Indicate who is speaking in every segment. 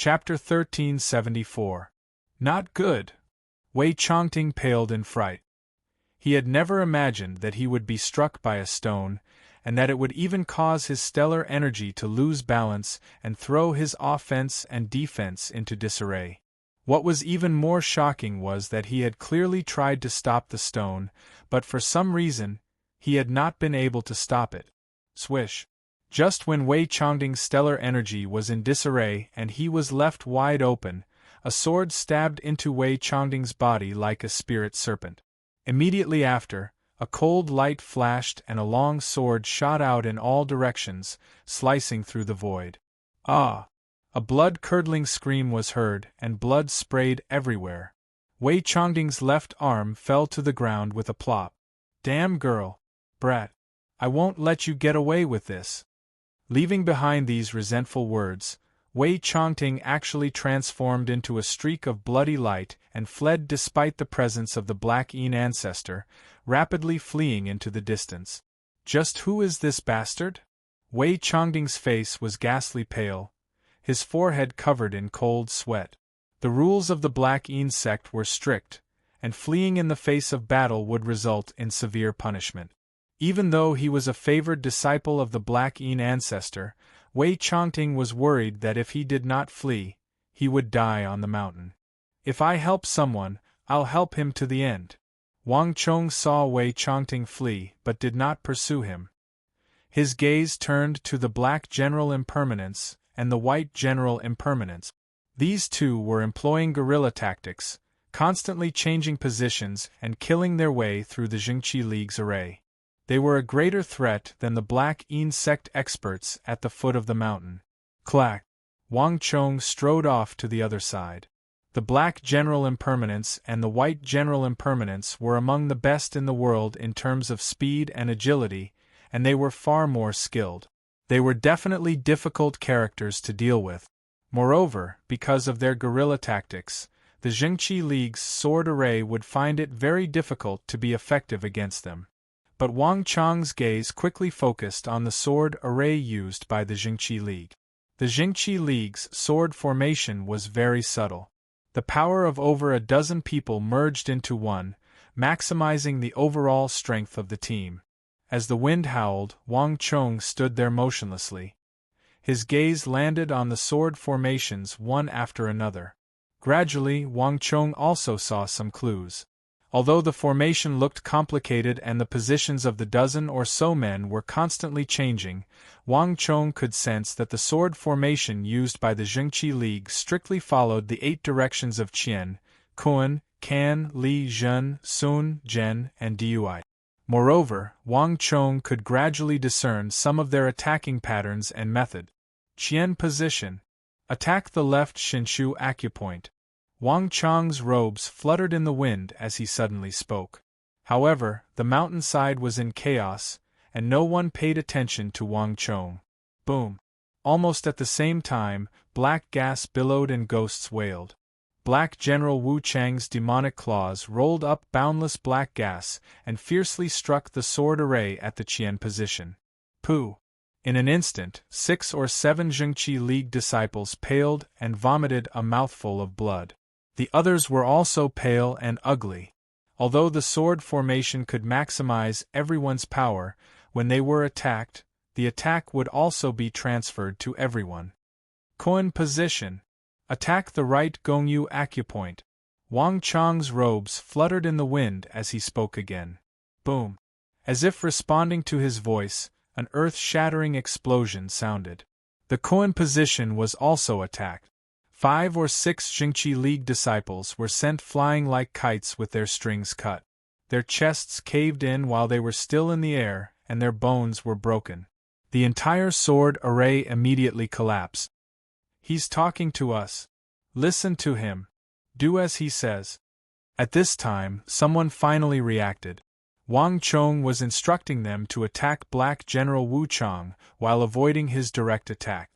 Speaker 1: Chapter 1374. Not good. Wei Changting paled in fright. He had never imagined that he would be struck by a stone, and that it would even cause his stellar energy to lose balance and throw his offense and defense into disarray. What was even more shocking was that he had clearly tried to stop the stone, but for some reason, he had not been able to stop it. Swish! Just when Wei Changting's stellar energy was in disarray and he was left wide open, a sword stabbed into Wei Changting's body like a spirit serpent. Immediately after, a cold light flashed and a long sword shot out in all directions, slicing through the void. Ah! A blood-curdling scream was heard and blood sprayed everywhere. Wei Changting's left arm fell to the ground with a plop. Damn girl! Brat! I won't let you get away with this! Leaving behind these resentful words, Wei Changting actually transformed into a streak of bloody light and fled despite the presence of the Black Yin ancestor, rapidly fleeing into the distance. Just who is this bastard? Wei Changting's face was ghastly pale, his forehead covered in cold sweat. The rules of the Black Yin sect were strict, and fleeing in the face of battle would result in severe punishment. Even though he was a favored disciple of the Black Yin ancestor, Wei Changting was worried that if he did not flee, he would die on the mountain. If I help someone, I'll help him to the end. Wang Chong saw Wei Changting flee but did not pursue him. His gaze turned to the Black General Impermanence and the White General Impermanence. These two were employing guerrilla tactics, constantly changing positions and killing their way through the Jingqi League's array. They were a greater threat than the Black Yin sect experts at the foot of the mountain. Clack! Wang Chong strode off to the other side. The Black General Impermanence and the White General Impermanence were among the best in the world in terms of speed and agility, and they were far more skilled. They were definitely difficult characters to deal with. Moreover, because of their guerrilla tactics, the Jingqi League's sword array would find it very difficult to be effective against them. But Wang Chong's gaze quickly focused on the sword array used by the Jingqi League. The Jingqi League's sword formation was very subtle. The power of over a dozen people merged into one, maximizing the overall strength of the team. As the wind howled, Wang Chong stood there motionlessly. His gaze landed on the sword formations one after another. Gradually, Wang Chong also saw some clues. Although the formation looked complicated and the positions of the dozen or so men were constantly changing, Wang Chong could sense that the sword formation used by the Jingqi League strictly followed the 8 directions of Qian, Kun, Kan, Li, Zhen, Sun, Zhen, and Dui. Moreover, Wang Chong could gradually discern some of their attacking patterns and method. Qian position. Attack the left Shinshu acupoint. Wang Chong's robes fluttered in the wind as he suddenly spoke. However, the mountainside was in chaos, and no one paid attention to Wang Chong. Boom! Almost at the same time, black gas billowed and ghosts wailed. Black General Wu Chang's demonic claws rolled up boundless black gas and fiercely struck the sword array at the Qian position. Pooh! In an instant, 6 or 7 Jingqi League disciples paled and vomited a mouthful of blood. The others were also pale and ugly. Although the sword formation could maximize everyone's power, when they were attacked, the attack would also be transferred to everyone. Koan position. Attack the right Gongyu acupoint. Wang Chong's robes fluttered in the wind as he spoke again. Boom! As if responding to his voice, an earth-shattering explosion sounded. The Koan position was also attacked. 5 or 6 Jingqi League disciples were sent flying like kites with their strings cut. Their chests caved in while they were still in the air, and their bones were broken. The entire sword array immediately collapsed. He's talking to us. Listen to him. Do as he says. At this time, someone finally reacted. Wang Chong was instructing them to attack Black General Wu Chang while avoiding his direct attack.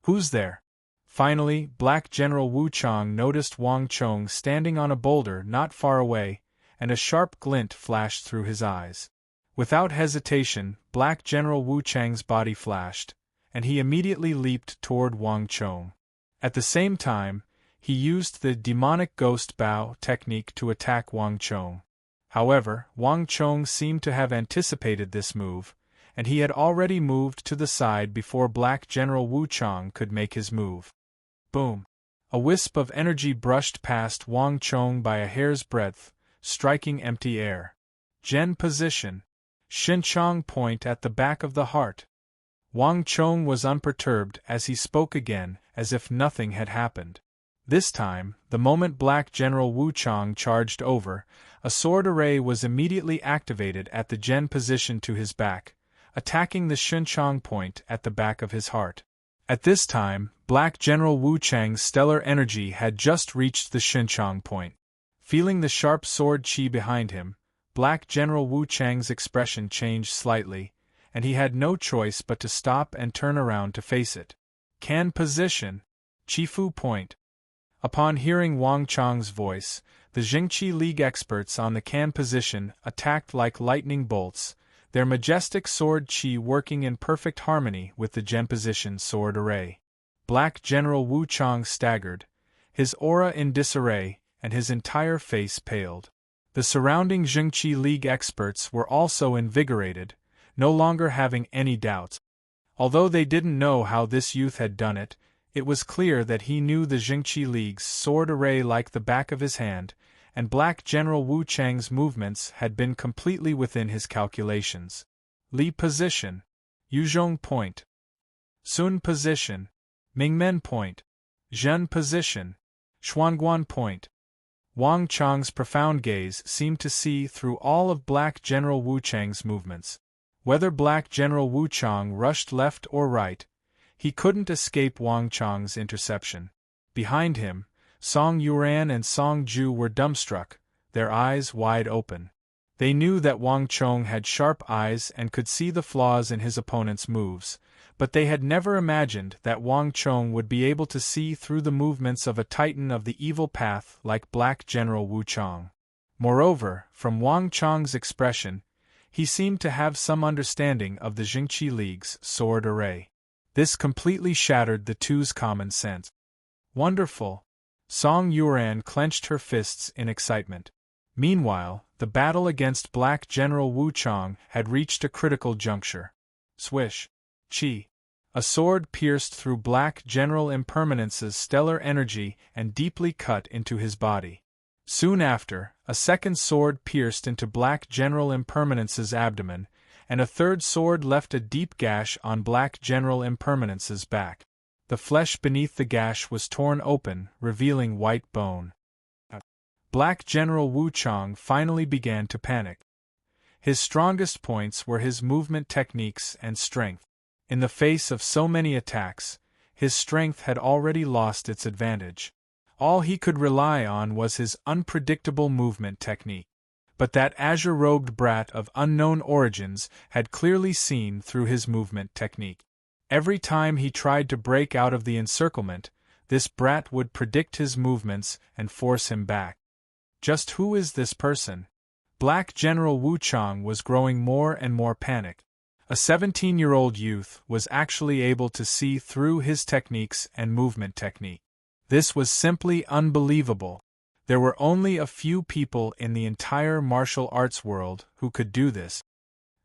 Speaker 1: Who's there? Finally, Black General Wu Chang noticed Wang Chong standing on a boulder not far away, and a sharp glint flashed through his eyes. Without hesitation, Black General Wu Chang's body flashed, and he immediately leaped toward Wang Chong. At the same time, he used the demonic ghost bow technique to attack Wang Chong. However, Wang Chong seemed to have anticipated this move, and he had already moved to the side before Black General Wu Chong could make his move. Boom! A wisp of energy brushed past Wang Chong by a hair's breadth, striking empty air. Gen position. Xinchang point at the back of the heart. Wang Chong was unperturbed as he spoke again, as if nothing had happened. This time, the moment Black General Wu Chong charged over, a sword array was immediately activated at the Gen position to his back, attacking the Xinchang point at the back of his heart. At this time, Black General Wu Chang's stellar energy had just reached the Xinchang point. Feeling the sharp sword qi behind him, Black General Wu Chang's expression changed slightly, and he had no choice but to stop and turn around to face it. Can position. Chifu point. Upon hearing Wang Chong's voice, the Jingqi League experts on the Can position attacked like lightning bolts, their majestic sword qi working in perfect harmony with the Gen position sword array. Black General Wu Chong staggered, his aura in disarray, and his entire face paled. The surrounding Jingqi League experts were also invigorated, no longer having any doubts. Although they didn't know how this youth had done it, it was clear that he knew the Jingqi League's sword array like the back of his hand, and Black General Wu Chang's movements had been completely within his calculations. Li position. Yuzhong point. Sun position. Mingmen point. Zhen position. Xuanguan point. Wang Chong's profound gaze seemed to see through all of Black General Wu Chang's movements. Whether Black General Wu Chong rushed left or right, he couldn't escape Wang Chong's interception. Behind him, Song Yuran and Song Ju were dumbstruck, their eyes wide open. They knew that Wang Chong had sharp eyes and could see the flaws in his opponent's moves, but they had never imagined that Wang Chong would be able to see through the movements of a titan of the evil path like Black General Wu Chong. Moreover, from Wang Chong's expression, he seemed to have some understanding of the Jingqi League's sword array. This completely shattered the two's common sense. Wonderful! Song Yuran clenched her fists in excitement. Meanwhile, the battle against Black General Wu Chong had reached a critical juncture. Swish! Qi! A sword pierced through Black General Impermanence's stellar energy and deeply cut into his body. Soon after, a second sword pierced into Black General Impermanence's abdomen, and a third sword left a deep gash on Black General Impermanence's back. The flesh beneath the gash was torn open, revealing white bone. Black General Wu Chong finally began to panic. His strongest points were his movement techniques and strength. In the face of so many attacks, his strength had already lost its advantage. All he could rely on was his unpredictable movement technique. But that azure-robed brat of unknown origins had clearly seen through his movement technique. Every time he tried to break out of the encirclement, this brat would predict his movements and force him back. Just who is this person? Black General Wu Chong was growing more and more panicked. A 17-year-old youth was actually able to see through his techniques and movement technique. This was simply unbelievable. There were only a few people in the entire martial arts world who could do this.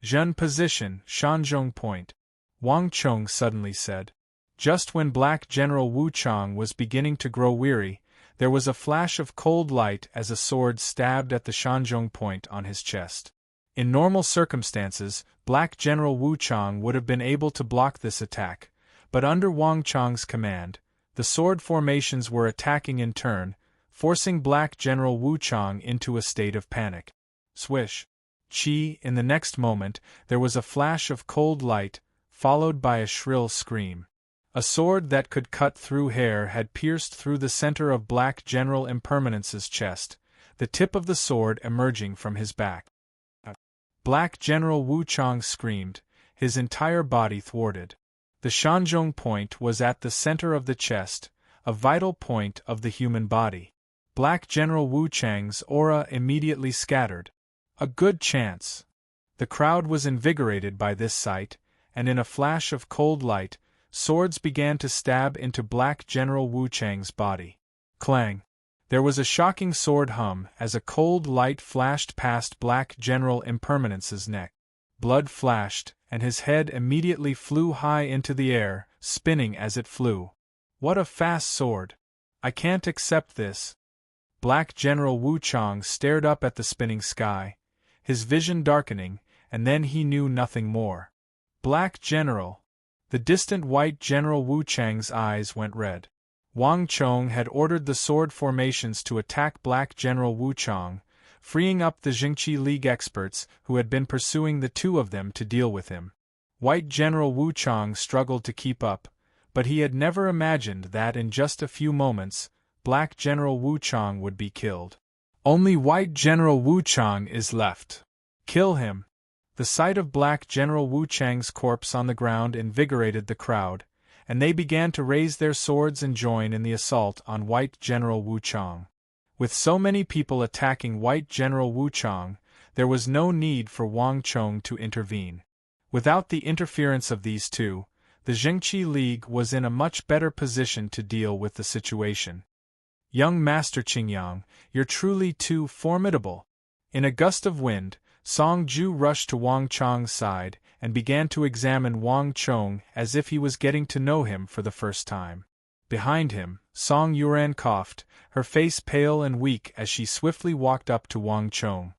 Speaker 1: Zhen position, Shanzhong point. Wang Chong suddenly said. Just when Black General Wu Chong was beginning to grow weary, there was a flash of cold light as a sword stabbed at the Shanzhong point on his chest. In normal circumstances, Black General Wu Chong would have been able to block this attack, but under Wang Chong's command, the sword formations were attacking in turn, forcing Black General Wu Chong into a state of panic. Swish! Qi! In the next moment, there was a flash of cold light, followed by a shrill scream. A sword that could cut through hair had pierced through the center of Black General Impermanence's chest, the tip of the sword emerging from his back. Black General Wu Chong screamed, his entire body thwarted. The Shanzhong point was at the center of the chest, a vital point of the human body. Black General Wu Chang's aura immediately scattered. A good chance. The crowd was invigorated by this sight, and in a flash of cold light, swords began to stab into Black General Wu Chang's body. Clang! There was a shocking sword hum as a cold light flashed past Black General Impermanence's neck. Blood flashed, and his head immediately flew high into the air, spinning as it flew. What a fast sword! I can't accept this. Black General Wu Chang stared up at the spinning sky, his vision darkening, and then he knew nothing more. Black General! The distant white General Wu Chang's eyes went red. Wang Chong had ordered the sword formations to attack Black General Wu Chang, freeing up the Jingqi League experts who had been pursuing the two of them to deal with him. White General Wu Chang struggled to keep up, but he had never imagined that in just a few moments, Black General Wu Chang would be killed. Only White General Wu Chang is left. Kill him! The sight of Black General Wu Chang's corpse on the ground invigorated the crowd, and they began to raise their swords and join in the assault on White General Wu Chang. With so many people attacking White General Wu Chang, there was no need for Wang Chong to intervene. Without the interference of these two, the Jingqi League was in a much better position to deal with the situation. Young Master Qingyang, you're truly too formidable. In a gust of wind, Song Ju rushed to Wang Chong's side and began to examine Wang Chong as if he was getting to know him for the first time. Behind him, Song Yuran coughed, her face pale and weak as she swiftly walked up to Wang Chong.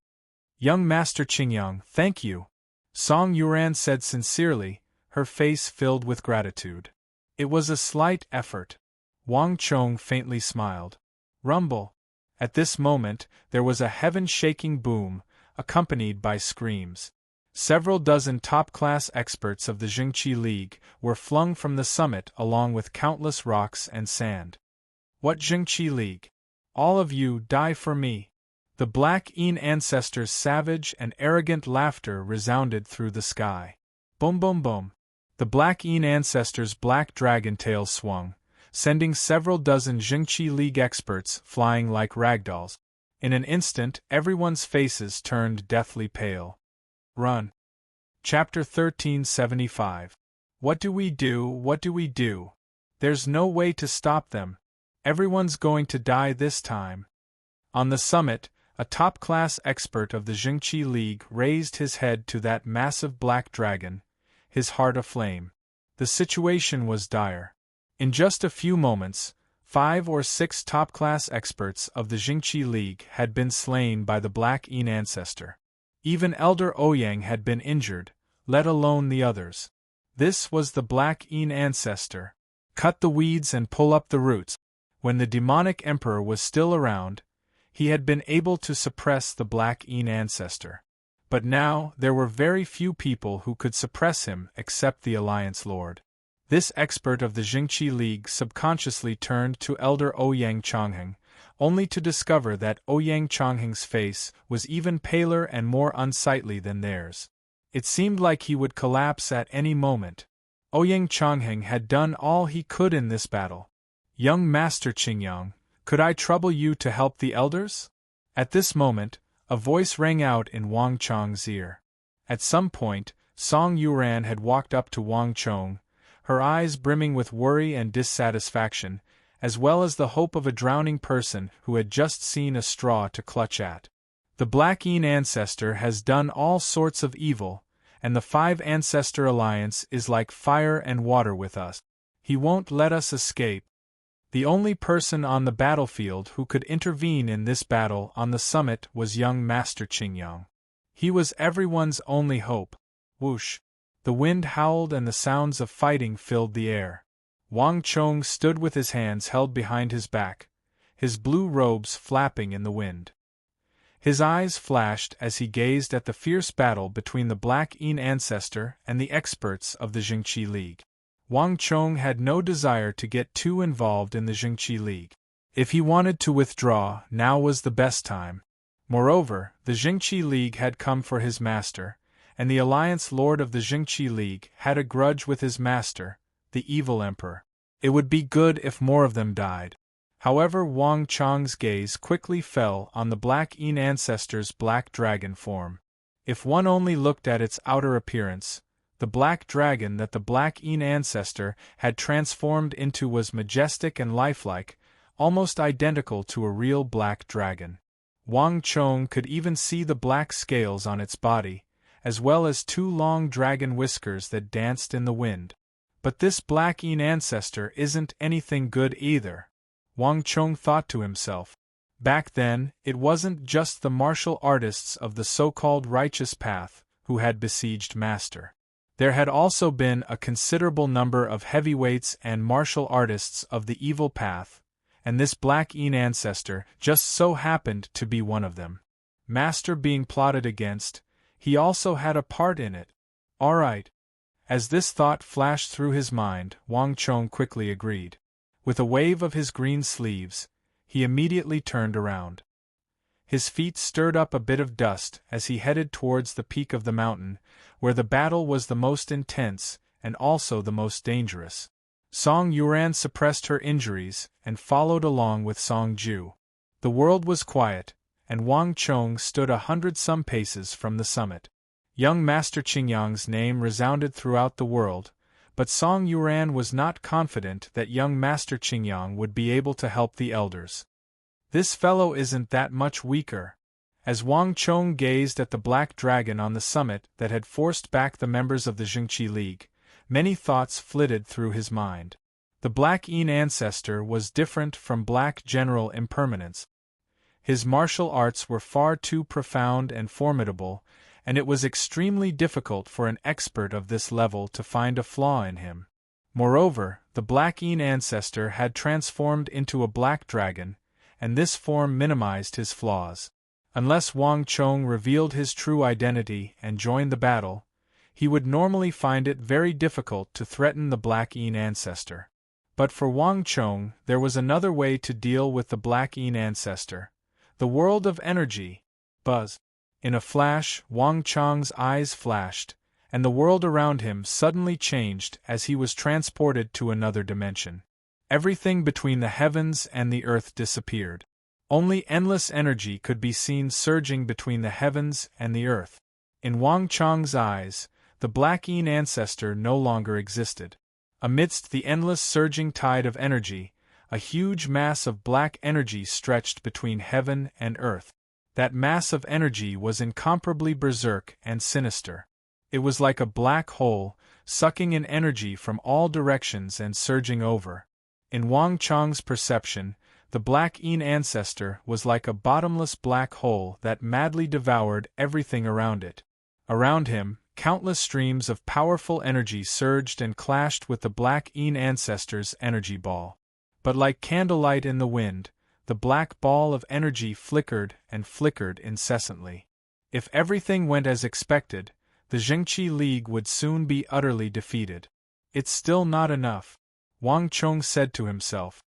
Speaker 1: Young Master Qingyang, thank you. Song Yuran said sincerely, her face filled with gratitude. It was a slight effort. Wang Chong faintly smiled. Rumble. At this moment, there was a heaven-shaking boom, accompanied by screams. Several dozen top-class experts of the Jingqi League were flung from the summit along with countless rocks and sand. What Jingqi League? All of you die for me! The Black Yin ancestors' savage and arrogant laughter resounded through the sky. Boom boom boom! The Black Yin ancestors' black dragon tails swung, sending several dozen Jingqi League experts flying like ragdolls. In an instant, everyone's faces turned deathly pale. Run. Chapter 1375. What do we do? What do we do? There's no way to stop them. Everyone's going to die this time. On the summit, a top-class expert of the Jingqi League raised his head to that massive black dragon, his heart aflame. The situation was dire. In just a few moments, 5 or 6 top-class experts of the Jingqi League had been slain by the Black Yin ancestor. Even Elder Ouyang had been injured, let alone the others. This was the Black Yin ancestor. Cut the weeds and pull up the roots. When the demonic emperor was still around, he had been able to suppress the Black Yin ancestor. But now, there were very few people who could suppress him except the Alliance Lord. This expert of the Jingqi League subconsciously turned to Elder Ouyang Changheng, only to discover that Ouyang Changheng's face was even paler and more unsightly than theirs. It seemed like he would collapse at any moment. Ouyang Changheng had done all he could in this battle. Young Master Qingyang, could I trouble you to help the elders? At this moment, a voice rang out in Wang Chong's ear. At some point, Song Yuran had walked up to Wang Chong, her eyes brimming with worry and dissatisfaction, as well as the hope of a drowning person who had just seen a straw to clutch at. The Black Yin ancestor has done all sorts of evil, and the 5 Ancestor Alliance is like fire and water with us. He won't let us escape. The only person on the battlefield who could intervene in this battle on the summit was young Master Qingyang. He was everyone's only hope. Whoosh! The wind howled and the sounds of fighting filled the air. Wang Chong stood with his hands held behind his back, his blue robes flapping in the wind. His eyes flashed as he gazed at the fierce battle between the Black Yin ancestor and the experts of the Jingqi League. Wang Chong had no desire to get too involved in the Jingqi League. If he wanted to withdraw, now was the best time. Moreover, the Jingqi League had come for his master, and the Alliance Lord of the Jingqi League had a grudge with his master, the evil emperor. It would be good if more of them died. However, Wang Chong's gaze quickly fell on the Black Yin ancestor's black dragon form. If one only looked at its outer appearance, The black dragon that the Black Een ancestor had transformed into was majestic and lifelike, almost identical to a real black dragon. Wang Chong could even see the black scales on its body, as well as 2 long dragon whiskers that danced in the wind. But this Black Een ancestor isn't anything good either, Wang Chong thought to himself. Back then, it wasn't just the martial artists of the so-called righteous path who had besieged Master. There had also been a considerable number of heavyweights and martial artists of the evil path, and this Black Een ancestor just so happened to be one of them. Master being plotted against, he also had a part in it. All right. As this thought flashed through his mind, Wang Chong quickly agreed. With a wave of his green sleeves, he immediately turned around. His feet stirred up a bit of dust as he headed towards the peak of the mountain, where the battle was the most intense and also the most dangerous. Song Yuan suppressed her injuries and followed along with Song Ju. The world was quiet, and Wang Chong stood 100-some paces from the summit. Young Master Qingyang's name resounded throughout the world, but Song Yuan was not confident that young Master Qingyang would be able to help the elders. This fellow isn't that much weaker. As Wang Chong gazed at the black dragon on the summit that had forced back the members of the Jingqi League, many thoughts flitted through his mind. The Black Een ancestor was different from Black General Impermanence. His martial arts were far too profound and formidable, and it was extremely difficult for an expert of this level to find a flaw in him. Moreover, the Black Een ancestor had transformed into a black dragon, and this form minimized his flaws. Unless Wang Chong revealed his true identity and joined the battle, he would normally find it very difficult to threaten the Black Een ancestor. But for Wang Chong, there was another way to deal with the Black Een ancestor: the world of energy. Buzz. In a flash, Wang Chong's eyes flashed, and the world around him suddenly changed as he was transported to another dimension. Everything between the heavens and the earth disappeared. Only endless energy could be seen surging between the heavens and the earth. In Wang Chong's eyes, the Black Een ancestor no longer existed. Amidst the endless surging tide of energy, a huge mass of black energy stretched between heaven and earth. That mass of energy was incomparably berserk and sinister. It was like a black hole, sucking in energy from all directions and surging over. In Wang Chong's perception, the Black Een ancestor was like a bottomless black hole that madly devoured everything around it. Around him, countless streams of powerful energy surged and clashed with the Black Een ancestor's energy ball. But like candlelight in the wind, the black ball of energy flickered and flickered incessantly. If everything went as expected, the Jingqi League would soon be utterly defeated. It's still not enough, Wang Chong said to himself.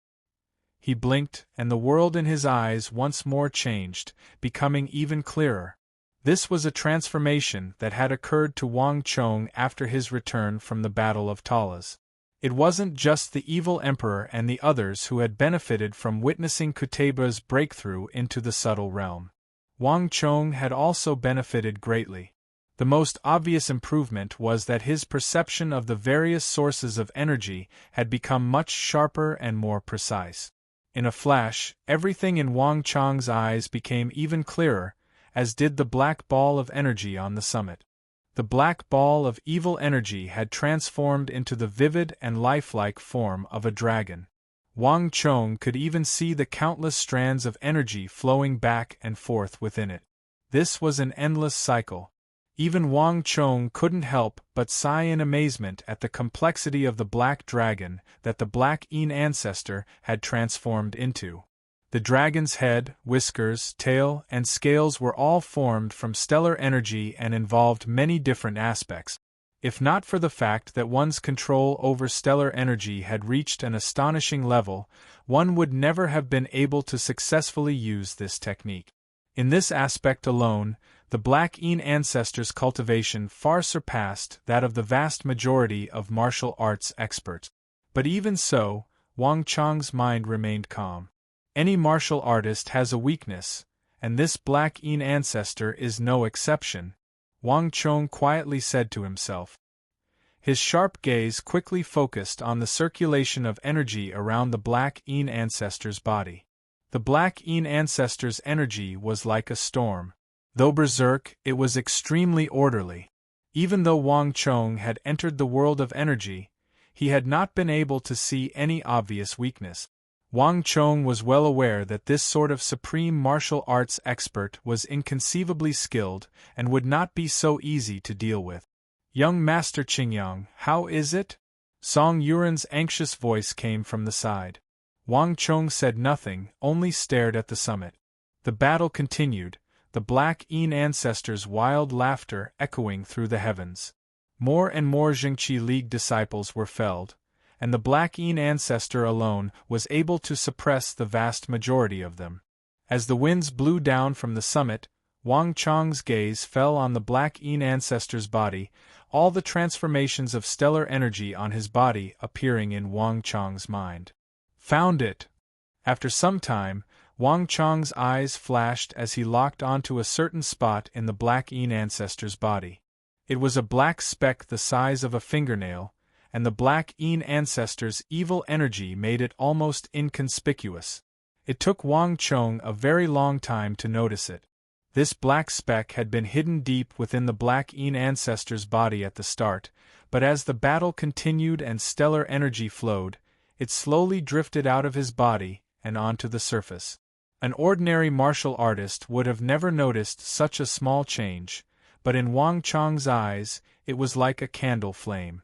Speaker 1: He blinked, and the world in his eyes once more changed, becoming even clearer. This was a transformation that had occurred to Wang Chong after his return from the Battle of Talas. It wasn't just the evil emperor and the others who had benefited from witnessing Kuteba's breakthrough into the subtle realm. Wang Chong had also benefited greatly. The most obvious improvement was that his perception of the various sources of energy had become much sharper and more precise. In a flash, everything in Wang Chong's eyes became even clearer, as did the black ball of energy on the summit. The black ball of evil energy had transformed into the vivid and lifelike form of a dragon. Wang Chong could even see the countless strands of energy flowing back and forth within it. This was an endless cycle. Even Wang Chong couldn't help but sigh in amazement at the complexity of the black dragon that the Black Een ancestor had transformed into. The dragon's head, whiskers, tail, and scales were all formed from stellar energy and involved many different aspects. If not for the fact that one's control over stellar energy had reached an astonishing level, one would never have been able to successfully use this technique. In this aspect alone, the Black Een ancestor's cultivation far surpassed that of the vast majority of martial arts experts. But even so, Wang Chong's mind remained calm. Any martial artist has a weakness, and this Black Een ancestor is no exception, Wang Chong quietly said to himself. His sharp gaze quickly focused on the circulation of energy around the Black Een ancestor's body. The Black Een ancestor's energy was like a storm. Though berserk, it was extremely orderly. Even though Wang Chong had entered the world of energy, he had not been able to see any obvious weakness. Wang Chong was well aware that this sort of supreme martial arts expert was inconceivably skilled and would not be so easy to deal with. "Young Master Qingyang, how is it?" Song Yuan's anxious voice came from the side. Wang Chong said nothing, only stared at the summit. The battle continued, the Black Een ancestors' wild laughter echoing through the heavens. More and more Jingqi League disciples were felled, and the Black Een ancestor alone was able to suppress the vast majority of them. As the winds blew down from the summit, Wang Chong's gaze fell on the Black Een ancestor's body, all the transformations of stellar energy on his body appearing in Wang Chong's mind. Found it! After some time, Wang Chong's eyes flashed as he locked onto a certain spot in the Black Een ancestor's body. It was a black speck the size of a fingernail, and the Black Een ancestor's evil energy made it almost inconspicuous. It took Wang Chong a very long time to notice it. This black speck had been hidden deep within the Black Een ancestor's body at the start, but as the battle continued and stellar energy flowed, it slowly drifted out of his body and onto the surface. An ordinary martial artist would have never noticed such a small change, but in Wang Chong's eyes, it was like a candle flame.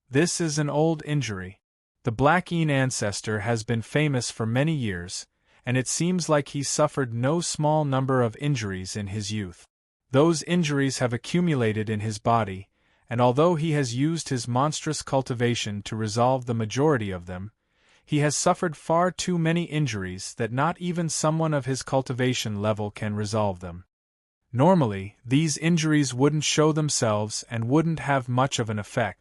Speaker 1: This is an old injury. The Black Een ancestor has been famous for many years, and it seems like he suffered no small number of injuries in his youth. Those injuries have accumulated in his body, and although he has used his monstrous cultivation to resolve the majority of them, he has suffered far too many injuries that not even someone of his cultivation level can resolve them. Normally, these injuries wouldn't show themselves and wouldn't have much of an effect,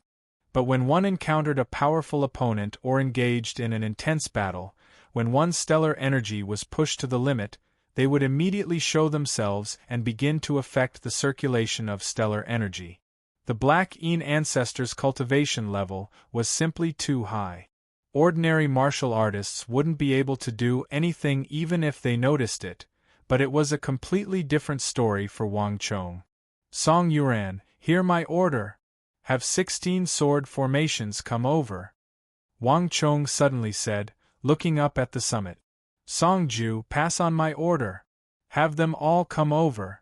Speaker 1: but when one encountered a powerful opponent or engaged in an intense battle, when one's stellar energy was pushed to the limit, they would immediately show themselves and begin to affect the circulation of stellar energy. The Black Een ancestor's cultivation level was simply too high. Ordinary martial artists wouldn't be able to do anything even if they noticed it, but it was a completely different story for Wang Chong. "Song Yuan, hear my order! Have 16 sword formations come over!" Wang Chong suddenly said, looking up at the summit. "Song Ju, pass on my order! Have them all come over!"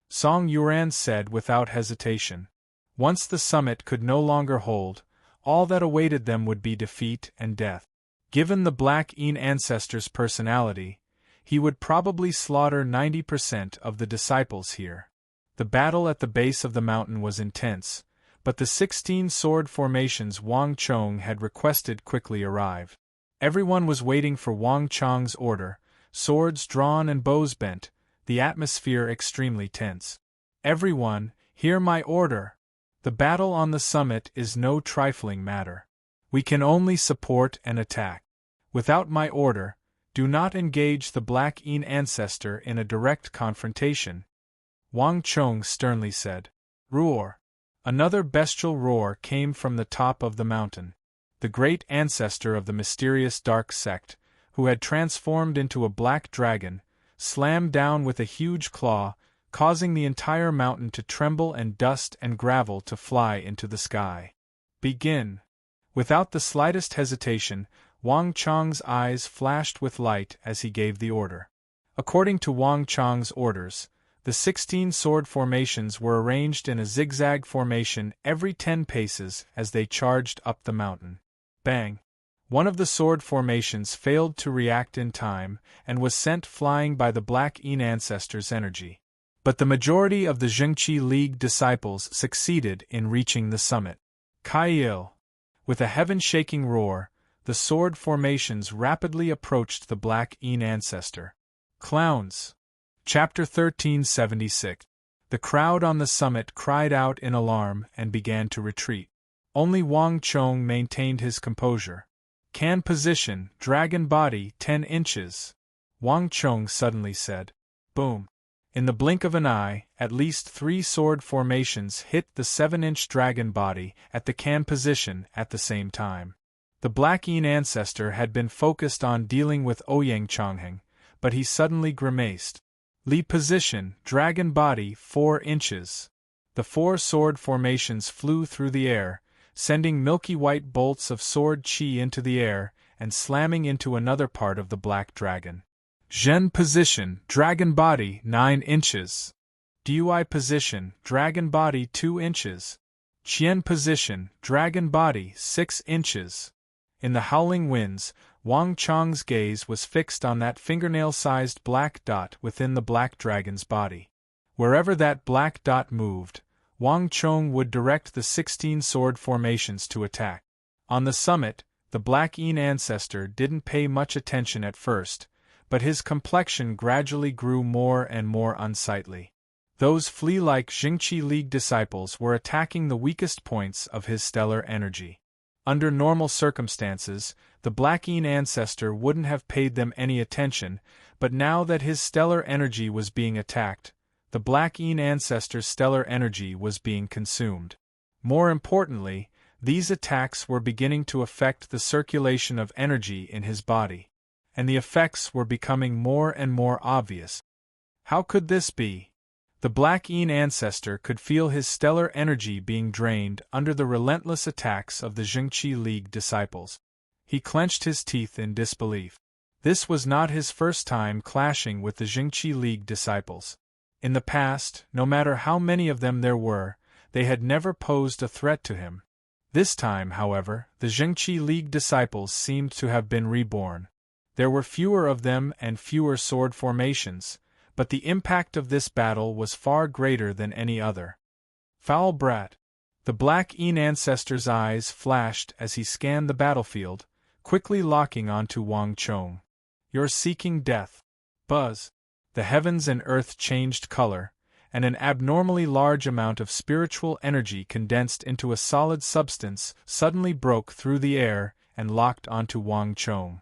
Speaker 1: Song Yuan said without hesitation. Once the summit could no longer hold, all that awaited them would be defeat and death. Given the Black Een ancestor's personality, he would probably slaughter 90% of the disciples here. The battle at the base of the mountain was intense, but the 16 sword formations Wang Chong had requested quickly arrived. Everyone was waiting for Wang Chong's order, swords drawn and bows bent, the atmosphere extremely tense. "Everyone, hear my order! The battle on the summit is no trifling matter. We can only support and attack. Without my order, do not engage the Black Een ancestor in a direct confrontation," Wang Chong sternly said. Roar! Another bestial roar came from the top of the mountain. The great ancestor of the mysterious dark sect, who had transformed into a black dragon, slammed down with a huge claw, causing the entire mountain to tremble and dust and gravel to fly into the sky. "Begin!" Without the slightest hesitation, Wang Chong's eyes flashed with light as he gave the order. According to Wang Chong's orders, the 16 sword formations were arranged in a zigzag formation every 10 paces as they charged up the mountain. Bang! One of the sword formations failed to react in time and was sent flying by the Black Een ancestor's energy. But the majority of the Jingqi League disciples succeeded in reaching the summit. Kail! With a heaven-shaking roar, the sword formations rapidly approached the Black Een ancestor. Clowns! Chapter 1376. The crowd on the summit cried out in alarm and began to retreat. Only Wang Chong maintained his composure. "Can position, dragon body 10 inches," Wang Chong suddenly said. Boom! In the blink of an eye, at least 3 sword formations hit the 7-inch dragon body at the can position at the same time. The Black Yin ancestor had been focused on dealing with Ouyang Chongheng, but he suddenly grimaced. Li position, dragon body 4 inches. The 4 sword formations flew through the air, sending milky white bolts of sword qi into the air and slamming into another part of the black dragon. Zhen position, dragon body 9 inches. Dui position, dragon body 2 inches. Qian position, dragon body 6 inches. In the howling winds, Wang Chong's gaze was fixed on that fingernail-sized black dot within the black dragon's body. Wherever that black dot moved, Wang Chong would direct the 16 sword formations to attack. On the summit, the Black Yin ancestor didn't pay much attention at first, but his complexion gradually grew more and more unsightly. Those flea-like Jingqi League disciples were attacking the weakest points of his stellar energy. Under normal circumstances, the Black Yin ancestor wouldn't have paid them any attention, but now that his stellar energy was being attacked, the Black Yin ancestor's stellar energy was being consumed. More importantly, these attacks were beginning to affect the circulation of energy in his body, and the effects were becoming more and more obvious. How could this be? The Black Yin ancestor could feel his stellar energy being drained under the relentless attacks of the Jingqi League disciples. He clenched his teeth in disbelief. This was not his first time clashing with the Jingqi League disciples. In the past, no matter how many of them there were, they had never posed a threat to him. This time, however, the Jingqi League disciples seemed to have been reborn. There were fewer of them and fewer sword formations, but the impact of this battle was far greater than any other. Foul brat! The Black Yin ancestor's eyes flashed as he scanned the battlefield, quickly locking onto Wang Chong. You're seeking death. Buzz! The heavens and earth changed color, and an abnormally large amount of spiritual energy condensed into a solid substance suddenly broke through the air and locked onto Wang Chong.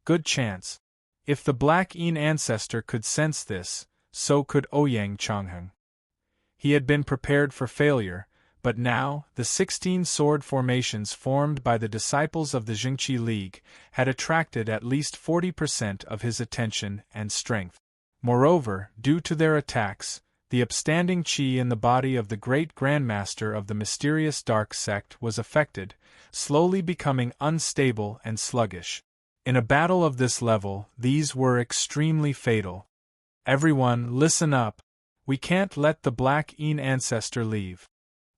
Speaker 1: Good chance. If the Black Yin ancestor could sense this, so could Ouyang Chongheng. He had been prepared for failure, but now, the 16 sword formations formed by the disciples of the Jingqi League had attracted at least 40% of his attention and strength. Moreover, due to their attacks, the upstanding qi in the body of the great grandmaster of the mysterious dark sect was affected, slowly becoming unstable and sluggish. In a battle of this level, these were extremely fatal. Everyone, listen up. We can't let the Black Yin ancestor leave.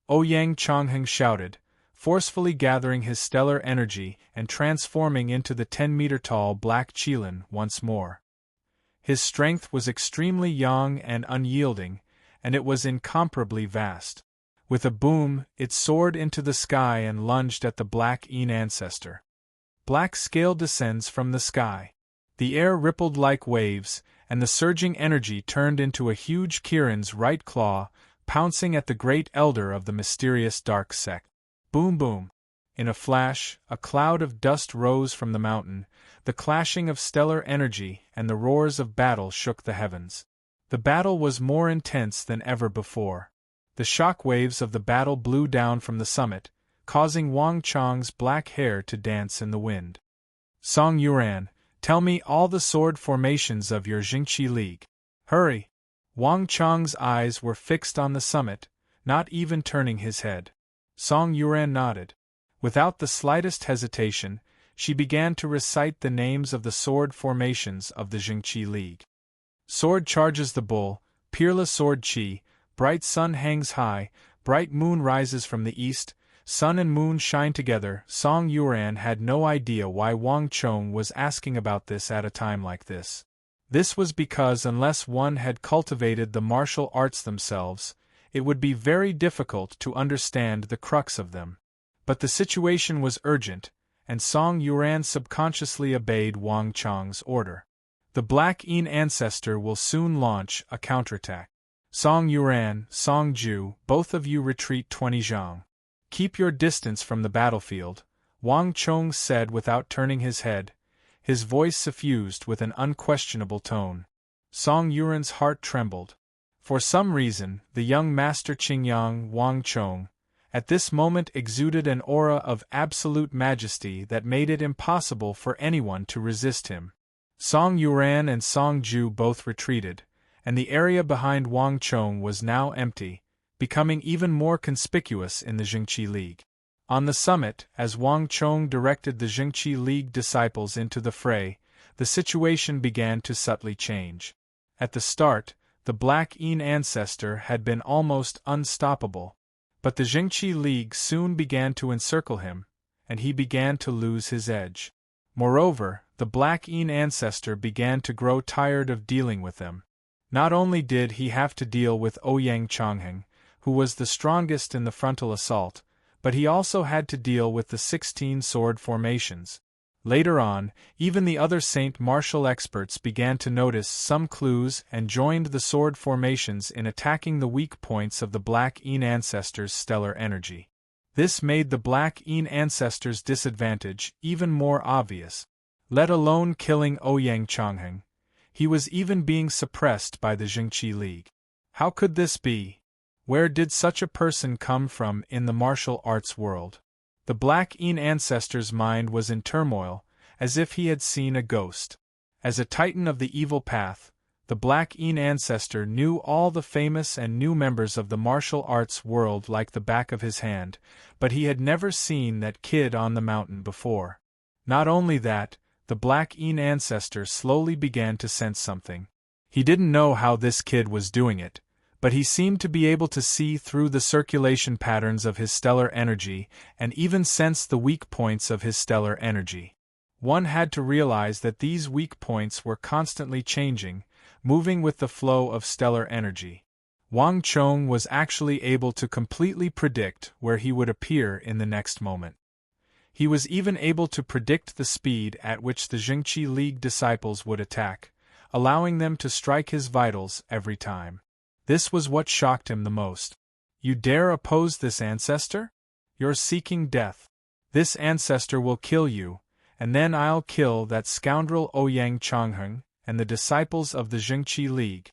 Speaker 1: Ouyang Chongheng shouted, forcefully gathering his stellar energy and transforming into the 10-meter-tall Black Qilin once more. His strength was extremely young and unyielding, and it was incomparably vast. With a boom, it soared into the sky and lunged at the Black Yin ancestor. Black scale descends from the sky. The air rippled like waves, and the surging energy turned into a huge Kirin's right claw, pouncing at the great elder of the mysterious dark sect. Boom boom! In a flash, a cloud of dust rose from the mountain, the clashing of stellar energy and the roars of battle shook the heavens. The battle was more intense than ever before. The shock waves of the battle blew down from the summit, causing Wang Chong's black hair to dance in the wind. Song Yuan, tell me all the sword formations of your Jingqi League. Hurry! Wang Chong's eyes were fixed on the summit, not even turning his head. Song Yuan nodded. Without the slightest hesitation, she began to recite the names of the sword formations of the Jingqi League. Sword charges the bull, peerless sword qi, bright sun hangs high, bright moon rises from the east, sun and moon shine together. Song Yuan had no idea why Wang Chong was asking about this at a time like this. This was because unless one had cultivated the martial arts themselves, it would be very difficult to understand the crux of them. But the situation was urgent, and Song Yuan subconsciously obeyed Wang Chong's order. The Black Yin ancestor will soon launch a counterattack. Song Yuan, Song Ju, both of you retreat 20 zhang. Keep your distance from the battlefield, Wang Chong said without turning his head, his voice suffused with an unquestionable tone. Song Yuan's heart trembled. For some reason, the young master Qingyang Wang Chong, at this moment exuded an aura of absolute majesty that made it impossible for anyone to resist him. Song Yuran and Song Ju both retreated, and the area behind Wang Chong was now empty, becoming even more conspicuous in the Jingqi League. On the summit, as Wang Chong directed the Jingqi League disciples into the fray, the situation began to subtly change. At the start, the Black Yin ancestor had been almost unstoppable, but the Jingqi League soon began to encircle him, and he began to lose his edge. Moreover, the Black Yin ancestor began to grow tired of dealing with them. Not only did he have to deal with Ouyang Chongheng, who was the strongest in the frontal assault, but he also had to deal with the 16 sword formations. Later on, even the other Saint martial experts began to notice some clues and joined the sword formations in attacking the weak points of the Black Yin ancestor's stellar energy. This made the Black Yin ancestor's disadvantage even more obvious. Let alone killing Ouyang Chongheng, he was even being suppressed by the Jingqi League. How could this be? Where did such a person come from in the martial arts world? The Black Yin ancestor's mind was in turmoil, as if he had seen a ghost. As a titan of the evil path, the Black Yin ancestor knew all the famous and new members of the martial arts world like the back of his hand, but he had never seen that kid on the mountain before. Not only that, the Black Yin ancestor slowly began to sense something. He didn't know how this kid was doing it, but he seemed to be able to see through the circulation patterns of his stellar energy and even sense the weak points of his stellar energy. One had to realize that these weak points were constantly changing, moving with the flow of stellar energy. Wang Chong was actually able to completely predict where he would appear in the next moment. He was even able to predict the speed at which the Jingqi League disciples would attack, allowing them to strike his vitals every time. This was what shocked him the most. You dare oppose this ancestor? You're seeking death. This ancestor will kill you, and then I'll kill that scoundrel Ouyang Chongheng and the disciples of the Jingqi League.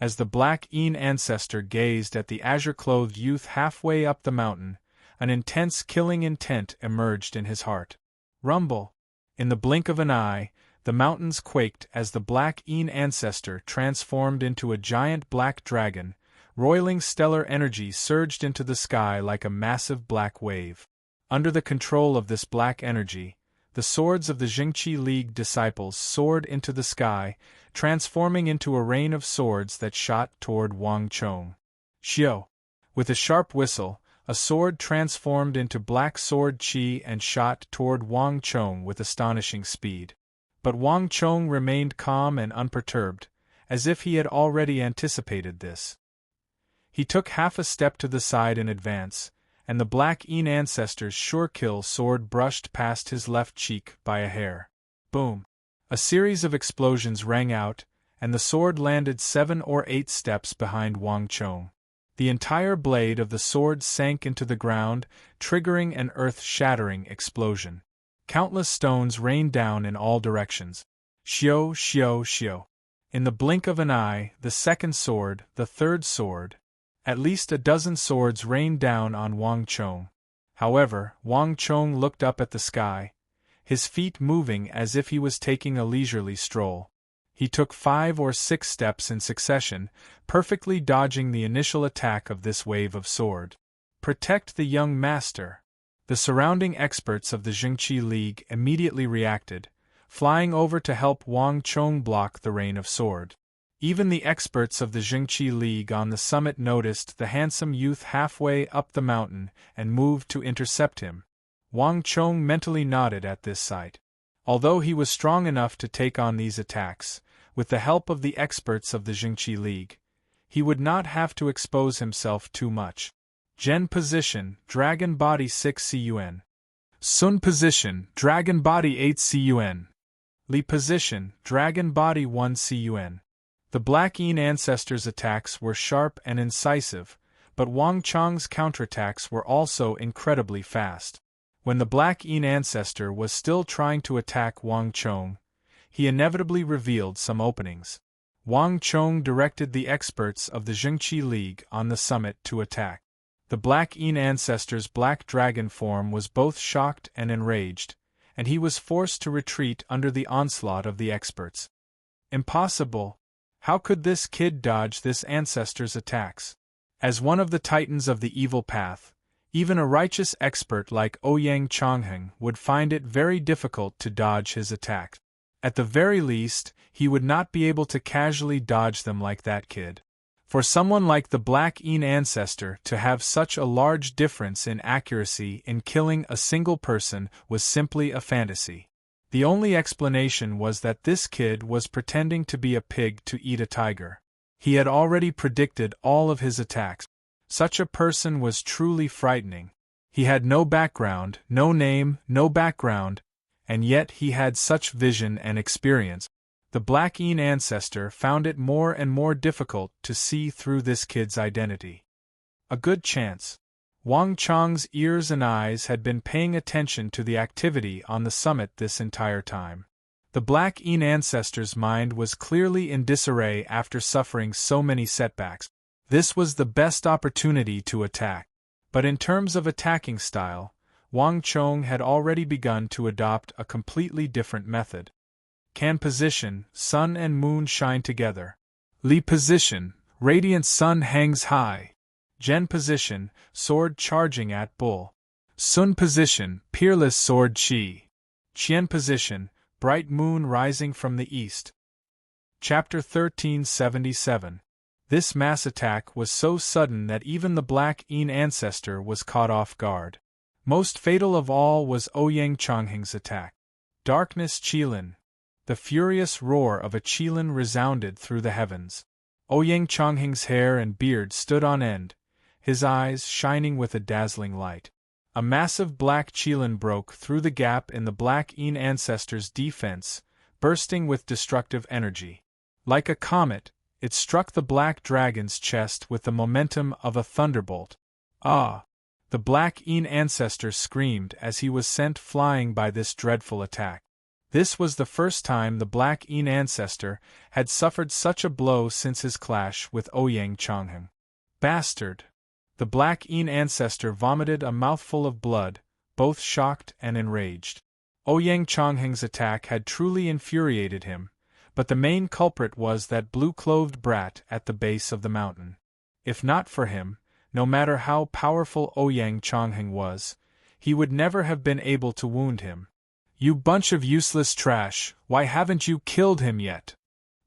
Speaker 1: As the Black Yin ancestor gazed at the azure-clothed youth halfway up the mountain, an intense killing intent emerged in his heart. Rumble! In the blink of an eye, the mountains quaked as the Black Yin ancestor transformed into a giant black dragon. Roiling stellar energy surged into the sky like a massive black wave. Under the control of this black energy, the swords of the Jingqi League disciples soared into the sky, transforming into a rain of swords that shot toward Wang Chong. Xiao! With a sharp whistle, a sword transformed into black sword qi and shot toward Wang Chong with astonishing speed. But Wang Chong remained calm and unperturbed, as if he had already anticipated this. He took half a step to the side in advance, and the Black Yin ancestor's sure-kill sword brushed past his left cheek by a hair. Boom! A series of explosions rang out, and the sword landed 7 or 8 steps behind Wang Chong. The entire blade of the sword sank into the ground, triggering an earth-shattering explosion. Countless stones rained down in all directions. Xiao, xiao, xiao. In the blink of an eye, the second sword, the third sword. At least a dozen swords rained down on Wang Chong. However, Wang Chong looked up at the sky, his feet moving as if he was taking a leisurely stroll. He took 5 or 6 steps in succession, perfectly dodging the initial attack of this wave of sword. Protect the young master. The surrounding experts of the Jingqi League immediately reacted, flying over to help Wang Chong block the rain of sword. Even the experts of the Jingqi League on the summit noticed the handsome youth halfway up the mountain and moved to intercept him. Wang Chong mentally nodded at this sight. Although he was strong enough to take on these attacks, with the help of the experts of the Jingqi League, he would not have to expose himself too much. Zhen position, Dragon Body 6 CUN. Sun position, Dragon Body 8 CUN. Li position, Dragon Body 1 CUN. The Black Yin ancestors' attacks were sharp and incisive, but Wang Chong's counterattacks were also incredibly fast. When the Black Yin ancestor was still trying to attack Wang Chong, he inevitably revealed some openings. Wang Chong directed the experts of the Jingqi League on the summit to attack. The Black Yin ancestor's black dragon form was both shocked and enraged, and he was forced to retreat under the onslaught of the experts. Impossible! How could this kid dodge this ancestor's attacks? As one of the titans of the evil path, even a righteous expert like Ouyang Chongheng would find it very difficult to dodge his attacks. At the very least, he would not be able to casually dodge them like that kid. For someone like the Black Yin ancestor to have such a large difference in accuracy in killing a single person was simply a fantasy. The only explanation was that this kid was pretending to be a pig to eat a tiger. He had already predicted all of his attacks. Such a person was truly frightening. He had no background, no name, no background, and yet he had such vision and experience. The Black Yin ancestor found it more and more difficult to see through this kid's identity. A good chance. Wang Chong's ears and eyes had been paying attention to the activity on the summit this entire time. The Black Yin ancestor's mind was clearly in disarray after suffering so many setbacks. This was the best opportunity to attack. But in terms of attacking style, Wang Chong had already begun to adopt a completely different method. Can position, sun and moon shine together. Li position, radiant sun hangs high. Zhen position, sword charging at bull. Sun position, peerless sword qi. Qian position, bright moon rising from the east. Chapter 1377. This mass attack was so sudden that even the Black Yin ancestor was caught off guard. Most fatal of all was Ouyang Chongheng's attack. Darkness Qilin. The furious roar of a Qilin resounded through the heavens. Ouyang Chongheng's hair and beard stood on end, his eyes shining with a dazzling light. A massive black Qilin broke through the gap in the Black Yin ancestor's defense, bursting with destructive energy. Like a comet, it struck the black dragon's chest with the momentum of a thunderbolt. Ah! The Black Yin ancestor screamed as he was sent flying by this dreadful attack. This was the first time the Black Yin ancestor had suffered such a blow since his clash with Ouyang Chongheng. Bastard! The Black Yin ancestor vomited a mouthful of blood, both shocked and enraged. Ouyang Chongheng's attack had truly infuriated him, but the main culprit was that blue-clothed brat at the base of the mountain. If not for him, no matter how powerful Ouyang Chongheng was, he would never have been able to wound him. You bunch of useless trash, why haven't you killed him yet?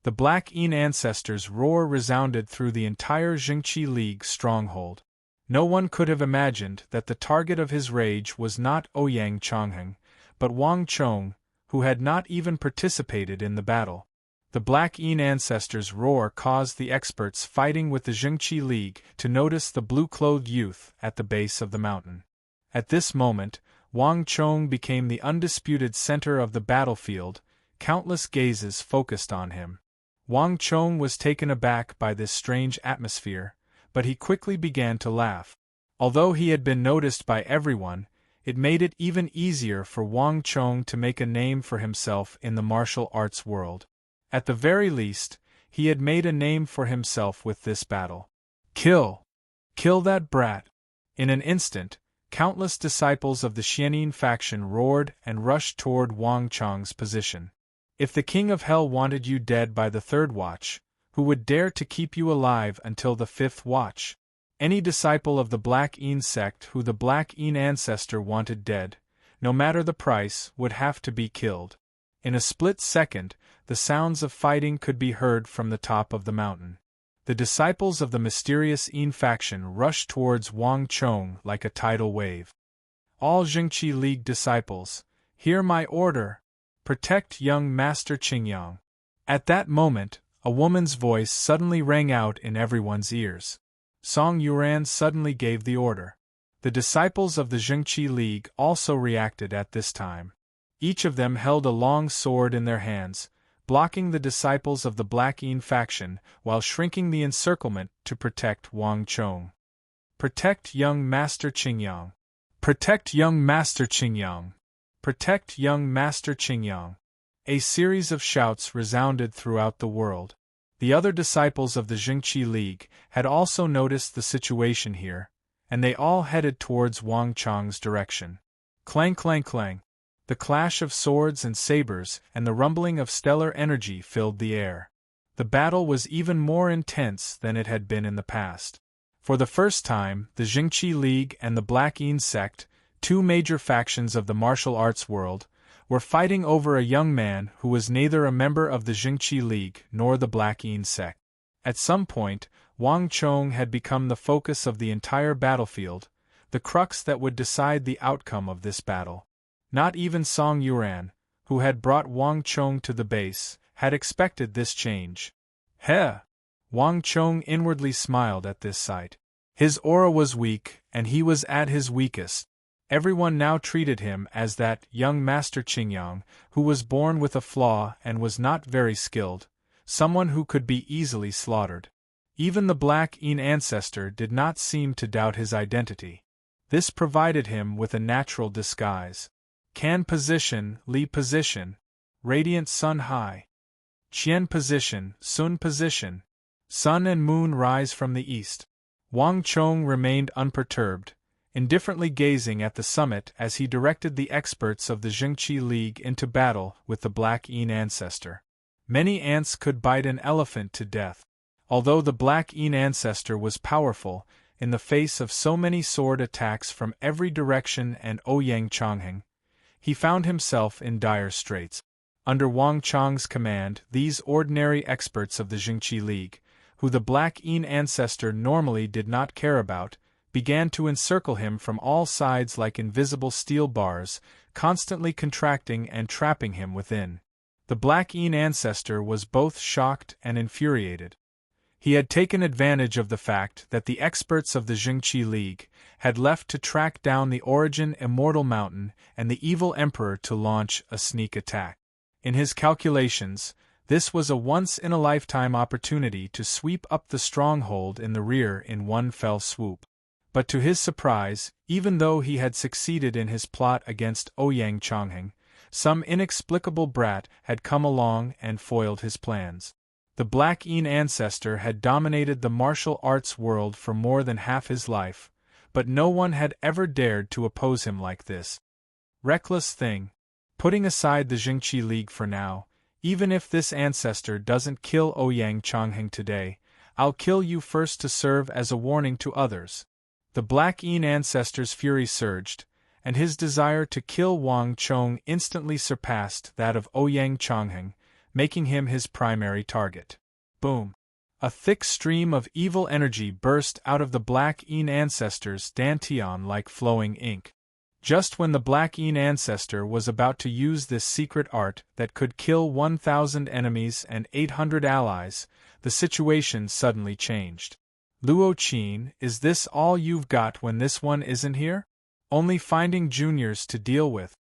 Speaker 1: The Black Yin ancestor's roar resounded through the entire Jingqi League stronghold. No one could have imagined that the target of his rage was not Ouyang Chongheng, but Wang Chong, who had not even participated in the battle. The Black Yin ancestor's roar caused the experts fighting with the Jingqi League to notice the blue-clothed youth at the base of the mountain. At this moment, Wang Chong became the undisputed center of the battlefield, countless gazes focused on him. Wang Chong was taken aback by this strange atmosphere, but he quickly began to laugh. Although he had been noticed by everyone, it made it even easier for Wang Chong to make a name for himself in the martial arts world. At the very least, he had made a name for himself with this battle. Kill! Kill that brat! In an instant, countless disciples of the Xianyin faction roared and rushed toward Wang Chong's position. If the King of Hell wanted you dead by the third watch, who would dare to keep you alive until the fifth watch? Any disciple of the Black Yin sect who the Black Yin ancestor wanted dead, no matter the price, would have to be killed. In a split second, the sounds of fighting could be heard from the top of the mountain. The disciples of the mysterious Yin faction rushed towards Wang Chong like a tidal wave. All Jingqi League disciples, hear my order! Protect young Master Qingyang. At that moment, a woman's voice suddenly rang out in everyone's ears. Song Yuran suddenly gave the order. The disciples of the Jingqi League also reacted at this time. Each of them held a long sword in their hands, blocking the disciples of the Black Yin faction while shrinking the encirclement to protect Wang Chong. Protect young Master Qingyang. Protect young Master Qingyang. Protect young Master Qingyang. A series of shouts resounded throughout the world. The other disciples of the Jingqi League had also noticed the situation here, and they all headed towards Wang Chang's direction. Clang clang clang. The clash of swords and sabers and the rumbling of stellar energy filled the air. The battle was even more intense than it had been in the past. For the first time, the Jingqi League and the Black Yin sect, two major factions of the martial arts world, were fighting over a young man who was neither a member of the Jingqi League nor the Black Yin sect. At some point, Wang Chong had become the focus of the entire battlefield, the crux that would decide the outcome of this battle. Not even Song Yuan, who had brought Wang Chong to the base, had expected this change. Heh! Wang Chong inwardly smiled at this sight. His aura was weak, and he was at his weakest. Everyone now treated him as that young Master Qingyang, who was born with a flaw and was not very skilled, someone who could be easily slaughtered. Even the Black Yin ancestor did not seem to doubt his identity. This provided him with a natural disguise. Can position, Li position, radiant sun high. Qian position, Sun position. Sun and moon rise from the east. Wang Chong remained unperturbed, indifferently gazing at the summit as he directed the experts of the Jingqi League into battle with the Black Yin ancestor. Many ants could bite an elephant to death. Although the Black Yin ancestor was powerful, in the face of so many sword attacks from every direction and Ouyang Changheng, he found himself in dire straits. Under Wang Chang's command, these ordinary experts of the Jingqi League, who the Black Yin ancestor normally did not care about, began to encircle him from all sides like invisible steel bars, constantly contracting and trapping him within. The Black Yin ancestor was both shocked and infuriated. He had taken advantage of the fact that the experts of the Jingqi League had left to track down the Origin Immortal Mountain and the evil emperor to launch a sneak attack. In his calculations, this was a once-in-a-lifetime opportunity to sweep up the stronghold in the rear in one fell swoop. But to his surprise, even though he had succeeded in his plot against Ouyang Changheng, some inexplicable brat had come along and foiled his plans. The Black Yin ancestor had dominated the martial arts world for more than half his life, but no one had ever dared to oppose him like this. Reckless thing. Putting aside the Jingqi League for now, even if this ancestor doesn't kill Ouyang Changheng today, I'll kill you first to serve as a warning to others. The Black Yin ancestor's fury surged, and his desire to kill Wang Chong instantly surpassed that of Ouyang Changheng, making him his primary target. Boom! A thick stream of evil energy burst out of the Black Yin ancestor's dantian like flowing ink. Just when the Black Yin ancestor was about to use this secret art that could kill 1,000 enemies and 800 allies, the situation suddenly changed. Luo Qin, is this all you've got when this one isn't here? Only finding juniors to deal with.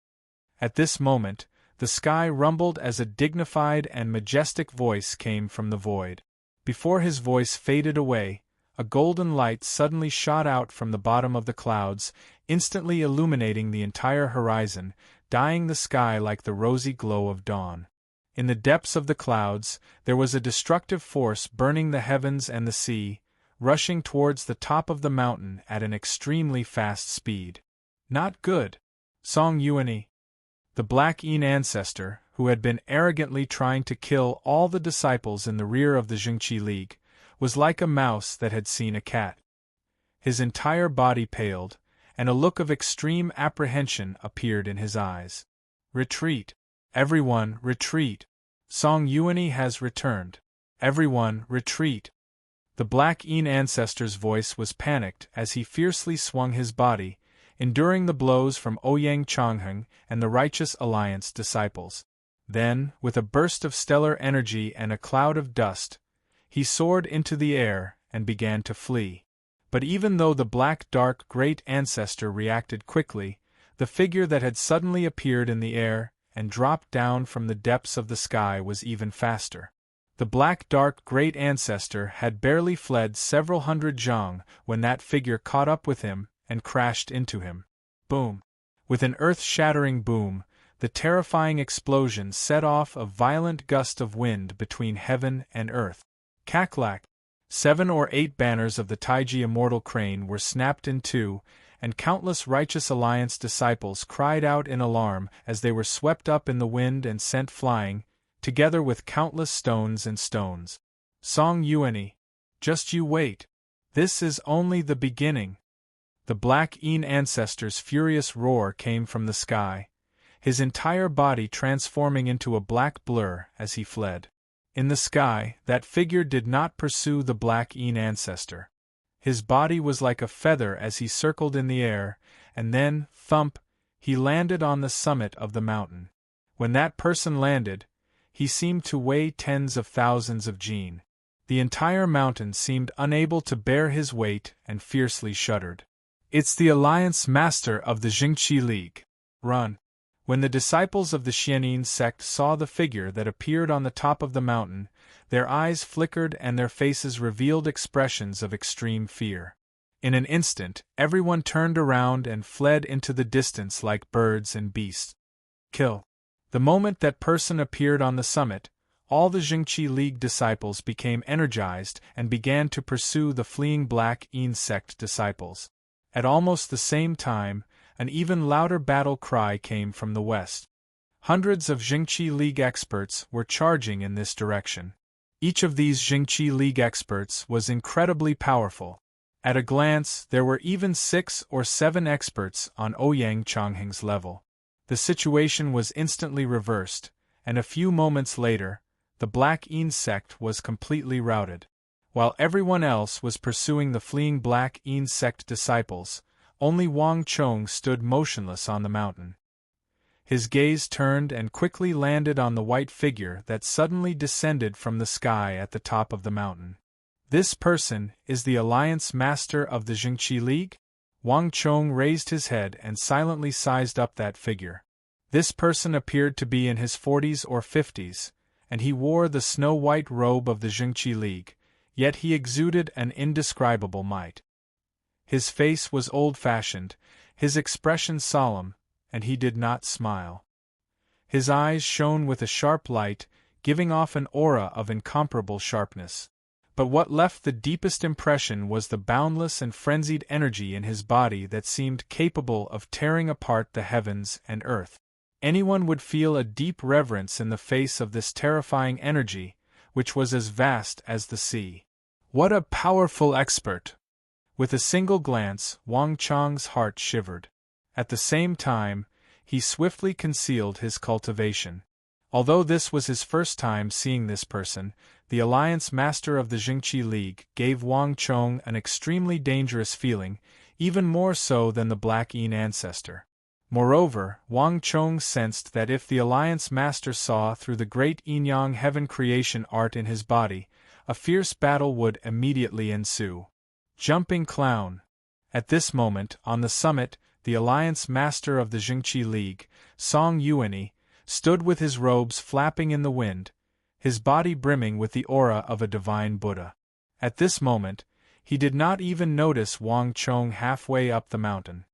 Speaker 1: At this moment, the sky rumbled as a dignified and majestic voice came from the void. Before his voice faded away, a golden light suddenly shot out from the bottom of the clouds, instantly illuminating the entire horizon, dyeing the sky like the rosy glow of dawn. In the depths of the clouds, there was a destructive force burning the heavens and the sea, rushing towards the top of the mountain at an extremely fast speed. Not good. Song Yuani, the Black Yin ancestor, who had been arrogantly trying to kill all the disciples in the rear of the Jingqi League, was like a mouse that had seen a cat. His entire body paled, and a look of extreme apprehension appeared in his eyes. Retreat! Everyone, retreat! Song Yuani has returned. Everyone, retreat! The Black Yin ancestor's voice was panicked as he fiercely swung his body, enduring the blows from Ouyang Changheng and the Righteous Alliance disciples. Then, with a burst of stellar energy and a cloud of dust, he soared into the air and began to flee. But even though the black dark great ancestor reacted quickly, the figure that had suddenly appeared in the air and dropped down from the depths of the sky was even faster. The black dark great ancestor had barely fled several hundred zhang when that figure caught up with him and crashed into him. Boom! With an earth-shattering boom, the terrifying explosion set off a violent gust of wind between heaven and earth. Cackalack! 7 or 8 banners of the Taiji immortal crane were snapped in two, and countless righteous alliance disciples cried out in alarm as they were swept up in the wind and sent flying, together with countless stones and stones. Song Yuani. Just you wait. This is only the beginning. The Black Een ancestor's furious roar came from the sky, his entire body transforming into a black blur as he fled. In the sky, that figure did not pursue the Black Een ancestor. His body was like a feather as he circled in the air, and then, thump, he landed on the summit of the mountain. When that person landed, he seemed to weigh tens of thousands of jin. The entire mountain seemed unable to bear his weight and fiercely shuddered. It's the Alliance Master of the Jingqi League. Run! When the disciples of the Xianyin sect saw the figure that appeared on the top of the mountain, their eyes flickered and their faces revealed expressions of extreme fear. In an instant, everyone turned around and fled into the distance like birds and beasts. Kill! The moment that person appeared on the summit, all the Jingqi League disciples became energized and began to pursue the fleeing Black Een sect disciples. At almost the same time, an even louder battle cry came from the west. Hundreds of Jingqi League experts were charging in this direction. Each of these Jingqi League experts was incredibly powerful. At a glance, there were even 6 or 7 experts on Ouyang Changheng's level. The situation was instantly reversed, and a few moments later, the Black Een sect was completely routed. While everyone else was pursuing the fleeing Black Een sect disciples, only Wang Chong stood motionless on the mountain. His gaze turned and quickly landed on the white figure that suddenly descended from the sky at the top of the mountain. This person is the Alliance Master of the Jingqi League? Wang Chong raised his head and silently sized up that figure. This person appeared to be in his 40s or 50s, and he wore the snow-white robe of the Jingqi League, yet he exuded an indescribable might. His face was old-fashioned, his expression solemn, and he did not smile. His eyes shone with a sharp light, giving off an aura of incomparable sharpness. But what left the deepest impression was the boundless and frenzied energy in his body that seemed capable of tearing apart the heavens and earth. Anyone would feel a deep reverence in the face of this terrifying energy, which was as vast as the sea. What a powerful expert! With a single glance, Wang Chong's heart shivered. At the same time, he swiftly concealed his cultivation. Although this was his first time seeing this person, the Alliance Master of the Jingqi League gave Wang Chong an extremely dangerous feeling, even more so than the Black Een ancestor. Moreover, Wang Chong sensed that if the Alliance Master saw through the great Yin-Yang heaven creation art in his body, a fierce battle would immediately ensue. Jumping Clown! At this moment, on the summit, the Alliance Master of the Jingqi League, Song Yuani, stood with his robes flapping in the wind, his body brimming with the aura of a divine Buddha. At this moment, he did not even notice Wang Chong halfway up the mountain.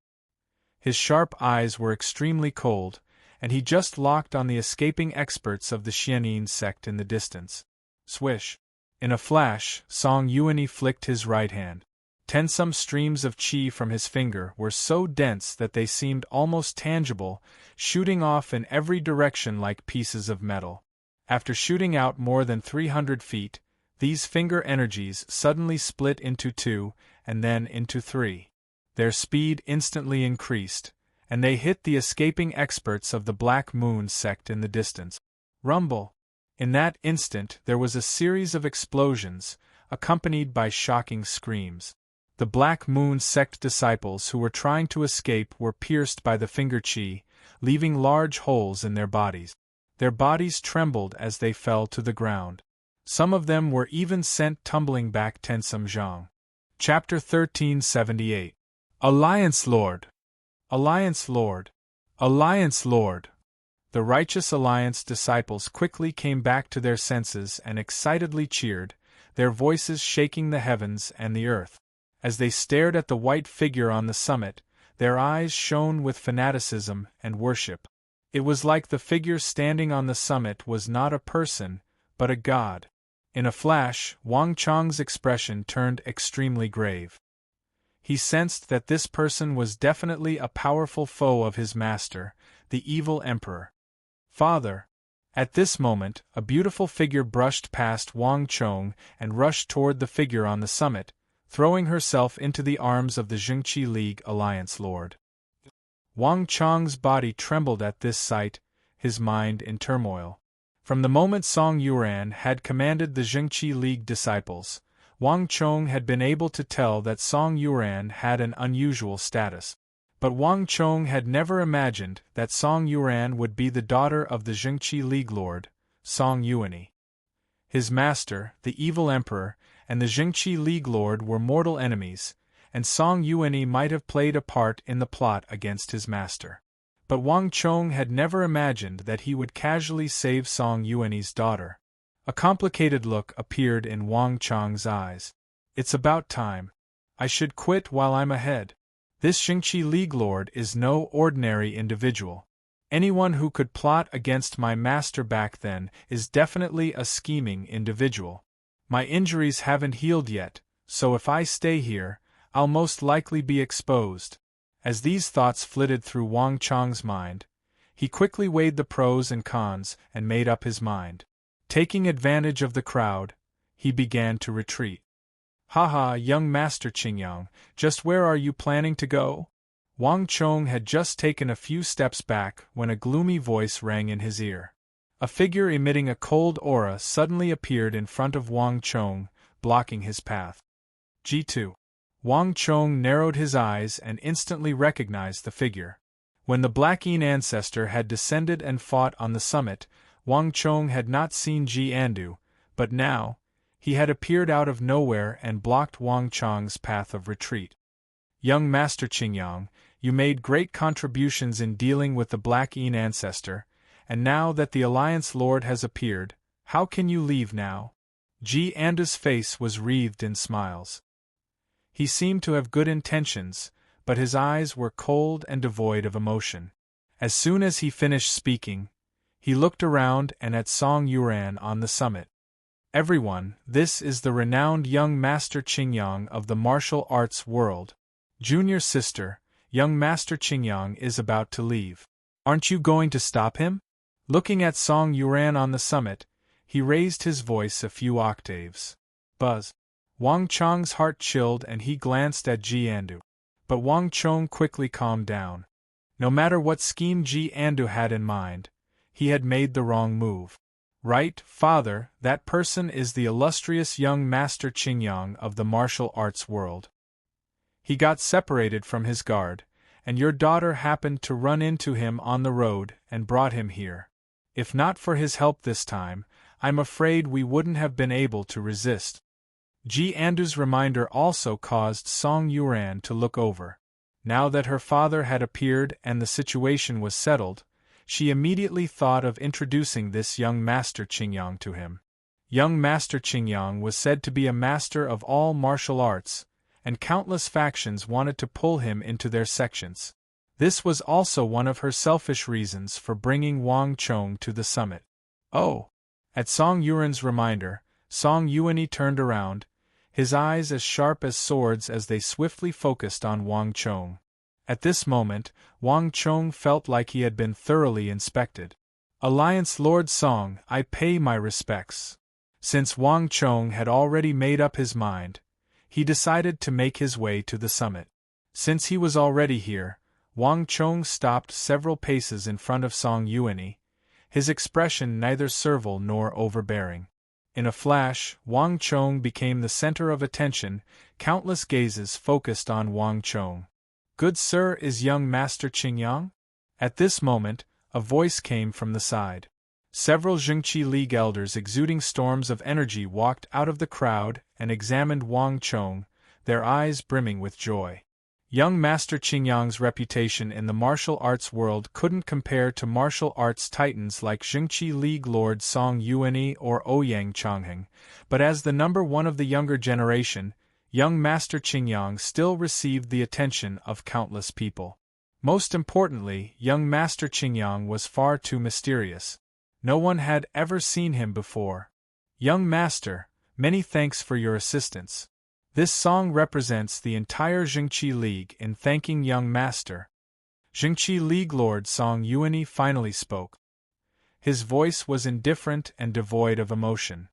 Speaker 1: His sharp eyes were extremely cold, and he just locked on the escaping experts of the Xianyin sect in the distance. Swish! In a flash, Song Yuani flicked his right hand. Tensome streams of qi from his finger were so dense that they seemed almost tangible, shooting off in every direction like pieces of metal. After shooting out more than 300 feet, these finger energies suddenly split into 2, and then into 3. Their speed instantly increased, and they hit the escaping experts of the Black Moon sect in the distance. Rumble! In that instant there was a series of explosions, accompanied by shocking screams. The Black Moon sect disciples who were trying to escape were pierced by the finger qi, leaving large holes in their bodies. Their bodies trembled as they fell to the ground. Some of them were even sent tumbling back. Tensum Zhang. Chapter 1378. Alliance Lord! Alliance Lord! Alliance Lord! The righteous Alliance disciples quickly came back to their senses and excitedly cheered, their voices shaking the heavens and the earth. As they stared at the white figure on the summit, their eyes shone with fanaticism and worship. It was like the figure standing on the summit was not a person, but a god. In a flash, Wang Chong's expression turned extremely grave. He sensed that this person was definitely a powerful foe of his master, the evil emperor. Father! At this moment, a beautiful figure brushed past Wang Chong and rushed toward the figure on the summit, throwing herself into the arms of the Jingqi League Alliance Lord. Wang Chong's body trembled at this sight, his mind in turmoil. From the moment Song Yuan had commanded the Jingqi League disciples, Wang Chong had been able to tell that Song Yuan had an unusual status. But Wang Chong had never imagined that Song Yuan would be the daughter of the Jingqi League Lord, Song Yuani. His master, the evil emperor, and the Jingqi League Lord were mortal enemies, and Song Yuani might have played a part in the plot against his master. But Wang Chong had never imagined that he would casually save Song Yuani's daughter. A complicated look appeared in Wang Chong's eyes. It's about time. I should quit while I'm ahead. This Jingqi League Lord is no ordinary individual. Anyone who could plot against my master back then is definitely a scheming individual. My injuries haven't healed yet, so if I stay here, I'll most likely be exposed. As these thoughts flitted through Wang Chong's mind, he quickly weighed the pros and cons and made up his mind. Taking advantage of the crowd, he began to retreat. Haha, young Master Qingyang, just where are you planning to go? Wang Chong had just taken a few steps back when a gloomy voice rang in his ear. A figure emitting a cold aura suddenly appeared in front of Wang Chong, blocking his path. G2. Wang Chong narrowed his eyes and instantly recognized the figure. When the Black Yin ancestor had descended and fought on the summit, Wang Chong had not seen Ji Andu, but now, he had appeared out of nowhere and blocked Wang Chong's path of retreat. Young Master Qingyang, you made great contributions in dealing with the Black Yin ancestor, and now that the Alliance Lord has appeared, how can you leave now? Ji Andu's face was wreathed in smiles. He seemed to have good intentions, but his eyes were cold and devoid of emotion. As soon as he finished speaking, he looked around and at Song Yuan on the summit. Everyone, this is the renowned young Master Qingyang of the martial arts world. Junior sister, young Master Qingyang is about to leave. Aren't you going to stop him? Looking at Song Yuan on the summit, he raised his voice a few octaves. Buzz. Wang Chong's heart chilled and he glanced at Ji Andu. But Wang Chong quickly calmed down. No matter what scheme Ji Andu had in mind, he had made the wrong move. Right, father, that person is the illustrious young Master Qingyang of the martial arts world. He got separated from his guard, and your daughter happened to run into him on the road and brought him here. If not for his help this time, I'm afraid we wouldn't have been able to resist. Ji Andu's reminder also caused Song Yuan to look over. Now that her father had appeared and the situation was settled, she immediately thought of introducing this young Master Qingyang to him. Young Master Qingyang was said to be a master of all martial arts, and countless factions wanted to pull him into their sections. This was also one of her selfish reasons for bringing Wang Chong to the summit. Oh! At Song Yuan's reminder, Song Yuani turned around, his eyes as sharp as swords as they swiftly focused on Wang Chong. At this moment, Wang Chong felt like he had been thoroughly inspected. Alliance Lord Song, I pay my respects. Since Wang Chong had already made up his mind, he decided to make his way to the summit. Since he was already here, Wang Chong stopped several paces in front of Song Yuani, his expression neither servile nor overbearing. In a flash, Wang Chong became the center of attention, countless gazes focused on Wang Chong. Good sir, is young Master Qingyang? At this moment, a voice came from the side. Several Jingqi League elders exuding storms of energy walked out of the crowd and examined Wang Chong, their eyes brimming with joy. Young Master Qingyang's reputation in the martial arts world couldn't compare to martial arts titans like Jingqi League Lord Song Yuani or Ouyang Changheng, but as the number one of the younger generation, young Master Qingyang still received the attention of countless people. Most importantly, young Master Qingyang was far too mysterious. No one had ever seen him before. Young master, many thanks for your assistance. This song represents the entire Jingqi League in thanking young master. Jingqi League Lord Song Yuanyi finally spoke. His voice was indifferent and devoid of emotion.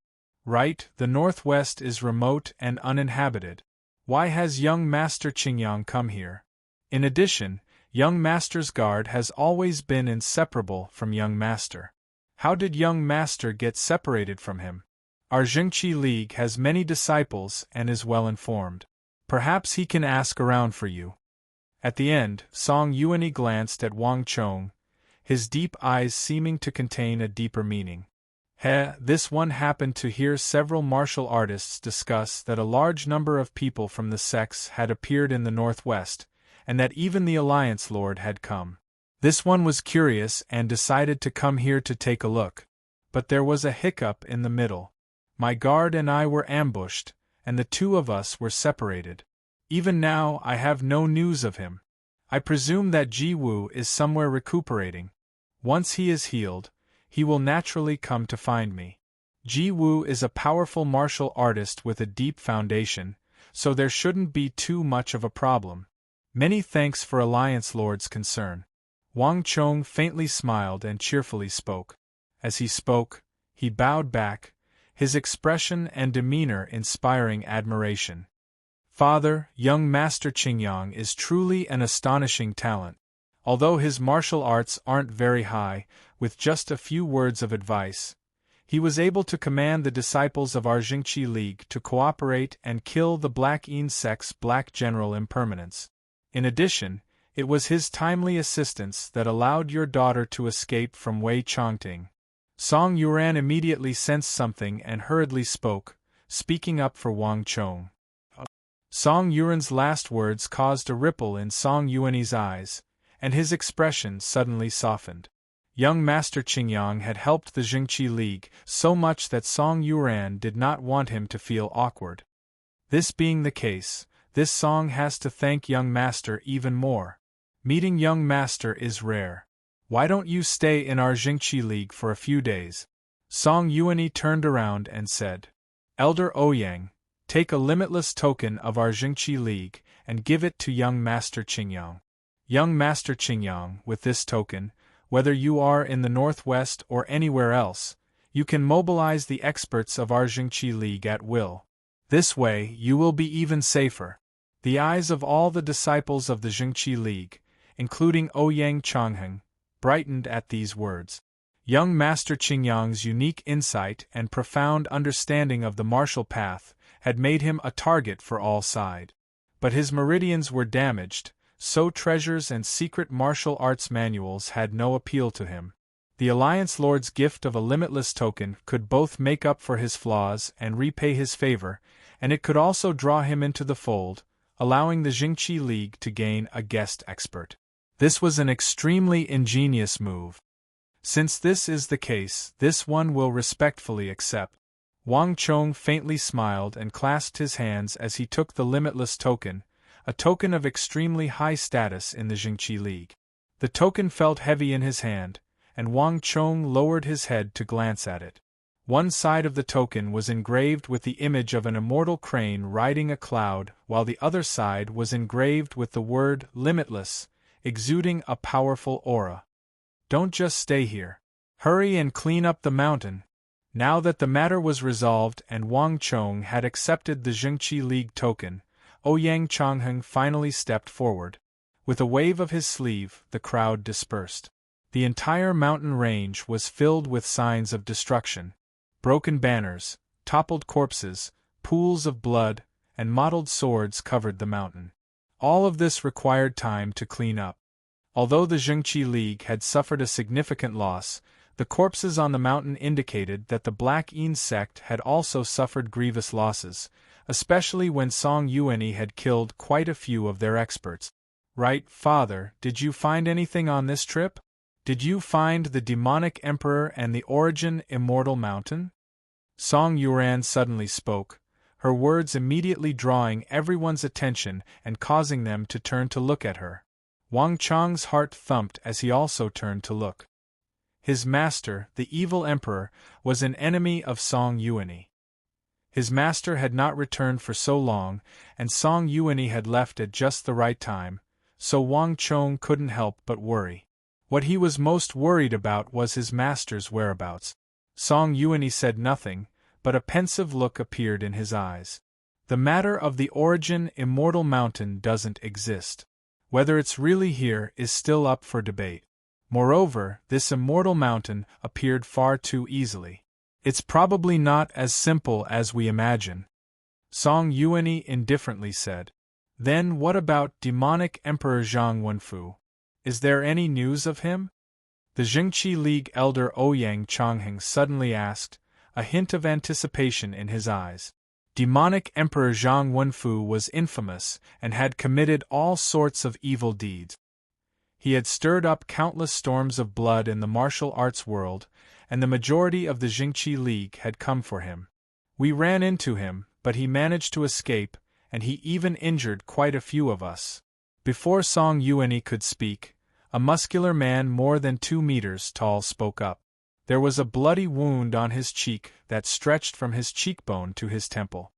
Speaker 1: Right, the northwest is remote and uninhabited. Why has young master Qingyang come here? In addition, young master's guard has always been inseparable from young master. How did young master get separated from him? Our Jingqi League has many disciples and is well informed. Perhaps he can ask around for you. At the end, Song Yuanyi glanced at Wang Chong, his deep eyes seeming to contain a deeper meaning. This one happened to hear several martial artists discuss that a large number of people from the sects had appeared in the northwest, and that even the Alliance Lord had come. This one was curious and decided to come here to take a look. But there was a hiccup in the middle. My guard and I were ambushed, and the two of us were separated. Even now I have no news of him. I presume that Ji Wu is somewhere recuperating. Once he is healed, he will naturally come to find me. Ji Wu is a powerful martial artist with a deep foundation, so there shouldn't be too much of a problem. Many thanks for Alliance Lord's concern. Wang Chong faintly smiled and cheerfully spoke. As he spoke, he bowed back, his expression and demeanor inspiring admiration. Father, young Master Qingyang is truly an astonishing talent. Although his martial arts aren't very high, with just a few words of advice, he was able to command the disciples of our Jingqi League to cooperate and kill the Black Yin sect's Black General Impermanence. In addition, it was his timely assistance that allowed your daughter to escape from Wei Chongting. Song Yuan immediately sensed something and hurriedly spoke, speaking up for Wang Chong. Song Yuan's last words caused a ripple in Song Yuanyi's eyes, and his expression suddenly softened. Young Master Qingyang had helped the Jingqi League so much that Song Yuan did not want him to feel awkward. This being the case, this song has to thank young master even more. Meeting young master is rare. Why don't you stay in our Jingqi League for a few days? Song Yuanyi turned around and said, Elder Ouyang, take a limitless token of our Jingqi League and give it to young master Qingyang. Young master Qingyang, with this token, whether you are in the northwest or anywhere else, you can mobilize the experts of our Jingqi League at will. This way, you will be even safer. The eyes of all the disciples of the Jingqi League, including Ouyang Changheng, brightened at these words. Young Master Qingyang's unique insight and profound understanding of the martial path had made him a target for all sides. But his meridians were damaged, so treasures and secret martial arts manuals had no appeal to him. The Alliance Lord's gift of a limitless token could both make up for his flaws and repay his favor, and it could also draw him into the fold, allowing the Jingqi League to gain a guest expert. This was an extremely ingenious move. Since this is the case, this one will respectfully accept. Wang Chong faintly smiled and clasped his hands as he took the limitless token, a token of extremely high status in the Jingqi League. The token felt heavy in his hand, and Wang Chong lowered his head to glance at it. One side of the token was engraved with the image of an immortal crane riding a cloud, while the other side was engraved with the word limitless, exuding a powerful aura. Don't just stay here. Hurry and clean up the mountain. Now that the matter was resolved and Wang Chong had accepted the Jingqi League token, Ouyang Changheng finally stepped forward. With a wave of his sleeve, the crowd dispersed. The entire mountain range was filled with signs of destruction. Broken banners, toppled corpses, pools of blood, and mottled swords covered the mountain. All of this required time to clean up. Although the Jingqi League had suffered a significant loss, the corpses on the mountain indicated that the Black Yin sect had also suffered grievous losses, especially when Song Yuanyi had killed quite a few of their experts. Right, Father, did you find anything on this trip? Did you find the demonic emperor and the origin immortal mountain? Song Yuan suddenly spoke, her words immediately drawing everyone's attention and causing them to turn to look at her. Wang Chong's heart thumped as he also turned to look. His master, the evil emperor, was an enemy of Song Yuanyi. His master had not returned for so long, and Song Yuanyi had left at just the right time, so Wang Chong couldn't help but worry. What he was most worried about was his master's whereabouts. Song Yuanyi said nothing, but a pensive look appeared in his eyes. The matter of the origin immortal mountain doesn't exist. Whether it's really here is still up for debate. Moreover, this immortal mountain appeared far too easily. It's probably not as simple as we imagine. Song Yuanyi indifferently said. Then what about demonic Emperor Zhang Wenfu? Is there any news of him? The Jingqi League elder Ouyang Chongheng suddenly asked, a hint of anticipation in his eyes. Demonic Emperor Zhang Wenfu was infamous and had committed all sorts of evil deeds. He had stirred up countless storms of blood in the martial arts world, and the majority of the Jingqi League had come for him. We ran into him, but he managed to escape, and he even injured quite a few of us. Before Song Yuanyi could speak, a muscular man more than 2 meters tall spoke up. There was a bloody wound on his cheek that stretched from his cheekbone to his temple.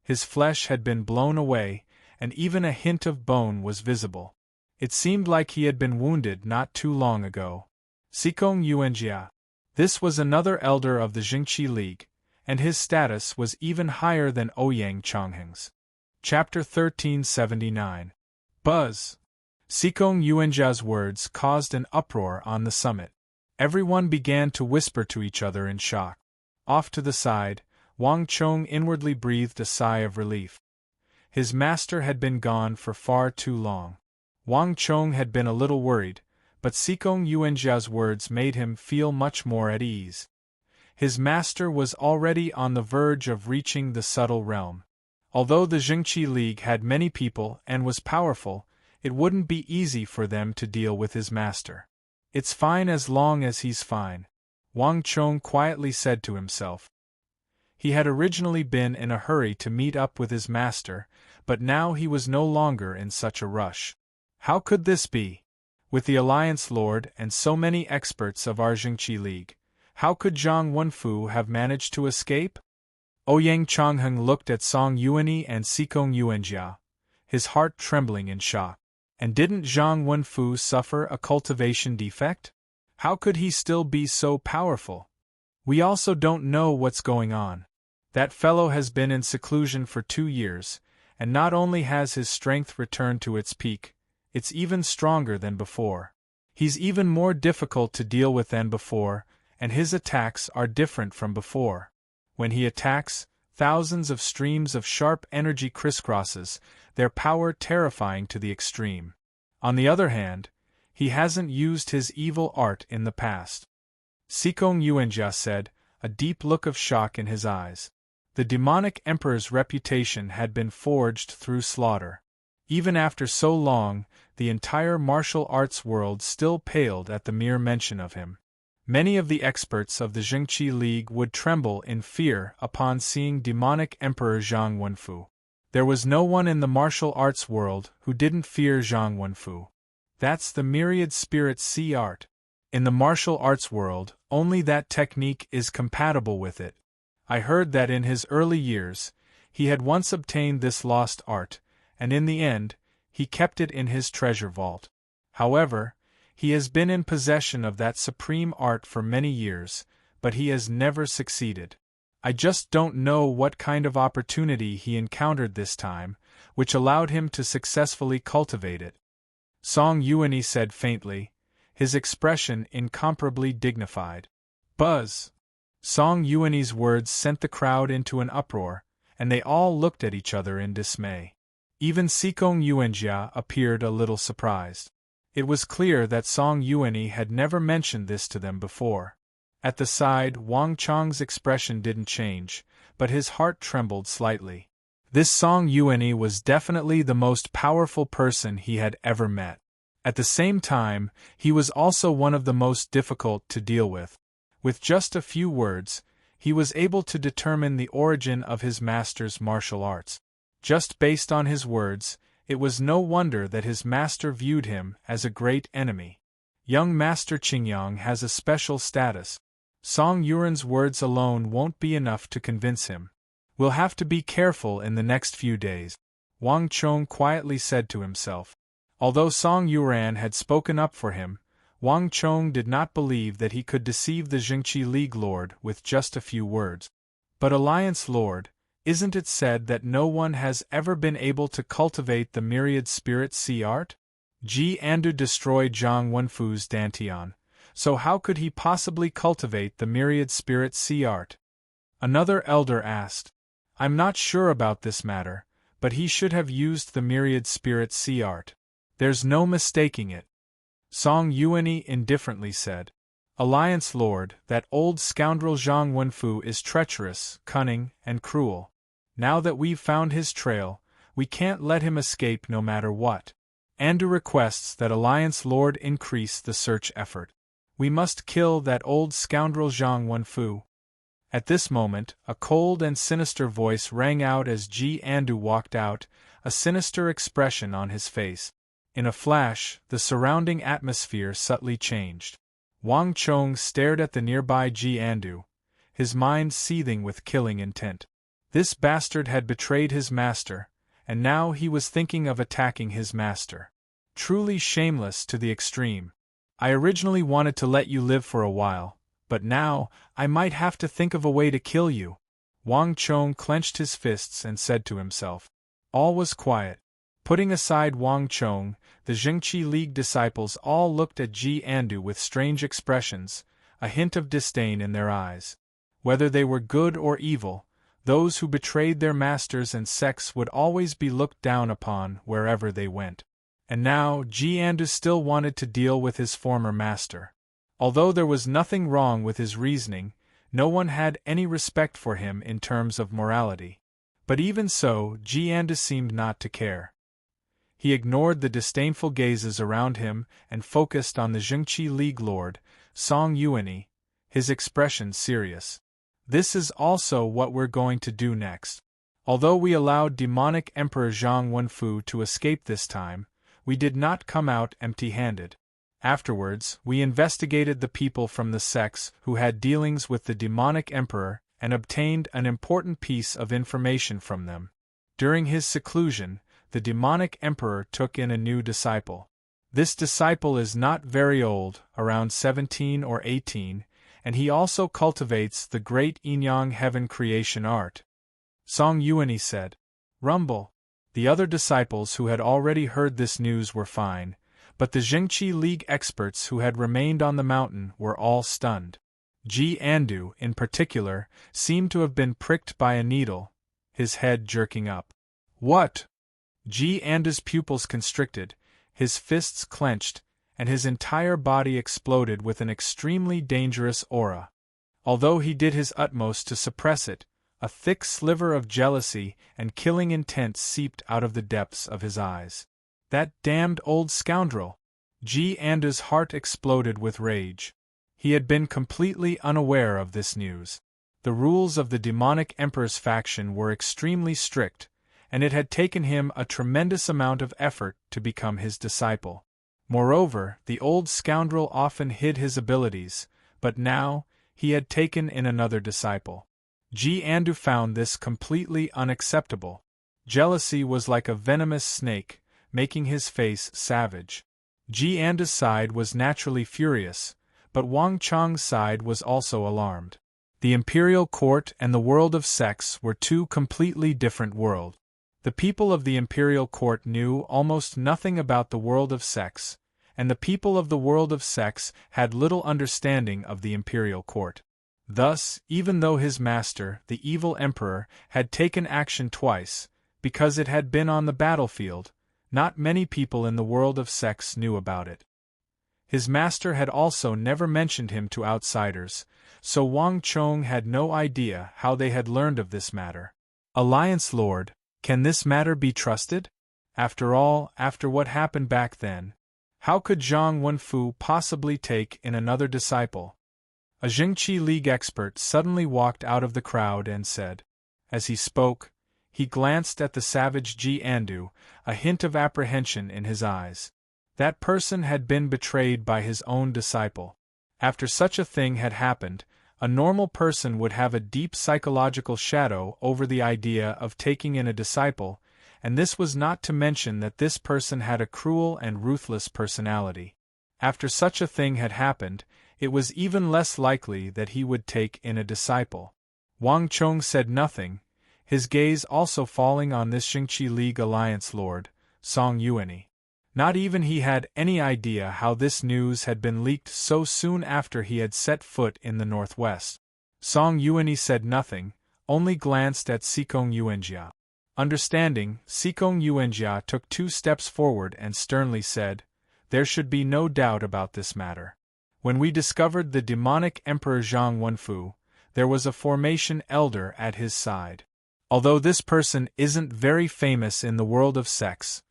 Speaker 1: His flesh had been blown away, and even a hint of bone was visible. It seemed like he had been wounded not too long ago. Sikong Yuanjia. This was another elder of the Jingqi League, and his status was even higher than Ouyang Chongheng's. Chapter 1379. Buzz. Sikong Yuanjia's words caused an uproar on the summit. Everyone began to whisper to each other in shock. Off to the side, Wang Chong inwardly breathed a sigh of relief. His master had been gone for far too long. Wang Chong had been a little worried, but Sikong Yuanjia's words made him feel much more at ease. His master was already on the verge of reaching the subtle realm. Although the Jingqi League had many people and was powerful, it wouldn't be easy for them to deal with his master. It's fine as long as he's fine, Wang Chong quietly said to himself. He had originally been in a hurry to meet up with his master, but now he was no longer in such a rush. How could this be? With the Alliance Lord and so many experts of our Jingqi League, how could Zhang Wenfu have managed to escape? Ouyang Chongheng looked at Song Yuanyi and Sikong Yuanjia, his heart trembling in shock. And didn't Zhang Wenfu suffer a cultivation defect? How could he still be so powerful? We also don't know what's going on. That fellow has been in seclusion for 2 years, and not only has his strength returned to its peak, it's even stronger than before. He's even more difficult to deal with than before, and his attacks are different from before. When he attacks, thousands of streams of sharp energy crisscrosses, their power terrifying to the extreme. On the other hand, he hasn't used his evil art in the past. Sikong Yuanjia said, a deep look of shock in his eyes. The demonic emperor's reputation had been forged through slaughter. Even after so long, the entire martial arts world still paled at the mere mention of him. Many of the experts of the Jingqi League would tremble in fear upon seeing demonic Emperor Zhang Wenfu. There was no one in the martial arts world who didn't fear Zhang Wenfu. That's the myriad spirit sea art. In the martial arts world, only that technique is compatible with it. I heard that in his early years, he had once obtained this lost art, and in the end, he kept it in his treasure vault. However, he has been in possession of that supreme art for many years, but he has never succeeded. I just don't know what kind of opportunity he encountered this time, which allowed him to successfully cultivate it. Song Yuanyi said faintly, his expression incomparably dignified. Buzz! Song Yuanyi's words sent the crowd into an uproar, and they all looked at each other in dismay. Even Sikong Yuanjia appeared a little surprised. It was clear that Song Yuanyi had never mentioned this to them before. At the side, Wang Chong's expression didn't change, but his heart trembled slightly. This Song Yuanyi was definitely the most powerful person he had ever met. At the same time, he was also one of the most difficult to deal with. With just a few words, he was able to determine the origin of his master's martial arts. Just based on his words, it was no wonder that his master viewed him as a great enemy. Young Master Qingyang has a special status. Song Yuan's words alone won't be enough to convince him. We'll have to be careful in the next few days, Wang Chong quietly said to himself. Although Song Yuan had spoken up for him, Wang Chong did not believe that he could deceive the Jingqi League Lord with just a few words. But Alliance Lord, isn't it said that no one has ever been able to cultivate the myriad spirit sea art? Ji Andu destroyed Zhang Wenfu's dantian, so how could he possibly cultivate the myriad spirit sea art? Another elder asked. I'm not sure about this matter, but he should have used the myriad spirit sea art. There's no mistaking it. Song Yuani indifferently said. Alliance Lord, that old scoundrel Zhang Wenfu is treacherous, cunning, and cruel. Now that we've found his trail, we can't let him escape no matter what. Andu requests that Alliance Lord increase the search effort. We must kill that old scoundrel Zhang Wenfu. At this moment, a cold and sinister voice rang out as Ji Andu walked out, a sinister expression on his face. In a flash, the surrounding atmosphere subtly changed. Wang Chong stared at the nearby Ji Andu, his mind seething with killing intent. This bastard had betrayed his master, and now he was thinking of attacking his master. Truly shameless to the extreme. I originally wanted to let you live for a while, but now, I might have to think of a way to kill you. Wang Chong clenched his fists and said to himself. All was quiet. Putting aside Wang Chong, the Jingqi League disciples all looked at Ji Andu with strange expressions, a hint of disdain in their eyes. Whether they were good or evil, those who betrayed their masters and sects would always be looked down upon wherever they went. And now, Ji Andu still wanted to deal with his former master. Although there was nothing wrong with his reasoning, no one had any respect for him in terms of morality. But even so, Ji Andu seemed not to care. He ignored the disdainful gazes around him and focused on the Jingqi League Lord, Song Yuani, his expression serious. This is also what we're going to do next. Although we allowed demonic Emperor Zhang Wenfu to escape this time, we did not come out empty-handed. Afterwards, we investigated the people from the sects who had dealings with the demonic emperor and obtained an important piece of information from them. During his seclusion, the demonic emperor took in a new disciple. This disciple is not very old, around 17 or 18, and he also cultivates the great Yin-Yang heaven creation art. Song Yuani said. Rumble. The other disciples who had already heard this news were fine, but the Jingqi League experts who had remained on the mountain were all stunned. Ji Andu, in particular, seemed to have been pricked by a needle, his head jerking up. What? Ji Andu's pupils constricted, his fists clenched, and his entire body exploded with an extremely dangerous aura. Although he did his utmost to suppress it, a thick sliver of jealousy and killing intent seeped out of the depths of his eyes. That damned old scoundrel! Ji Andu's heart exploded with rage. He had been completely unaware of this news. The rules of the demonic emperor's faction were extremely strict, and it had taken him a tremendous amount of effort to become his disciple. Moreover, the old scoundrel often hid his abilities, but now, he had taken in another disciple. Ji Andu found this completely unacceptable. Jealousy was like a venomous snake, making his face savage. Ji Andu's side was naturally furious, but Wang Chong's side was also alarmed. The imperial court and the world of sects were two completely different worlds. The people of the imperial court knew almost nothing about the world of sects, and the people of the world of sects had little understanding of the imperial court. Thus, even though his master, the evil emperor, had taken action twice, because it had been on the battlefield, not many people in the world of sects knew about it. His master had also never mentioned him to outsiders, so Wang Chong had no idea how they had learned of this matter. Alliance Lord, can this matter be trusted? After all, after what happened back then, how could Zhang Wenfu possibly take in another disciple? A Jingqi League expert suddenly walked out of the crowd and said. As he spoke, he glanced at the savage Ji Andu, a hint of apprehension in his eyes. That person had been betrayed by his own disciple. After such a thing had happened, a normal person would have a deep psychological shadow over the idea of taking in a disciple, and this was not to mention that this person had a cruel and ruthless personality. After such a thing had happened, it was even less likely that he would take in a disciple. Wang Chong said nothing, his gaze also falling on this Jingqi League Alliance Lord, Song Yuanyi. Not even he had any idea how this news had been leaked so soon after he had set foot in the northwest. Song Yuanyi said nothing, only glanced at Sikong Yuanjia. Understanding, Sikong Yuanjia took 2 steps forward and sternly said, "There should be no doubt about this matter. When we discovered the demonic Emperor Zhang Wenfu, there was a formation elder at his side. Although this person isn't very famous in the world of sex,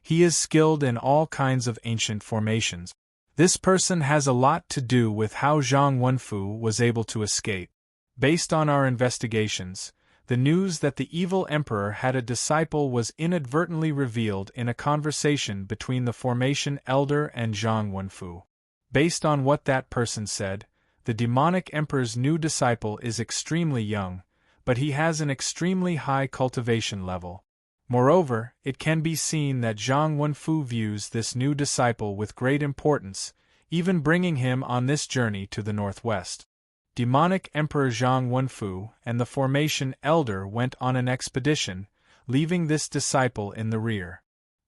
Speaker 1: he is skilled in all kinds of ancient formations. This person has a lot to do with how Zhang Wenfu was able to escape. Based on our investigations, the news that the evil emperor had a disciple was inadvertently revealed in a conversation between the formation elder and Zhang Wenfu. Based on what that person said, the demonic emperor's new disciple is extremely young, but he has an extremely high cultivation level. Moreover, it can be seen that Zhang Wenfu views this new disciple with great importance, even bringing him on this journey to the northwest. Demonic Emperor Zhang Wenfu and the formation elder went on an expedition, leaving this disciple in the rear.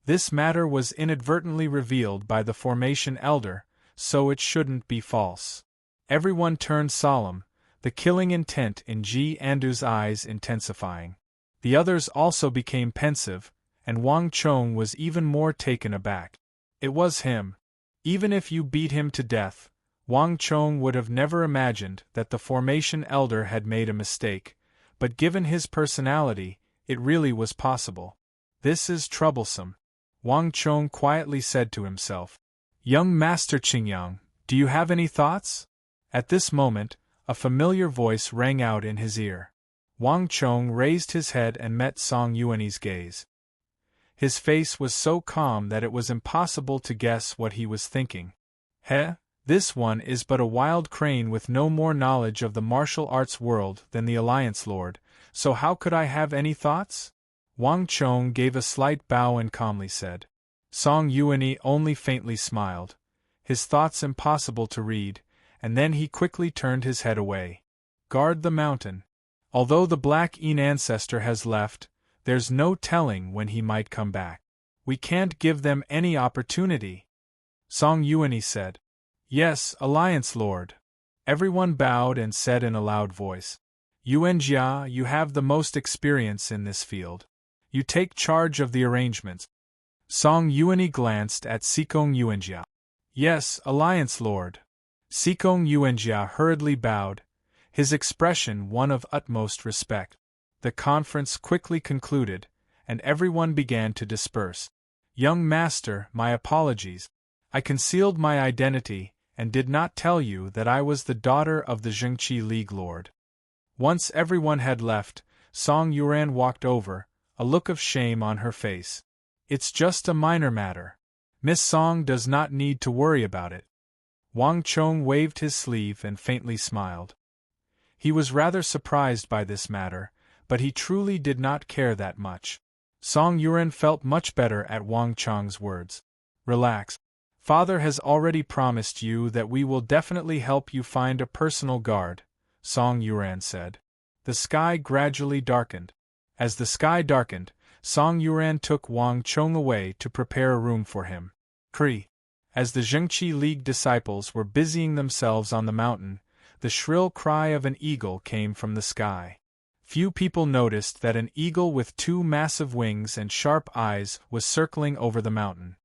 Speaker 1: This matter was inadvertently revealed by the formation elder, so it shouldn't be false." Everyone turned solemn, the killing intent in Ji Andu's eyes intensifying. The others also became pensive, and Wang Chong was even more taken aback. It was him. Even if you beat him to death, Wang Chong would have never imagined that the formation elder had made a mistake, but given his personality, it really was possible. This is troublesome. Wang Chong quietly said to himself. "Young Master Qingyang, do you have any thoughts?" At this moment, a familiar voice rang out in his ear. Wang Chong raised his head and met Song Yuanyi's gaze. His face was so calm that it was impossible to guess what he was thinking. This one is but a wild crane with no more knowledge of the martial arts world than the Alliance Lord, so how could I have any thoughts?" Wang Chong gave a slight bow and calmly said. Song Yuanyi only faintly smiled, his thoughts impossible to read, and then he quickly turned his head away. "Guard the mountain. Although the Black Yin ancestor has left, there's no telling when he might come back. We can't give them any opportunity," Song Yuanyi said. "Yes, Alliance Lord." Everyone bowed and said in a loud voice. "Yuanjia, you have the most experience in this field. You take charge of the arrangements." Song Yuanyi glanced at Sikong Yuanjia. "Yes, Alliance Lord." Sikong Yuanjia hurriedly bowed, his expression one of utmost respect. The conference quickly concluded, and everyone began to disperse. "Young Master, my apologies. I concealed my identity, and did not tell you that I was the daughter of the Jingqi League Lord." Once everyone had left, Song Yuan walked over, a look of shame on her face. "It's just a minor matter. Miss Song does not need to worry about it." Wang Chong waved his sleeve and faintly smiled. He was rather surprised by this matter, but he truly did not care that much. Song Yuan felt much better at Wang Chong's words. "Relax. Father has already promised you that we will definitely help you find a personal guard," Song Yuan said. The sky gradually darkened. As the sky darkened, Song Yuan took Wang Chong away to prepare a room for him. As the Jingqi League disciples were busying themselves on the mountain, the shrill cry of an eagle came from the sky. Few people noticed that an eagle with 2 massive wings and sharp eyes was circling over the mountain.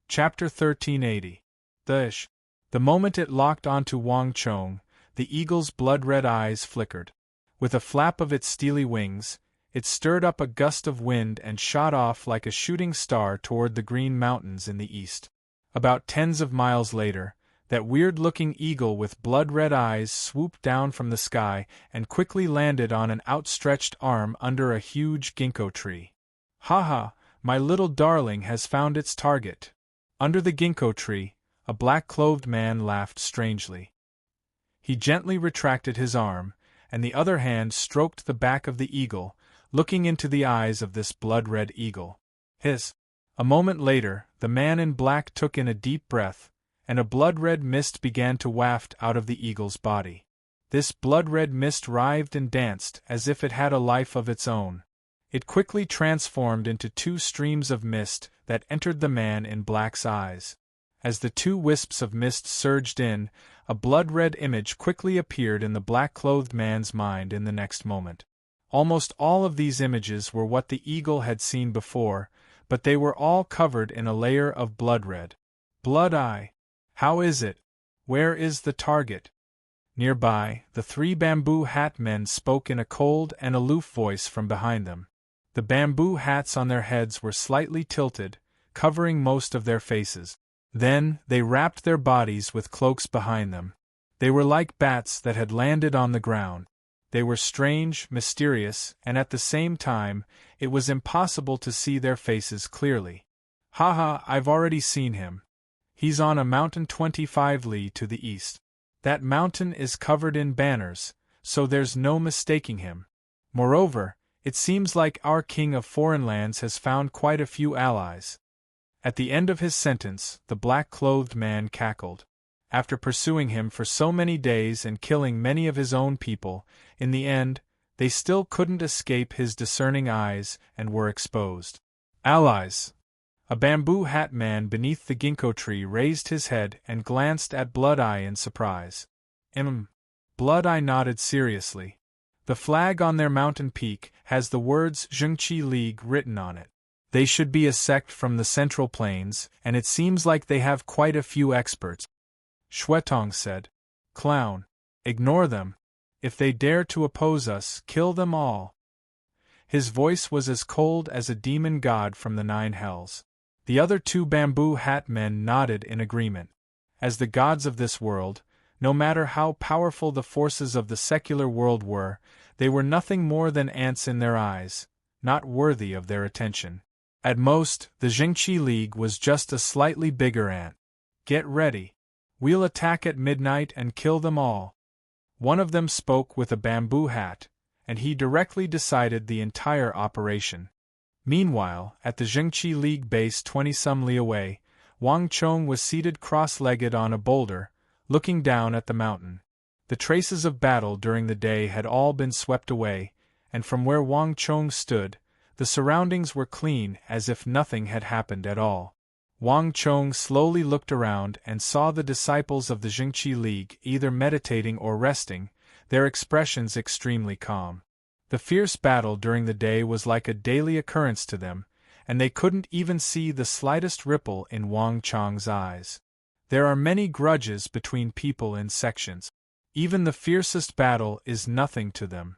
Speaker 1: Chapter 1380. The moment it locked onto Wang Chong, the eagle's blood-red eyes flickered. With a flap of its steely wings, it stirred up a gust of wind and shot off like a shooting star toward the green mountains in the east. About tens of miles later, that weird-looking eagle with blood-red eyes swooped down from the sky and quickly landed on an outstretched arm under a huge ginkgo tree. "Ha ha, my little darling has found its target." Under the ginkgo tree, a black-clothed man laughed strangely. He gently retracted his arm, and the other hand stroked the back of the eagle, looking into the eyes of this blood-red eagle. A moment later, the man in black took in a deep breath, and a blood-red mist began to waft out of the eagle's body. This blood-red mist writhed and danced as if it had a life of its own. It quickly transformed into two streams of mist that entered the man in black's eyes. As the two wisps of mist surged in, a blood-red image quickly appeared in the black-clothed man's mind in the next moment. Almost all of these images were what the eagle had seen before, but they were all covered in a layer of blood-red. Blood-eye! How is it? Where is the target? Nearby, the three bamboo hat men spoke in a cold and aloof voice from behind them. The bamboo hats on their heads were slightly tilted, covering most of their faces. Then, they wrapped their bodies with cloaks behind them. They were like bats that had landed on the ground. They were strange, mysterious, and at the same time, it was impossible to see their faces clearly. "Ha, I've already seen him. He's on a mountain 25 li to the east. That mountain is covered in banners, so there's no mistaking him. Moreover, it seems like our king of foreign lands has found quite a few allies." At the end of his sentence, the black-clothed man cackled. After pursuing him for so many days and killing many of his own people, in the end, they still couldn't escape his discerning eyes and were exposed. "Allies!" A bamboo hat man beneath the ginkgo tree raised his head and glanced at Blood-Eye in surprise. Blood-Eye nodded seriously. "The flag on their mountain peak has the words Zhengqi League written on it. They should be a sect from the Central Plains, and it seems like they have quite a few experts." Shuetong said. "Clown. Ignore them. If they dare to oppose us, kill them all." His voice was as cold as a demon god from the 9 hells. The other two bamboo hat men nodded in agreement. As the gods of this world, no matter how powerful the forces of the secular world were, they were nothing more than ants in their eyes, not worthy of their attention. At most, the Zhengqi League was just a slightly bigger ant. "Get ready. We'll attack at midnight and kill them all." One of them spoke with a bamboo hat, and he directly decided the entire operation. Meanwhile, at the Zhengqi League base 20-some li away, Wang Chong was seated cross-legged on a boulder, looking down at the mountain. The traces of battle during the day had all been swept away, and from where Wang Chong stood, the surroundings were clean as if nothing had happened at all. Wang Chong slowly looked around and saw the disciples of the Zhengqi League either meditating or resting, their expressions extremely calm. The fierce battle during the day was like a daily occurrence to them, and they couldn't even see the slightest ripple in Wang Chong's eyes. There are many grudges between people in sections. Even the fiercest battle is nothing to them.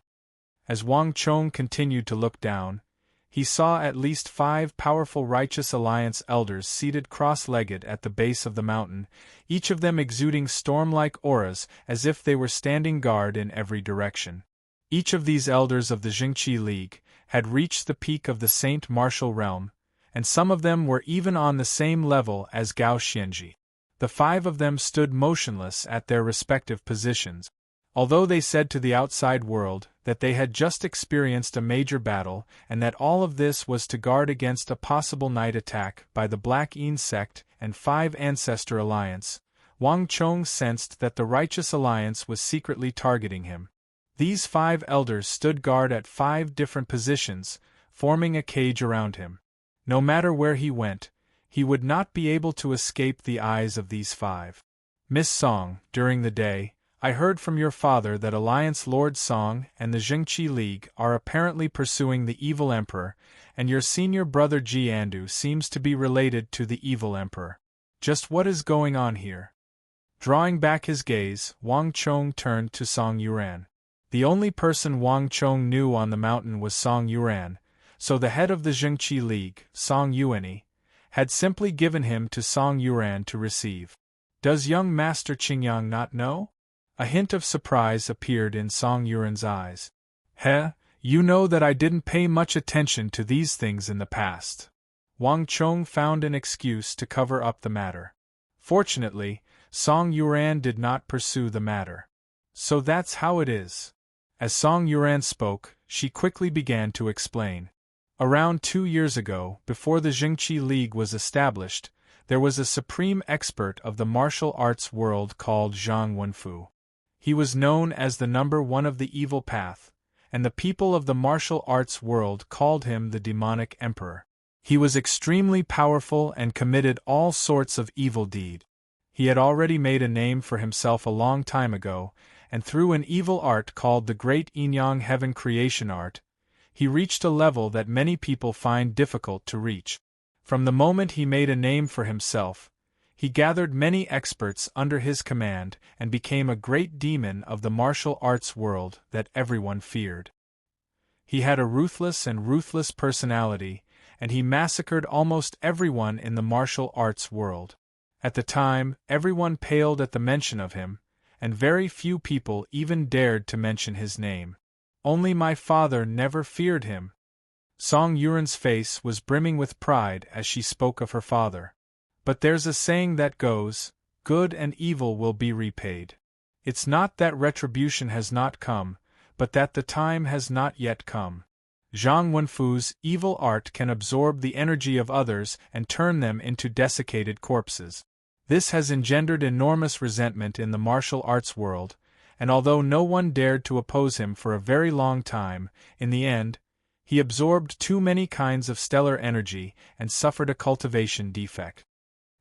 Speaker 1: As Wang Chong continued to look down, he saw at least 5 powerful Righteous Alliance elders seated cross-legged at the base of the mountain, each of them exuding storm-like auras as if they were standing guard in every direction. Each of these elders of the Zhengqi League had reached the peak of the Saint Martial Realm, and some of them were even on the same level as Gao Xianji. The 5 of them stood motionless at their respective positions. Although they said to the outside world that they had just experienced a major battle and that all of this was to guard against a possible night attack by the Black Een sect and 5 Ancestor Alliance, Wang Chong sensed that the Righteous Alliance was secretly targeting him. These 5 elders stood guard at 5 different positions, forming a cage around him. No matter where he went, he would not be able to escape the eyes of these 5. "Miss Song, during the day, I heard from your father that Alliance Lord Song and the Zhengqi League are apparently pursuing the evil emperor, and your senior brother Jiandu seems to be related to the evil emperor. Just what is going on here?" Drawing back his gaze, Wang Chong turned to Song Yuan. The only person Wang Chong knew on the mountain was Song Yuan, so the head of the Zhengqi League, Song Yuani, had simply given him to Song Yuan to receive. Does young Master Qingyang not know? A hint of surprise appeared in Song Yuan's eyes. You know that I didn't pay much attention to these things in the past. Wang Chong found an excuse to cover up the matter. Fortunately, Song Yuan did not pursue the matter. So that's how it is. As Song Yuan spoke, she quickly began to explain. Around 2 years ago, before the Jingqi League was established, there was a supreme expert of the martial arts world called Zhang Wenfu. He was known as the #1 of the evil path, and the people of the martial arts world called him the demonic emperor. He was extremely powerful and committed all sorts of evil deeds. He had already made a name for himself a long time ago, and through an evil art called the Great Yin-Yang Heaven Creation Art, he reached a level that many people find difficult to reach. From the moment he made a name for himself, he gathered many experts under his command and became a great demon of the martial arts world that everyone feared. He had a ruthless personality, and he massacred almost everyone in the martial arts world. At the time, everyone paled at the mention of him, and very few people even dared to mention his name. Only my father never feared him. Song Yuan's face was brimming with pride as she spoke of her father. But there's a saying that goes, good and evil will be repaid. It's not that retribution has not come, but that the time has not yet come. Zhang Wenfu's evil art can absorb the energy of others and turn them into desiccated corpses. This has engendered enormous resentment in the martial arts world, and although no one dared to oppose him for a very long time, in the end, he absorbed too many kinds of stellar energy and suffered a cultivation defect.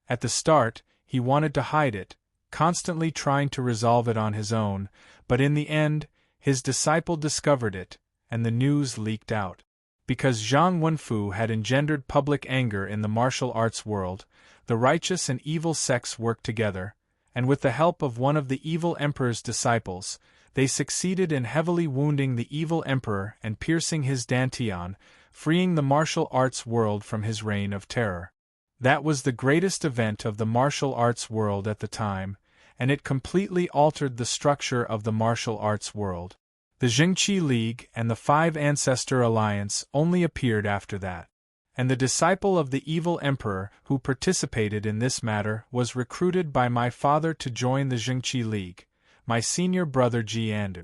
Speaker 1: At the start, he wanted to hide it, constantly trying to resolve it on his own, but in the end, his disciple discovered it, and the news leaked out. Because Zhang Wenfu had engendered public anger in the martial arts world, the righteous and evil sects worked together, and with the help of one of the evil emperor's disciples, they succeeded in heavily wounding the evil emperor and piercing his dantian, freeing the martial arts world from his reign of terror. That was the greatest event of the martial arts world at the time, and it completely altered the structure of the martial arts world. The Jingqi League and the Five Ancestor Alliance only appeared after that. And the disciple of the evil emperor who participated in this matter was recruited by my father to join the Jingqi League, my senior brother Ji Andu.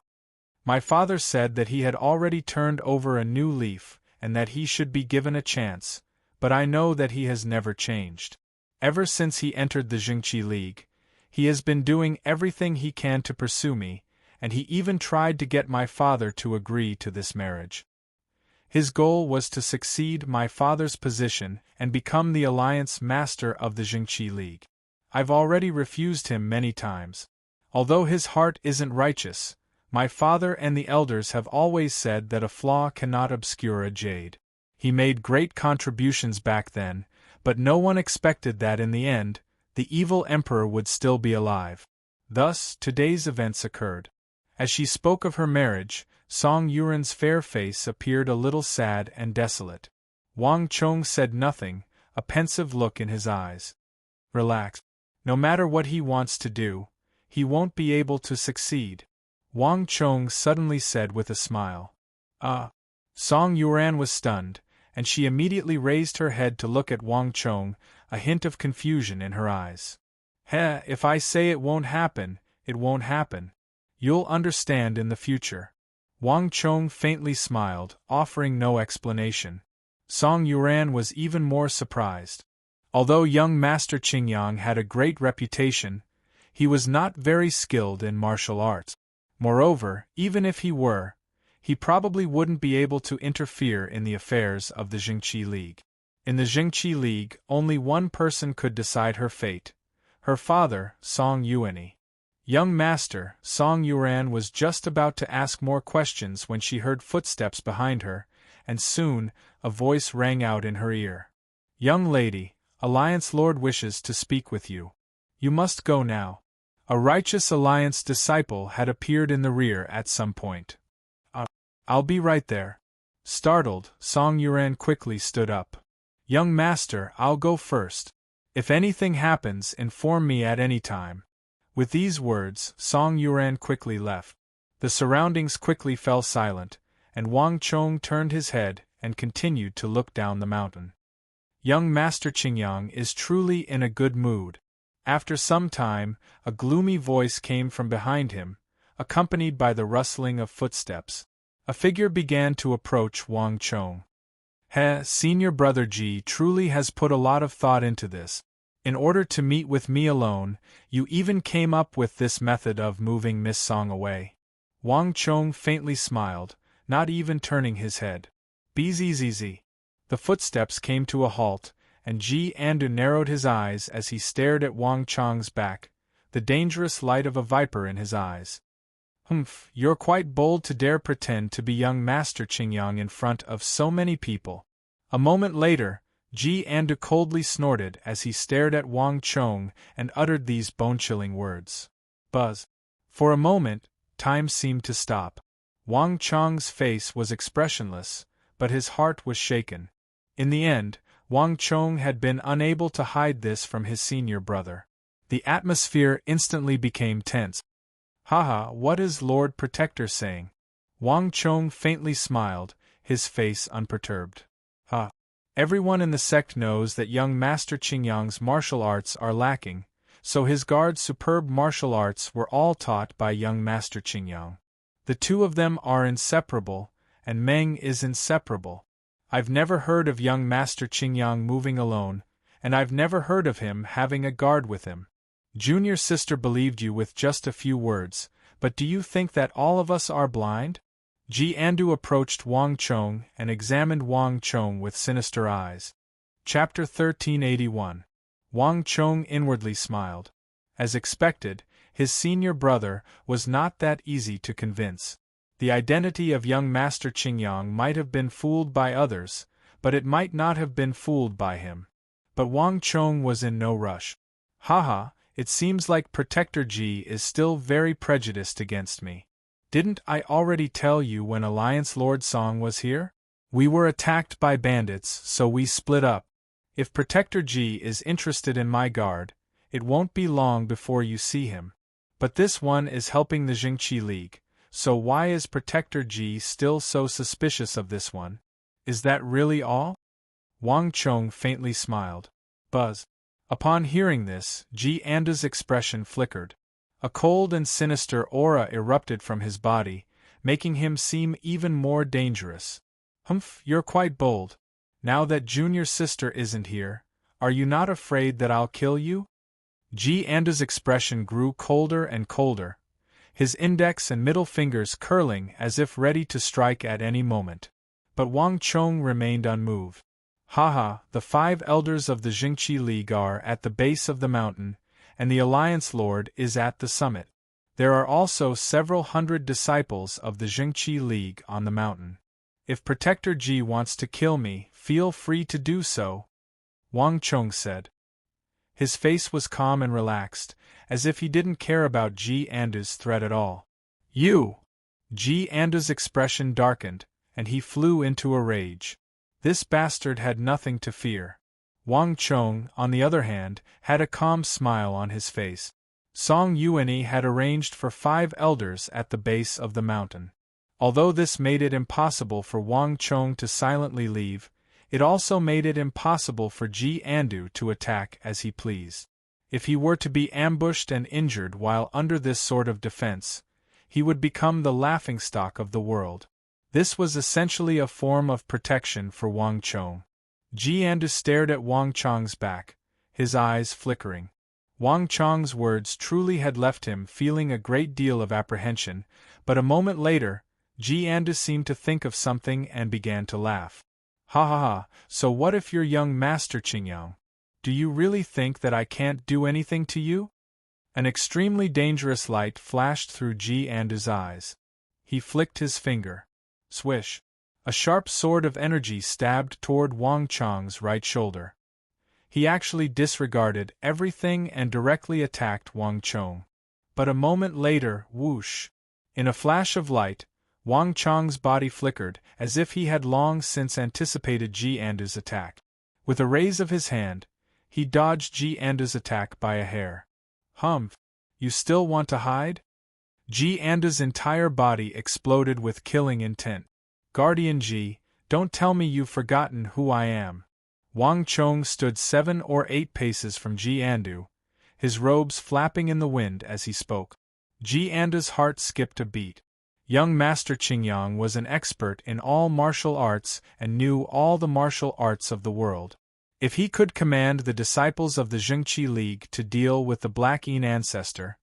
Speaker 1: My father said that he had already turned over a new leaf and that he should be given a chance, but I know that he has never changed. Ever since he entered the Jingqi League, he has been doing everything he can to pursue me, and he even tried to get my father to agree to this marriage. His goal was to succeed my father's position and become the alliance master of the Jingqi League. I've already refused him many times. Although his heart isn't righteous, my father and the elders have always said that a flaw cannot obscure a jade. He made great contributions back then, but no one expected that in the end, the evil emperor would still be alive. Thus, today's events occurred. As she spoke of her marriage, Song Yuan's fair face appeared a little sad and desolate. Wang Chong said nothing, a pensive look in his eyes. Relax. No matter what he wants to do, he won't be able to succeed, Wang Chong suddenly said with a smile. Song Yuan was stunned, and she immediately raised her head to look at Wang Chong, a hint of confusion in her eyes. If I say it won't happen, it won't happen. You'll understand in the future. Wang Chong faintly smiled, offering no explanation. Song Yuan was even more surprised. Although young Master Qingyang had a great reputation, he was not very skilled in martial arts. Moreover, even if he were, he probably wouldn't be able to interfere in the affairs of the Jingqi League. In the Jingqi League, only one person could decide her fate: her father, Song Yuan. Young Master, Song Yuan was just about to ask more questions when she heard footsteps behind her, and soon, a voice rang out in her ear. Young lady, Alliance Lord wishes to speak with you. You must go now. A righteous Alliance disciple had appeared in the rear at some point. I'll be right there. Startled, Song Yuan quickly stood up. Young Master, I'll go first. If anything happens, inform me at any time. With these words, Song Yuan quickly left. The surroundings quickly fell silent, and Wang Chong turned his head and continued to look down the mountain. Young Master Qingyang is truly in a good mood. After some time, a gloomy voice came from behind him, accompanied by the rustling of footsteps. A figure began to approach Wang Chong. Senior Brother Ji truly has put a lot of thought into this. In order to meet with me alone, you even came up with this method of moving Miss Song away. Wang Chong faintly smiled, not even turning his head. Bzzz. The footsteps came to a halt, and Ji Andu narrowed his eyes as he stared at Wang Chong's back, the dangerous light of a viper in his eyes. You're quite bold to dare pretend to be young Master Qingyang in front of so many people. A moment later, Ji Andu coldly snorted as he stared at Wang Chong and uttered these bone-chilling words. Buzz. For a moment, time seemed to stop. Wang Chong's face was expressionless, but his heart was shaken. In the end, Wang Chong had been unable to hide this from his senior brother. The atmosphere instantly became tense. Haha, what is Lord Protector saying? Wang Chong faintly smiled, his face unperturbed. Everyone in the sect knows that young Master Qingyang's martial arts are lacking, so his guard's superb martial arts were all taught by young Master Qingyang. The two of them are inseparable, and Meng is inseparable. I've never heard of young Master Qingyang moving alone, and I've never heard of him having a guard with him. Junior sister believed you with just a few words, but do you think that all of us are blind? Ji Andu approached Wang Chong and examined Wang Chong with sinister eyes. Chapter 1381. Wang Chong inwardly smiled. As expected, his senior brother was not that easy to convince. The identity of young Master Qingyang might have been fooled by others, but it might not have been fooled by him. But Wang Chong was in no rush. Haha, it seems like Protector Ji is still very prejudiced against me. Didn't I already tell you when Alliance Lord Song was here? We were attacked by bandits, so we split up. If Protector Ji is interested in my guard, it won't be long before you see him. But this one is helping the Jingqi League. So why is Protector Ji still so suspicious of this one? Is that really all? Wang Chong faintly smiled. Buzz. Upon hearing this, Ji Andu's expression flickered. A cold and sinister aura erupted from his body, making him seem even more dangerous. You're quite bold. Now that junior sister isn't here, are you not afraid that I'll kill you? Ji Andu's expression grew colder and colder, his index and middle fingers curling as if ready to strike at any moment. But Wang Chong remained unmoved. Haha, the 5 elders of the Jingqi League are at the base of the mountain, and the Alliance Lord is at the summit. There are also several hundred disciples of the Jingqi League on the mountain. If Protector Ji wants to kill me, feel free to do so, Wang Chong said. His face was calm and relaxed, as if he didn't care about Ji Andu's threat at all. You! Ji Andu's expression darkened, and he flew into a rage. This bastard had nothing to fear. Wang Chong, on the other hand, had a calm smile on his face. Song Yuanyi had arranged for 5 elders at the base of the mountain. Although this made it impossible for Wang Chong to silently leave, it also made it impossible for Ji Andu to attack as he pleased. If he were to be ambushed and injured while under this sort of defense, he would become the laughingstock of the world. This was essentially a form of protection for Wang Chong. Ji Andu stared at Wang Chong's back, his eyes flickering. Wang Chong's words truly had left him feeling a great deal of apprehension, but a moment later, Ji Andu seemed to think of something and began to laugh. Ha ha ha, so what if you're young Master Qingyang? Do you really think that I can't do anything to you? An extremely dangerous light flashed through Ji Andu's eyes. He flicked his finger. Swish! A sharp sword of energy stabbed toward Wang Chong's right shoulder. He actually disregarded everything and directly attacked Wang Chong. But a moment later, whoosh! In a flash of light, Wang Chong's body flickered, as if he had long since anticipated Ji Andu's attack. With a raise of his hand, he dodged Ji Andu's attack by a hair. You still want to hide? Ji Andu's entire body exploded with killing intent. Guardian Ji, don't tell me you've forgotten who I am. Wang Chong stood 7 or 8 paces from Ji Andu, his robes flapping in the wind as he spoke. Ji Andu's heart skipped a beat. Young Master Qingyang was an expert in all martial arts and knew all the martial arts of the world. If he could command the disciples of the Zhengqi League to deal with the Black Yin ancestor,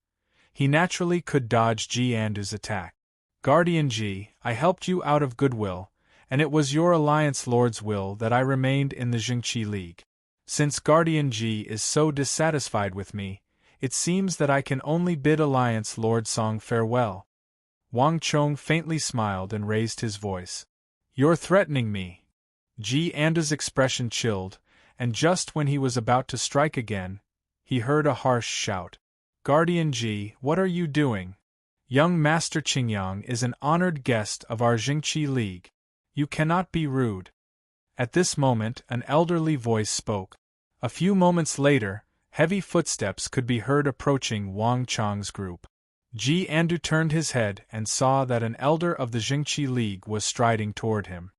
Speaker 1: he naturally could dodge Ji Andu's attack. Guardian Ji, I helped you out of goodwill, and it was your Alliance Lord's will that I remained in the Zhengqi League. Since Guardian Ji is so dissatisfied with me, it seems that I can only bid Alliance Lord Song farewell. Wang Chong faintly smiled and raised his voice. You're threatening me. Ji Andu's expression chilled, and just when he was about to strike again, he heard a harsh shout. Guardian Ji, what are you doing? Young Master Qingyang is an honored guest of our Zhengqi League. You cannot be rude. At this moment, an elderly voice spoke. A few moments later, heavy footsteps could be heard approaching Wang Chong's group. Ji Andu turned his head and saw that an elder of the Zhengqi League was striding toward him.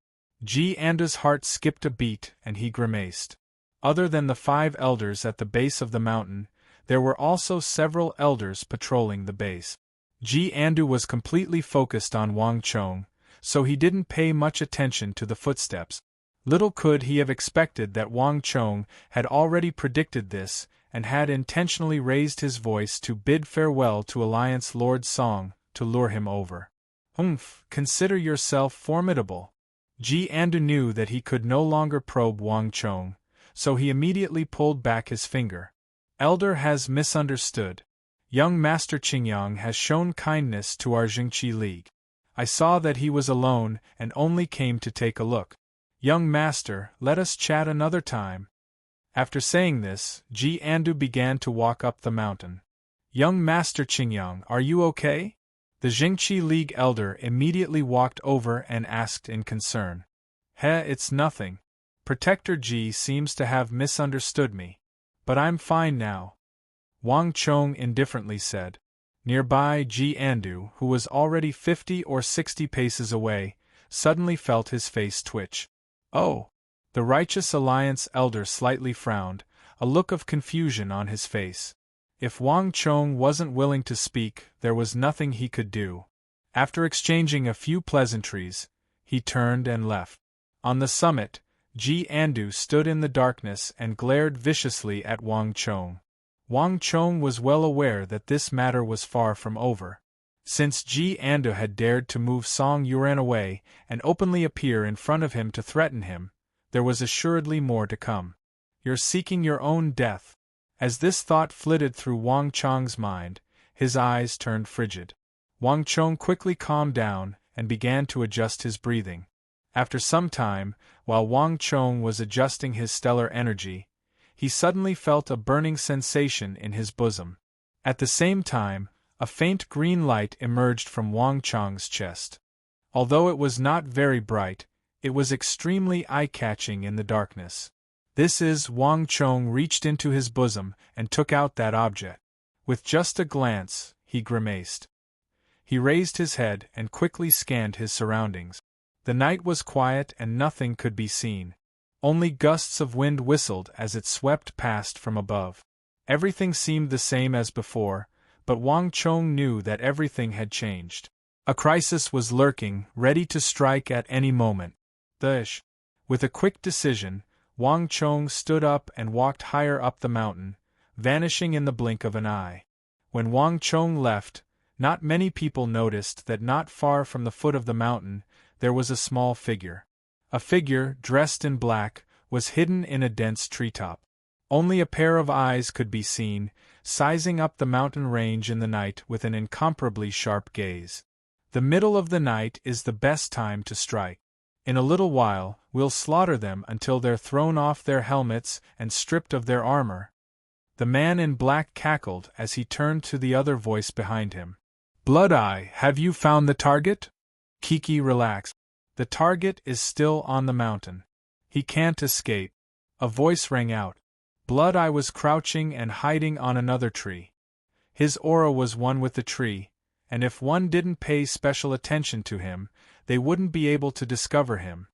Speaker 1: Ji Andu's heart skipped a beat and he grimaced. Other than the 5 elders at the base of the mountain, there were also several elders patrolling the base. Ji Andu was completely focused on Wang Chong, so he didn't pay much attention to the footsteps. Little could he have expected that Wang Chong had already predicted this and had intentionally raised his voice to bid farewell to Alliance Lord Song, to lure him over. Consider yourself formidable. Ji Andu knew that he could no longer probe Wang Chong, so he immediately pulled back his finger. Elder has misunderstood. Young Master Qingyang has shown kindness to our Zhengqi League. I saw that he was alone and only came to take a look. Young Master, let us chat another time. After saying this, Ji Andu began to walk up the mountain. Young Master Qingyang, are you okay? The Zhengqi League elder immediately walked over and asked in concern. It's nothing. Protector Ji seems to have misunderstood me. But I'm fine now. Wang Chong indifferently said. Nearby, Ji Andu, who was already 50 or 60 paces away, suddenly felt his face twitch. Oh! The Righteous Alliance elder slightly frowned, a look of confusion on his face. If Wang Chong wasn't willing to speak, there was nothing he could do. After exchanging a few pleasantries, he turned and left. On the summit, Ji Andu stood in the darkness and glared viciously at Wang Chong. Wang Chong was well aware that this matter was far from over. Since Ji Andu had dared to move Song Yuan away and openly appear in front of him to threaten him, there was assuredly more to come. You're seeking your own death. As this thought flitted through Wang Chong's mind, his eyes turned frigid. Wang Chong quickly calmed down and began to adjust his breathing. After some time, while Wang Chong was adjusting his stellar energy, he suddenly felt a burning sensation in his bosom. At the same time, a faint green light emerged from Wang Chong's chest. Although it was not very bright, it was extremely eye-catching in the darkness. Wang Chong reached into his bosom and took out that object. With just a glance, he grimaced. He raised his head and quickly scanned his surroundings. The night was quiet and nothing could be seen. Only gusts of wind whistled as it swept past from above. Everything seemed the same as before, but Wang Chong knew that everything had changed. A crisis was lurking, ready to strike at any moment. With a quick decision, Wang Chong stood up and walked higher up the mountain, vanishing in the blink of an eye. When Wang Chong left, not many people noticed that not far from the foot of the mountain, there was a small figure. A figure, dressed in black, was hidden in a dense treetop. Only a pair of eyes could be seen, sizing up the mountain range in the night with an incomparably sharp gaze. The middle of the night is the best time to strike. In a little while, we'll slaughter them until they're thrown off their helmets and stripped of their armor. The man in black cackled as he turned to the other voice behind him. Blood Eye, have you found the target? Kiki relaxed. The target is still on the mountain. He can't escape. A voice rang out. Blood Eye was crouching and hiding on another tree. His aura was one with the tree, and if one didn't pay special attention to him, they wouldn't be able to discover him.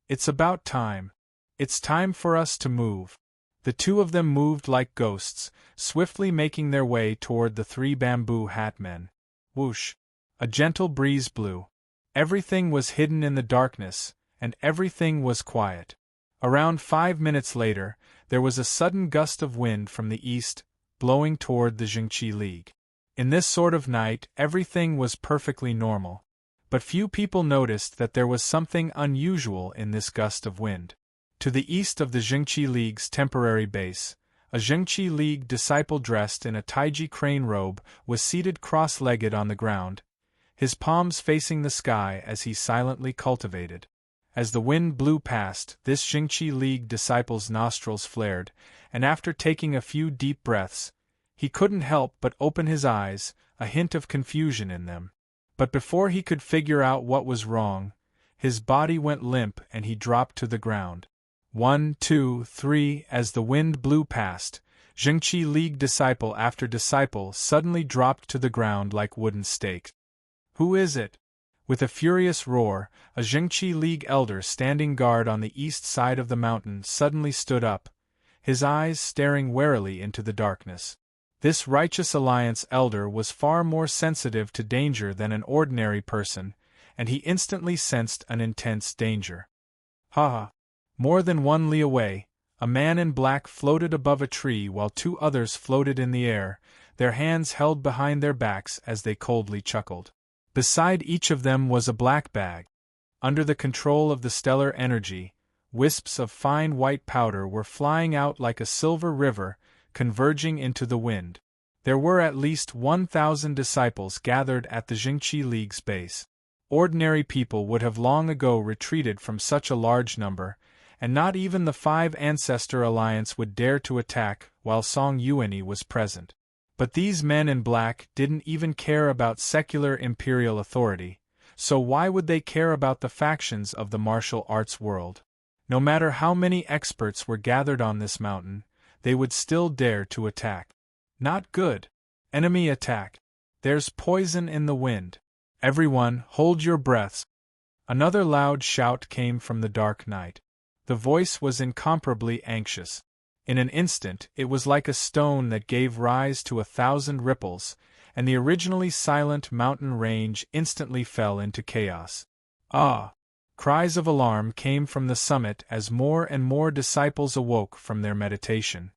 Speaker 1: It's about time. It's time for us to move. The two of them moved like ghosts, swiftly making their way toward the three bamboo hat men. Whoosh! A gentle breeze blew. Everything was hidden in the darkness, and everything was quiet. Around 5 minutes later, there was a sudden gust of wind from the east, blowing toward the Jingqi League. In this sort of night, everything was perfectly normal. But few people noticed that there was something unusual in this gust of wind. To the east of the Jingqi League's temporary base, a Jingqi League disciple dressed in a Taiji crane robe was seated cross-legged on the ground, his palms facing the sky as he silently cultivated. As the wind blew past, this Jingqi League disciple's nostrils flared, and after taking a few deep breaths, he couldn't help but open his eyes, a hint of confusion in them. But before he could figure out what was wrong, his body went limp and he dropped to the ground. 1, 2, 3, as the wind blew past, Jingqi League disciple after disciple suddenly dropped to the ground like wooden stakes. Who is it? With a furious roar, a Jingqi League elder standing guard on the east side of the mountain suddenly stood up, his eyes staring warily into the darkness. This righteous alliance elder was far more sensitive to danger than an ordinary person, and he instantly sensed an intense danger. Ha ha! More than 1 li away, a man in black floated above a tree while 2 others floated in the air, their hands held behind their backs as they coldly chuckled. Beside each of them was a black bag. Under the control of the stellar energy, wisps of fine white powder were flying out like a silver river, converging into the wind. There were at least 1,000 disciples gathered at the Jingqi League's base. Ordinary people would have long ago retreated from such a large number, and not even the 5 Ancestor Alliance would dare to attack while Song Yuanyi was present. But these men in black didn't even care about secular imperial authority, so why would they care about the factions of the martial arts world? No matter how many experts were gathered on this mountain, they would still dare to attack. Not good. Enemy attack. There's poison in the wind. Everyone, hold your breaths. Another loud shout came from the dark night. The voice was incomparably anxious. In an instant, it was like a stone that gave rise to 1,000 ripples, and the originally silent mountain range instantly fell into chaos. Ah! Cries of alarm came from the summit as more and more disciples awoke from their meditation.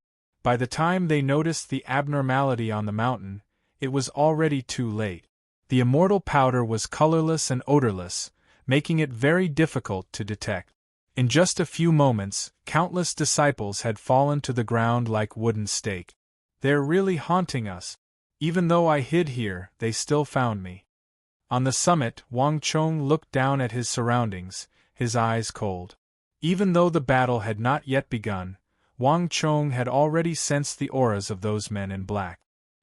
Speaker 1: By the time they noticed the abnormality on the mountain, it was already too late. The immortal powder was colorless and odorless, making it very difficult to detect. In just a few moments, countless disciples had fallen to the ground like wooden stakes. They're really haunting us. Even though I hid here, they still found me. On the summit, Wang Chong looked down at his surroundings, his eyes cold. Even though the battle had not yet begun, Wang Chong had already sensed the auras of those men in black.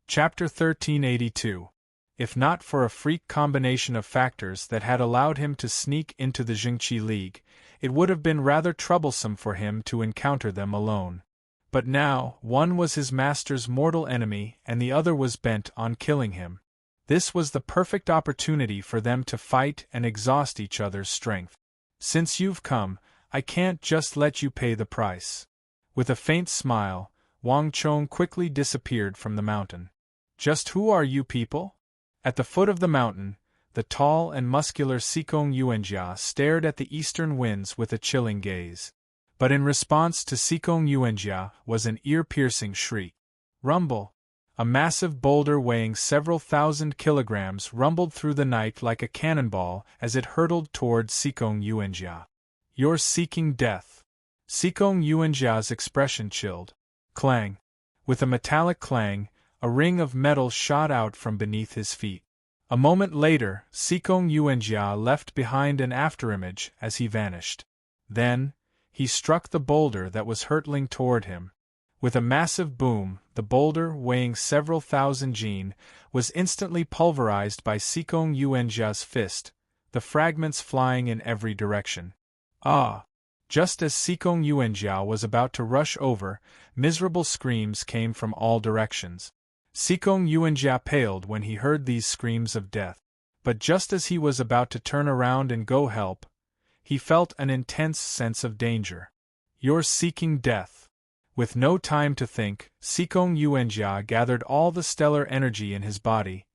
Speaker 1: Chapter 1382. If not for a freak combination of factors that had allowed him to sneak into the Jingqi League, it would have been rather troublesome for him to encounter them alone. But now, one was his master's mortal enemy and the other was bent on killing him. This was the perfect opportunity for them to fight and exhaust each other's strength. Since you've come, I can't just let you pay the price. With a faint smile, Wang Chong quickly disappeared from the mountain. Just who are you people? At the foot of the mountain, the tall and muscular Sikong Yuanjia stared at the eastern winds with a chilling gaze. But in response to Sikong Yuanjia was an ear-piercing shriek. Rumble! A massive boulder weighing several thousand kilograms rumbled through the night like a cannonball as it hurtled toward Sikong Yuanjia. You're seeking death. Sikong Yuanjia's expression chilled. Clang! With a metallic clang, a ring of metal shot out from beneath his feet. A moment later, Sikong Yuanjia left behind an afterimage as he vanished. Then, he struck the boulder that was hurtling toward him. With a massive boom, the boulder, weighing several thousand jin, was instantly pulverized by Sikong Yuanjia's fist, the fragments flying in every direction. Ah! Just as Sikong Yuanjia was about to rush over, miserable screams came from all directions. Sikong Yuanjia paled when he heard these screams of death. But just as he was about to turn around and go help, he felt an intense sense of danger. You're seeking death. With no time to think, Sikong Yuanjia gathered all the stellar energy in his body,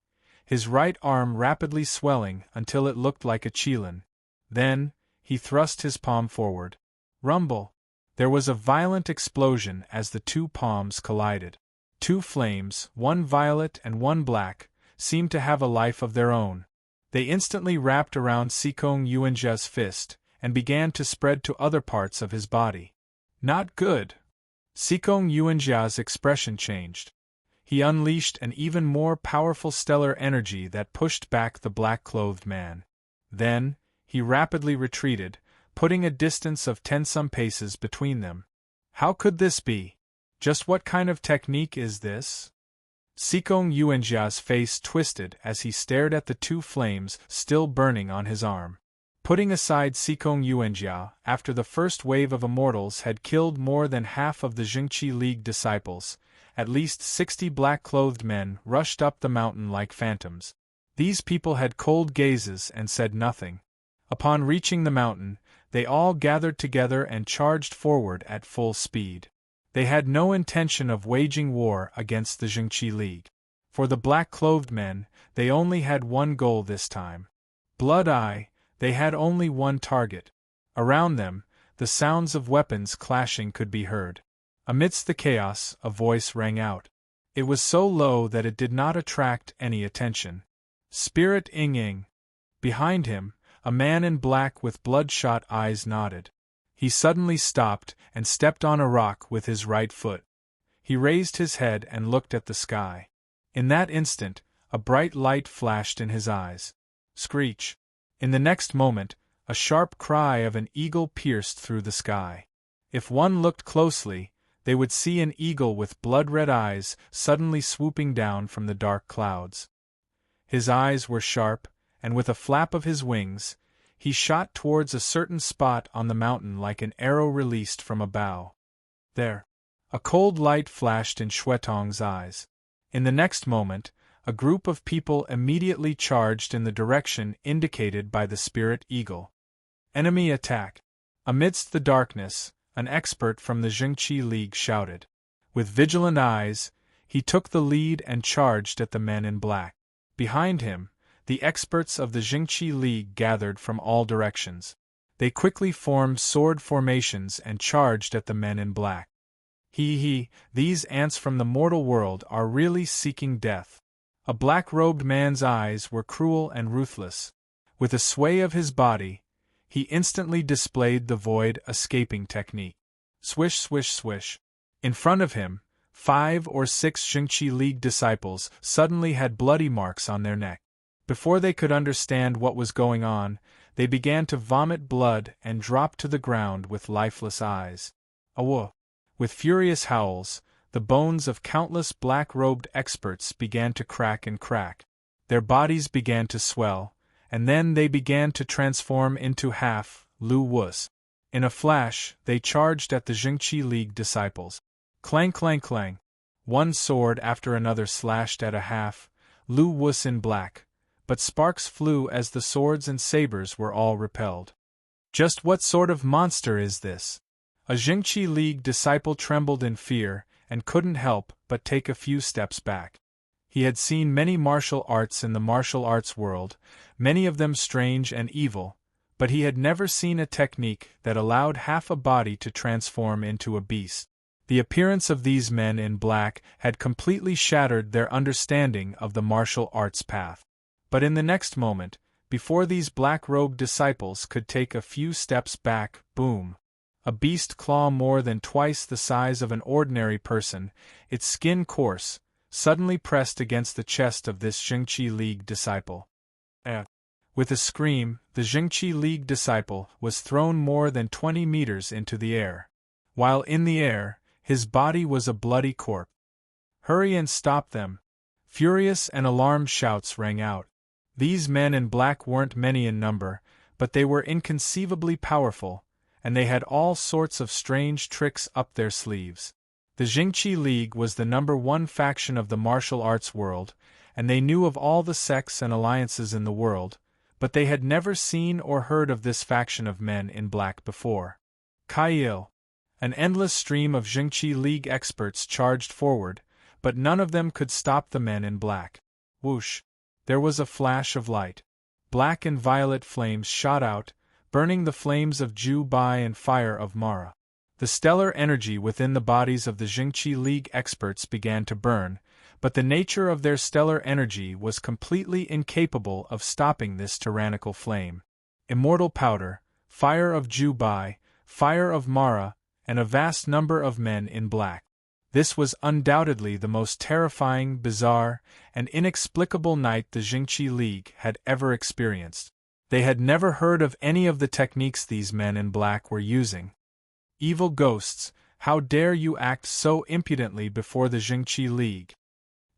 Speaker 1: his right arm rapidly swelling until it looked like a qilin. Then, he thrust his palm forward. Rumble! There was a violent explosion as the two palms collided. Two flames, one violet and one black, seemed to have a life of their own. They instantly wrapped around Sikong Yuanjia's fist and began to spread to other parts of his body. Not good! Sikong Yuanjia's expression changed. He unleashed an even more powerful stellar energy that pushed back the black-clothed man. Then, he rapidly retreated, putting a distance of 10-some paces between them. How could this be? Just what kind of technique is this? Sikong Yuanjia's face twisted as he stared at the two flames still burning on his arm. Putting aside Sikong Yuanjia, after the first wave of immortals had killed more than half of the Jingqi League disciples, at least 60 black-clothed men rushed up the mountain like phantoms. These people had cold gazes and said nothing. Upon reaching the mountain, they all gathered together and charged forward at full speed. They had no intention of waging war against the Jingqi League. For the black-clothed men, they only had one goal this time. Blood-eye, they had only one target. Around them, the sounds of weapons clashing could be heard. Amidst the chaos, a voice rang out. It was so low that it did not attract any attention. Spirit Ing. Behind him, a man in black with bloodshot eyes nodded. He suddenly stopped and stepped on a rock with his right foot. He raised his head and looked at the sky. In that instant, a bright light flashed in his eyes. Screech! In the next moment, a sharp cry of an eagle pierced through the sky. If one looked closely, they would see an eagle with blood-red eyes suddenly swooping down from the dark clouds. His eyes were sharp, and with a flap of his wings, he shot towards a certain spot on the mountain like an arrow released from a bow. There! A cold light flashed in Xuetong's eyes. In the next moment, a group of people immediately charged in the direction indicated by the spirit eagle. Enemy attack! Amidst the darkness, an expert from the Jingqi League shouted. With vigilant eyes, he took the lead and charged at the men in black. Behind him, the experts of the Jingqi League gathered from all directions. They quickly formed sword formations and charged at the men in black. These ants from the mortal world are really seeking death. A black-robed man's eyes were cruel and ruthless. With a sway of his body, he instantly displayed the void escaping technique. Swish, swish, swish. In front of him, 5 or 6 Jingqi League disciples suddenly had bloody marks on their neck. Before they could understand what was going on, they began to vomit blood and drop to the ground with lifeless eyes. Awoof! With furious howls, the bones of countless black-robed experts began to crack and crack. Their bodies began to swell, and then they began to transform into half-Lu Wus. In a flash, they charged at the Jingqi League disciples. Clang, clang, clang. One sword after another slashed at a half-Lu Wus in black, but sparks flew as the swords and sabers were all repelled. Just what sort of monster is this? A Jingqi League disciple trembled in fear and couldn't help but take a few steps back. He had seen many martial arts in the martial arts world, many of them strange and evil, but he had never seen a technique that allowed half a body to transform into a beast. The appearance of these men in black had completely shattered their understanding of the martial arts path. But in the next moment, before these black-robed disciples could take a few steps back, boom! A beast claw more than twice the size of an ordinary person, its skin coarse, suddenly pressed against the chest of this Jingqi League disciple. With a scream, the Jingqi League disciple was thrown more than 20 meters into the air. While in the air, his body was a bloody corpse. Hurry and stop them! Furious and alarmed shouts rang out. These men in black weren't many in number, but they were inconceivably powerful, and they had all sorts of strange tricks up their sleeves. The Jingqi League was the #1 faction of the martial arts world, and they knew of all the sects and alliances in the world, but they had never seen or heard of this faction of men in black before. Kail! An endless stream of Jingqi League experts charged forward, but none of them could stop the men in black. Whoosh! There was a flash of light. Black and violet flames shot out, burning the flames of Ju Bai and fire of Mara. The stellar energy within the bodies of the Jingqi League experts began to burn, but the nature of their stellar energy was completely incapable of stopping this tyrannical flame. Immortal powder, fire of Ju Bai, fire of Mara, and a vast number of men in black. This was undoubtedly the most terrifying, bizarre, and inexplicable night the Jingqi League had ever experienced. They had never heard of any of the techniques these men in black were using. Evil ghosts, how dare you act so impudently before the Jingqi League?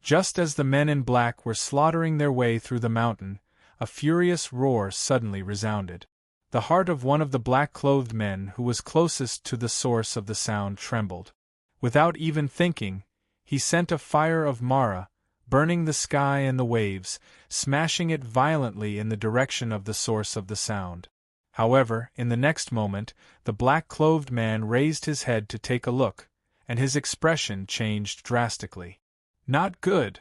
Speaker 1: Just as the men in black were slaughtering their way through the mountain, a furious roar suddenly resounded. The heart of one of the black-clothed men who was closest to the source of the sound trembled. Without even thinking, he sent a fire of Mara, burning the sky and the waves, smashing it violently in the direction of the source of the sound. However, in the next moment, the black-clothed man raised his head to take a look, and his expression changed drastically. Not good!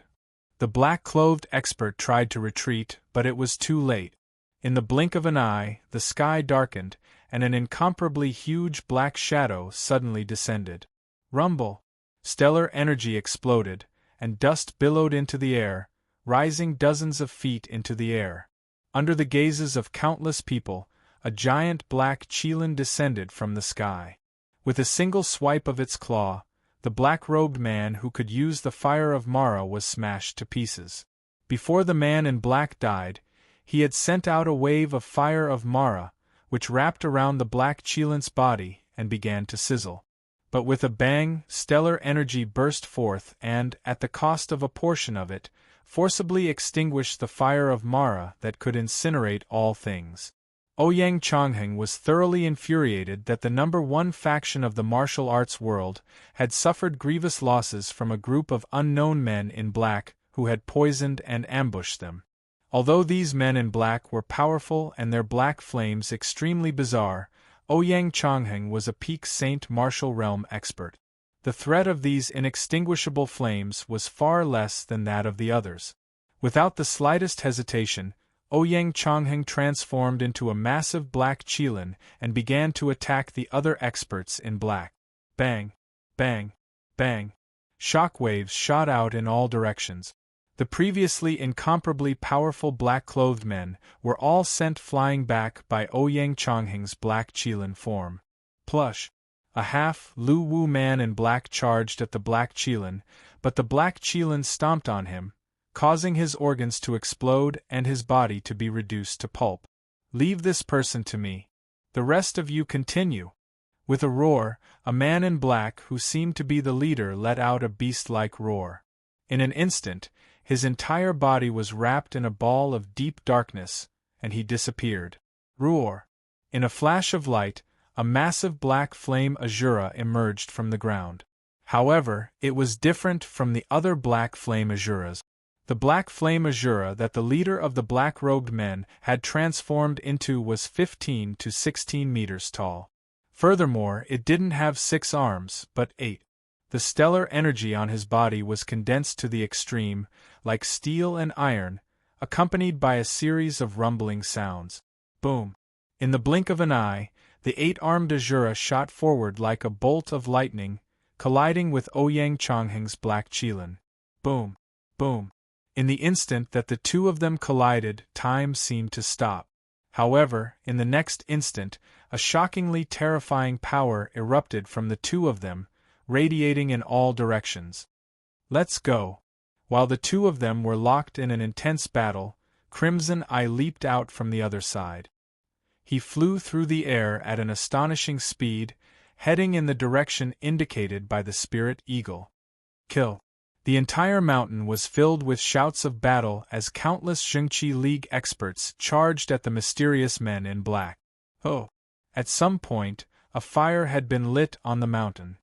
Speaker 1: The black-clothed expert tried to retreat, but it was too late. In the blink of an eye, the sky darkened, and an incomparably huge black shadow suddenly descended. Rumble! Stellar energy exploded, and dust billowed into the air, rising dozens of feet into the air. Under the gazes of countless people, a giant black Qilin descended from the sky. With a single swipe of its claw, the black-robed man who could use the fire of Mara was smashed to pieces. Before the man in black died, he had sent out a wave of fire of Mara, which wrapped around the black Qilin's body and began to sizzle. But with a bang, stellar energy burst forth and, at the cost of a portion of it, forcibly extinguished the fire of Mara that could incinerate all things. Ouyang Chongheng was thoroughly infuriated that the number one faction of the martial arts world had suffered grievous losses from a group of unknown men in black who had poisoned and ambushed them. Although these men in black were powerful and their black flames extremely bizarre, Ouyang Chongheng was a peak Saint martial realm expert. The threat of these inextinguishable flames was far less than that of the others. Without the slightest hesitation, Ouyang Chongheng transformed into a massive black Qilin and began to attack the other experts in black. Bang! Bang! Bang! Shockwaves shot out in all directions. The previously incomparably powerful black-clothed men were all sent flying back by Ouyang Chongheng's black Qilin form. Plush! A half-Lu Wu man in black charged at the black Qilin, but the black Qilin stomped on him, causing his organs to explode and his body to be reduced to pulp. Leave this person to me. The rest of you continue. With a roar, a man in black who seemed to be the leader let out a beast-like roar. In an instant, his entire body was wrapped in a ball of deep darkness, and he disappeared. Roar! In a flash of light, a massive black flame azura emerged from the ground. However, it was different from the other black flame azuras. The black flame azura that the leader of the black-robed men had transformed into was 15 to 16 meters tall. Furthermore, it didn't have 6 arms, but 8. The stellar energy on his body was condensed to the extreme, like steel and iron, accompanied by a series of rumbling sounds. Boom! In the blink of an eye, the 8-armed azura shot forward like a bolt of lightning, colliding with Ouyang Chongheng's black Qilin. Boom! Boom! In the instant that the two of them collided, time seemed to stop. However, in the next instant, a shockingly terrifying power erupted from the two of them, radiating in all directions. Let's go! While the two of them were locked in an intense battle, Crimson Eye leaped out from the other side. He flew through the air at an astonishing speed, heading in the direction indicated by the spirit eagle. Kill! The entire mountain was filled with shouts of battle as countless Jingqi League experts charged at the mysterious men in black. Oh! At some point, a fire had been lit on the mountain.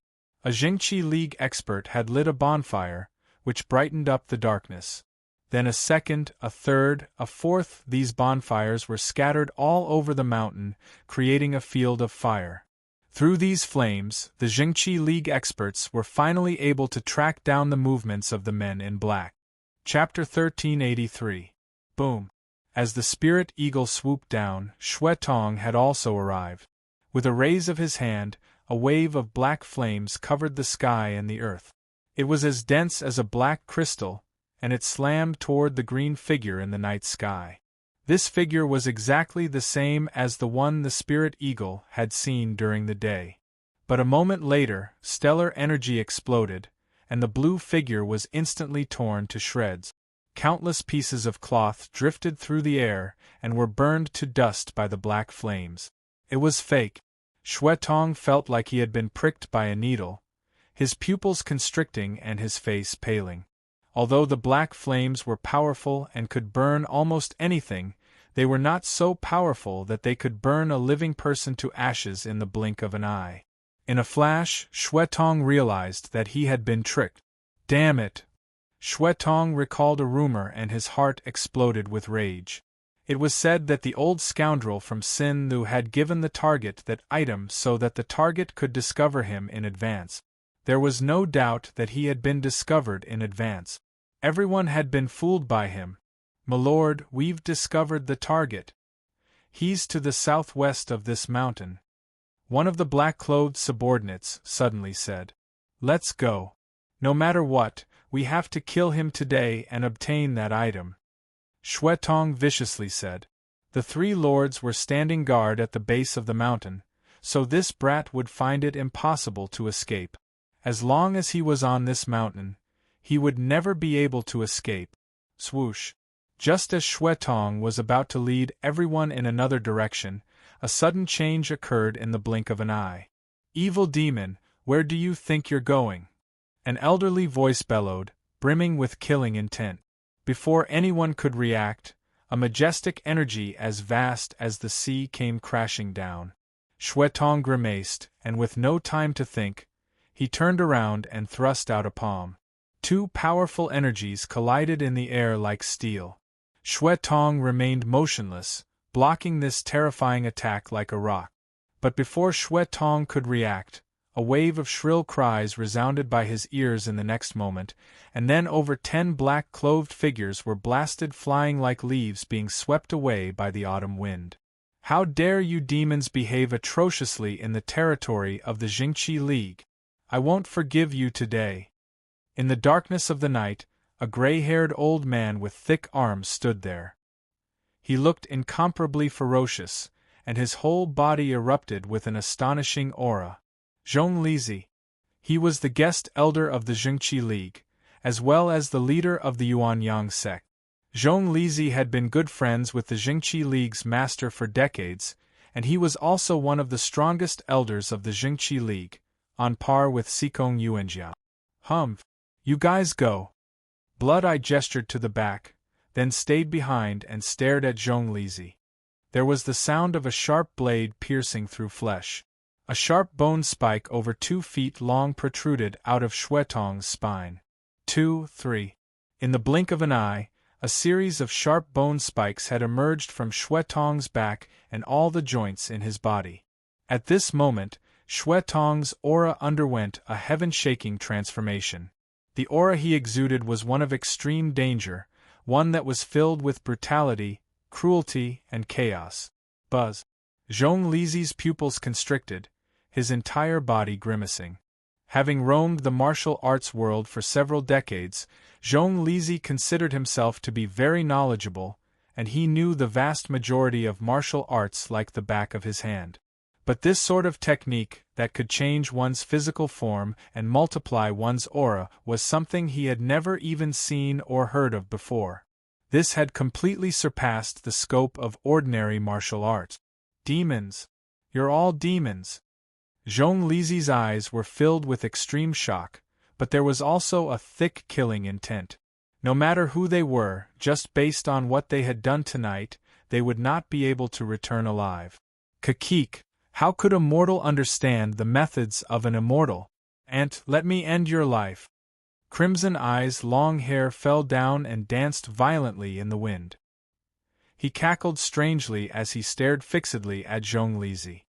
Speaker 1: A Jingqi League expert had lit a bonfire, which brightened up the darkness. Then a second, a third, a fourth. These bonfires were scattered all over the mountain, creating a field of fire. Through these flames, the Jingqi League experts were finally able to track down the movements of the men in black. Chapter 1383. Boom. As the spirit eagle swooped down, Xue Tong had also arrived. With a raise of his hand, a wave of black flames covered the sky and the earth. It was as dense as a black crystal, and it slammed toward the green figure in the night sky. This figure was exactly the same as the one the spirit eagle had seen during the day. But a moment later, stellar energy exploded, and the blue figure was instantly torn to shreds. Countless pieces of cloth drifted through the air and were burned to dust by the black flames. It was fake. Xue Tong felt like he had been pricked by a needle, his pupils constricting and his face paling. Although the black flames were powerful and could burn almost anything, they were not so powerful that they could burn a living person to ashes in the blink of an eye. In a flash, Xue Tong realized that he had been tricked. Damn it! Xue Tong recalled a rumor and his heart exploded with rage. It was said that the old scoundrel from Sin had given the target that item so that the target could discover him in advance. There was no doubt that he had been discovered in advance. Everyone had been fooled by him. "Milord, we've discovered the target. He's to the southwest of this mountain," one of the black-clothed subordinates suddenly said. "Let's go. No matter what, we have to kill him today and obtain that item," Xue Tong viciously said. The three lords were standing guard at the base of the mountain, so this brat would find it impossible to escape. As long as he was on this mountain, he would never be able to escape. Swoosh! Just as Xue Tong was about to lead everyone in another direction, a sudden change occurred in the blink of an eye. "Evil demon, where do you think you're going?" An elderly voice bellowed, brimming with killing intent. Before anyone could react, a majestic energy as vast as the sea came crashing down. Xue Tong grimaced, and with no time to think, he turned around and thrust out a palm. Two powerful energies collided in the air like steel. Xue Tong remained motionless, blocking this terrifying attack like a rock. But before Xue Tong could react, a wave of shrill cries resounded by his ears in the next moment, and then over 10 black-clothed figures were blasted flying like leaves being swept away by the autumn wind. "How dare you demons behave atrociously in the territory of the Jingqi League? I won't forgive you today." In the darkness of the night, a gray-haired old man with thick arms stood there. He looked incomparably ferocious, and his whole body erupted with an astonishing aura. Zhong Lizi. He was the guest elder of the Jingqi League, as well as the leader of the Yuanyang sect. Zhong Lizi had been good friends with the Jingqi League's master for decades, and he was also one of the strongest elders of the Jingqi League, on par with Xikong Yuanjiao. You guys go." Blood Eye gestured to the back, then stayed behind and stared at Zhong Lizi. There was the sound of a sharp blade piercing through flesh. A sharp bone spike over 2 feet long protruded out of Xue Tong's spine. 2, 3. In the blink of an eye, a series of sharp bone spikes had emerged from Xue Tong's back and all the joints in his body. At this moment, Xue Tong's aura underwent a heaven-shaking transformation. The aura he exuded was one of extreme danger, one that was filled with brutality, cruelty, and chaos. Buzz. Zhong Lizi's pupils constricted, his entire body grimacing. Having roamed the martial arts world for several decades, Zhong Lizi considered himself to be very knowledgeable, and he knew the vast majority of martial arts like the back of his hand. But this sort of technique, that could change one's physical form and multiply one's aura, was something he had never even seen or heard of before. This had completely surpassed the scope of ordinary martial arts. "Demons! You're all demons!" Zhong Lizi's eyes were filled with extreme shock, but there was also a thick killing intent. No matter who they were, just based on what they had done tonight, they would not be able to return alive. Kakik! How could a mortal understand the methods of an immortal? "And let me end your life." Crimson Eye's long hair fell down and danced violently in the wind. He cackled strangely as he stared fixedly at Zhong Lizi.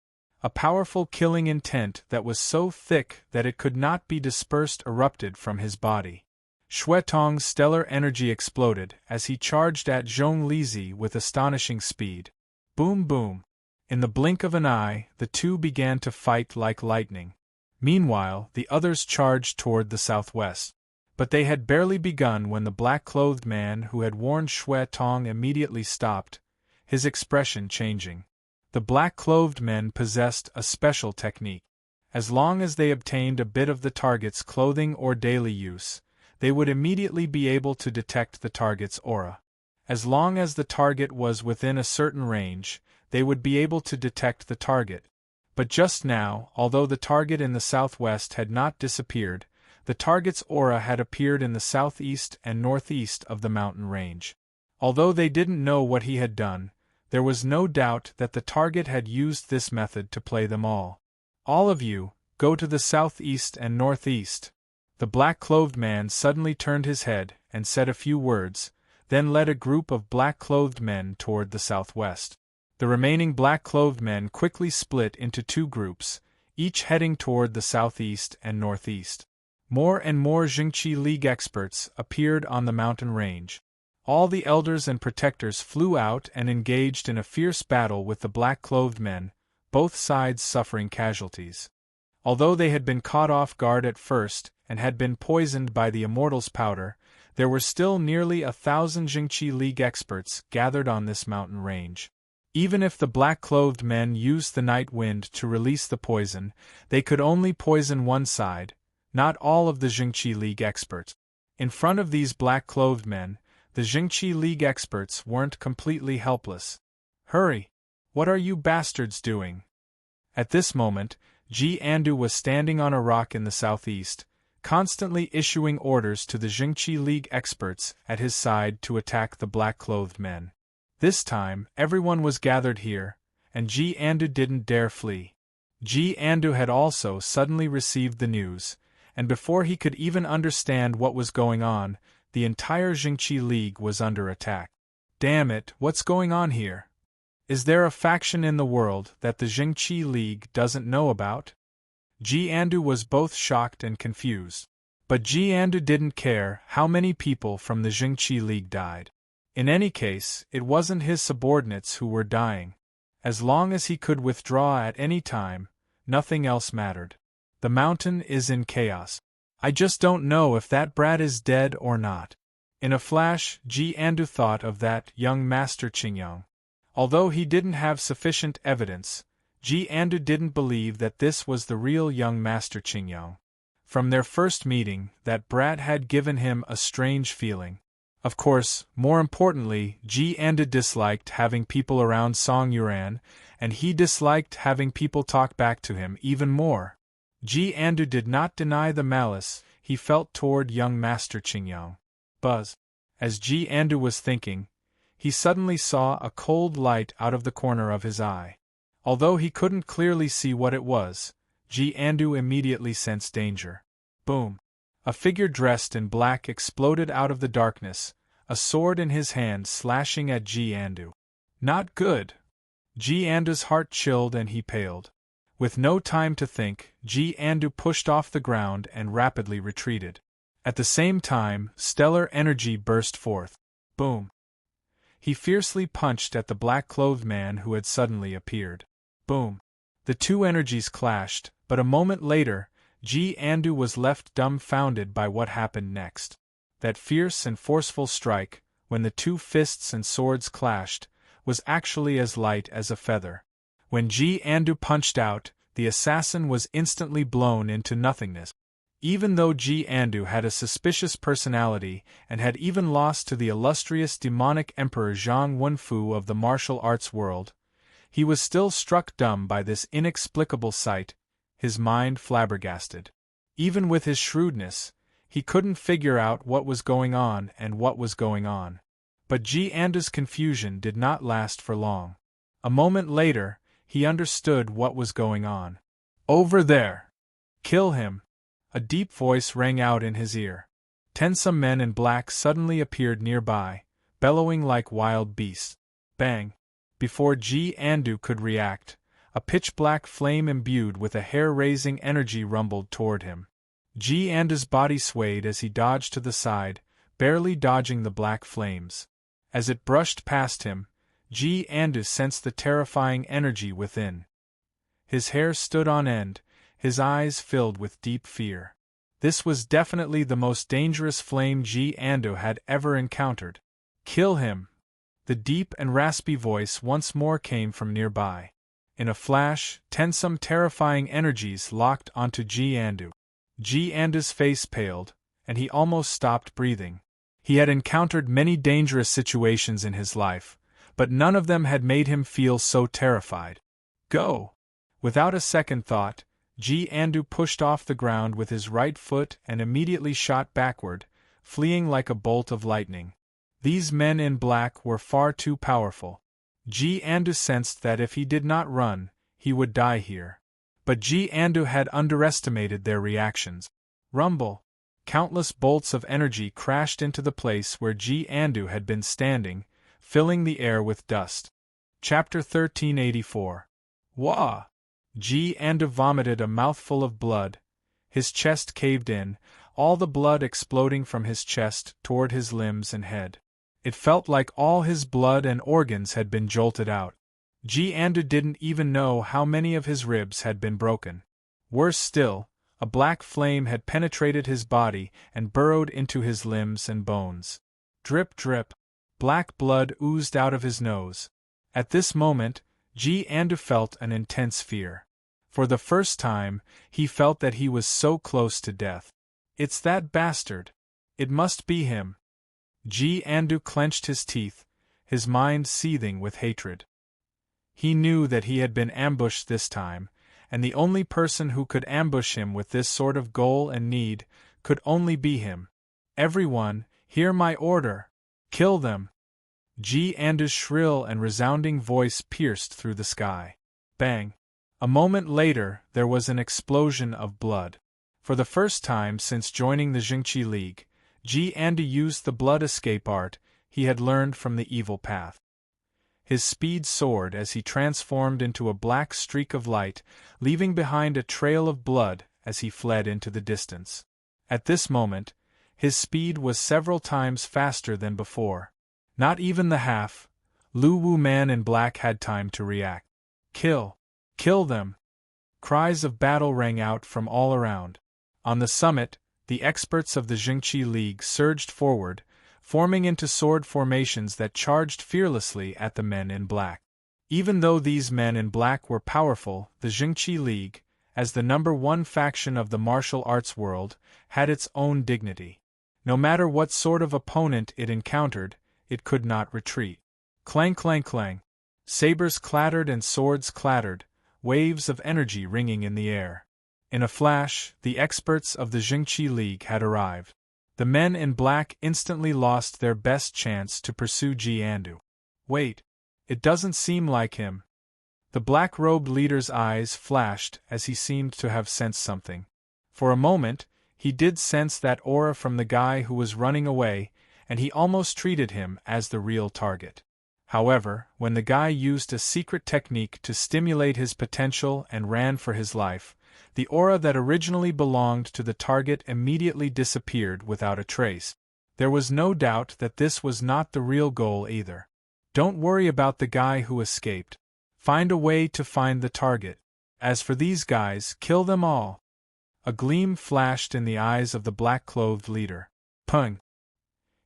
Speaker 1: A powerful killing intent that was so thick that it could not be dispersed erupted from his body. Shui Tong's stellar energy exploded as he charged at Zhong Lizi with astonishing speed. Boom boom. In the blink of an eye, the two began to fight like lightning. Meanwhile, the others charged toward the southwest. But they had barely begun when the black-clothed man who had warned Shui Tong immediately stopped, his expression changing. The black-clothed men possessed a special technique. As long as they obtained a bit of the target's clothing or daily use, they would immediately be able to detect the target's aura. As long as the target was within a certain range, they would be able to detect the target. But just now, although the target in the southwest had not disappeared, the target's aura had appeared in the southeast and northeast of the mountain range. Although they didn't know what he had done, there was no doubt that the target had used this method to play them all. All of you, go to the southeast and northeast. The black-clothed man suddenly turned his head and said a few words, then led a group of black-clothed men toward the southwest. The remaining black-clothed men quickly split into two groups, each heading toward the southeast and northeast. More and more Jingqi League experts appeared on the mountain range. All the elders and protectors flew out and engaged in a fierce battle with the black-clothed men, both sides suffering casualties. Although they had been caught off guard at first and had been poisoned by the Immortal's powder, there were still nearly 1,000 Jingqi League experts gathered on this mountain range. Even if the black-clothed men used the night wind to release the poison, they could only poison one side, not all of the Jingqi League experts. In front of these black-clothed men, the Jingqi League experts weren't completely helpless. Hurry! What are you bastards doing? At this moment, Ji Andu was standing on a rock in the southeast, constantly issuing orders to the Jingqi League experts at his side to attack the black-clothed men. This time, everyone was gathered here, and Ji Andu didn't dare flee. Ji Andu had also suddenly received the news, and before he could even understand what was going on, the entire Jingqi League was under attack. Damn it, what's going on here? Is there a faction in the world that the Jingqi League doesn't know about? Ji Andu was both shocked and confused. But Ji Andu didn't care how many people from the Jingqi League died. In any case, it wasn't his subordinates who were dying. As long as he could withdraw at any time, nothing else mattered. The mountain is in chaos. I just don't know if that brat is dead or not. In a flash, Ji Andu thought of that young Master Qingyang. Although he didn't have sufficient evidence, Ji Andu didn't believe that this was the real young Master Qingyang. From their first meeting, that brat had given him a strange feeling. Of course, more importantly, Ji Andu disliked having people around Song Yuran, and he disliked having people talk back to him even more. Ji Andu did not deny the malice he felt toward young Master Qingyang. Buzz. As Ji Andu was thinking, he suddenly saw a cold light out of the corner of his eye. Although he couldn't clearly see what it was, Ji Andu immediately sensed danger. Boom! A figure dressed in black exploded out of the darkness, a sword in his hand slashing at Ji Andu. Not good! Ji Andu's heart chilled and he paled. With no time to think, Ji Andu pushed off the ground and rapidly retreated. At the same time, stellar energy burst forth. Boom! He fiercely punched at the black-clothed man who had suddenly appeared. Boom! The two energies clashed, but a moment later, Ji Andu was left dumbfounded by what happened next. That fierce and forceful strike, when the two fists and swords clashed, was actually as light as a feather. When Ji Andu punched out, the assassin was instantly blown into nothingness. Even though Ji Andu had a suspicious personality and had even lost to the illustrious demonic emperor Zhang Wenfu of the martial arts world, he was still struck dumb by this inexplicable sight, his mind flabbergasted. Even with his shrewdness, he couldn't figure out what was going on and what was going on. But Ji Andu's confusion did not last for long. A moment later, he understood what was going on. Over there! Kill him! A deep voice rang out in his ear. Some men in black suddenly appeared nearby, bellowing like wild beasts. Bang! Before Ji Andu could react, A pitch-black flame imbued with a hair-raising energy rumbled toward him. Jiandu's body swayed as he dodged to the side, barely dodging the black flames. As it brushed past him, Jiandu sensed the terrifying energy within. His hair stood on end, his eyes filled with deep fear. This was definitely the most dangerous flame Jiandu had ever encountered. "Kill him!" The deep and raspy voice once more came from nearby. In a flash, tensome terrifying energies locked onto Jiandu. Jiandu's face paled, and he almost stopped breathing. He had encountered many dangerous situations in his life, but none of them had made him feel so terrified. "Go!" Without a second thought, Jiandu pushed off the ground with his right foot and immediately shot backward, fleeing like a bolt of lightning. These men in black were far too powerful. Jiandu sensed that if he did not run, he would die here. But Jiandu had underestimated their reactions. Rumble! Countless bolts of energy crashed into the place where Jiandu had been standing, filling the air with dust. Chapter 1384. Wah! Jiandu vomited a mouthful of blood. His chest caved in, all the blood exploding from his chest toward his limbs and head. It felt like all his blood and organs had been jolted out. Jiandu didn't even know how many of his ribs had been broken. Worse still, a black flame had penetrated his body and burrowed into his limbs and bones. Drip, drip. Black blood oozed out of his nose. At this moment, Jiandu felt an intense fear. For the first time, he felt that he was so close to death. "It's that bastard. It must be him." Jiandu clenched his teeth, his mind seething with hatred. He knew that he had been ambushed this time, and the only person who could ambush him with this sort of goal and need could only be him. "Everyone, hear my order! Kill them!" Jiandu's shrill and resounding voice pierced through the sky. Bang! A moment later, there was an explosion of blood. For the first time since joining the Jingqi League, Jiandu used the blood escape art he had learned from the evil path. His speed soared as he transformed into a black streak of light, leaving behind a trail of blood as he fled into the distance. At this moment, his speed was several times faster than before. Not even the half, Lu Wu man in black had time to react. "Kill! Kill them!" Cries of battle rang out from all around. On the summit, the experts of the Jingqi League surged forward, forming into sword formations that charged fearlessly at the men in black. Even though these men in black were powerful, the Jingqi League, as the #1 faction of the martial arts world, had its own dignity. No matter what sort of opponent it encountered, it could not retreat. Clang, clang, clang. Sabers clattered and swords clattered, waves of energy ringing in the air. In a flash, the experts of the Jingqi League had arrived. The men in black instantly lost their best chance to pursue Jiandu. "Wait, it doesn't seem like him." The black-robed leader's eyes flashed as he seemed to have sensed something. For a moment, he did sense that aura from the guy who was running away, and he almost treated him as the real target. However, when the guy used a secret technique to stimulate his potential and ran for his life, the aura that originally belonged to the target immediately disappeared without a trace. There was no doubt that this was not the real goal either. Don't worry about the guy who escaped. Find a way to find the target. As for these guys, kill them all. A gleam flashed in the eyes of the black-clothed leader. Pung!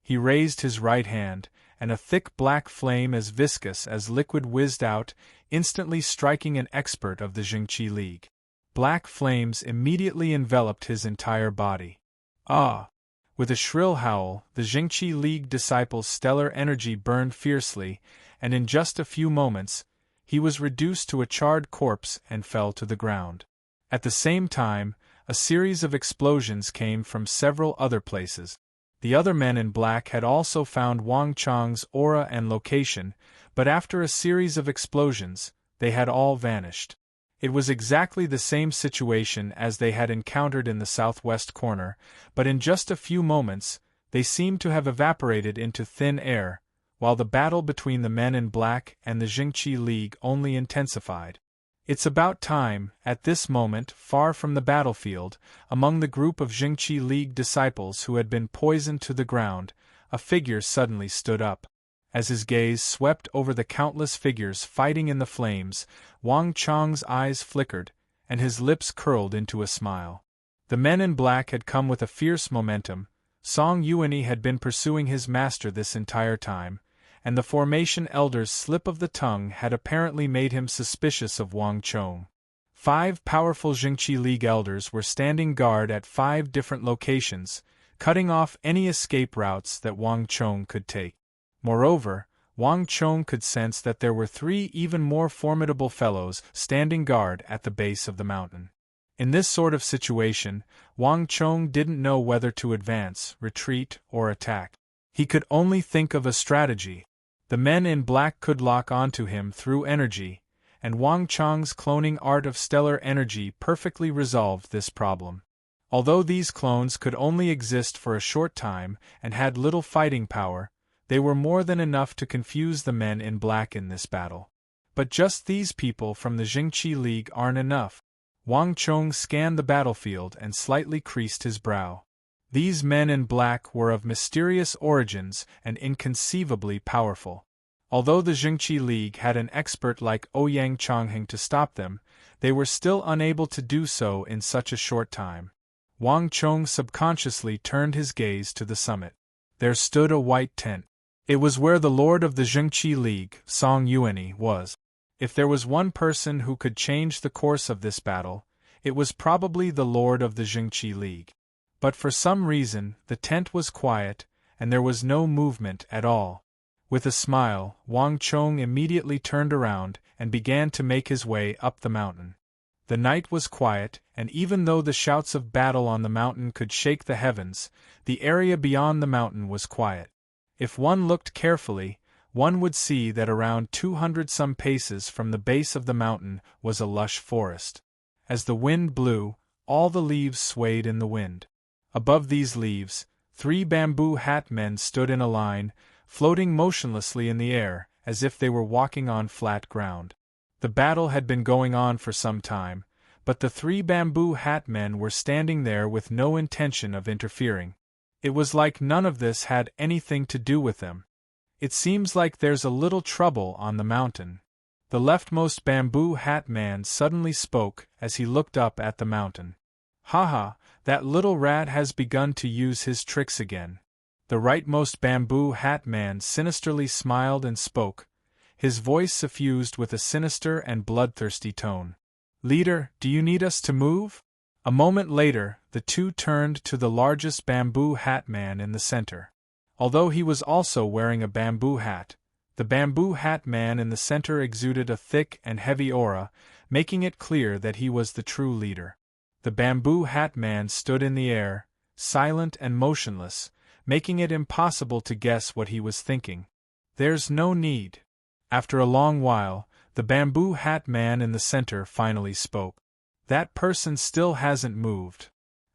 Speaker 1: He raised his right hand, and a thick black flame as viscous as liquid whizzed out, instantly striking an expert of the Jingqi League. Black flames immediately enveloped his entire body. Ah! With a shrill howl, the Jingqi League disciple's stellar energy burned fiercely, and in just a few moments, he was reduced to a charred corpse and fell to the ground. At the same time, a series of explosions came from several other places. The other men in black had also found Wang Chang's aura and location, but after a series of explosions, they had all vanished. It was exactly the same situation as they had encountered in the southwest corner, but in just a few moments, they seemed to have evaporated into thin air, while the battle between the men in black and the Jingqi League only intensified. It's about time. At this moment, far from the battlefield, among the group of Jingqi League disciples who had been poisoned to the ground, a figure suddenly stood up. As his gaze swept over the countless figures fighting in the flames, Wang Chang's eyes flickered, and his lips curled into a smile. The men in black had come with a fierce momentum. Song Yuanyi had been pursuing his master this entire time, and the formation elder's slip of the tongue had apparently made him suspicious of Wang Chong. 5 powerful Jingqi League elders were standing guard at 5 different locations, cutting off any escape routes that Wang Chong could take. Moreover, Wang Chong could sense that there were 3 even more formidable fellows standing guard at the base of the mountain. In this sort of situation, Wang Chong didn't know whether to advance, retreat, or attack. He could only think of a strategy. The men in black could lock onto him through energy, and Wang Chang's cloning art of stellar energy perfectly resolved this problem. Although these clones could only exist for a short time and had little fighting power, they were more than enough to confuse the men in black in this battle. But just these people from the Jingqi League aren't enough. Wang Chong scanned the battlefield and slightly creased his brow. These men in black were of mysterious origins and inconceivably powerful. Although the Jingqi League had an expert like Ouyang Changheng to stop them, they were still unable to do so in such a short time. Wang Chong subconsciously turned his gaze to the summit. There stood a white tent. It was where the lord of the Jingqi League, Song Yuanyi, was. If there was one person who could change the course of this battle, it was probably the lord of the Jingqi League. But for some reason, the tent was quiet, and there was no movement at all. With a smile, Wang Chong immediately turned around and began to make his way up the mountain. The night was quiet, and even though the shouts of battle on the mountain could shake the heavens, the area beyond the mountain was quiet. If one looked carefully, one would see that around 200-some paces from the base of the mountain was a lush forest. As the wind blew, all the leaves swayed in the wind. Above these leaves, 3 bamboo hat men stood in a line, floating motionlessly in the air, as if they were walking on flat ground. The battle had been going on for some time, but the 3 bamboo hat men were standing there with no intention of interfering. It was like none of this had anything to do with them. It seems like there's a little trouble on the mountain. The leftmost bamboo hat man suddenly spoke as he looked up at the mountain. "Haha, that little rat has begun to use his tricks again." The rightmost bamboo hat man sinisterly smiled and spoke, his voice suffused with a sinister and bloodthirsty tone. "Leader, do you need us to move?" A moment later, the 2 turned to the largest bamboo hat man in the center. Although he was also wearing a bamboo hat, the bamboo hat man in the center exuded a thick and heavy aura, making it clear that he was the true leader. The bamboo hat man stood in the air, silent and motionless, making it impossible to guess what he was thinking. "There's no need." After a long while, the bamboo hat man in the center finally spoke. "That person still hasn't moved."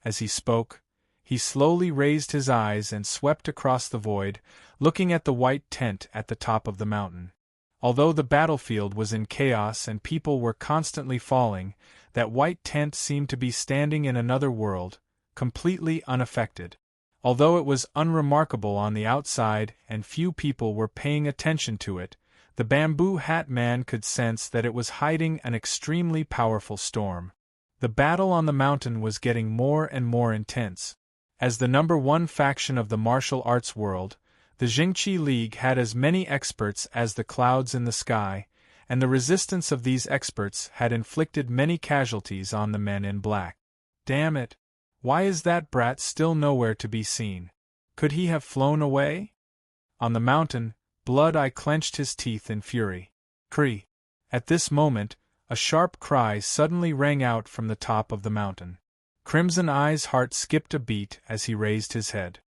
Speaker 1: As he spoke, he slowly raised his eyes and swept across the void, looking at the white tent at the top of the mountain. Although the battlefield was in chaos and people were constantly falling, that white tent seemed to be standing in another world, completely unaffected. Although it was unremarkable on the outside and few people were paying attention to it, the bamboo hat man could sense that it was hiding an extremely powerful storm. The battle on the mountain was getting more and more intense. As the #1 faction of the martial arts world, the Jingqi League had as many experts as the clouds in the sky, and the resistance of these experts had inflicted many casualties on the men in black. Damn it! Why is that brat still nowhere to be seen? Could he have flown away? On the mountain, Blood Eye clenched his teeth in fury. "Cree!" At this moment, a sharp cry suddenly rang out from the top of the mountain. Crimson Eye's heart skipped a beat as he raised his head.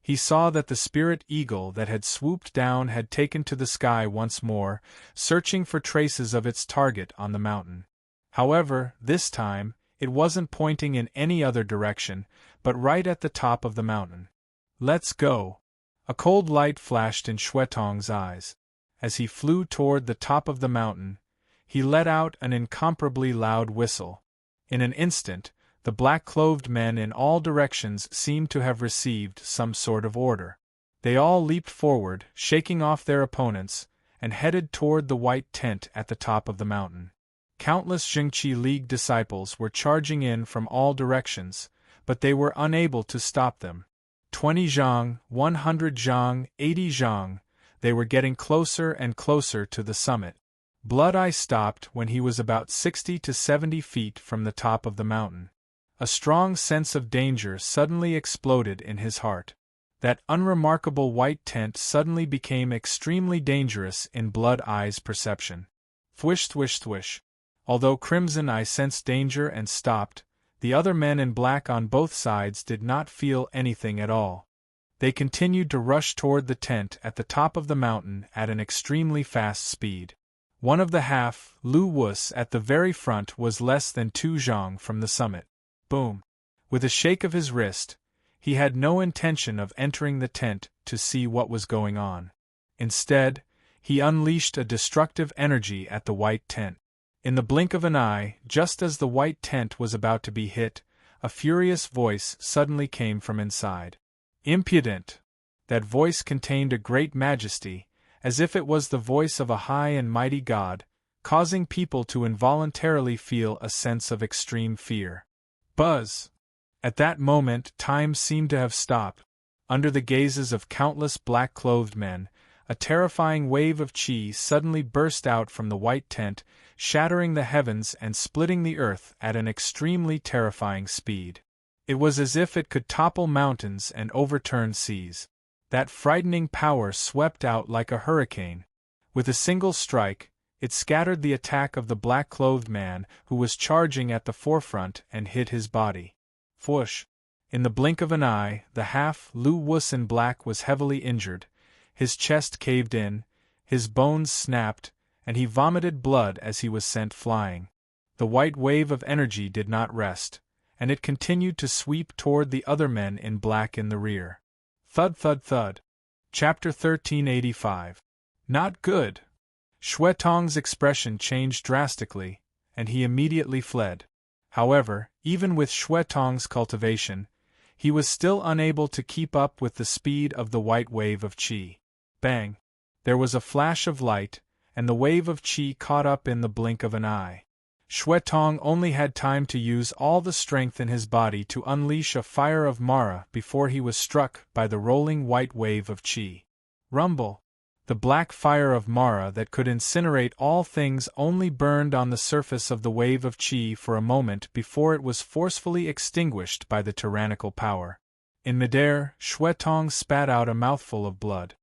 Speaker 1: He saw that the spirit eagle that had swooped down had taken to the sky once more, searching for traces of its target on the mountain. However, this time, it wasn't pointing in any other direction, but right at the top of the mountain. "Let's go!" A cold light flashed in Shuetong's eyes. As he flew toward the top of the mountain, He let out an incomparably loud whistle. In an instant, the black-clothed men in all directions seemed to have received some sort of order. They all leaped forward, shaking off their opponents, and headed toward the white tent at the top of the mountain. Countless Jingqi League disciples were charging in from all directions, but they were unable to stop them. 20 zhang, 100 zhang, 80 zhang, they were getting closer and closer to the summit. Blood Eye stopped when he was about 60 to 70 feet from the top of the mountain. A strong sense of danger suddenly exploded in his heart. That unremarkable white tent suddenly became extremely dangerous in Blood Eye's perception. Thwish thwish thwish. Although Crimson Eye sensed danger and stopped, the other men in black on both sides did not feel anything at all. They continued to rush toward the tent at the top of the mountain at an extremely fast speed. One of the half, Lu Wus at the very front was less than 2 zhang from the summit. Boom! With a shake of his wrist, he had no intention of entering the tent to see what was going on. Instead, he unleashed a destructive energy at the white tent. In the blink of an eye, just as the white tent was about to be hit, a furious voice suddenly came from inside. Impudent! That voice contained a great majesty, as if it was the voice of a high and mighty god, causing people to involuntarily feel a sense of extreme fear. Buzz! At that moment time seemed to have stopped. Under the gazes of countless black-clothed men, a terrifying wave of qi suddenly burst out from the white tent, shattering the heavens and splitting the earth at an extremely terrifying speed. It was as if it could topple mountains and overturn seas. That frightening power swept out like a hurricane. With a single strike, it scattered the attack of the black-clothed man who was charging at the forefront and hit his body. Whoosh! In the blink of an eye, the half Lu Wus in black was heavily injured. His chest caved in, his bones snapped, and he vomited blood as he was sent flying. The white wave of energy did not rest, and it continued to sweep toward the other men in black in the rear. Thud thud thud. Chapter 1385. Not good. Xue Tong's expression changed drastically, and he immediately fled. However, even with Xue Tong's cultivation, he was still unable to keep up with the speed of the white wave of qi. Bang! There was a flash of light, and the wave of qi caught up in the blink of an eye. Xue Tong only had time to use all the strength in his body to unleash a fire of Mara before he was struck by the rolling white wave of qi. Rumble! The black fire of Mara that could incinerate all things only burned on the surface of the wave of qi for a moment before it was forcefully extinguished by the tyrannical power. In midair, Xue Tong spat out a mouthful of blood.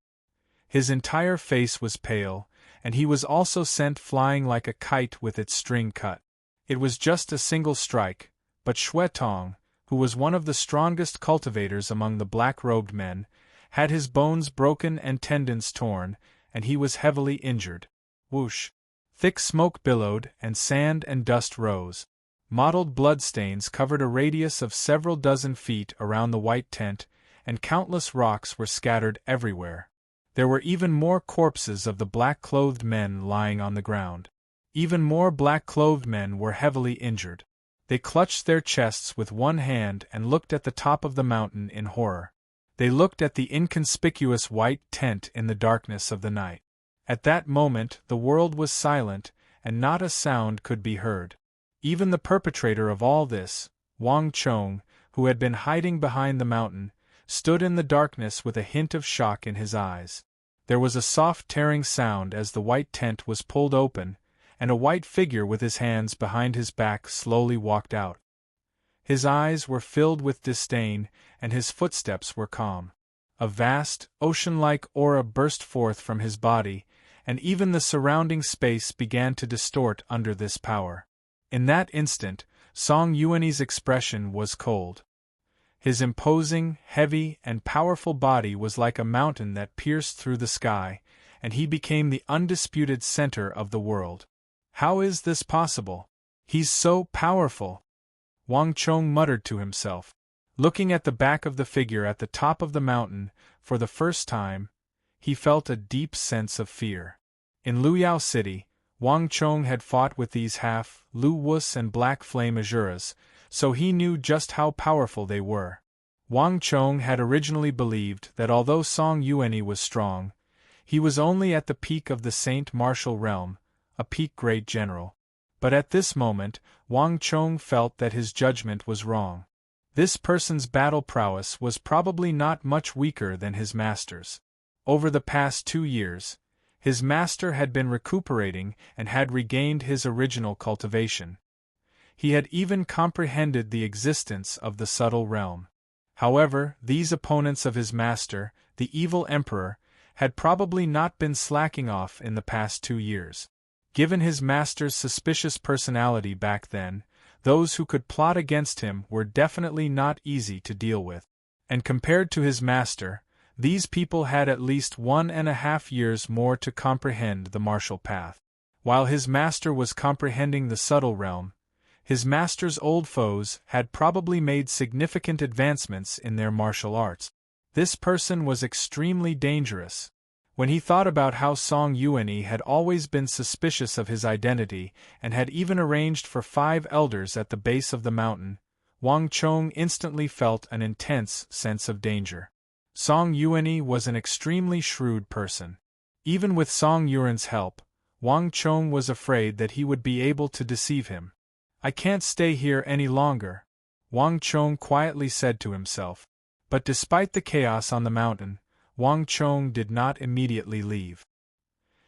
Speaker 1: His entire face was pale, and he was also sent flying like a kite with its string cut. It was just a single strike, but Xue Tong, who was one of the strongest cultivators among the black-robed men, had his bones broken and tendons torn, and he was heavily injured. Whoosh! Thick smoke billowed, and sand and dust rose. Mottled bloodstains covered a radius of several dozen feet around the white tent, and countless rocks were scattered everywhere. There were even more corpses of the black-clothed men lying on the ground. Even more black-clothed men were heavily injured. They clutched their chests with one hand and looked at the top of the mountain in horror. They looked at the inconspicuous white tent in the darkness of the night. At that moment the world was silent, and not a sound could be heard. Even the perpetrator of all this, Wang Chong, who had been hiding behind the mountain, stood in the darkness with a hint of shock in his eyes. There was a soft tearing sound as the white tent was pulled open, and a white figure with his hands behind his back slowly walked out. His eyes were filled with disdain, and his footsteps were calm. A vast, ocean-like aura burst forth from his body, and even the surrounding space began to distort under this power. In that instant, Song Yuanyi's expression was cold. His imposing, heavy, and powerful body was like a mountain that pierced through the sky, and he became the undisputed center of the world. How is this possible? He's so powerful! Wang Chong muttered to himself. Looking at the back of the figure at the top of the mountain, for the first time, he felt a deep sense of fear. In Luyao City, Wang Chong had fought with these Lu Wus and Black Flame Asuras, so he knew just how powerful they were. Wang Chong had originally believed that although Song Yuanyi was strong, he was only at the peak of the Saint Martial realm, a peak great general. But at this moment, Wang Chong felt that his judgment was wrong. This person's battle prowess was probably not much weaker than his master's. Over the past 2 years, his master had been recuperating and had regained his original cultivation. He had even comprehended the existence of the subtle realm. However, these opponents of his master, the evil emperor, had probably not been slacking off in the past 2 years. Given his master's suspicious personality back then, those who could plot against him were definitely not easy to deal with. And compared to his master, these people had at least 1.5 years more to comprehend the martial path. While his master was comprehending the subtle realm, his master's old foes had probably made significant advancements in their martial arts. This person was extremely dangerous. When he thought about how Song Yuanyi had always been suspicious of his identity and had even arranged for 5 elders at the base of the mountain, Wang Chong instantly felt an intense sense of danger. Song Yuanyi was an extremely shrewd person. Even with Song Yuan's help, Wang Chong was afraid that he would be able to deceive him. "I can't stay here any longer," Wang Chong quietly said to himself. But despite the chaos on the mountain, Wang Chong did not immediately leave.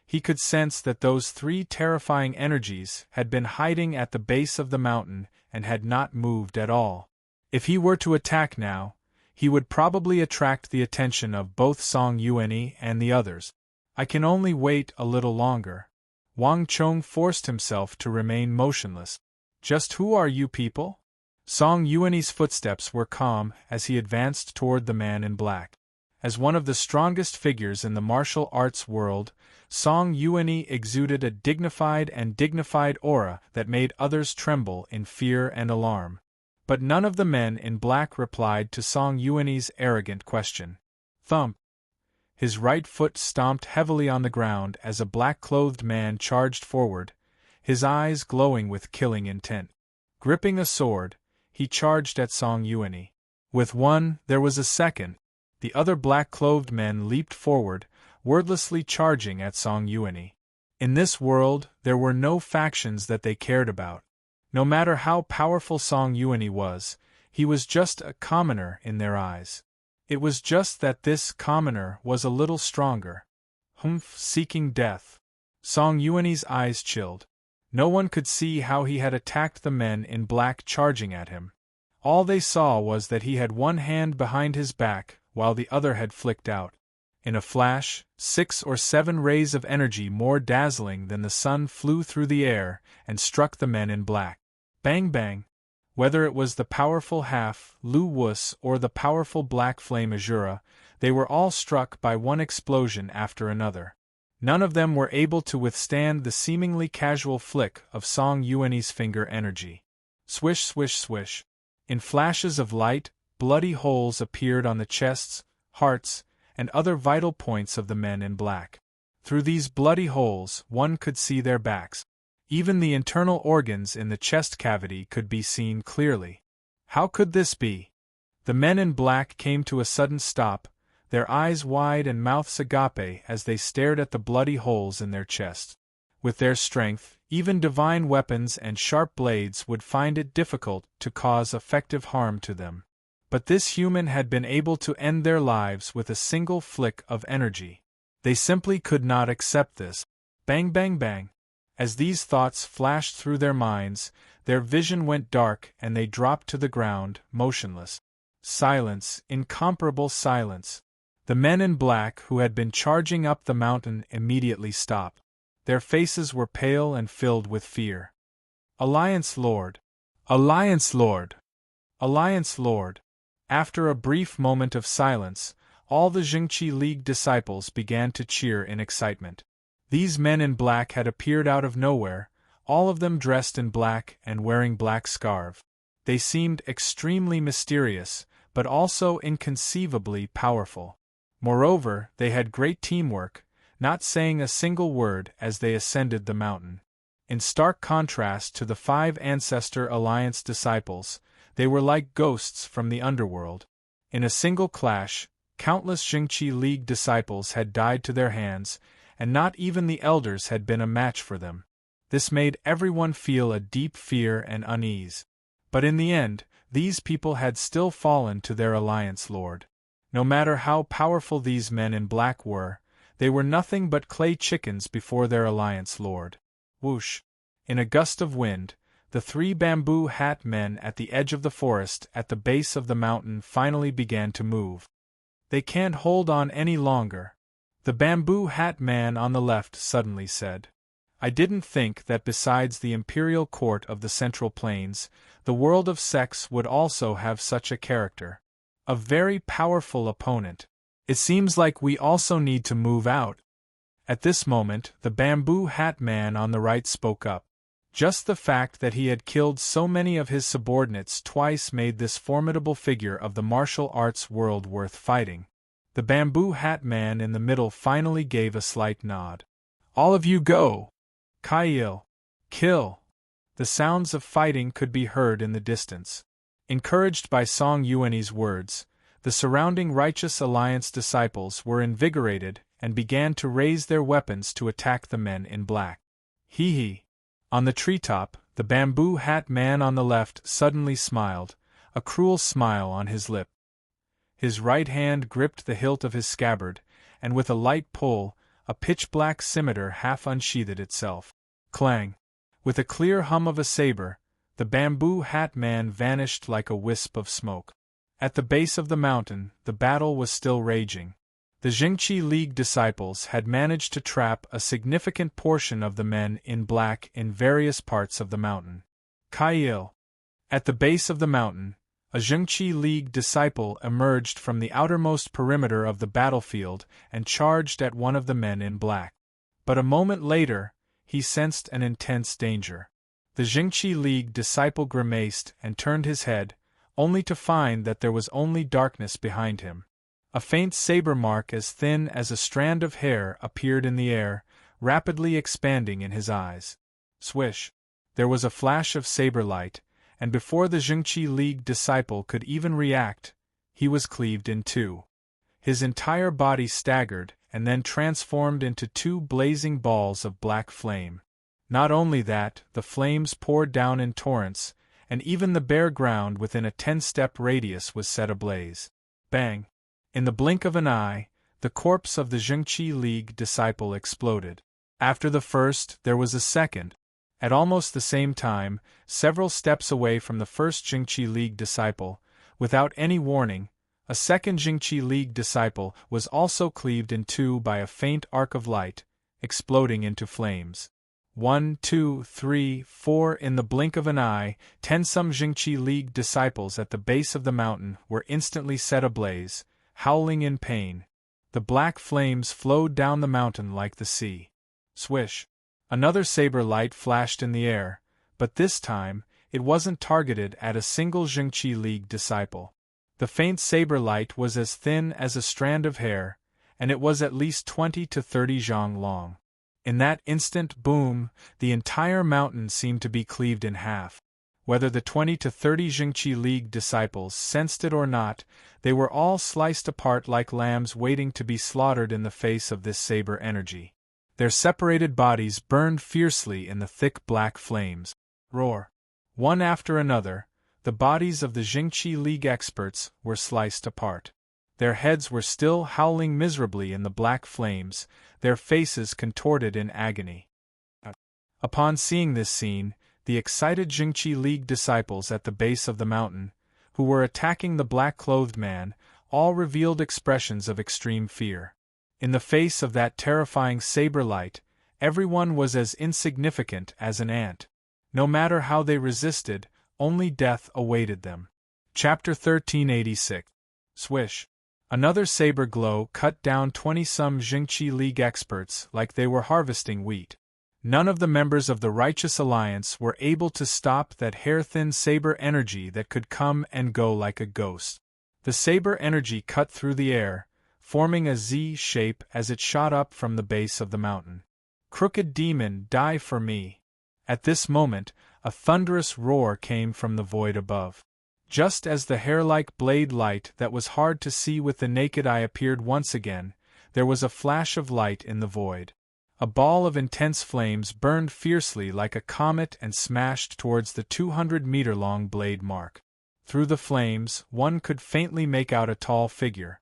Speaker 1: He could sense that those 3 terrifying energies had been hiding at the base of the mountain and had not moved at all. If he were to attack now, he would probably attract the attention of both Song Yuanyi and the others. "I can only wait a little longer." Wang Chong forced himself to remain motionless. "Just who are you people?" Song Yuanyi's footsteps were calm as he advanced toward the man in black. As one of the strongest figures in the martial arts world, Song Yuanyi exuded a dignified aura that made others tremble in fear and alarm. But none of the men in black replied to Song Yuanyi's arrogant question. Thump! His right foot stomped heavily on the ground as a black-clothed man charged forward, his eyes glowing with killing intent. Gripping a sword, he charged at Song Yuanyi. With one, there was a second. The other black-clothed men leaped forward, wordlessly charging at Song Yuanyi. In this world, there were no factions that they cared about. No matter how powerful Song Yuanyi was, he was just a commoner in their eyes. It was just that this commoner was a little stronger. Seeking death. Song Yuanyi's eyes chilled. No one could see how he had attacked the men in black charging at him. All they saw was that he had one hand behind his back, while the other had flicked out. In a flash, 6 or 7 rays of energy more dazzling than the sun flew through the air and struck the men in black. Bang bang! Whether it was the powerful Lu Wus or the powerful Black Flame Azura, they were all struck by one explosion after another. None of them were able to withstand the seemingly casual flick of Song Yuanyi's finger energy. Swish swish swish. In flashes of light, bloody holes appeared on the chests, hearts, and other vital points of the men in black. Through these bloody holes, one could see their backs. Even the internal organs in the chest cavity could be seen clearly. How could this be? The men in black came to a sudden stop, their eyes wide and mouths agape as they stared at the bloody holes in their chests. With their strength, even divine weapons and sharp blades would find it difficult to cause effective harm to them. But this human had been able to end their lives with a single flick of energy. They simply could not accept this. Bang bang bang. As these thoughts flashed through their minds, their vision went dark and they dropped to the ground, motionless. Silence, incomparable silence. The men in black who had been charging up the mountain immediately stopped. Their faces were pale and filled with fear. Alliance Lord! Alliance Lord! Alliance Lord! After a brief moment of silence, all the Jingqi League disciples began to cheer in excitement. These men in black had appeared out of nowhere, all of them dressed in black and wearing black scarves. They seemed extremely mysterious, but also inconceivably powerful. Moreover, they had great teamwork, not saying a single word as they ascended the mountain. In stark contrast to the 5 Ancestor Alliance disciples, they were like ghosts from the underworld. In a single clash, countless Jingqi League disciples had died to their hands, and not even the elders had been a match for them. This made everyone feel a deep fear and unease. But in the end, these people had still fallen to their Alliance Lord. No matter how powerful these men in black were, they were nothing but clay chickens before their Alliance Lord. Whoosh! In a gust of wind, the 3 bamboo hat men at the edge of the forest at the base of the mountain finally began to move. They can't hold on any longer, the bamboo hat man on the left suddenly said. I didn't think that besides the imperial court of the Central Plains, the world of sex would also have such a character. A very powerful opponent. It seems like we also need to move out. At this moment, the bamboo hat man on the right spoke up. Just the fact that he had killed so many of his subordinates twice made this formidable figure of the martial arts world worth fighting. The bamboo hat man in the middle finally gave a slight nod. All of you go! Kail! Kill! The sounds of fighting could be heard in the distance. Encouraged by Song Yuanyi's words, the surrounding Righteous Alliance disciples were invigorated and began to raise their weapons to attack the men in black. Hee. On the treetop, the bamboo hat man on the left suddenly smiled, a cruel smile on his lip. His right hand gripped the hilt of his scabbard, and with a light pull, a pitch-black scimitar half unsheathed itself. Clang! With a clear hum of a saber, the bamboo hat man vanished like a wisp of smoke. At the base of the mountain, the battle was still raging. The Jingqi League disciples had managed to trap a significant portion of the men in black in various parts of the mountain. Kail! At the base of the mountain, a Jingqi League disciple emerged from the outermost perimeter of the battlefield and charged at one of the men in black. But a moment later, he sensed an intense danger. The Jingqi League disciple grimaced and turned his head, only to find that there was only darkness behind him. A faint saber mark as thin as a strand of hair appeared in the air, rapidly expanding in his eyes. Swish! There was a flash of saber light, and before the Jingqi League disciple could even react, he was cleaved in 2. His entire body staggered and then transformed into 2 blazing balls of black flame. Not only that, the flames poured down in torrents, and even the bare ground within a 10-step radius was set ablaze. Bang! In the blink of an eye, the corpse of the Jingqi League disciple exploded. After the first, there was a second. At almost the same time, several steps away from the first Jingqi League disciple, without any warning, a second Jingqi League disciple was also cleaved in 2 by a faint arc of light, exploding into flames. 1, 2, 3, 4 In the blink of an eye, 10 some Jingqi League disciples at the base of the mountain were instantly set ablaze, howling in pain. The black flames flowed down the mountain like the sea. Swish! Another saber light flashed in the air, but this time, it wasn't targeted at a single Jingqi League disciple. The faint saber light was as thin as a strand of hair, and it was at least 20 to 30 zhang long. In that instant boom, the entire mountain seemed to be cleaved in half. Whether the 20 to 30 Jingqi League disciples sensed it or not, they were all sliced apart like lambs waiting to be slaughtered in the face of this saber energy. Their separated bodies burned fiercely in the thick black flames. Roar! One after another, the bodies of the Jingqi League experts were sliced apart. Their heads were still howling miserably in the black flames, their faces contorted in agony. Upon seeing this scene, the excited Jingqi League disciples at the base of the mountain, who were attacking the black-clothed man, all revealed expressions of extreme fear. In the face of that terrifying saber light, everyone was as insignificant as an ant. No matter how they resisted, only death awaited them. Chapter 1386. Swish! Another saber glow cut down 20-some Jingqi League experts like they were harvesting wheat. None of the members of the Righteous Alliance were able to stop that hair-thin saber energy that could come and go like a ghost. The saber energy cut through the air, forming a Z shape as it shot up from the base of the mountain. Crooked demon, die for me! At this moment, a thunderous roar came from the void above. Just as the hair-like blade light that was hard to see with the naked eye appeared once again, there was a flash of light in the void. A ball of intense flames burned fiercely like a comet and smashed towards the 200-meter-long blade mark. Through the flames, one could faintly make out a tall figure.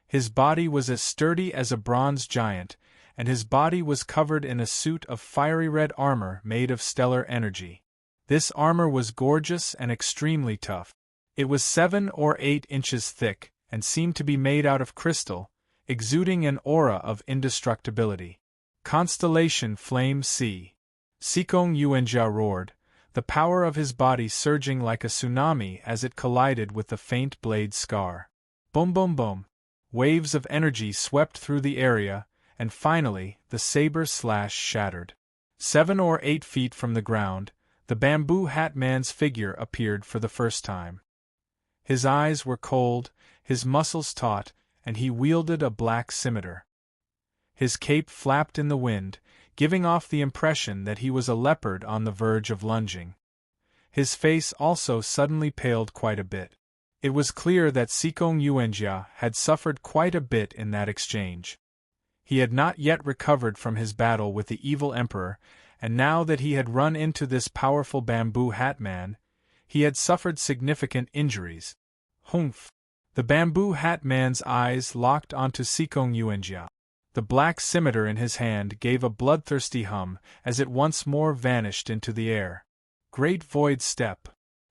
Speaker 1: His body was as sturdy as a bronze giant, and his body was covered in a suit of fiery red armor made of stellar energy. This armor was gorgeous and extremely tough. It was 7 or 8 inches thick, and seemed to be made out of crystal, exuding an aura of indestructibility. Constellation Flame C. Sikong Yuanjia roared, the power of his body surging like a tsunami as it collided with the faint blade scar. Boom boom boom. Waves of energy swept through the area, and finally, the saber slash shattered. 7 or 8 feet from the ground, the bamboo hat man's figure appeared for the first time. His eyes were cold, his muscles taut, and he wielded a black scimitar. His cape flapped in the wind, giving off the impression that he was a leopard on the verge of lunging. His face also suddenly paled quite a bit. It was clear that Sikong Yuanjia had suffered quite a bit in that exchange. He had not yet recovered from his battle with the evil emperor, and now that he had run into this powerful bamboo hat man, he had suffered significant injuries. Humph! The bamboo hat man's eyes locked onto Sikong Yuanjia. The black scimitar in his hand gave a bloodthirsty hum as it once more vanished into the air. Great Void Step.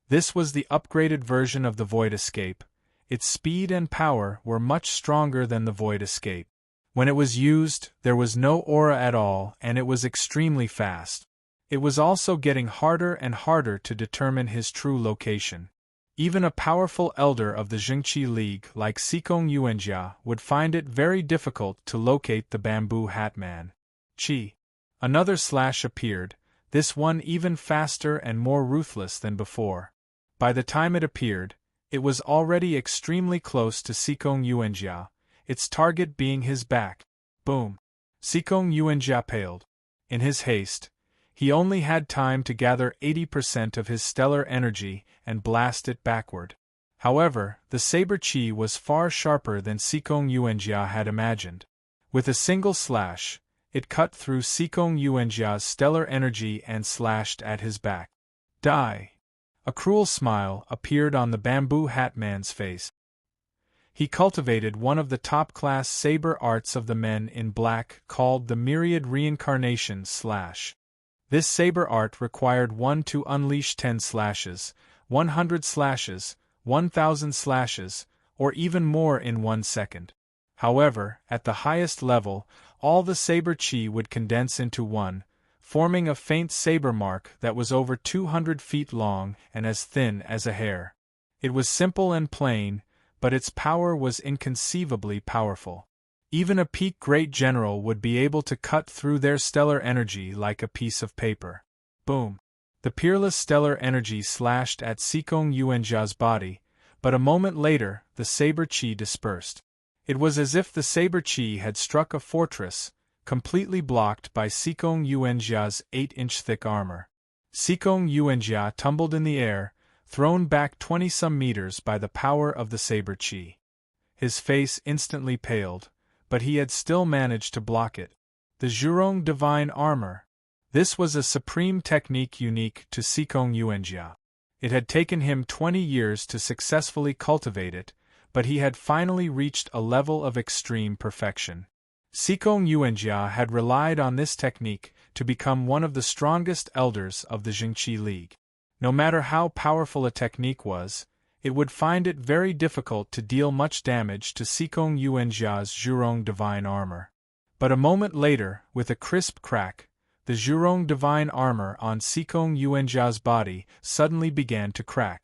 Speaker 1: This was the upgraded version of the Void Escape. Its speed and power were much stronger than the Void Escape. When it was used, there was no aura at all, and it was extremely fast. It was also getting harder and harder to determine his true location. Even a powerful elder of the Jingqi League like Sikong Yuanjia would find it very difficult to locate the bamboo hat man. Chi. Another slash appeared, this one even faster and more ruthless than before. By the time it appeared, it was already extremely close to Sikong Yuanjia, its target being his back. Boom! Sikong Yuanjia paled. In his haste, he only had time to gather 80% of his stellar energy and blast it backward. However, the saber chi was far sharper than Sikong Yuanjia had imagined. With a single slash, it cut through Sikong Yuanjia's stellar energy and slashed at his back. Die! A cruel smile appeared on the bamboo hat man's face. He cultivated one of the top-class saber arts of the men in black called the Myriad Reincarnation slash. This saber art required one to unleash 10 slashes, 100 slashes, 1,000 slashes, or even more in 1 second. However, at the highest level, all the saber chi would condense into one, forming a faint saber mark that was over 200 feet long and as thin as a hair. It was simple and plain, but its power was inconceivably powerful. Even a peak great general would be able to cut through their stellar energy like a piece of paper. Boom! The peerless stellar energy slashed at Sikong Yuanjia's body, but a moment later, the saber chi dispersed. It was as if the saber chi had struck a fortress, completely blocked by Sikong Yuanjia's 8-inch thick armor. Sikong Yuanjia tumbled in the air, thrown back 20-some meters by the power of the saber chi. His face instantly paled, but he had still managed to block it. The Zhurong Divine Armor. This was a supreme technique unique to Sikong Yuanjia. It had taken him 20 years to successfully cultivate it, but he had finally reached a level of extreme perfection. Sikong Yuanjia had relied on this technique to become one of the strongest elders of the Jingqi League. No matter how powerful a technique was, it would find it very difficult to deal much damage to Sikong Yuanjia's Zhurong Divine Armor. But a moment later, with a crisp crack, the Zhurong Divine Armor on Sikong Yuanjia's body suddenly began to crack.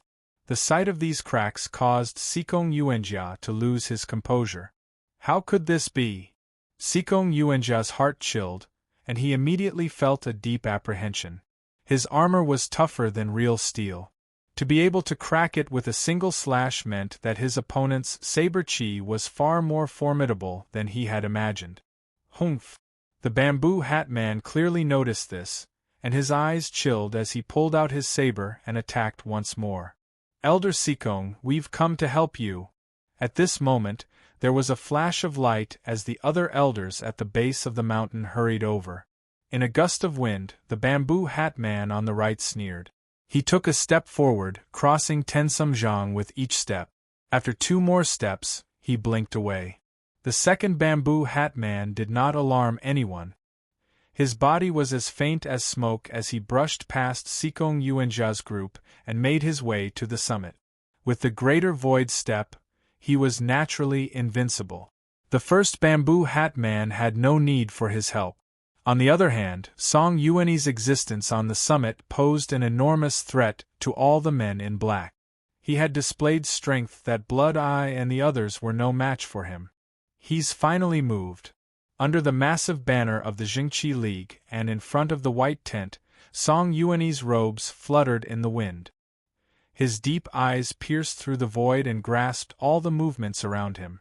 Speaker 1: The sight of these cracks caused Sikong Yuanjia to lose his composure. How could this be? Sikong Yuanjia's heart chilled, and he immediately felt a deep apprehension. His armor was tougher than real steel. To be able to crack it with a single slash meant that his opponent's saber chi was far more formidable than he had imagined. Humph! The bamboo hat man clearly noticed this, and his eyes chilled as he pulled out his saber and attacked once more. "Elder Sikong, we've come to help you." At this moment, there was a flash of light as the other elders at the base of the mountain hurried over. In a gust of wind, the bamboo hat man on the right sneered. He took a step forward, crossing Tensumjiang with each step. After 2 more steps, he blinked away. The second bamboo hat man did not alarm anyone. His body was as faint as smoke as he brushed past Sikong Yuanjia's group and made his way to the summit. With the greater void step, he was naturally invincible. The first bamboo hat man had no need for his help. On the other hand, Song Yuani's existence on the summit posed an enormous threat to all the men in black. He had displayed strength that Blood Eye and the others were no match for him. He's finally moved. Under the massive banner of the Jingqi League and in front of the white tent, Song Yuani's robes fluttered in the wind. His deep eyes pierced through the void and grasped all the movements around him.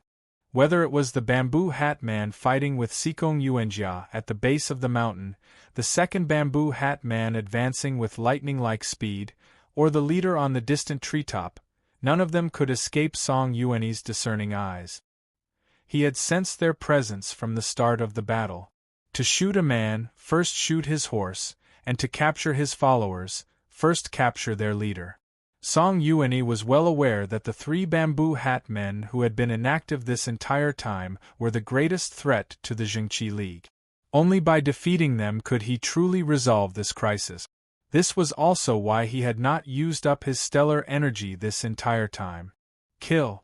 Speaker 1: Whether it was the bamboo hat man fighting with Sikong Yuanjia at the base of the mountain, the second bamboo hat man advancing with lightning-like speed, or the leader on the distant treetop, none of them could escape Song Yuani's discerning eyes. He had sensed their presence from the start of the battle. To shoot a man, first shoot his horse, and to capture his followers, first capture their leader. Song Yuani was well aware that the 3 bamboo hat men who had been inactive this entire time were the greatest threat to the Jingqi League. Only by defeating them could he truly resolve this crisis. This was also why he had not used up his stellar energy this entire time. Kill!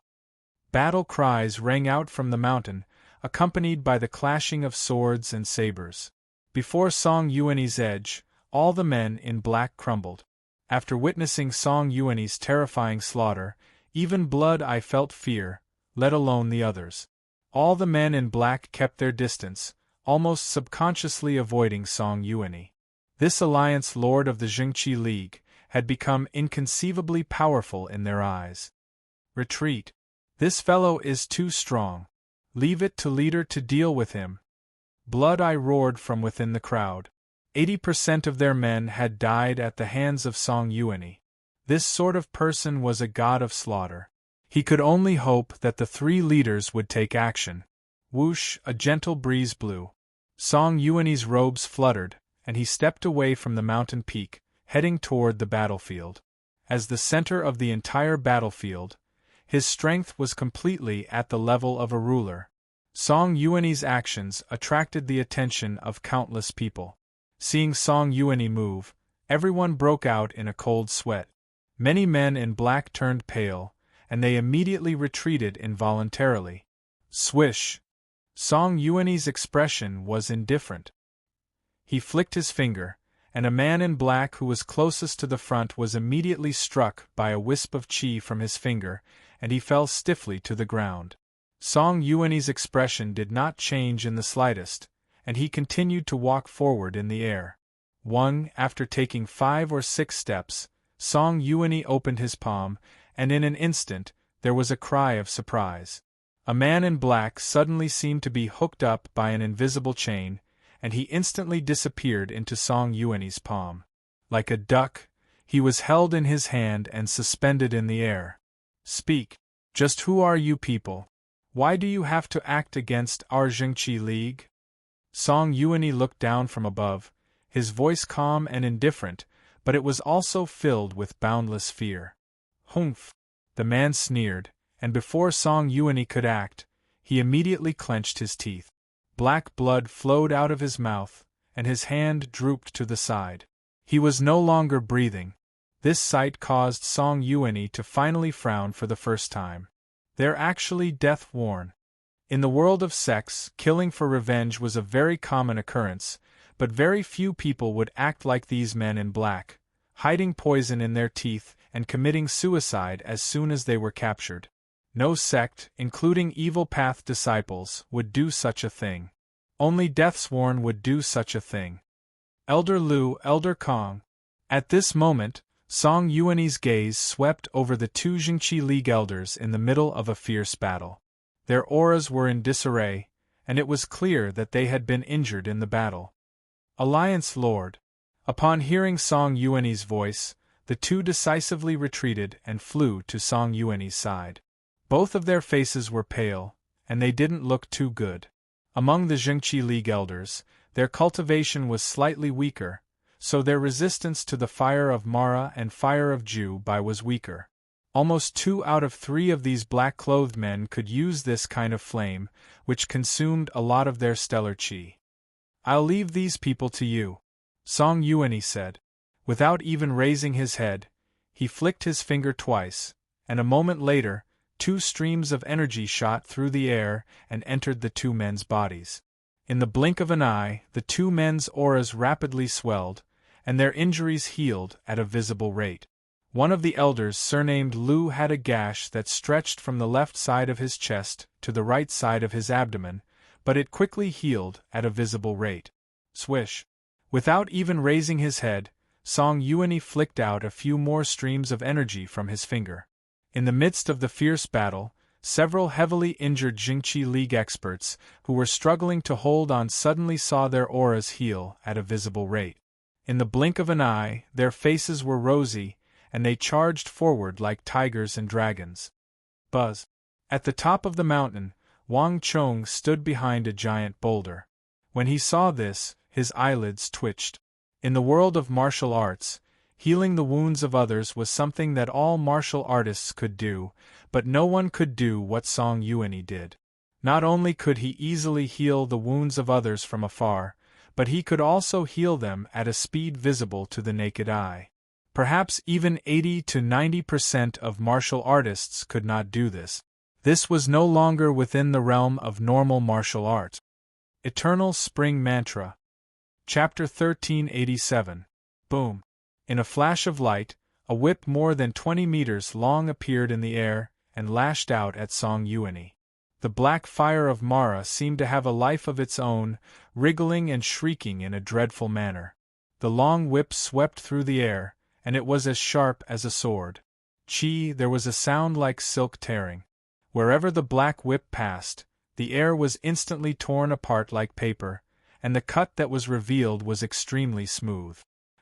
Speaker 1: Battle cries rang out from the mountain, accompanied by the clashing of swords and sabers. Before Song Yuani's edge, all the men in black crumbled. After witnessing Song Yuani's terrifying slaughter, even Blood Eye felt fear, let alone the others. All the men in black kept their distance, almost subconsciously avoiding Song Yuani. This alliance lord of the Jingqi League had become inconceivably powerful in their eyes. Retreat. This fellow is too strong. Leave it to leader to deal with him. Blood Eye roared from within the crowd. 80% of their men had died at the hands of Song Yuani. This sort of person was a god of slaughter. He could only hope that the 3 leaders would take action. Whoosh, a gentle breeze blew. Song Yuani's robes fluttered, and he stepped away from the mountain peak, heading toward the battlefield. As the center of the entire battlefield, his strength was completely at the level of a ruler. Song Yuani's actions attracted the attention of countless people. Seeing Song Yuani move, everyone broke out in a cold sweat. Many men in black turned pale, and they immediately retreated involuntarily. Swish! Song Yuani's expression was indifferent. He flicked his finger, and a man in black who was closest to the front was immediately struck by a wisp of qi from his finger, and he fell stiffly to the ground. Song Yuani's expression did not change in the slightest, and he continued to walk forward in the air. After taking 5 or 6 steps, Song Yuani opened his palm, and in an instant, there was a cry of surprise. A man in black suddenly seemed to be hooked up by an invisible chain, and he instantly disappeared into Song Yuani's palm. Like a duck, he was held in his hand and suspended in the air. Speak. Just who are you people? Why do you have to act against our Jingqi League? Song Yuani looked down from above, his voice calm and indifferent, but it was also filled with boundless fear. Humph! The man sneered, and before Song Yuani could act, he immediately clenched his teeth. Black blood flowed out of his mouth, and his hand drooped to the side. He was no longer breathing. This sight caused Song Yuani to finally frown for the first time. They're actually death-worn. In the world of sex, killing for revenge was a very common occurrence, but very few people would act like these men in black, hiding poison in their teeth and committing suicide as soon as they were captured. No sect, including Evil Path disciples, would do such a thing. Only Deathsworn would do such a thing. Elder Lu, Elder Kong. At this moment, Song Yuani's gaze swept over the 2 Jingqi League elders in the middle of a fierce battle. Their auras were in disarray, and it was clear that they had been injured in the battle. Alliance Lord. Upon hearing Song Yuanyi's voice, the two decisively retreated and flew to Song Yuanyi's side. Both of their faces were pale, and they didn't look too good. Among the Zhengqi League elders, their cultivation was slightly weaker, so their resistance to the fire of Mara and fire of Ju Bai was weaker. Almost 2 out of 3 of these black-clothed men could use this kind of flame, which consumed a lot of their stellar qi. "I'll leave these people to you," Song Yuanyi said. Without even raising his head, he flicked his finger twice, and a moment later, 2 streams of energy shot through the air and entered the 2 men's bodies. In the blink of an eye, the 2 men's auras rapidly swelled, and their injuries healed at a visible rate. One of the elders, surnamed Lu, had a gash that stretched from the left side of his chest to the right side of his abdomen, but it quickly healed at a visible rate. Swish! Without even raising his head, Song Yuanyi flicked out a few more streams of energy from his finger. In the midst of the fierce battle, several heavily injured Zhengqi League experts, who were struggling to hold on, suddenly saw their auras heal at a visible rate. In the blink of an eye, their faces were rosy, and they charged forward like tigers and dragons. Buzz! At the top of the mountain, Wang Chong stood behind a giant boulder. When he saw this, his eyelids twitched. In the world of martial arts, healing the wounds of others was something that all martial artists could do, but no one could do what Song Yuanyi did. Not only could he easily heal the wounds of others from afar, but he could also heal them at a speed visible to the naked eye. Perhaps even 80 to 90% of martial artists could not do this. This was no longer within the realm of normal martial art. Eternal Spring Mantra. Chapter 1387. Boom! In a flash of light, a whip more than 20 meters long appeared in the air and lashed out at Song Yuanyi. The black fire of Mara seemed to have a life of its own, wriggling and shrieking in a dreadful manner. The long whip swept through the air, and it was as sharp as a sword. There was a sound like silk tearing. Wherever the black whip passed, the air was instantly torn apart like paper, and the cut that was revealed was extremely smooth.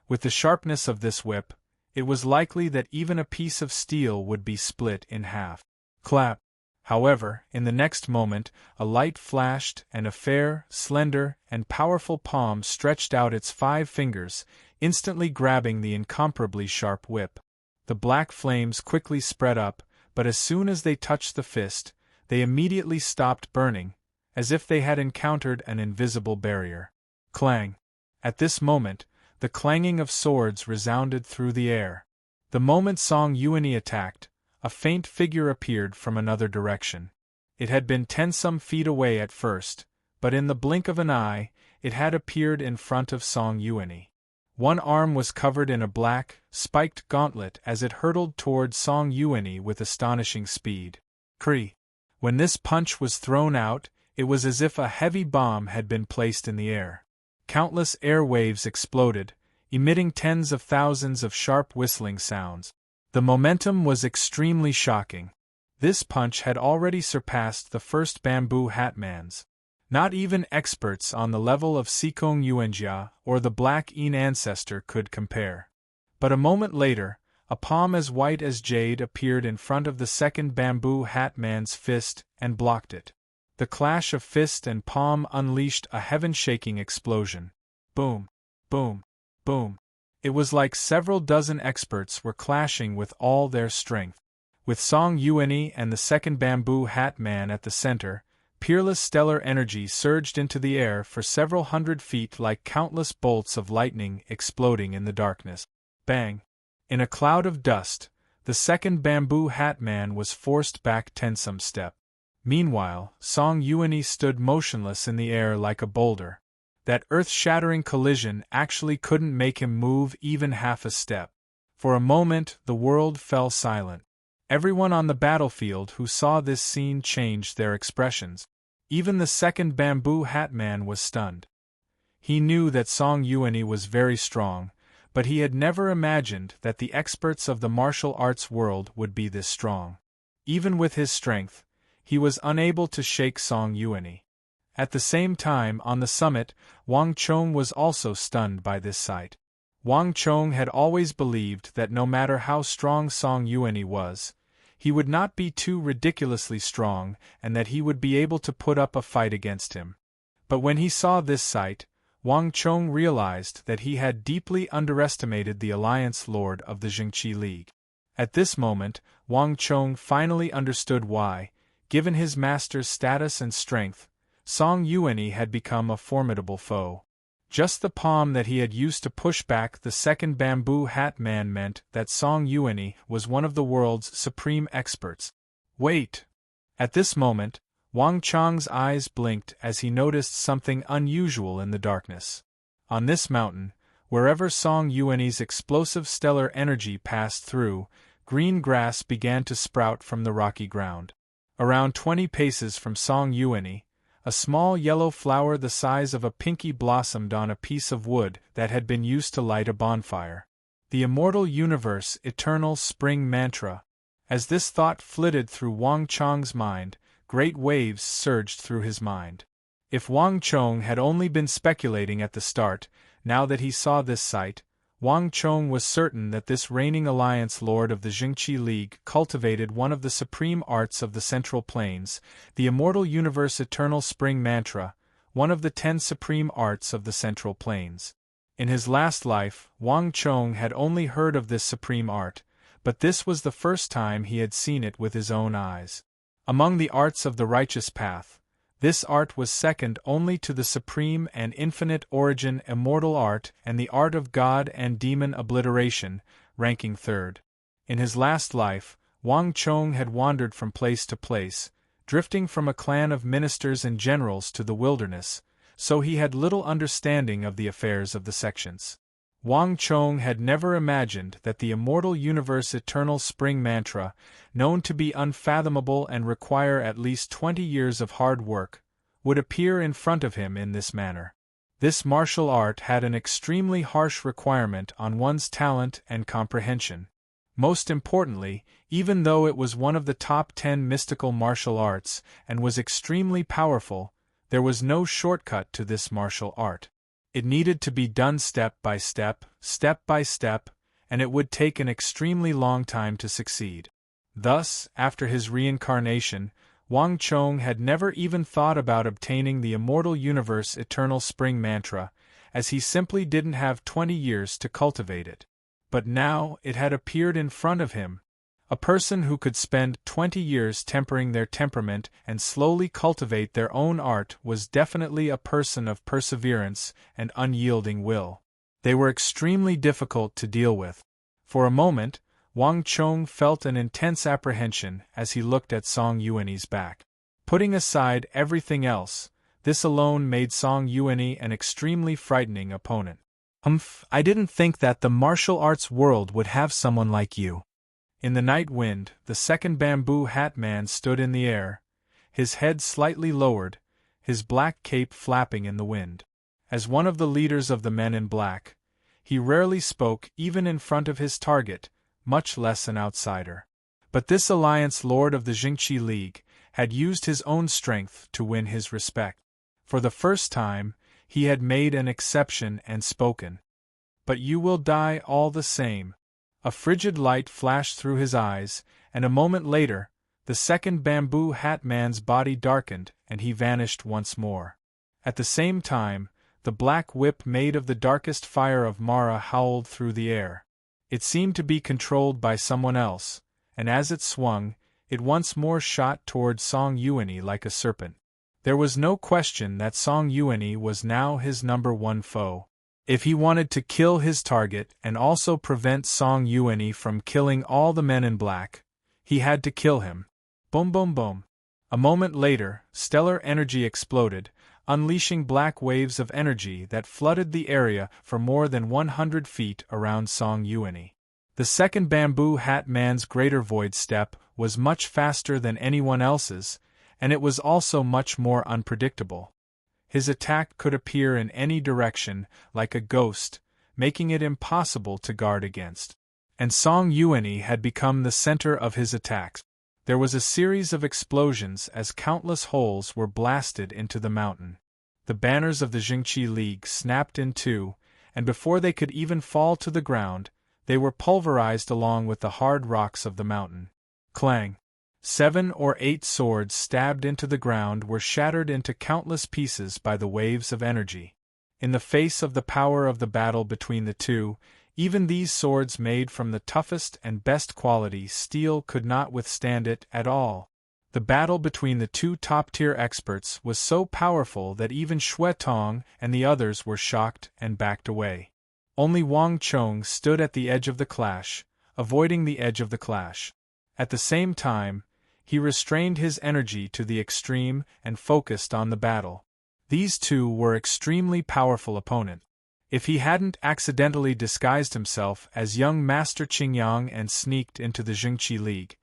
Speaker 1: With the sharpness of this whip, it was likely that even a piece of steel would be split in half. Clap! However, in the next moment, a light flashed, and a fair, slender, and powerful palm stretched out its 5 fingers, instantly grabbing the incomparably sharp whip. The black flames quickly spread up, but as soon as they touched the fist, they immediately stopped burning, as if they had encountered an invisible barrier. Clang! At this moment, the clanging of swords resounded through the air. The moment Song Yuanyi attacked, a faint figure appeared from another direction. It had been 10-some feet away at first, but in the blink of an eye, it had appeared in front of Song Yuanyi. One arm was covered in a black, spiked gauntlet as it hurtled toward Song Yuanyi with astonishing speed. Cree! When this punch was thrown out, it was as if a heavy bomb had been placed in the air. Countless air waves exploded, emitting tens of thousands of sharp whistling sounds. The momentum was extremely shocking. This punch had already surpassed the first bamboo hat man's. Not even experts on the level of Sikong Yuanjia or the Black Yin ancestor could compare. But a moment later, a palm as white as jade appeared in front of the second bamboo hat man's fist and blocked it. The clash of fist and palm unleashed a heaven-shaking explosion. Boom! Boom! Boom! It was like several dozen experts were clashing with all their strength. With Song Yuanyi and the second bamboo hat man at the center, peerless stellar energy surged into the air for several hundred feet like countless bolts of lightning exploding in the darkness. Bang! In a cloud of dust, the second bamboo hat man was forced back 10-some step. Meanwhile, Song Yuanyi stood motionless in the air like a boulder. That earth-shattering collision actually couldn't make him move even half a step. For a moment, the world fell silent. Everyone on the battlefield who saw this scene changed their expressions. Even the second bamboo hat man was stunned. He knew that Song Yuanyi was very strong, but he had never imagined that the experts of the martial arts world would be this strong. Even with his strength, he was unable to shake Song Yuanyi. At the same time, on the summit, Wang Chong was also stunned by this sight. Wang Chong had always believed that no matter how strong Song Yuanyi was, he would not be too ridiculously strong and that he would be able to put up a fight against him. But when he saw this sight, Wang Chong realized that he had deeply underestimated the Alliance Lord of the Jingqi League. At this moment, Wang Chong finally understood why, given his master's status and strength, Song Yuanyi had become a formidable foe. Just the palm that he had used to push back the second bamboo hat man meant that Song Yuanyi was one of the world's supreme experts. Wait! At this moment, Wang Chong's eyes blinked as he noticed something unusual in the darkness. On this mountain, wherever Song Yuanyi's explosive stellar energy passed through, green grass began to sprout from the rocky ground. Around 20 paces from Song Yuanyi, a small yellow flower the size of a pinky blossomed on a piece of wood that had been used to light a bonfire. The immortal universe eternal spring mantra. As this thought flitted through Wang Chong's mind, great waves surged through his mind. If Wang Chong had only been speculating at the start, now that he saw this sight, Wang Chong was certain that this reigning alliance lord of the Jingqi League cultivated one of the supreme arts of the Central Plains, the immortal universe eternal spring mantra, one of the 10 supreme arts of the Central Plains. In his last life, Wang Chong had only heard of this supreme art, but this was the first time he had seen it with his own eyes. Among the arts of the righteous path, this art was second only to the supreme and infinite origin immortal art and the art of god and demon obliteration, ranking third. In his last life, Wang Chong had wandered from place to place, drifting from a clan of ministers and generals to the wilderness, so he had little understanding of the affairs of the sections. Wang Chong had never imagined that the immortal universe eternal spring mantra, known to be unfathomable and require at least 20 years of hard work, would appear in front of him in this manner. This martial art had an extremely harsh requirement on one's talent and comprehension. Most importantly, even though it was one of the top 10 mystical martial arts and was extremely powerful, there was no shortcut to this martial art. It needed to be done step by step, and it would take an extremely long time to succeed. Thus, after his reincarnation, Wang Chong had never even thought about obtaining the immortal universe eternal spring mantra, as he simply didn't have 20 years to cultivate it. But now it had appeared in front of him. A person who could spend 20 years tempering their temperament and slowly cultivate their own art was definitely a person of perseverance and unyielding will. They were extremely difficult to deal with. For a moment, Wang Chong felt an intense apprehension as he looked at Song Yuanyi's back. Putting aside everything else, this alone made Song Yuanyi an extremely frightening opponent. I didn't think that the martial arts world would have someone like you. In the night wind, the second bamboo hat man stood in the air, his head slightly lowered, his black cape flapping in the wind. As one of the leaders of the men in black, he rarely spoke even in front of his target, much less an outsider. But this alliance lord of the Jingqi League had used his own strength to win his respect. For the first time, he had made an exception and spoken. "But you will die all the same." A frigid light flashed through his eyes, and a moment later, the second bamboo hat man's body darkened and he vanished once more. At the same time, the black whip made of the darkest fire of Mara howled through the air. It seemed to be controlled by someone else, and as it swung, it once more shot toward Song Yuanyi like a serpent. There was no question that Song Yuanyi was now his number one foe. If he wanted to kill his target and also prevent Song Yuanyi from killing all the men in black, he had to kill him. Boom boom boom. A moment later, stellar energy exploded, unleashing black waves of energy that flooded the area for more than 100 feet around Song Yuanyi. The second bamboo hat man's greater void step was much faster than anyone else's, and it was also much more unpredictable. His attack could appear in any direction, like a ghost, making it impossible to guard against. And Song Yuanyi had become the center of his attacks. There was a series of explosions as countless holes were blasted into the mountain. The banners of the Jingqi League snapped in two, and before they could even fall to the ground, they were pulverized along with the hard rocks of the mountain. Clang! 7 or 8 swords stabbed into the ground were shattered into countless pieces by the waves of energy. In the face of the power of the battle between the two, even these swords made from the toughest and best quality steel could not withstand it at all. The battle between the two top-tier experts was so powerful that even Xue Tong and the others were shocked and backed away. Only Wang Chong stood at the edge of the clash, avoiding the edge of the clash. At the same time, he restrained his energy to the extreme and focused on the battle. These two were extremely powerful opponents. If he hadn't accidentally disguised himself as young Master Qingyang and sneaked into the Jingqi League,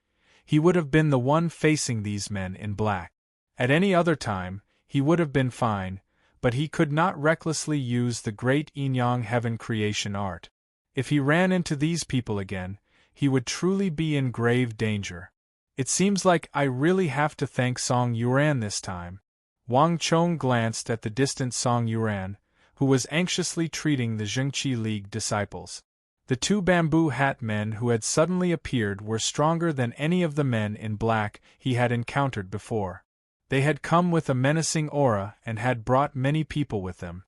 Speaker 1: he would have been the one facing these men in black. At any other time, he would have been fine, but he could not recklessly use the great Yin-Yang Heaven creation art. If he ran into these people again, he would truly be in grave danger. It seems like I really have to thank Song Yuan this time. Wang Chong glanced at the distant Song Yuan, who was anxiously treating the Jingqi League disciples. The two bamboo hat men who had suddenly appeared were stronger than any of the men in black he had encountered before. They had come with a menacing aura and had brought many people with them.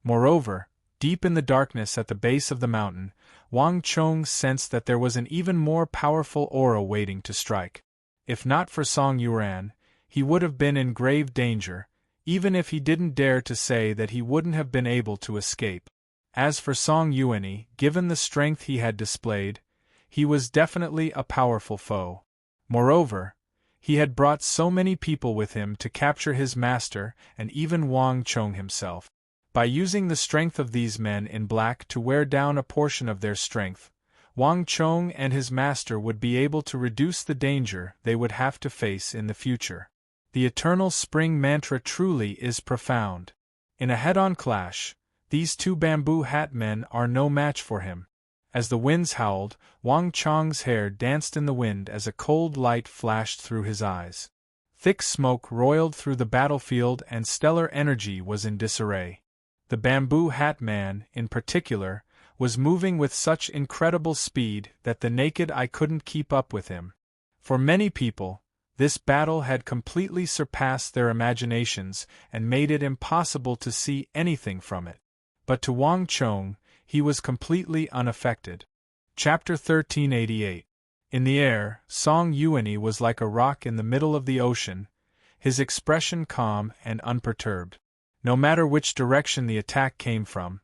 Speaker 1: Moreover, deep in the darkness at the base of the mountain, Wang Chong sensed that there was an even more powerful aura waiting to strike. If not for Song Yuan, he would have been in grave danger, even if he didn't dare to say that he wouldn't have been able to escape. As for Song Yuan, given the strength he had displayed, he was definitely a powerful foe. Moreover, he had brought so many people with him to capture his master and even Wang Chong himself. By using the strength of these men in black to wear down a portion of their strength, Wang Chong and his master would be able to reduce the danger they would have to face in the future. The eternal spring mantra truly is profound. In a head-on clash, these two bamboo hat men are no match for him. As the winds howled, Wang Chong's hair danced in the wind as a cold light flashed through his eyes. Thick smoke roiled through the battlefield and stellar energy was in disarray. The bamboo hat man, in particular, was moving with such incredible speed that the naked eye couldn't keep up with him. For many people, this battle had completely surpassed their imaginations and made it impossible to see anything from it. But to Wang Chong, he was completely unaffected. Chapter 1388. In the air, Song Yuan was like a rock in the middle of the ocean, his expression calm and unperturbed. No matter which direction the attack came from,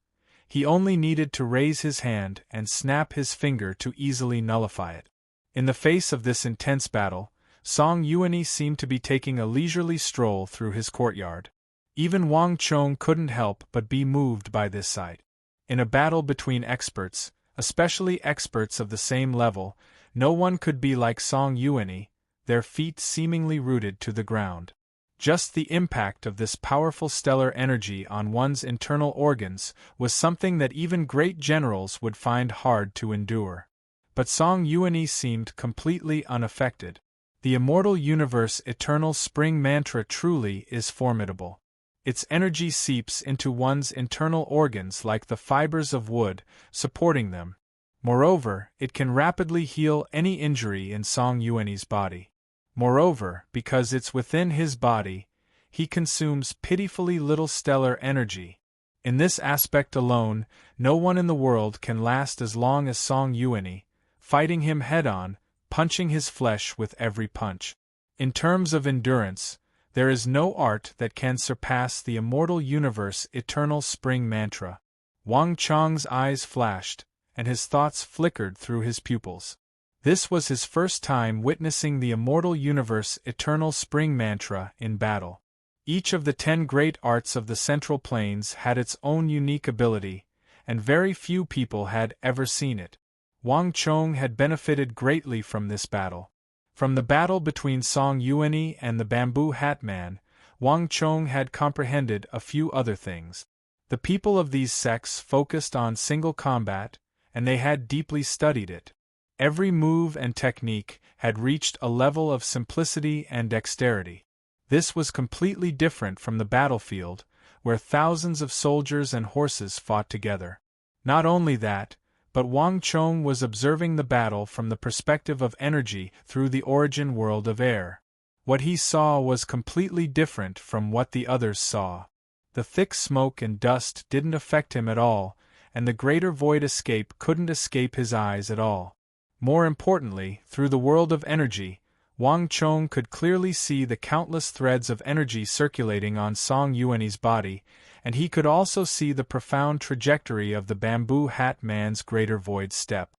Speaker 1: he only needed to raise his hand and snap his finger to easily nullify it. In the face of this intense battle, Song Yuan seemed to be taking a leisurely stroll through his courtyard. Even Wang Chong couldn't help but be moved by this sight. In a battle between experts, especially experts of the same level, no one could be like Song Yuan, their feet seemingly rooted to the ground. Just the impact of this powerful stellar energy on one's internal organs was something that even great generals would find hard to endure. But Song Yuan seemed completely unaffected. The immortal universe eternal spring mantra truly is formidable. Its energy seeps into one's internal organs like the fibers of wood, supporting them. Moreover, it can rapidly heal any injury in Song Yuan's body. Moreover, because it's within his body, he consumes pitifully little stellar energy. In this aspect alone, no one in the world can last as long as Song Yuan, fighting him head-on, punching his flesh with every punch. In terms of endurance, there is no art that can surpass the immortal universe eternal spring mantra. Wang Chong's eyes flashed, and his thoughts flickered through his pupils. This was his first time witnessing the immortal universe eternal spring mantra in battle. Each of the 10 great arts of the Central Plains had its own unique ability, and very few people had ever seen it. Wang Chong had benefited greatly from this battle. From the battle between Song Yuan and the bamboo hat man, Wang Chong had comprehended a few other things. The people of these sects focused on single combat, and they had deeply studied it. Every move and technique had reached a level of simplicity and dexterity. This was completely different from the battlefield, where thousands of soldiers and horses fought together. Not only that, but Wang Chong was observing the battle from the perspective of energy through the origin world of air. What he saw was completely different from what the others saw. The thick smoke and dust didn't affect him at all, and the greater void escape couldn't escape his eyes at all. More importantly, through the world of energy, Wang Chong could clearly see the countless threads of energy circulating on Song Yuanyi's body, and he could also see the profound trajectory of the bamboo hat man's greater void step.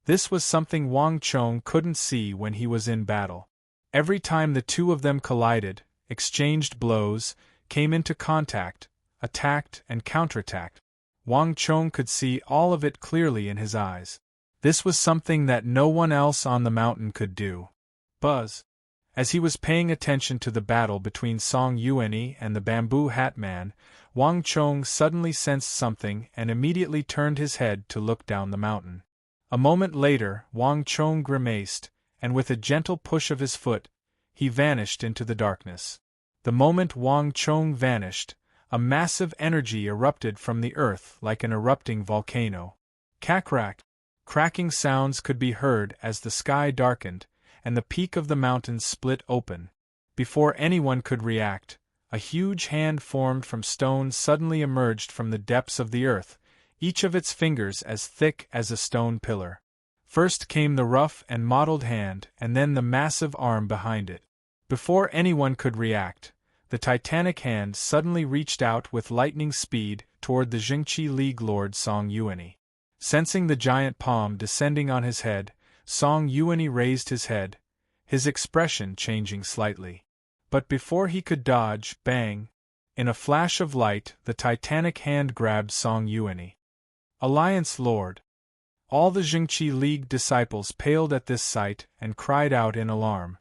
Speaker 1: This was something Wang Chong couldn't see when he was in battle. Every time the two of them collided, exchanged blows, came into contact, attacked and counterattacked, Wang Chong could see all of it clearly in his eyes. This was something that no one else on the mountain could do. Buzz. As he was paying attention to the battle between Song Yuanyi and the bamboo hat man, Wang Chong suddenly sensed something and immediately turned his head to look down the mountain. A moment later, Wang Chong grimaced, and with a gentle push of his foot, he vanished into the darkness. The moment Wang Chong vanished, a massive energy erupted from the earth like an erupting volcano. Crack! Cracking sounds could be heard as the sky darkened, and the peak of the mountain split open. Before anyone could react, a huge hand formed from stone suddenly emerged from the depths of the earth, each of its fingers as thick as a stone pillar. First came the rough and mottled hand, and then the massive arm behind it. Before anyone could react, the titanic hand suddenly reached out with lightning speed toward the Jingqi League Lord Song Yuanyi. Sensing the giant palm descending on his head, Song Yuanyi raised his head, his expression changing slightly. But before he could dodge, bang! In a flash of light, the titanic hand grabbed Song Yuanyi. Alliance Lord! All the Jingqi League disciples paled at this sight and cried out in alarm.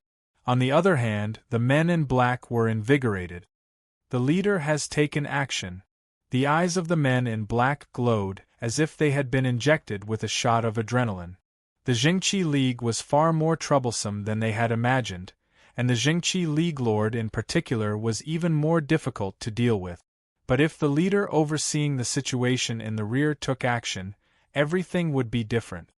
Speaker 1: On the other hand, the men in black were invigorated. The leader has taken action. The eyes of the men in black glowed as if they had been injected with a shot of adrenaline. The Jingqi League was far more troublesome than they had imagined, and the Jingqi League Lord in particular was even more difficult to deal with. But if the leader overseeing the situation in the rear took action, everything would be different.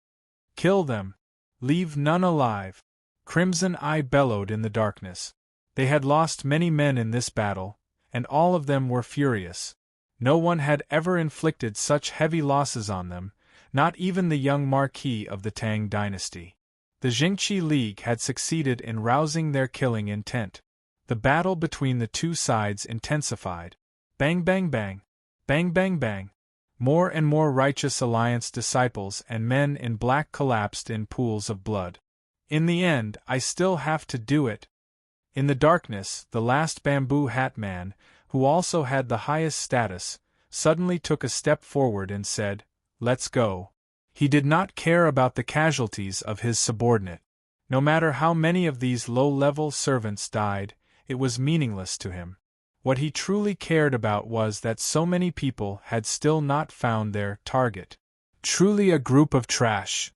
Speaker 1: Kill them! Leave none alive! Crimson Eye bellowed in the darkness. They had lost many men in this battle, and all of them were furious. No one had ever inflicted such heavy losses on them, not even the young marquis of the Tang dynasty. The Jingqi League had succeeded in rousing their killing intent. The battle between the two sides intensified. Bang bang bang! Bang bang bang! More and more righteous alliance disciples and men in black collapsed in pools of blood. In the end, I still have to do it. In the darkness, the last bamboo hat man, who also had the highest status, suddenly took a step forward and said, "Let's go." He did not care about the casualties of his subordinate. No matter how many of these low-level servants died, it was meaningless to him. What he truly cared about was that so many people had still not found their target. Truly a group of trash.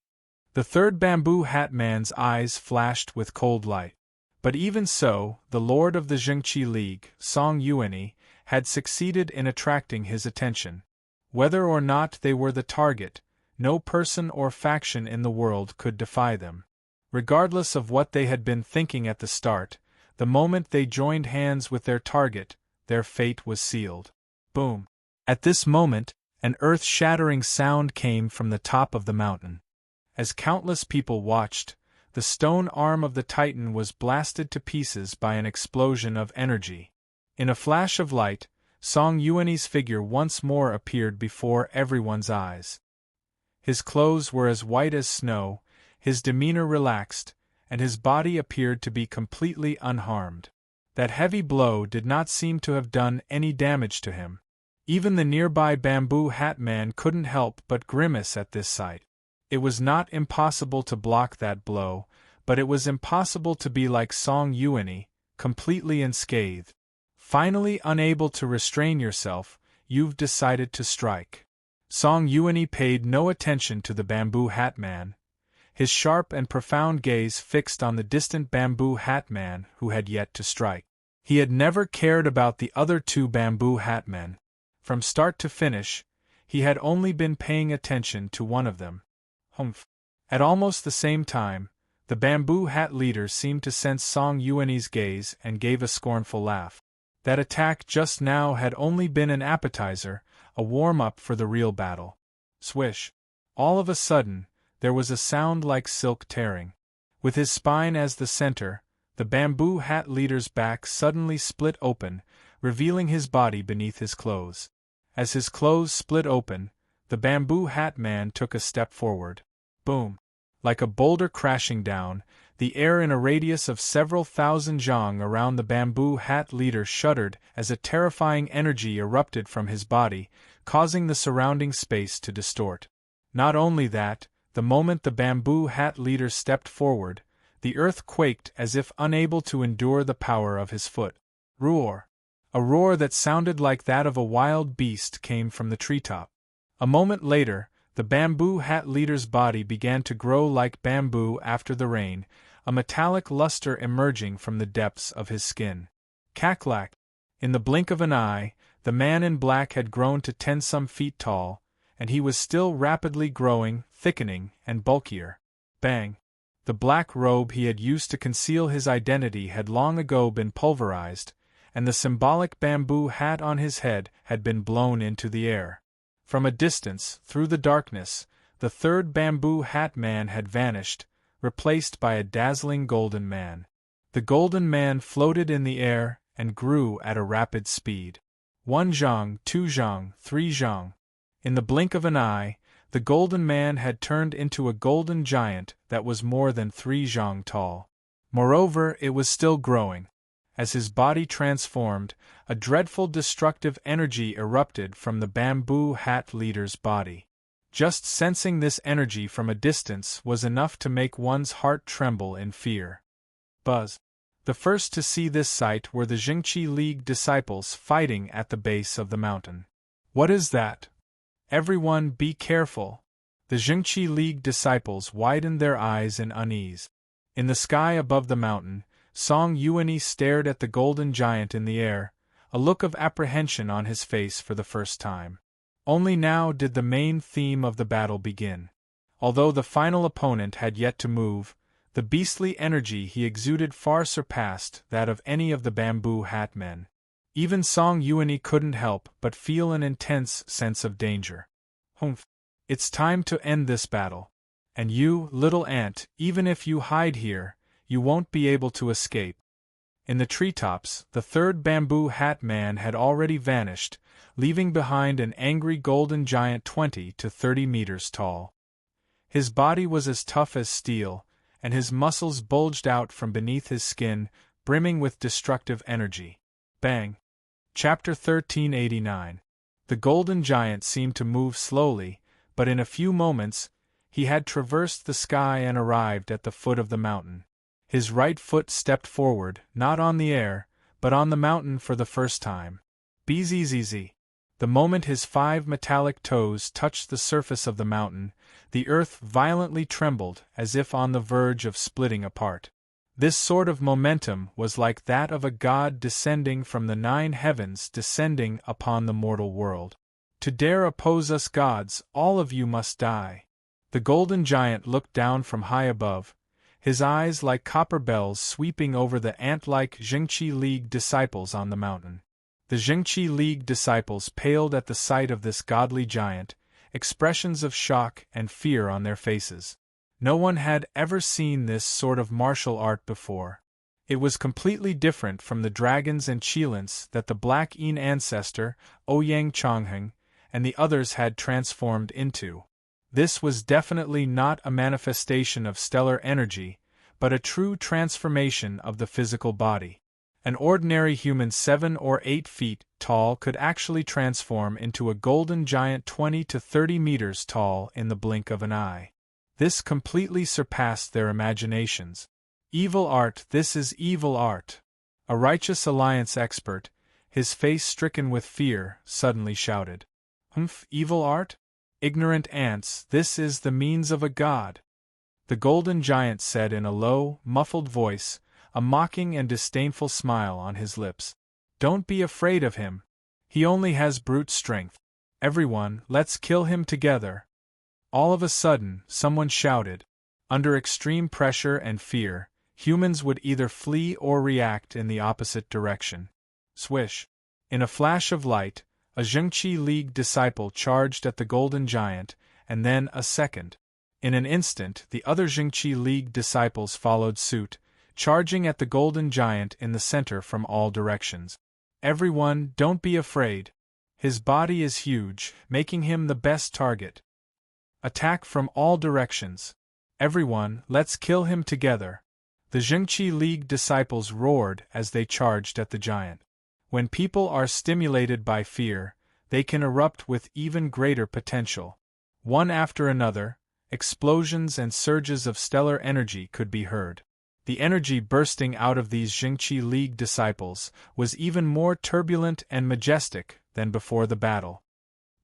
Speaker 1: The third bamboo hat man's eyes flashed with cold light. But even so, the lord of the Jingqi League, Song Yuanyi, had succeeded in attracting his attention. Whether or not they were the target, no person or faction in the world could defy them. Regardless of what they had been thinking at the start, the moment they joined hands with their target, their fate was sealed. Boom! At this moment, an earth-shattering sound came from the top of the mountain. As countless people watched, the stone arm of the Titan was blasted to pieces by an explosion of energy. In a flash of light, Song Yuanyi's figure once more appeared before everyone's eyes. His clothes were as white as snow, his demeanor relaxed, and his body appeared to be completely unharmed. That heavy blow did not seem to have done any damage to him. Even the nearby bamboo hat man couldn't help but grimace at this sight. It was not impossible to block that blow, but it was impossible to be like Song Yuanyi, completely unscathed. Finally unable to restrain yourself, you've decided to strike. Song Yuanyi paid no attention to the bamboo hat man, his sharp and profound gaze fixed on the distant bamboo hat man who had yet to strike. He had never cared about the other two bamboo hat men. From start to finish, He had only been paying attention to one of them. Humph. At almost the same time, the bamboo hat leader seemed to sense Song Yuanyi's gaze and gave a scornful laugh. That attack just now had only been an appetizer, a warm-up for the real battle. Swish. All of a sudden, there was a sound like silk tearing. With his spine as the center, the bamboo hat leader's back suddenly split open, revealing his body beneath his clothes. As his clothes split open, the bamboo hat man took a step forward. Boom! Like a boulder crashing down, the air in a radius of several thousand zhang around the bamboo hat leader shuddered as a terrifying energy erupted from his body, causing the surrounding space to distort. Not only that, the moment the bamboo hat leader stepped forward, the earth quaked as if unable to endure the power of his foot. Roar! A roar that sounded like that of a wild beast came from the treetop. A moment later, the bamboo hat leader's body began to grow like bamboo after the rain, a metallic luster emerging from the depths of his skin. Cack-lack! In the blink of an eye, the man in black had grown to 10-some feet tall, and he was still rapidly growing, thickening, and bulkier. Bang! The black robe he had used to conceal his identity had long ago been pulverized, and the symbolic bamboo hat on his head had been blown into the air. From a distance, through the darkness, the third bamboo hat man had vanished, replaced by a dazzling golden man. The golden man floated in the air and grew at a rapid speed. 1 zhang, 2 zhang, 3 zhang. In the blink of an eye, the golden man had turned into a golden giant that was more than 3 zhang tall. Moreover, it was still growing. As his body transformed, a dreadful destructive energy erupted from the bamboo hat leader's body. Just sensing this energy from a distance was enough to make one's heart tremble in fear. Buzz! The first to see this sight were the Jingqi League disciples fighting at the base of the mountain. What is that? Everyone be careful! The Jingqi League disciples widened their eyes in unease. In the sky above the mountain, Song Yuanyi stared at the golden giant in the air, a look of apprehension on his face for the first time. Only now did the main theme of the battle begin. Although the final opponent had yet to move, the beastly energy he exuded far surpassed that of any of the bamboo hat men. Even Song Yuanyi couldn't help but feel an intense sense of danger. Humph! It's time to end this battle. And you, little ant, even if you hide here, you won't be able to escape. In the treetops, the third bamboo hat man had already vanished, leaving behind an angry golden giant 20 to 30 meters tall. His body was as tough as steel, and his muscles bulged out from beneath his skin, brimming with destructive energy. Bang! Chapter 1389. The golden giant seemed to move slowly, but in a few moments, he had traversed the sky and arrived at the foot of the mountain. His right foot stepped forward, not on the air, but on the mountain for the first time. Bzzz. The moment his 5 metallic toes touched the surface of the mountain, the earth violently trembled as if on the verge of splitting apart. This sort of momentum was like that of a god descending from the 9 heavens descending upon the mortal world. To dare oppose us gods, all of you must die. The golden giant looked down from high above, his eyes like copper bells sweeping over the ant-like Jingqi League disciples on the mountain. The Jingqi League disciples paled at the sight of this godly giant, expressions of shock and fear on their faces. No one had ever seen this sort of martial art before. It was completely different from the dragons and qilins that the Black Yin ancestor, Ouyang Chongheng, and the others had transformed into. This was definitely not a manifestation of stellar energy, but a true transformation of the physical body. An ordinary human 7 or 8 feet tall could actually transform into a golden giant 20 to 30 meters tall in the blink of an eye. This completely surpassed their imaginations. Evil art, this is evil art. A righteous alliance expert, his face stricken with fear, suddenly shouted. Humph, evil art? Ignorant ants, this is the means of a god. The golden giant said in a low, muffled voice, a mocking and disdainful smile on his lips. Don't be afraid of him. He only has brute strength. Everyone, let's kill him together. All of a sudden, someone shouted. Under extreme pressure and fear, humans would either flee or react in the opposite direction. Swish! In a flash of light, a Zhengqi League disciple charged at the golden giant, and then a second. In an instant, the other Zhengqi League disciples followed suit, charging at the golden giant in the center from all directions. Everyone, don't be afraid. His body is huge, making him the best target. Attack from all directions. Everyone, let's kill him together. The Zhengqi League disciples roared as they charged at the giant. When people are stimulated by fear, they can erupt with even greater potential. One after another, explosions and surges of stellar energy could be heard. The energy bursting out of these Zhengqi League disciples was even more turbulent and majestic than before the battle.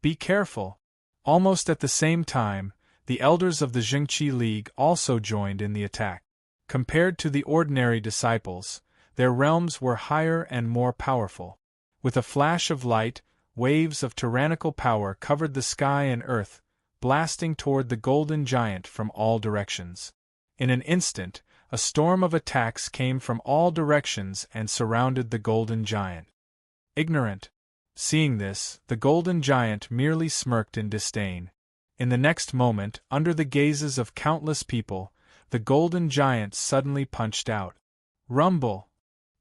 Speaker 1: Be careful! Almost at the same time, the elders of the Zhengqi League also joined in the attack. Compared to the ordinary disciples, their realms were higher and more powerful. With a flash of light, waves of tyrannical power covered the sky and earth, blasting toward the golden giant from all directions. In an instant, a storm of attacks came from all directions and surrounded the golden giant. Ignorant! Seeing this, the golden giant merely smirked in disdain. In the next moment, under the gazes of countless people, the golden giant suddenly punched out. Rumble!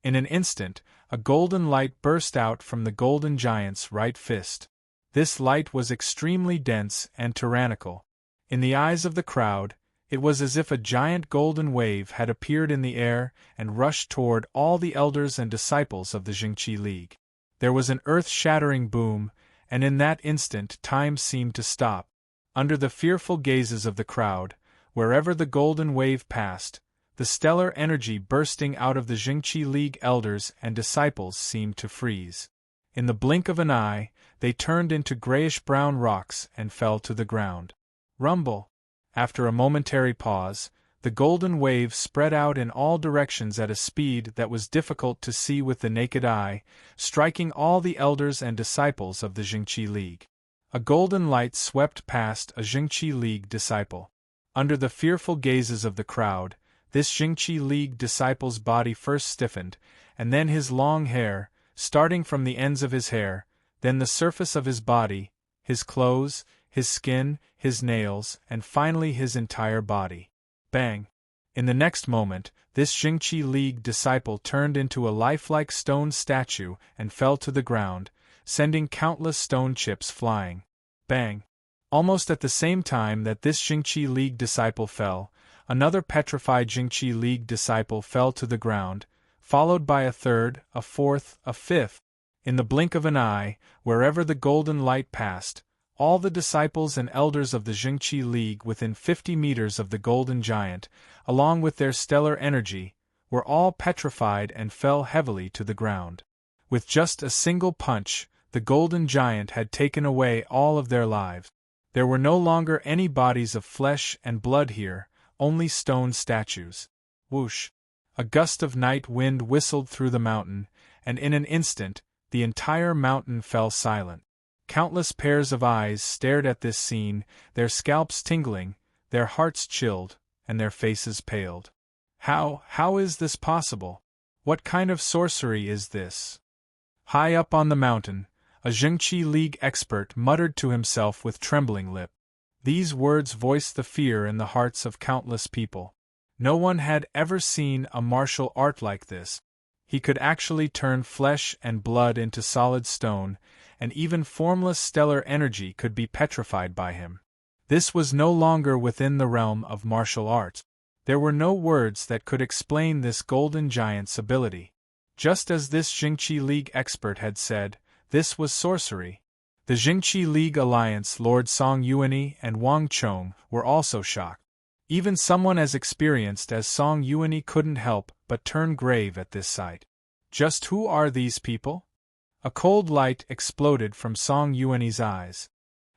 Speaker 1: In an instant, a golden light burst out from the golden giant's right fist. This light was extremely dense and tyrannical. In the eyes of the crowd, it was as if a giant golden wave had appeared in the air and rushed toward all the elders and disciples of the Zhengqi League. There was an earth-shattering boom, and in that instant time seemed to stop. Under the fearful gazes of the crowd, wherever the golden wave passed, the stellar energy bursting out of the Zhengqi League elders and disciples seemed to freeze. In the blink of an eye, they turned into grayish-brown rocks and fell to the ground. Rumble! After a momentary pause, the golden wave spread out in all directions at a speed that was difficult to see with the naked eye, striking all the elders and disciples of the Zhengqi League. A golden light swept past a Zhengqi League disciple. Under the fearful gazes of the crowd, this Zhengqi League disciple's body first stiffened, and then his long hair, starting from the ends of his hair, then the surface of his body, his clothes, his skin, his nails, and finally his entire body. Bang! In the next moment, this Zhengqi League disciple turned into a lifelike stone statue and fell to the ground, sending countless stone chips flying. Bang! Almost at the same time that this Zhengqi League disciple fell, another petrified Zhengqi League disciple fell to the ground, followed by a third, a fourth, a fifth. In the blink of an eye, wherever the golden light passed, all the disciples and elders of the Zhengqi League within 50 meters of the golden giant, along with their stellar energy, were all petrified and fell heavily to the ground. With just a single punch, the golden giant had taken away all of their lives. There were no longer any bodies of flesh and blood here, only stone statues. Whoosh! A gust of night wind whistled through the mountain, and in an instant, the entire mountain fell silent. Countless pairs of eyes stared at this scene, their scalps tingling, their hearts chilled, and their faces paled. How is this possible? What kind of sorcery is this? High up on the mountain, a Zhengqi League expert muttered to himself with trembling lip. These words voiced the fear in the hearts of countless people. No one had ever seen a martial art like this. He could actually turn flesh and blood into solid stone, and even formless stellar energy could be petrified by him. This was no longer within the realm of martial arts. There were no words that could explain this golden giant's ability. Just as this Zhengqi League expert had said, this was sorcery. The Zhengqi League Alliance Lord Song Yuanyi and Wang Chong were also shocked. Even someone as experienced as Song Yuanyi couldn't help but turn grave at this sight. Just who are these people? A cold light exploded from Song Yuanyi's eyes.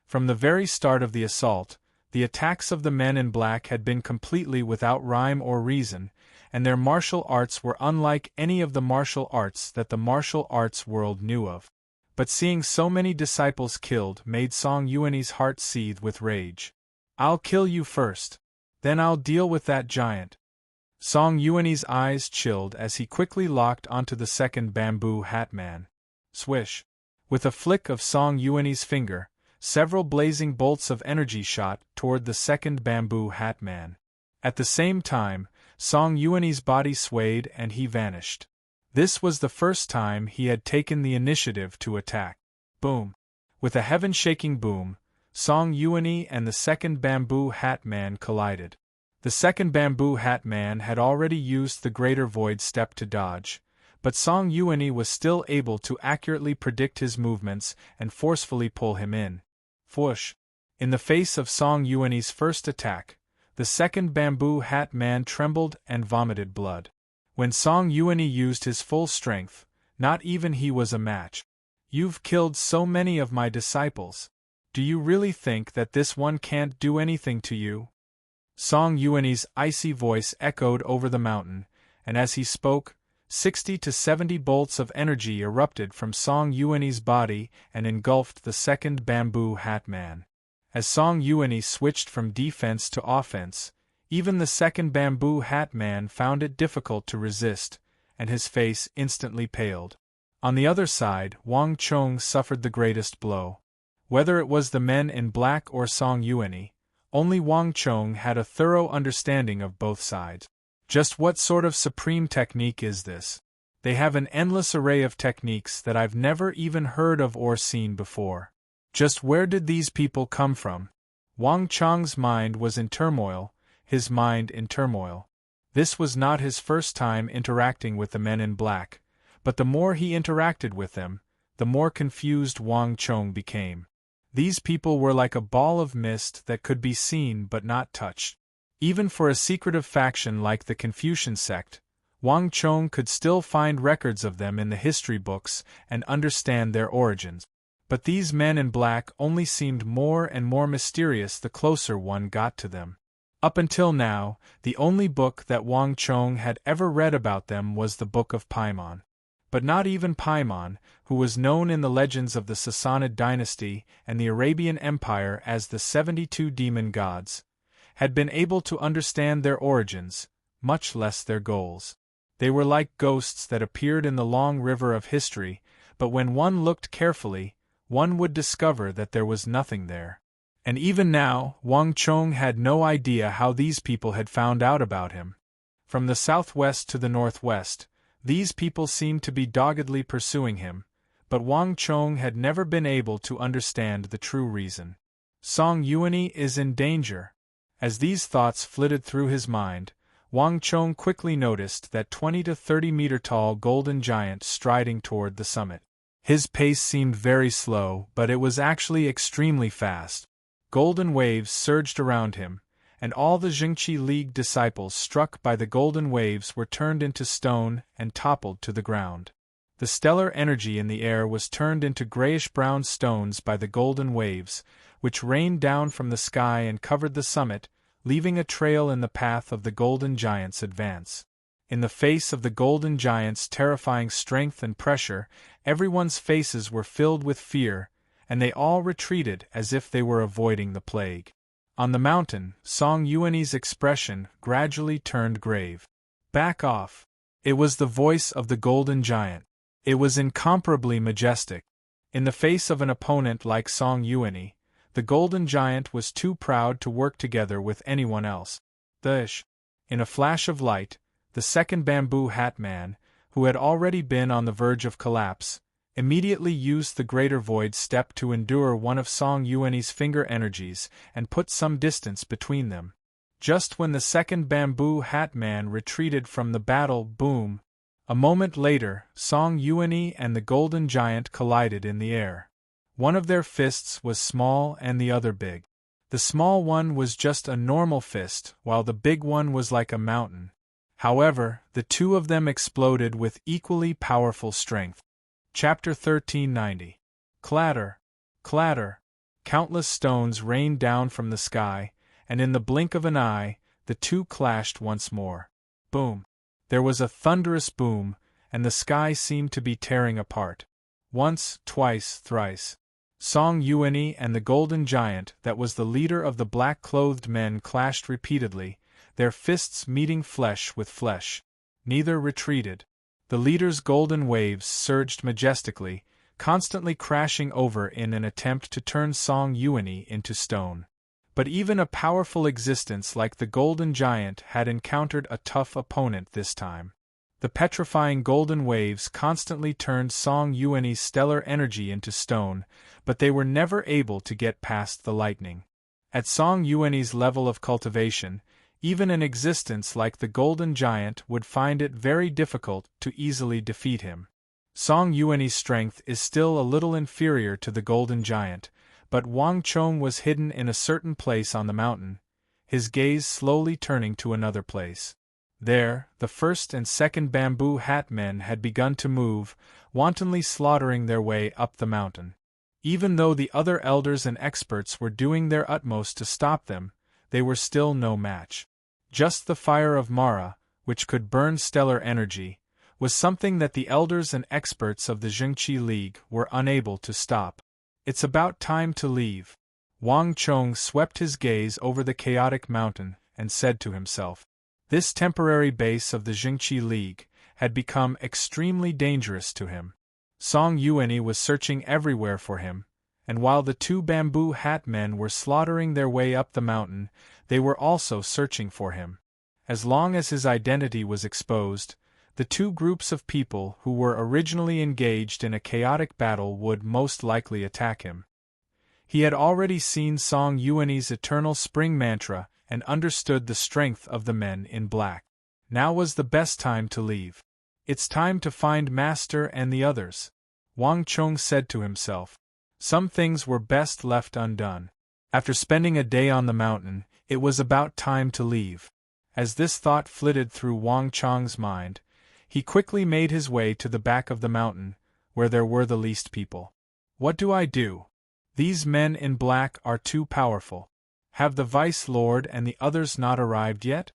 Speaker 1: From the very start of the assault, the attacks of the men in black had been completely without rhyme or reason, and their martial arts were unlike any of the martial arts that the martial arts world knew of. but seeing so many disciples killed made Song Yuanyi's heart seethe with rage. "I'll kill you first. Then I'll deal with that giant." Song Yuanyi's eyes chilled as he quickly locked onto the second bamboo hat man. Swish! With a flick of Song Yuanyi's finger, several blazing bolts of energy shot toward the second bamboo hat man. At the same time, Song Yuanyi's body swayed and he vanished. This was the first time he had taken the initiative to attack. Boom! With a heaven-shaking boom, Song Yuanyi and the second bamboo hat man collided. The second bamboo hat man had already used the greater void step to dodge, but Song Yuanyi was still able to accurately predict his movements and forcefully pull him in. Whoosh! In the face of Song Yuanyi's first attack, the second bamboo hat man trembled and vomited blood. When Song Yuanyi used his full strength, not even he was a match. "You've killed so many of my disciples. Do you really think that this one can't do anything to you?" Song Yuanyi's icy voice echoed over the mountain, and as he spoke, 60 to 70 bolts of energy erupted from Song Yuanyi's body and engulfed the second bamboo hat man. As Song Yuanyi switched from defense to offense, even the second bamboo hat man found it difficult to resist, and his face instantly paled. On the other side, Wang Chong suffered the greatest blow. Whether it was the men in black or Song Yuanyi, only Wang Chong had a thorough understanding of both sides. Just what sort of supreme technique is this? They have an endless array of techniques that I've never even heard of or seen before. Just where did these people come from? Wang Chong's mind was in turmoil, his mind in turmoil. This was not his first time interacting with the men in black, but the more he interacted with them, the more confused Wang Chong became. These people were like a ball of mist that could be seen but not touched. Even for a secretive faction like the Confucian sect, Wang Chong could still find records of them in the history books and understand their origins. But these men in black only seemed more and more mysterious the closer one got to them. Up until now, the only book that Wang Chong had ever read about them was the Book of Paimon. But not even Paimon, who was known in the legends of the Sassanid dynasty and the Arabian Empire as the 72 demon gods, had been able to understand their origins, much less their goals. They were like ghosts that appeared in the long river of history, but when one looked carefully, one would discover that there was nothing there. And even now, Wang Chong had no idea how these people had found out about him. From the southwest to the northwest, these people seemed to be doggedly pursuing him, but Wang Chong had never been able to understand the true reason. Song Yuanyi is in danger. As these thoughts flitted through his mind, Wang Chong quickly noticed that 20 to 30 meter tall golden giant striding toward the summit. His pace seemed very slow, but it was actually extremely fast. Golden waves surged around him, and all the Jingqi League disciples struck by the golden waves were turned into stone and toppled to the ground. The stellar energy in the air was turned into grayish-brown stones by the golden waves, which rained down from the sky and covered the summit, leaving a trail in the path of the golden giant's advance. In the face of the golden giant's terrifying strength and pressure, everyone's faces were filled with fear, and they all retreated as if they were avoiding the plague. On the mountain, Song Yuanyi's expression gradually turned grave. "Back off." It was the voice of the golden giant. It was incomparably majestic. In the face of an opponent like Song Yuanyi, the golden giant was too proud to work together with anyone else. In a flash of light, the second bamboo hat man, who had already been on the verge of collapse, immediately used the greater void step to endure one of Song Yuanyi's finger energies and put some distance between them. Just when the second bamboo hat man retreated from the battle, boom! A moment later, Song Yuanyi and the golden giant collided in the air. One of their fists was small and the other big. The small one was just a normal fist, while the big one was like a mountain. However, the two of them exploded with equally powerful strength. Chapter 1390. Clatter! Clatter! Countless stones rained down from the sky, and in the blink of an eye, the two clashed once more. Boom! There was a thunderous boom, and the sky seemed to be tearing apart. Once, twice, thrice. Song Yuani and the Golden Giant, that was the leader of the black-clothed men, clashed repeatedly, their fists meeting flesh with flesh. Neither retreated. The leader's golden waves surged majestically, constantly crashing over in an attempt to turn Song Yuani into stone. But even a powerful existence like the Golden Giant had encountered a tough opponent this time. The petrifying golden waves constantly turned Song Yuani's stellar energy into stone, but they were never able to get past the lightning. At Song Yuani's level of cultivation, even an existence like the Golden Giant would find it very difficult to easily defeat him. Song Yuani's strength is still a little inferior to the Golden Giant, but Wang Chong was hidden in a certain place on the mountain, his gaze slowly turning to another place. There, the first and second bamboo hat men had begun to move, wantonly slaughtering their way up the mountain. Even though the other elders and experts were doing their utmost to stop them, they were still no match. Just the fire of Mara, which could burn stellar energy, was something that the elders and experts of the Jingqi League were unable to stop. It's about time to leave. Wang Chong swept his gaze over the chaotic mountain and said to himself. This temporary base of the Jingqi League had become extremely dangerous to him. Song Yuani was searching everywhere for him, and while the two bamboo hat men were slaughtering their way up the mountain, they were also searching for him. As long as his identity was exposed, the two groups of people who were originally engaged in a chaotic battle would most likely attack him. He had already seen Song Yuani's eternal spring mantra and understood the strength of the men in black. Now was the best time to leave. It's time to find Master and the others, Wang Chong said to himself. Some things were best left undone. After spending a day on the mountain, it was about time to leave. As this thought flitted through Wang Chong's mind, he quickly made his way to the back of the mountain, where there were the least people. What do I do? These men in black are too powerful. Have the Vice Lord and the others not arrived yet?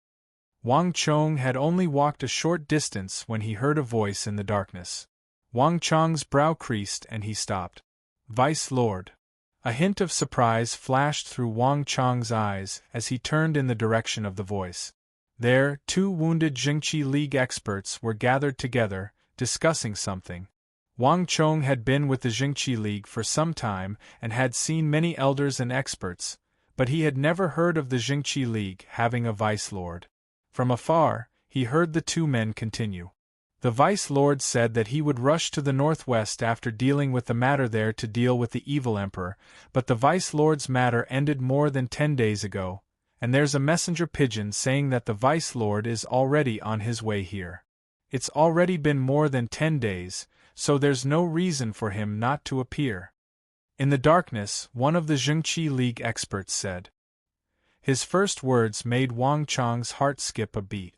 Speaker 1: Wang Chong had only walked a short distance when he heard a voice in the darkness. Wang Chong's brow creased and he stopped. Vice Lord. A hint of surprise flashed through Wang Chong's eyes as he turned in the direction of the voice. There, two wounded Jingqi League experts were gathered together, discussing something. Wang Chong had been with the Jingqi League for some time and had seen many elders and experts, but he had never heard of the Jingqi League having a Vice Lord. From afar, he heard the two men continue. The Vice Lord said that he would rush to the northwest after dealing with the matter there to deal with the evil emperor, but the Vice Lord's matter ended more than 10 days ago, and there's a messenger pigeon saying that the Vice Lord is already on his way here. It's already been more than 10 days, so there's no reason for him not to appear. In the darkness, one of the Jingqi League experts said. His first words made Wang Chong's heart skip a beat.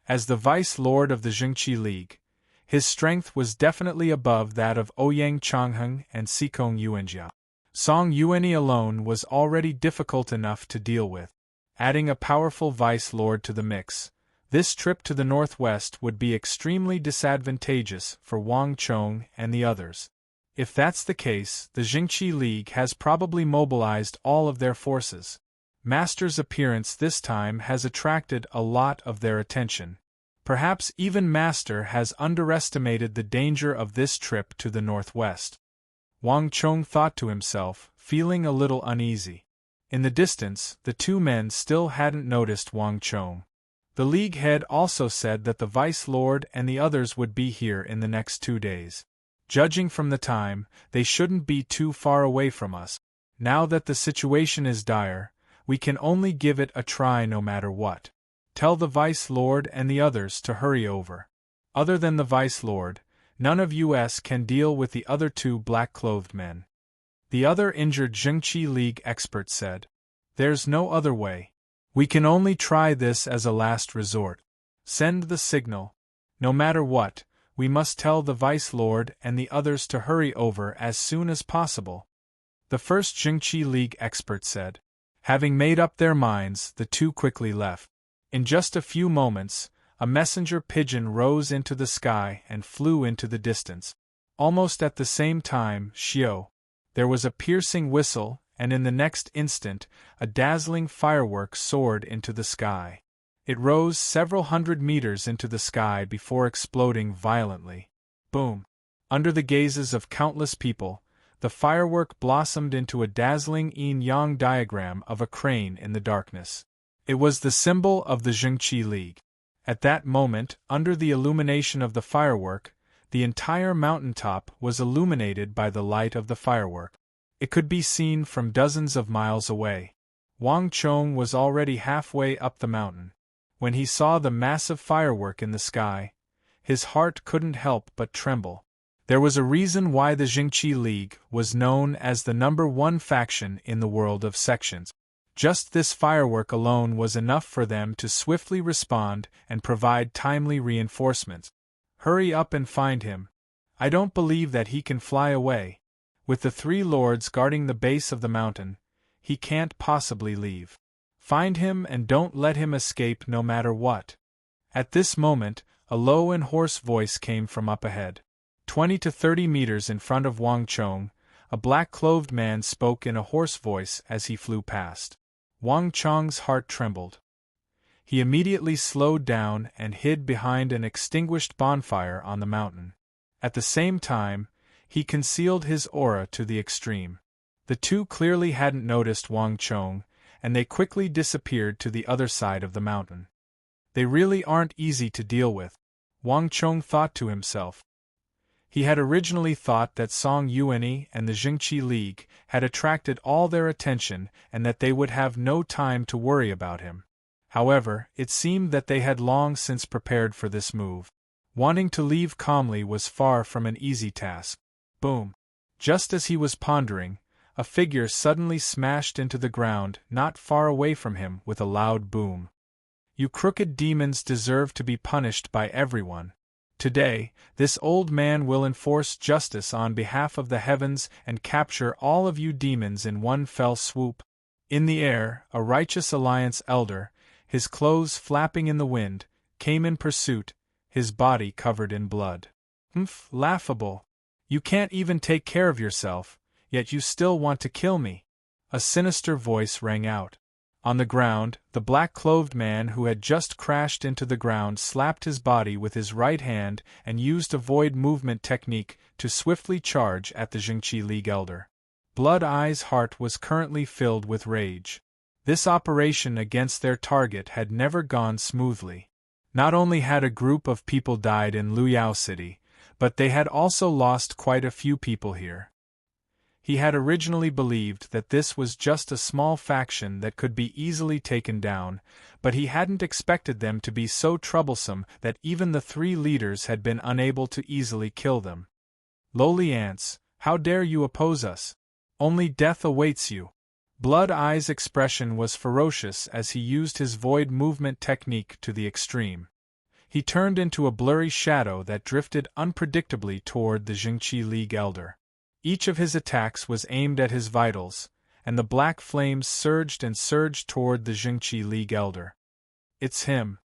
Speaker 1: As the Vice Lord of the Jingqi League, his strength was definitely above that of Ouyang Changheng and Sikong Yuanjia. Song Yuani alone was already difficult enough to deal with. Adding a powerful Vice Lord to the mix, this trip to the northwest would be extremely disadvantageous for Wang Chong and the others. If that's the case, the Jingqi League has probably mobilized all of their forces. Master's appearance this time has attracted a lot of their attention. Perhaps even Master has underestimated the danger of this trip to the northwest. Wang Chong thought to himself, feeling a little uneasy. In the distance, the two men still hadn't noticed Wang Chong. The League head also said that the Vice Lord and the others would be here in the next 2 days. Judging from the time, they shouldn't be too far away from us. Now that the situation is dire, we can only give it a try no matter what. Tell the Vice Lord and the others to hurry over. Other than the Vice Lord, none of us can deal with the other two black-clothed men. The other injured Jingqi League expert said. There's no other way. We can only try this as a last resort. Send the signal. No matter what, we must tell the Vice Lord and the others to hurry over as soon as possible. The first Jingqi League expert said. Having made up their minds, the two quickly left. In just a few moments, a messenger pigeon rose into the sky and flew into the distance. Almost at the same time, Xiao. There was a piercing whistle, and in the next instant, a dazzling firework soared into the sky. It rose several hundred meters into the sky before exploding violently. Boom! Under the gazes of countless people, the firework blossomed into a dazzling yin-yang diagram of a crane in the darkness. It was the symbol of the Zhengqi League. At that moment, under the illumination of the firework, the entire mountaintop was illuminated by the light of the firework. It could be seen from dozens of miles away. Wang Chong was already halfway up the mountain. When he saw the massive firework in the sky, his heart couldn't help but tremble. There was a reason why the Zhengqi League was known as the #1 faction in the world of sections. Just this firework alone was enough for them to swiftly respond and provide timely reinforcements. Hurry up and find him. I don't believe that he can fly away. With the 3 lords guarding the base of the mountain, he can't possibly leave. Find him and don't let him escape no matter what. At this moment, a low and hoarse voice came from up ahead. 20 to 30 meters in front of Wang Chong, a black-clothed man spoke in a hoarse voice as he flew past. Wang Chong's heart trembled. He immediately slowed down and hid behind an extinguished bonfire on the mountain. At the same time, he concealed his aura to the extreme. The 2 clearly hadn't noticed Wang Chong, and they quickly disappeared to the other side of the mountain. They really aren't easy to deal with, Wang Chong thought to himself. He had originally thought that Song Yuanyi and the Zhengqi League had attracted all their attention and that they would have no time to worry about him. However, it seemed that they had long since prepared for this move. Wanting to leave calmly was far from an easy task. Boom! Just as he was pondering, a figure suddenly smashed into the ground not far away from him with a loud boom. You crooked demons deserve to be punished by everyone. Today, this old man will enforce justice on behalf of the heavens and capture all of you demons in one fell swoop. In the air, a righteous alliance elder, his clothes flapping in the wind, came in pursuit, his body covered in blood. Laughable. You can't even take care of yourself, yet you still want to kill me. A sinister voice rang out. On the ground, the black-clothed man who had just crashed into the ground slapped his body with his right hand and used a void movement technique to swiftly charge at the Zhengqi League elder. Blood Eye's heart was currently filled with rage. This operation against their target had never gone smoothly. Not only had a group of people died in Luyao City, but they had also lost quite a few people here. He had originally believed that this was just a small faction that could be easily taken down, but he hadn't expected them to be so troublesome that even the 3 leaders had been unable to easily kill them. Lowly ants, how dare you oppose us? Only death awaits you. Blood Eye's expression was ferocious as he used his void movement technique to the extreme. He turned into a blurry shadow that drifted unpredictably toward the Zhengqi League elder. Each of his attacks was aimed at his vitals, and the black flames surged and surged toward the Zhengqi League elder. It's him.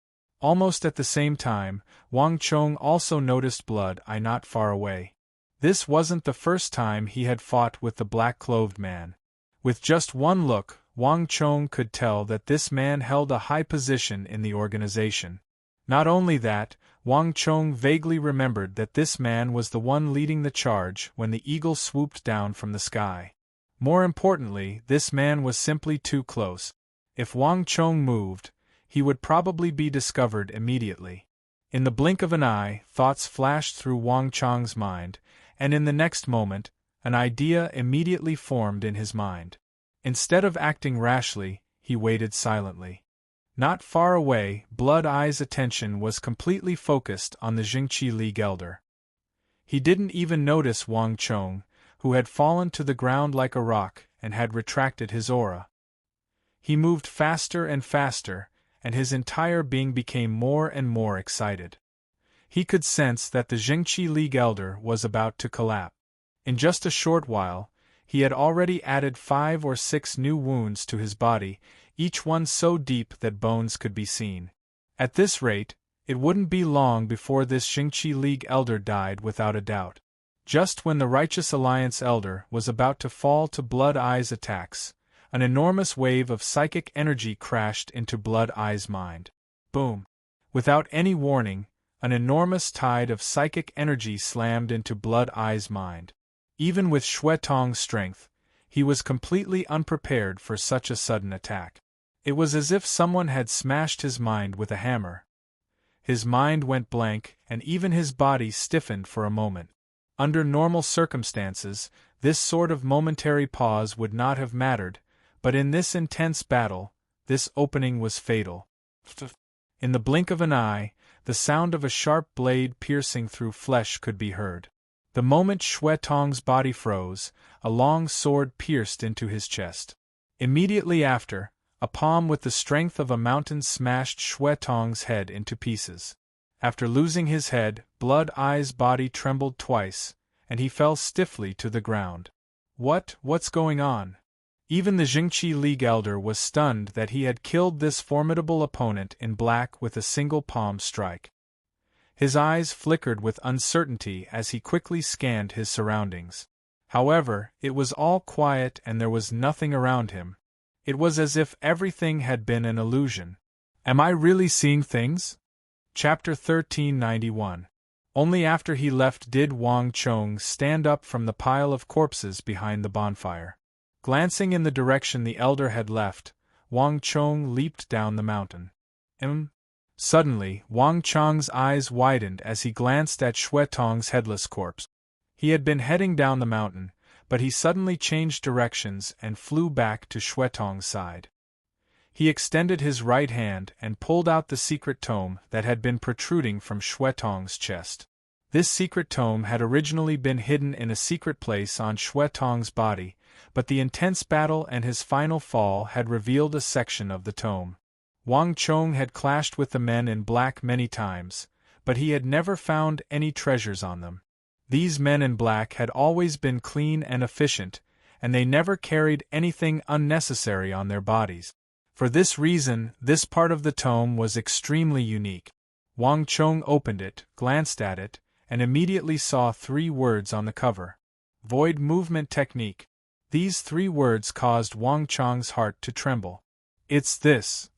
Speaker 1: Almost at the same time, Wang Chong also noticed Blood Eye not far away. This wasn't the first time he had fought with the black-clothed man. With just one look, Wang Chong could tell that this man held a high position in the organization. Not only that, Wang Chong vaguely remembered that this man was the one leading the charge when the eagle swooped down from the sky. More importantly, this man was simply too close. If Wang Chong moved, he would probably be discovered immediately. In the blink of an eye, thoughts flashed through Wang Chong's mind, and in the next moment, an idea immediately formed in his mind. Instead of acting rashly, he waited silently. Not far away, Blood Eye's attention was completely focused on the Zhengqi League elder. He didn't even notice Wang Chong, who had fallen to the ground like a rock and had retracted his aura. He moved faster and faster, and his entire being became more and more excited. He could sense that the Zhengqi League elder was about to collapse. In just a short while, he had already added 5 or 6 new wounds to his body, each one so deep that bones could be seen. At this rate, it wouldn't be long before this Zhengqi League elder died without a doubt. Just when the Righteous Alliance Elder was about to fall to Blood Eye's attacks, an enormous wave of psychic energy crashed into Blood Eye's mind. Boom! Without any warning, an enormous tide of psychic energy slammed into Blood Eye's mind. Even with Xue Tong's strength, he was completely unprepared for such a sudden attack. It was as if someone had smashed his mind with a hammer. His mind went blank, and even his body stiffened for a moment. Under normal circumstances, this sort of momentary pause would not have mattered, but in this intense battle, this opening was fatal. In the blink of an eye, the sound of a sharp blade piercing through flesh could be heard. The moment Xue Tong's body froze, a long sword pierced into his chest. Immediately after, a palm with the strength of a mountain smashed Xue Tong's head into pieces. After losing his head, Blood Eye's body trembled twice, and he fell stiffly to the ground. What's going on? Even the Jingqi League Elder was stunned that he had killed this formidable opponent in black with a single palm strike. His eyes flickered with uncertainty as he quickly scanned his surroundings. However, it was all quiet and there was nothing around him. It was as if everything had been an illusion. Am I really seeing things? Chapter 1391. Only after he left did Wang Chong stand up from the pile of corpses behind the bonfire. Glancing in the direction the elder had left, Wang Chong leaped down the mountain. Suddenly, Wang Chong's eyes widened as he glanced at Xue Tong's headless corpse. He had been heading down the mountain, but he suddenly changed directions and flew back to Xue Tong's side. He extended his right hand and pulled out the secret tome that had been protruding from Xue Tong's chest. This secret tome had originally been hidden in a secret place on Xue Tong's body, but the intense battle and his final fall had revealed a section of the tome. Wang Chong had clashed with the men in black many times, but he had never found any treasures on them. These men in black had always been clean and efficient, and they never carried anything unnecessary on their bodies. For this reason, this part of the tome was extremely unique. Wang Chong opened it, glanced at it, and immediately saw 3 words on the cover. Void Movement Technique. These 3 words caused Wang Chong's heart to tremble. It's this.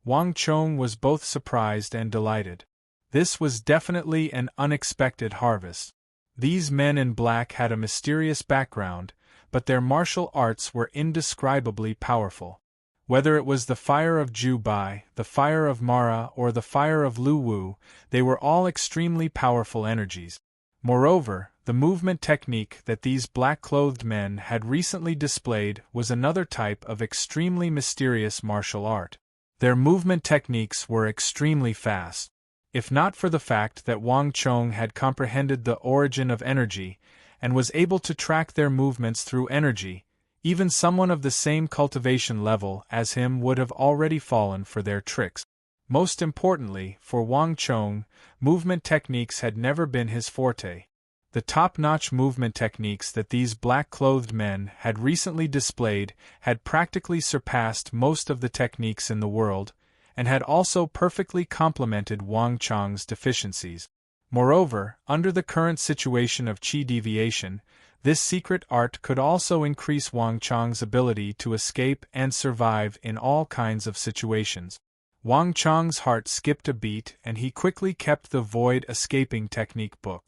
Speaker 1: Wang Chong was both surprised and delighted. This was definitely an unexpected harvest. These men in black had a mysterious background, but their martial arts were indescribably powerful. Whether it was the fire of Ju Bai, the fire of Mara, or the fire of Lu Wu, they were all extremely powerful energies. Moreover, the movement technique that these black-clothed men had recently displayed was another type of extremely mysterious martial art. Their movement techniques were extremely fast. If not for the fact that Wang Chong had comprehended the origin of energy, and was able to track their movements through energy, even someone of the same cultivation level as him would have already fallen for their tricks. Most importantly, for Wang Chong, movement techniques had never been his forte. The top-notch movement techniques that these black-clothed men had recently displayed had practically surpassed most of the techniques in the world, and had also perfectly complemented Wang Chong's deficiencies. Moreover, under the current situation of qi deviation, this secret art could also increase Wang Chong's ability to escape and survive in all kinds of situations. Wang Chong's heart skipped a beat and he quickly kept the void escaping technique book.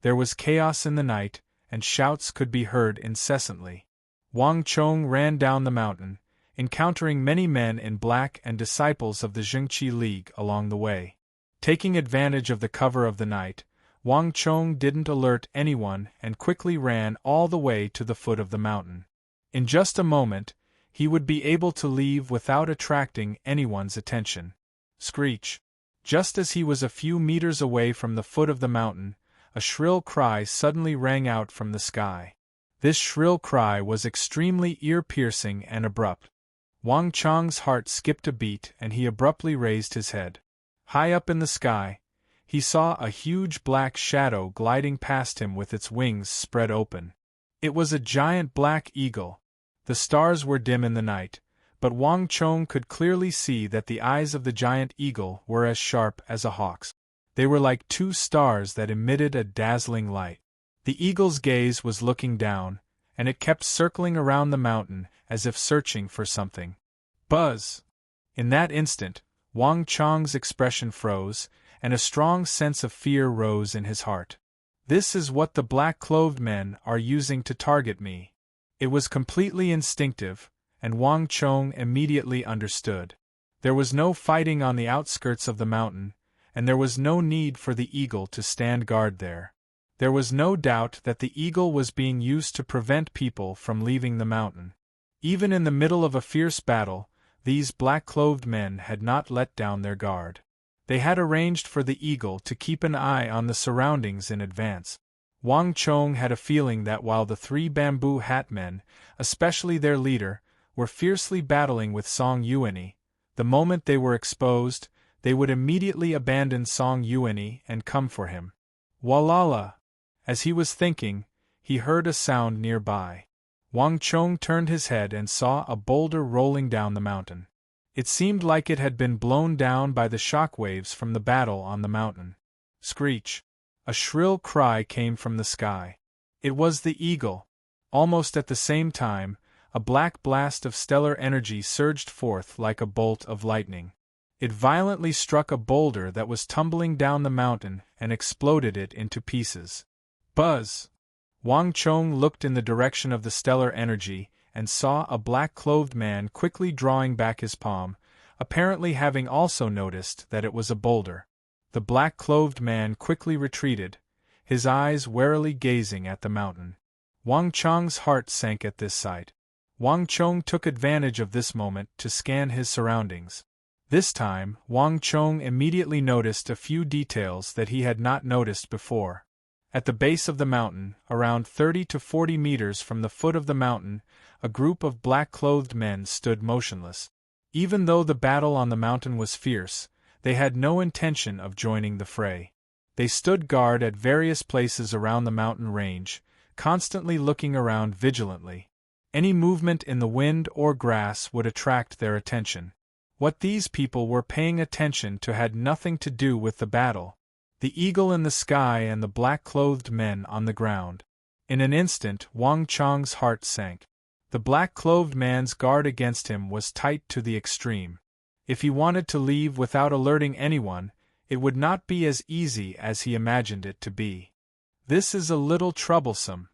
Speaker 1: There was chaos in the night, and shouts could be heard incessantly. Wang Chong ran down the mountain, encountering many men in black and disciples of the Jingqi League along the way. Taking advantage of the cover of the night, Wang Chong didn't alert anyone and quickly ran all the way to the foot of the mountain. In just a moment, he would be able to leave without attracting anyone's attention. Screech! Just as he was a few meters away from the foot of the mountain, a shrill cry suddenly rang out from the sky. This shrill cry was extremely ear-piercing and abrupt. Wang Chong's heart skipped a beat and he abruptly raised his head. High up in the sky, he saw a huge black shadow gliding past him with its wings spread open. It was a giant black eagle. The stars were dim in the night, but Wang Chong could clearly see that the eyes of the giant eagle were as sharp as a hawk's. They were like 2 stars that emitted a dazzling light. The eagle's gaze was looking down, and it kept circling around the mountain as if searching for something. Buzz! In that instant, Wang Chong's expression froze, and a strong sense of fear rose in his heart. This is what the black-clothed men are using to target me. It was completely instinctive, and Wang Chong immediately understood. There was no fighting on the outskirts of the mountain, and there was no need for the eagle to stand guard there. There was no doubt that the eagle was being used to prevent people from leaving the mountain. Even in the middle of a fierce battle, these black-clothed men had not let down their guard. They had arranged for the eagle to keep an eye on the surroundings in advance. Wang Chong had a feeling that while the 3 bamboo hat men, especially their leader, were fiercely battling with Song Yuanyi, the moment they were exposed, they would immediately abandon Song Yuanyi and come for him. Walala! As he was thinking, he heard a sound nearby. Wang Chong turned his head and saw a boulder rolling down the mountain. It seemed like it had been blown down by the shock waves from the battle on the mountain. Screech! A shrill cry came from the sky. It was the eagle. Almost at the same time, a black blast of stellar energy surged forth like a bolt of lightning. It violently struck a boulder that was tumbling down the mountain and exploded it into pieces. Buzz! Wang Chong looked in the direction of the stellar energy and saw a black-clothed man quickly drawing back his palm, apparently having also noticed that it was a boulder. The black-clothed man quickly retreated, his eyes warily gazing at the mountain. Wang Chong's heart sank at this sight. Wang Chong took advantage of this moment to scan his surroundings. This time, Wang Chong immediately noticed a few details that he had not noticed before. At the base of the mountain, around 30 to 40 meters from the foot of the mountain, a group of black-clothed men stood motionless. Even though the battle on the mountain was fierce, they had no intention of joining the fray. They stood guard at various places around the mountain range, constantly looking around vigilantly. Any movement in the wind or grass would attract their attention. What these people were paying attention to had nothing to do with the battle. The eagle in the sky and the black-clothed men on the ground. In an instant, Wang Chong's heart sank. The black-clothed man's guard against him was tight to the extreme. If he wanted to leave without alerting anyone, it would not be as easy as he imagined it to be. This is a little troublesome.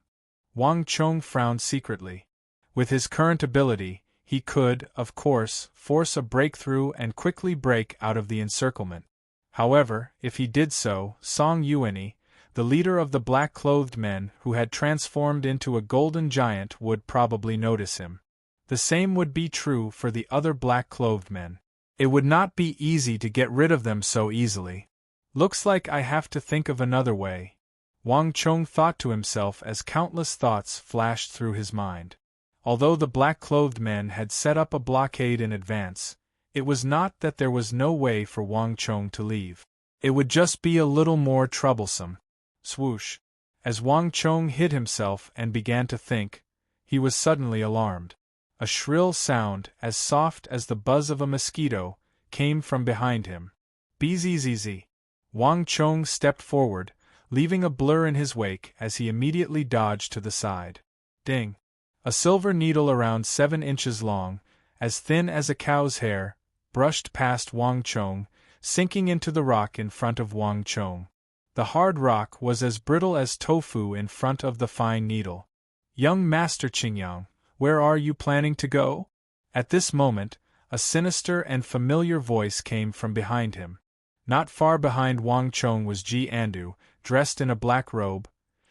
Speaker 1: Wang Chong frowned secretly. With his current ability, he could, of course, force a breakthrough and quickly break out of the encirclement. However, if he did so, Song Yuanyi, the leader of the black-clothed men who had transformed into a golden giant, would probably notice him. The same would be true for the other black-clothed men. It would not be easy to get rid of them so easily. Looks like I have to think of another way, Wang Chong thought to himself as countless thoughts flashed through his mind. Although the black-clothed men had set up a blockade in advance, it was not that there was no way for Wang Chong to leave. It would just be a little more troublesome. Swoosh! As Wang Chong hid himself and began to think, he was suddenly alarmed. A shrill sound, as soft as the buzz of a mosquito, came from behind him. Bzzz. Wang Chong stepped forward, leaving a blur in his wake as he immediately dodged to the side. Ding! A silver needle around 7 inches long, as thin as a cow's hair, brushed past Wang Chong, sinking into the rock in front of Wang Chong. The hard rock was as brittle as tofu in front of the fine needle. Young Master Qingyang, where are you planning to go? At this moment, a sinister and familiar voice came from behind him. Not far behind Wang Chong was Ji Andu, dressed in a black robe,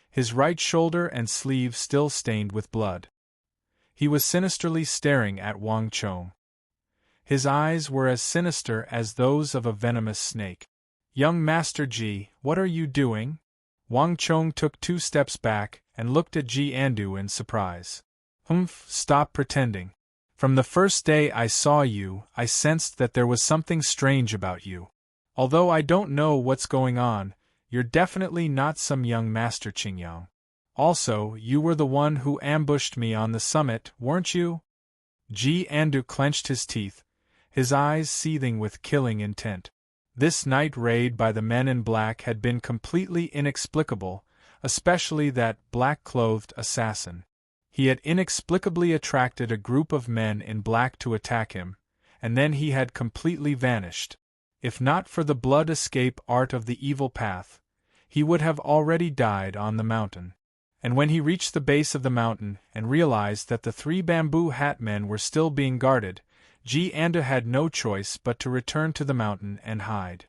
Speaker 1: his right shoulder and sleeve still stained with blood. He was sinisterly staring at Wang Chong. His eyes were as sinister as those of a venomous snake. Young Master Ji, what are you doing? Wang Chong took 2 steps back and looked at Ji Andu in surprise. Stop pretending. From the first day I saw you, I sensed that there was something strange about you. Although I don't know what's going on, you're definitely not some young Master Qingyang. Also, you were the one who ambushed me on the summit, weren't you? Ji Andu clenched his teeth, his eyes seething with killing intent. This night raid by the men in black had been completely inexplicable, especially that black-clothed assassin. He had inexplicably attracted a group of men in black to attack him, and then he had completely vanished. If not for the blood escape art of the evil path, he would have already died on the mountain. And when he reached the base of the mountain and realized that the 3 bamboo hat men were still being guarded, Ji-anda had no choice but to return to the mountain and hide.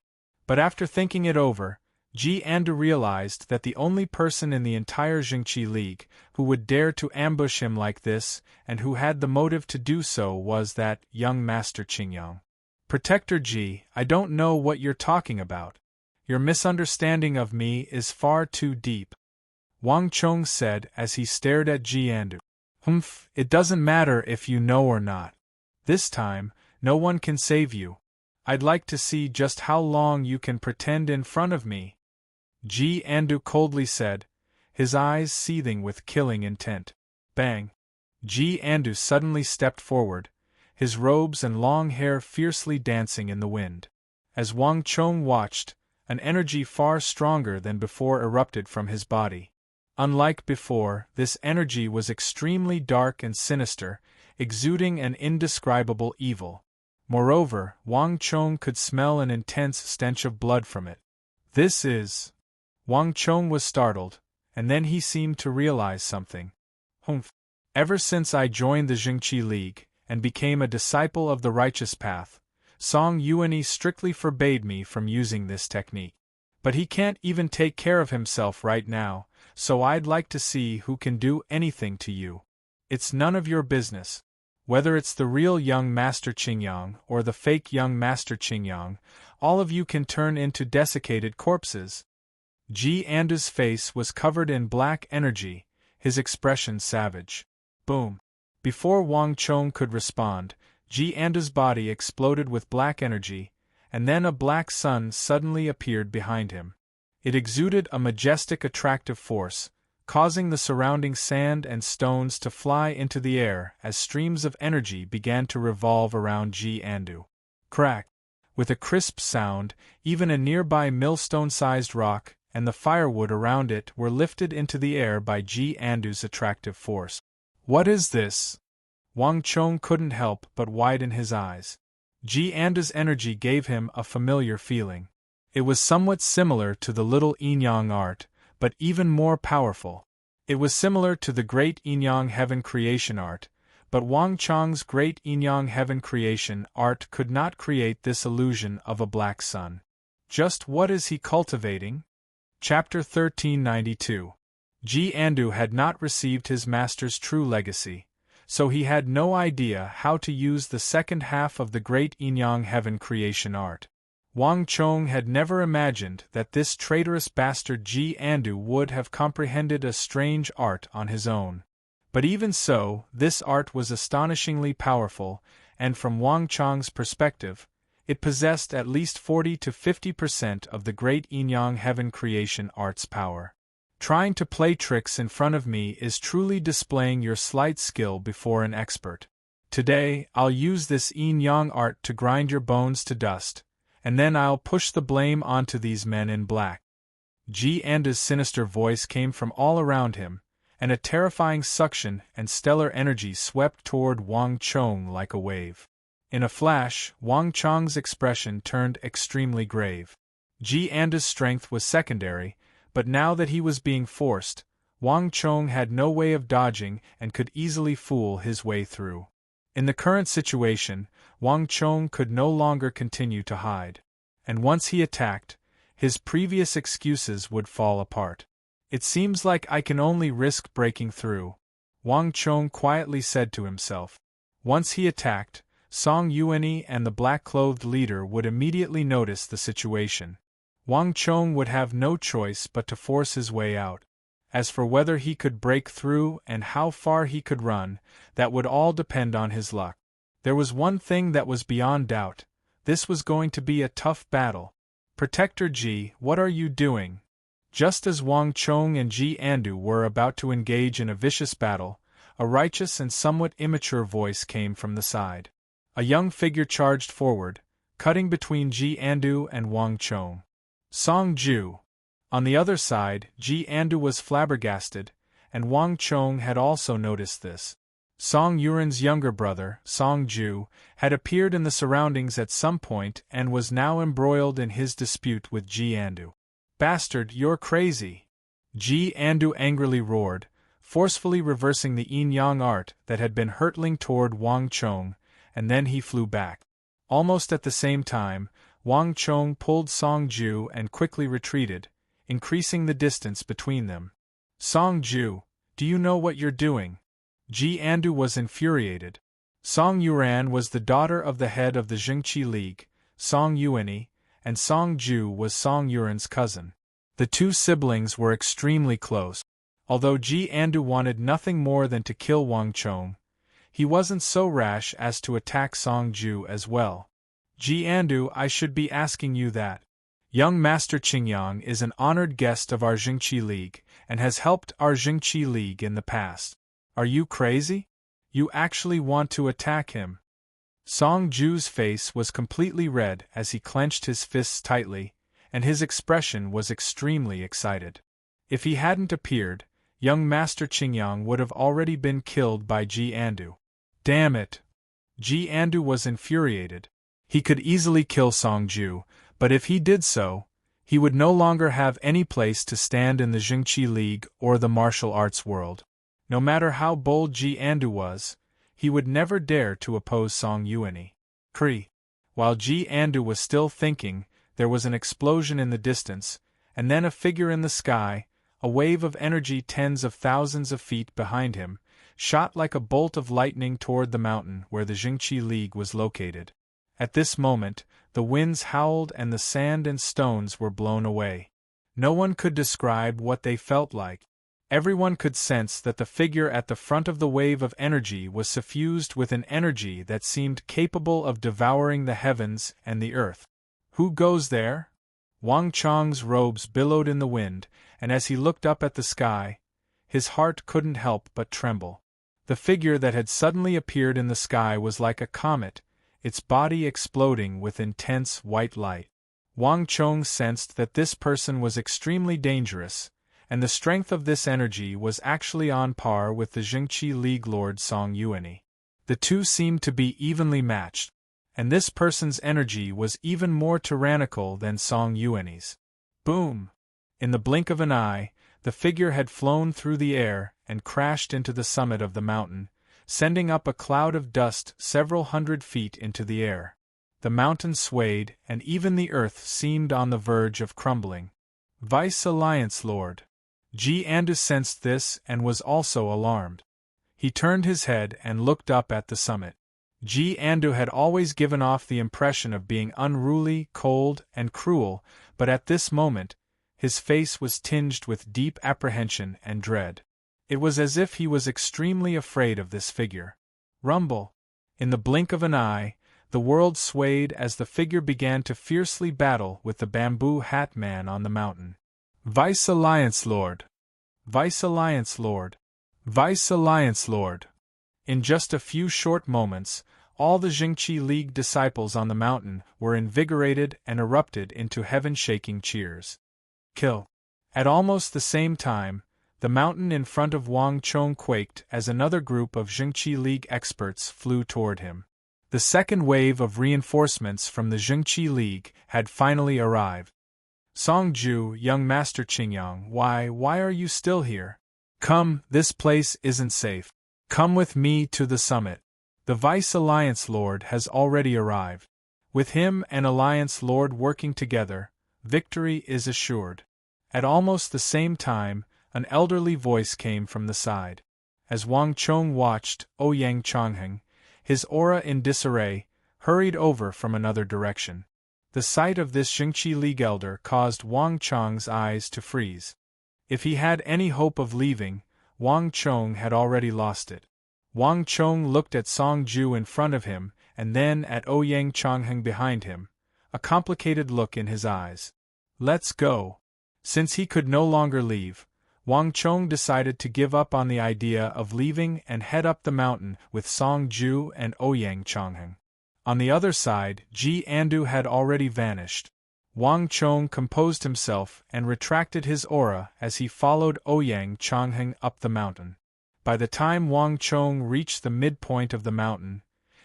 Speaker 1: But after thinking it over, Ji-anda realized that the only person in the entire Jingqi League who would dare to ambush him like this and who had the motive to do so was that young Master Qingyang. Protector Ji, I don't know what you're talking about. Your misunderstanding of me is far too deep, Wang Chong said as he stared at Ji-anda. Humph, it doesn't matter if you know or not. This time, no one can save you. I'd like to see just how long you can pretend in front of me, Ji-anda coldly said, his eyes seething with killing intent. Bang! Ji-anda suddenly stepped forward, his robes and long hair fiercely dancing in the wind. As Wang Chong watched, an energy far stronger than before erupted from his body. Unlike before, this energy was extremely dark and sinister, exuding an indescribable evil. Moreover, Wang Chong could smell an intense stench of blood from it. This is... Wang Chong was startled, and then he seemed to realize something. Humph! Ever since I joined the Jingqi League, and became a disciple of the righteous path, Song Yuanyi strictly forbade me from using this technique. But he can't even take care of himself right now, so I'd like to see who can do anything to you. It's none of your business. Whether it's the real young Master Qingyang or the fake young Master Qingyang, all of you can turn into desiccated corpses. Ji-anda's face was covered in black energy, his expression savage. Boom! Before Wang Chong could respond, Ji-anda's body exploded with black energy, and then a black sun suddenly appeared behind him. It exuded a majestic attractive force, causing the surrounding sand and stones to fly into the air as streams of energy began to revolve around Ji-anda. Crack! With a crisp sound, even a nearby millstone-sized rock and the firewood around it were lifted into the air by Ji-anda's attractive force. What is this? Wang Chong couldn't help but widen his eyes. Ji-anda's energy gave him a familiar feeling. It was somewhat similar to the little Yin-yang art, but even more powerful. It was similar to the great Yin-yang heaven creation art, but Wang Chong's great Yin-yang heaven creation art could not create this illusion of a black sun. Just what is he cultivating? Chapter 1392. Ji-anda had not received his master's true legacy, so he had no idea how to use the second half of the great Yin-yang heaven creation art. Wang Chong had never imagined that this traitorous bastard Ji-anda would have comprehended a strange art on his own. But even so, this art was astonishingly powerful, and from Wang Chong's perspective, it possessed at least 40 to 50% of the great Yin-yang heaven creation art's power. Trying to play tricks in front of me is truly displaying your slight skill before an expert. Today, I'll use this Yin-yang art to grind your bones to dust, and then I'll push the blame onto these men in black. Ji-anda's sinister voice came from all around him, and a terrifying suction and stellar energy swept toward Wang Chong like a wave. In a flash, Wang Chong's expression turned extremely grave. Ji-anda's strength was secondary, but now that he was being forced, Wang Chong had no way of dodging and could easily fool his way through. In the current situation, Wang Chong could no longer continue to hide. And once he attacked, his previous excuses would fall apart. It seems like I can only risk breaking through, Wang Chong quietly said to himself. Once he attacked, Song Yuanyi and the black-clothed leader would immediately notice the situation. Wang Chong would have no choice but to force his way out. As for whether he could break through and how far he could run, that would all depend on his luck. There was one thing that was beyond doubt. This was going to be a tough battle. Protector Ji, what are you doing? Just as Wang Chong and Ji-anda were about to engage in a vicious battle, a righteous and somewhat immature voice came from the side. A young figure charged forward, cutting between Ji-anda and Wang Chong. Song Ju. On the other side, Ji Andu was flabbergasted, and Wang Chong had also noticed this. Song Yuan's younger brother, Song Ju, had appeared in the surroundings at some point and was now embroiled in his dispute with Ji Andu. "Bastard, you're crazy!" Ji Andu angrily roared, forcefully reversing the yin-yang art that had been hurtling toward Wang Chong, and then he flew back. Almost at the same time, Wang Chong pulled Song Ju and quickly retreated, increasing the distance between them. "Song Ju, do you know what you're doing?" Ji Andu was infuriated. Song Yuan was the daughter of the head of the Jingqi League, Song Yuani, and Song Ju was Song Yuan's cousin. The two siblings were extremely close. Although Ji Andu wanted nothing more than to kill Wang Chong, he wasn't so rash as to attack Song Ju as well. "Ji Andu, I should be asking you that. Young Master Qingyang is an honored guest of our Jingqi League, and has helped our Jingqi League in the past. Are you crazy? You actually want to attack him?" Song Ju's face was completely red as he clenched his fists tightly, and his expression was extremely excited. If he hadn't appeared, young Master Qingyang would have already been killed by Ji Andu. Damn it! Ji Andu was infuriated. He could easily kill Song Ju, but if he did so, he would no longer have any place to stand in the Jingqi League or the martial arts world. No matter how bold Ji Andu was, he would never dare to oppose Song Yuani. While Ji Andu was still thinking, there was an explosion in the distance, and then a figure in the sky, a wave of energy tens of thousands of feet behind him, shot like a bolt of lightning toward the mountain where the Jingqi League was located. At this moment, the winds howled and the sand and stones were blown away. No one could describe what they felt like. Everyone could sense that the figure at the front of the wave of energy was suffused with an energy that seemed capable of devouring the heavens and the earth. "Who goes there?" Wang Chong's robes billowed in the wind, and as he looked up at the sky, his heart couldn't help but tremble. The figure that had suddenly appeared in the sky was like a comet, its body exploding with intense white light. Wang Chong sensed that this person was extremely dangerous, and the strength of this energy was actually on par with the Jingqi League Lord Song Yuani. The two seemed to be evenly matched, and this person's energy was even more tyrannical than Song Yuani's. Boom! In the blink of an eye, the figure had flown through the air and crashed into the summit of the mountain, sending up a cloud of dust several hundred feet into the air. The mountain swayed, and even the earth seemed on the verge of crumbling. "Vice Alliance Lord." Ji Andu sensed this and was also alarmed. He turned his head and looked up at the summit. Ji Andu had always given off the impression of being unruly, cold, and cruel, but at this moment, his face was tinged with deep apprehension and dread. It was as if he was extremely afraid of this figure. Rumble! In the blink of an eye, the world swayed as the figure began to fiercely battle with the bamboo hat man on the mountain. "Vice Alliance Lord! Vice Alliance Lord! Vice Alliance Lord!" In just a few short moments, all the Jingqi League disciples on the mountain were invigorated and erupted into heaven-shaking cheers. Kill! At almost the same time, the mountain in front of Wang Chong quaked as another group of Jingqi League experts flew toward him. The second wave of reinforcements from the Jingqi League had finally arrived. "Song Ju, young Master Qingyang, why are you still here? Come, this place isn't safe. Come with me to the summit. The Vice Alliance Lord has already arrived. With him and Alliance Lord working together, victory is assured." At almost the same time, an elderly voice came from the side. As Wang Chong watched, Ouyang Chongheng, his aura in disarray, hurried over from another direction. The sight of this Jingqi League elder caused Wang Chong's eyes to freeze. If he had any hope of leaving, Wang Chong had already lost it. Wang Chong looked at Song Ju in front of him, and then at Ouyang Chongheng behind him, a complicated look in his eyes. Let's go. Since he could no longer leave, Wang Chong decided to give up on the idea of leaving and head up the mountain with Song Ju and Ouyang Chongheng. On the other side, Ji Andu had already vanished. Wang Chong composed himself and retracted his aura as he followed Ouyang Changheng up the mountain. By the time Wang Chong reached the midpoint of the mountain,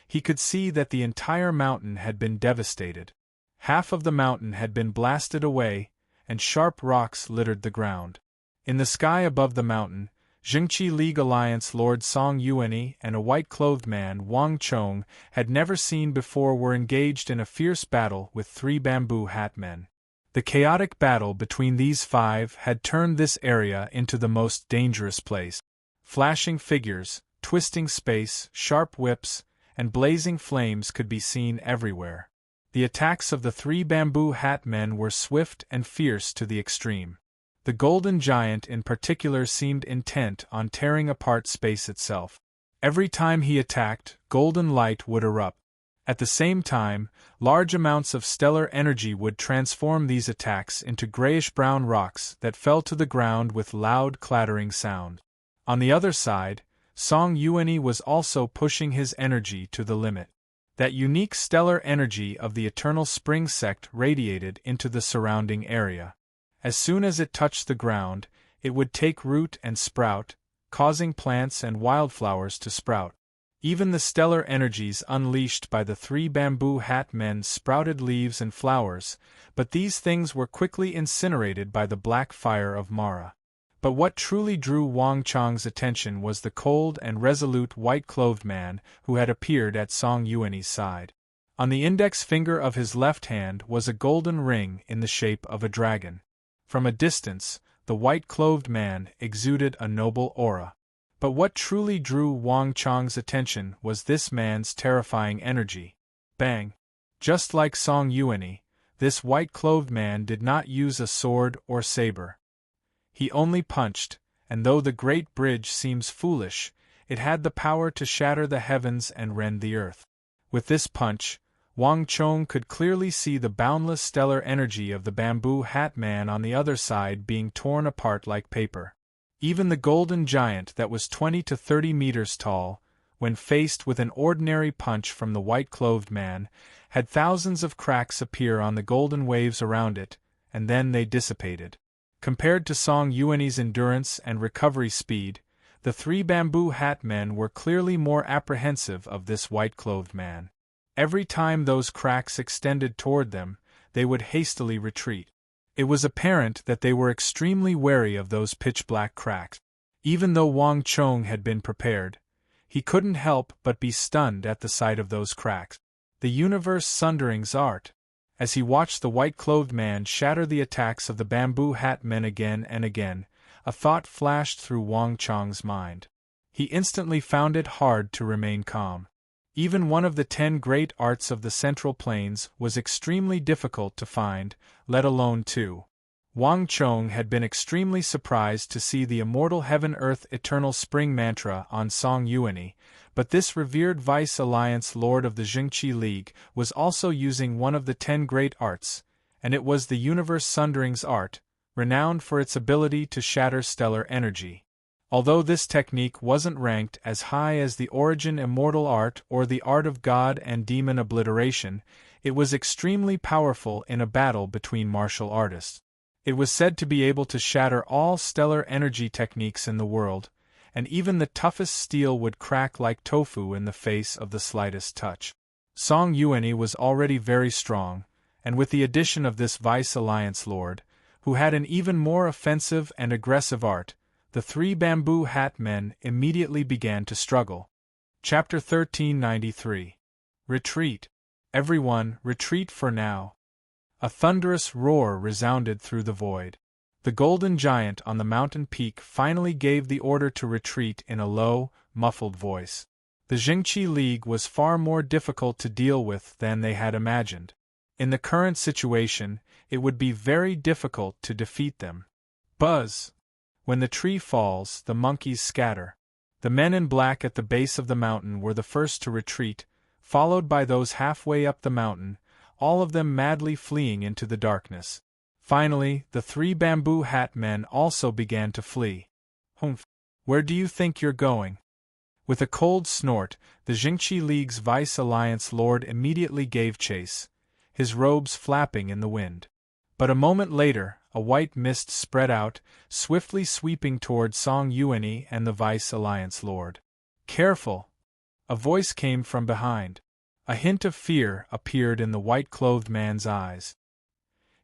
Speaker 1: he could see that the entire mountain had been devastated. Half of the mountain had been blasted away, and sharp rocks littered the ground. In the sky above the mountain, Jingqi League Alliance Lord Song Yuanyi and a white-clothed man Wang Chong had never seen before were engaged in a fierce battle with 3 bamboo hat men. The chaotic battle between these 5 had turned this area into the most dangerous place. Flashing figures, twisting space, sharp whips, and blazing flames could be seen everywhere. The attacks of the 3 bamboo hat men were swift and fierce to the extreme. The Golden Giant in particular seemed intent on tearing apart space itself. Every time he attacked, golden light would erupt. At the same time, large amounts of stellar energy would transform these attacks into grayish-brown rocks that fell to the ground with loud clattering sound. On the other side, Song Yuanyi was also pushing his energy to the limit. That unique stellar energy of the Eternal Spring sect radiated into the surrounding area. As soon as it touched the ground, it would take root and sprout, causing plants and wildflowers to sprout. Even the stellar energies unleashed by the 3 bamboo hat men sprouted leaves and flowers, but these things were quickly incinerated by the black fire of Mara. But what truly drew Wang Chong's attention was the cold and resolute white-clothed man who had appeared at Song Yuanyi's side. On the index finger of his left hand was a golden ring in the shape of a dragon. From a distance, the white-clothed man exuded a noble aura. But what truly drew Wang Chong's attention was this man's terrifying energy. Bang! Just like Song Yuanyi, this white-clothed man did not use a sword or saber. He only punched, and though the great bridge seems foolish, it had the power to shatter the heavens and rend the earth. With this punch, Wang Chong could clearly see the boundless stellar energy of the bamboo hat man on the other side being torn apart like paper. Even the golden giant that was 20 to 30 meters tall, when faced with an ordinary punch from the white-clothed man, had thousands of cracks appear on the golden waves around it, and then they dissipated. Compared to Song Yuanyi's endurance and recovery speed, the 3 bamboo hat men were clearly more apprehensive of this white-clothed man. Every time those cracks extended toward them, they would hastily retreat. It was apparent that they were extremely wary of those pitch-black cracks. Even though Wang Chong had been prepared, he couldn't help but be stunned at the sight of those cracks. The universe sundering's art. As he watched the white-clothed man shatter the attacks of the bamboo hat men again and again, a thought flashed through Wang Chong's mind. He instantly found it hard to remain calm. Even one of the 10 great arts of the Central Plains was extremely difficult to find, let alone 2. Wang Chong had been extremely surprised to see the immortal Heaven-Earth Eternal Spring mantra on Song Yuanyi, but this revered Vice Alliance Lord of the Jingqi League was also using one of the 10 great arts, and it was the Universe Sundering's art, renowned for its ability to shatter stellar energy. Although this technique wasn't ranked as high as the Origin Immortal Art or the Art of God and Demon Obliteration, it was extremely powerful in a battle between martial artists. It was said to be able to shatter all stellar energy techniques in the world, and even the toughest steel would crack like tofu in the face of the slightest touch. Song Yuanyi was already very strong, and with the addition of this Vice Alliance Lord, who had an even more offensive and aggressive art, the 3 bamboo hat men immediately began to struggle. Chapter 1393. Retreat. Everyone, retreat for now. A thunderous roar resounded through the void. The golden giant on the mountain peak finally gave the order to retreat in a low, muffled voice. The Jingqi League was far more difficult to deal with than they had imagined. In the current situation, it would be very difficult to defeat them. Buzz! When the tree falls, the monkeys scatter. The men in black at the base of the mountain were the first to retreat, followed by those halfway up the mountain, all of them madly fleeing into the darkness. Finally, the 3 bamboo hat men also began to flee. Humph! Where do you think you're going? With a cold snort, the Jingqi League's Vice Alliance Lord immediately gave chase, his robes flapping in the wind. But a moment later, a white mist spread out, swiftly sweeping toward Song Yuanyi and the Vice Alliance Lord. "Careful!" A voice came from behind. A hint of fear appeared in the white-clothed man's eyes.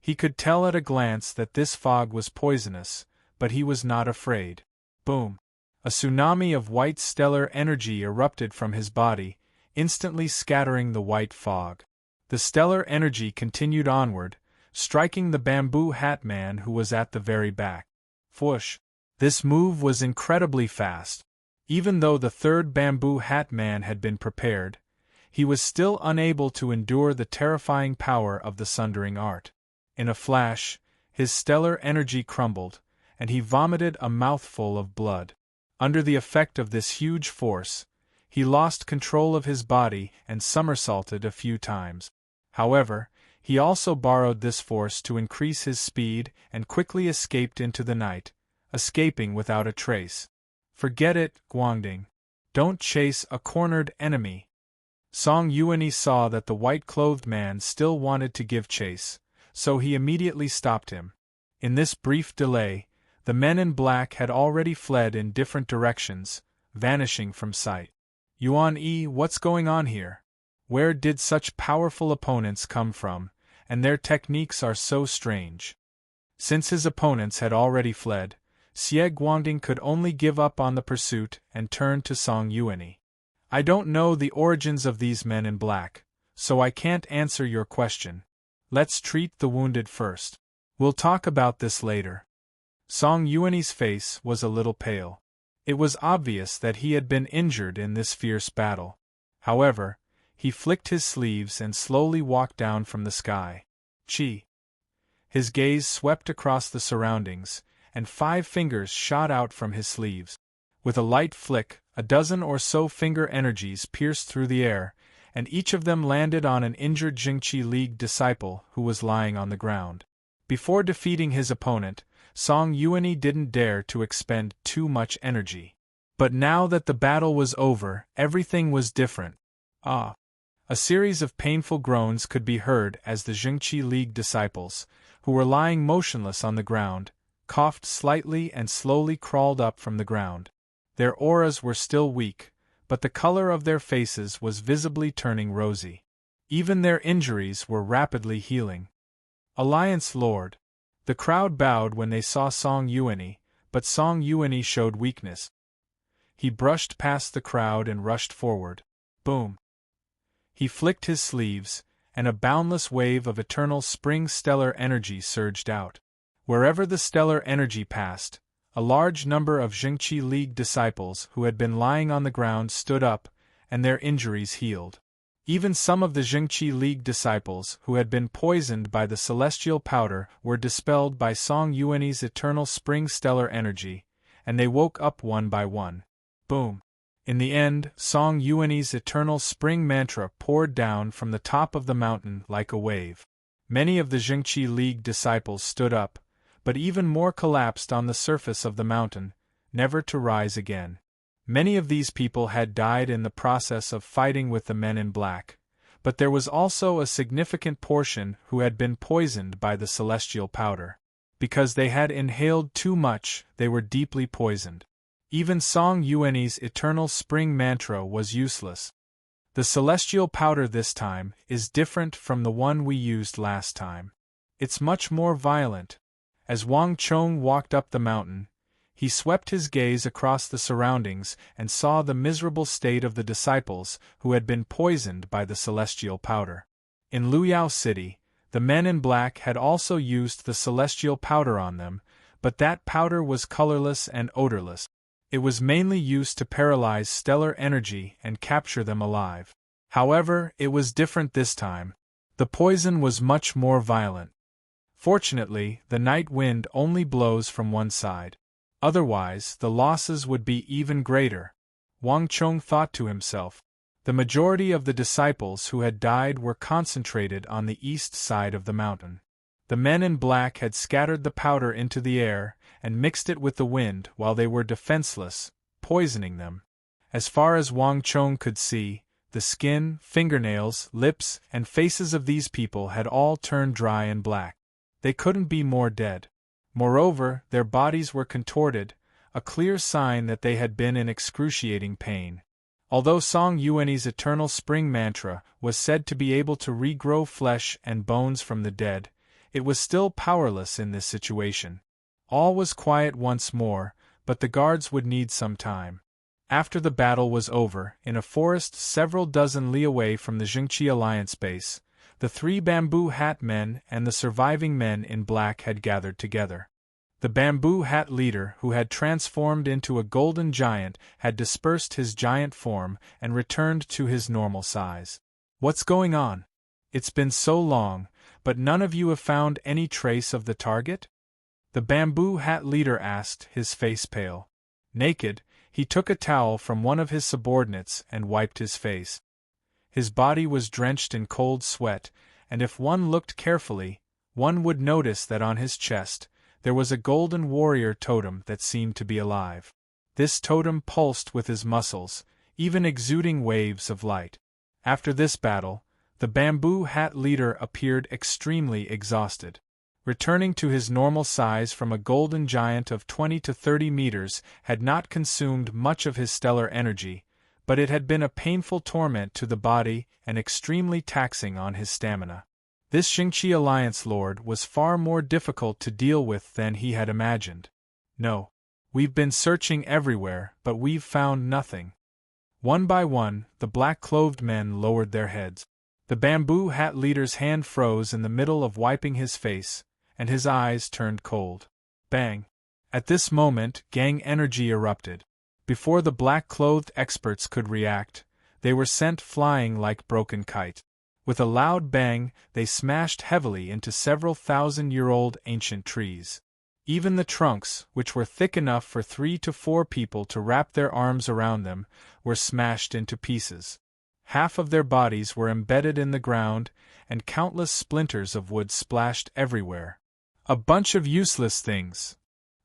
Speaker 1: He could tell at a glance that this fog was poisonous, but he was not afraid. Boom! A tsunami of white stellar energy erupted from his body, instantly scattering the white fog. The stellar energy continued onward, striking the bamboo hat man who was at the very back. Whoosh! This move was incredibly fast. Even though the third bamboo hat man had been prepared, he was still unable to endure the terrifying power of the sundering art. In a flash, his stellar energy crumbled, and he vomited a mouthful of blood. Under the effect of this huge force, he lost control of his body and somersaulted a few times. However, he also borrowed this force to increase his speed and quickly escaped into the night, escaping without a trace. "Forget it, Guangding. Don't chase a cornered enemy." Song Yuanyi saw that the white-clothed man still wanted to give chase, so he immediately stopped him. In this brief delay, the men in black had already fled in different directions, vanishing from sight. "Yuan-yi, what's going on here? Where did such powerful opponents come from, and their techniques are so strange?" Since his opponents had already fled, Xie Guangding could only give up on the pursuit and turn to Song Yuanyi. "I don't know the origins of these men in black, so I can't answer your question. Let's treat the wounded first. We'll talk about this later." Song Yuanyi's face was a little pale. It was obvious that he had been injured in this fierce battle. However, he flicked his sleeves and slowly walked down from the sky. Chi! His gaze swept across the surroundings, and 5 fingers shot out from his sleeves. With a light flick, a dozen or so finger energies pierced through the air, and each of them landed on an injured Jingqi League disciple who was lying on the ground. Before defeating his opponent, Song Yuanyi didn't dare to expend too much energy. But now that the battle was over, everything was different. Ah! A series of painful groans could be heard as the Jingqi League disciples, who were lying motionless on the ground, coughed slightly and slowly crawled up from the ground. Their auras were still weak, but the color of their faces was visibly turning rosy. Even their injuries were rapidly healing. "Alliance Lord." The crowd bowed when they saw Song Yuanyi, but Song Yuanyi showed weakness. He brushed past the crowd and rushed forward. Boom! He flicked his sleeves, and a boundless wave of eternal spring stellar energy surged out. Wherever the stellar energy passed, a large number of Jingqi League disciples who had been lying on the ground stood up, and their injuries healed. Even some of the Jingqi League disciples who had been poisoned by the celestial powder were dispelled by Song Yuanyi's eternal spring stellar energy, and they woke up one by one. Boom! In the end, Song Yuanyi's eternal spring mantra poured down from the top of the mountain like a wave. Many of the Jingqi League disciples stood up, but even more collapsed on the surface of the mountain, never to rise again. Many of these people had died in the process of fighting with the men in black, but there was also a significant portion who had been poisoned by the celestial powder. Because they had inhaled too much, they were deeply poisoned. Even Song Yuanyi's eternal spring mantra was useless. The celestial powder this time is different from the one we used last time. It's much more violent. As Wang Chong walked up the mountain, he swept his gaze across the surroundings and saw the miserable state of the disciples who had been poisoned by the celestial powder. In Luyao City, the men in black had also used the celestial powder on them, but that powder was colorless and odorless. It was mainly used to paralyze stellar energy and capture them alive. However, it was different this time. The poison was much more violent. Fortunately, the night wind only blows from one side. Otherwise, the losses would be even greater. Wang Chong thought to himself. The majority of the disciples who had died were concentrated on the east side of the mountain. The men in black had scattered the powder into the air and mixed it with the wind while they were defenseless, poisoning them. As far as Wang Chong could see, the skin, fingernails, lips, and faces of these people had all turned dry and black. They couldn't be more dead. Moreover, their bodies were contorted, a clear sign that they had been in excruciating pain. Although Song Yuanyi's eternal spring mantra was said to be able to regrow flesh and bones from the dead, it was still powerless in this situation. All was quiet once more, but the guards would need some time. After the battle was over, in a forest several dozen li away from the Jingqi Alliance base, the 3 bamboo hat men and the surviving men in black had gathered together. The bamboo hat leader, who had transformed into a golden giant, had dispersed his giant form and returned to his normal size. "What's going on? It's been so long, but none of you have found any trace of the target?" The bamboo hat leader asked, his face pale. Naked, he took a towel from one of his subordinates and wiped his face. His body was drenched in cold sweat, and if one looked carefully, one would notice that on his chest there was a golden warrior totem that seemed to be alive. This totem pulsed with his muscles, even exuding waves of light. After this battle, the bamboo hat leader appeared extremely exhausted. Returning to his normal size from a golden giant of 20 to 30 meters had not consumed much of his stellar energy, but it had been a painful torment to the body and extremely taxing on his stamina. This Jingqi Alliance lord was far more difficult to deal with than he had imagined. "No. We've been searching everywhere, but we've found nothing." One by one, the black-clothed men lowered their heads. The bamboo hat leader's hand froze in the middle of wiping his face, and his eyes turned cold. Bang! At this moment, gang energy erupted. Before the black-clothed experts could react, they were sent flying like broken kite. With a loud bang, they smashed heavily into several thousand-year-old ancient trees. Even the trunks, which were thick enough for 3 to 4 people to wrap their arms around them, were smashed into pieces. Half of their bodies were embedded in the ground, and countless splinters of wood splashed everywhere. "A bunch of useless things!"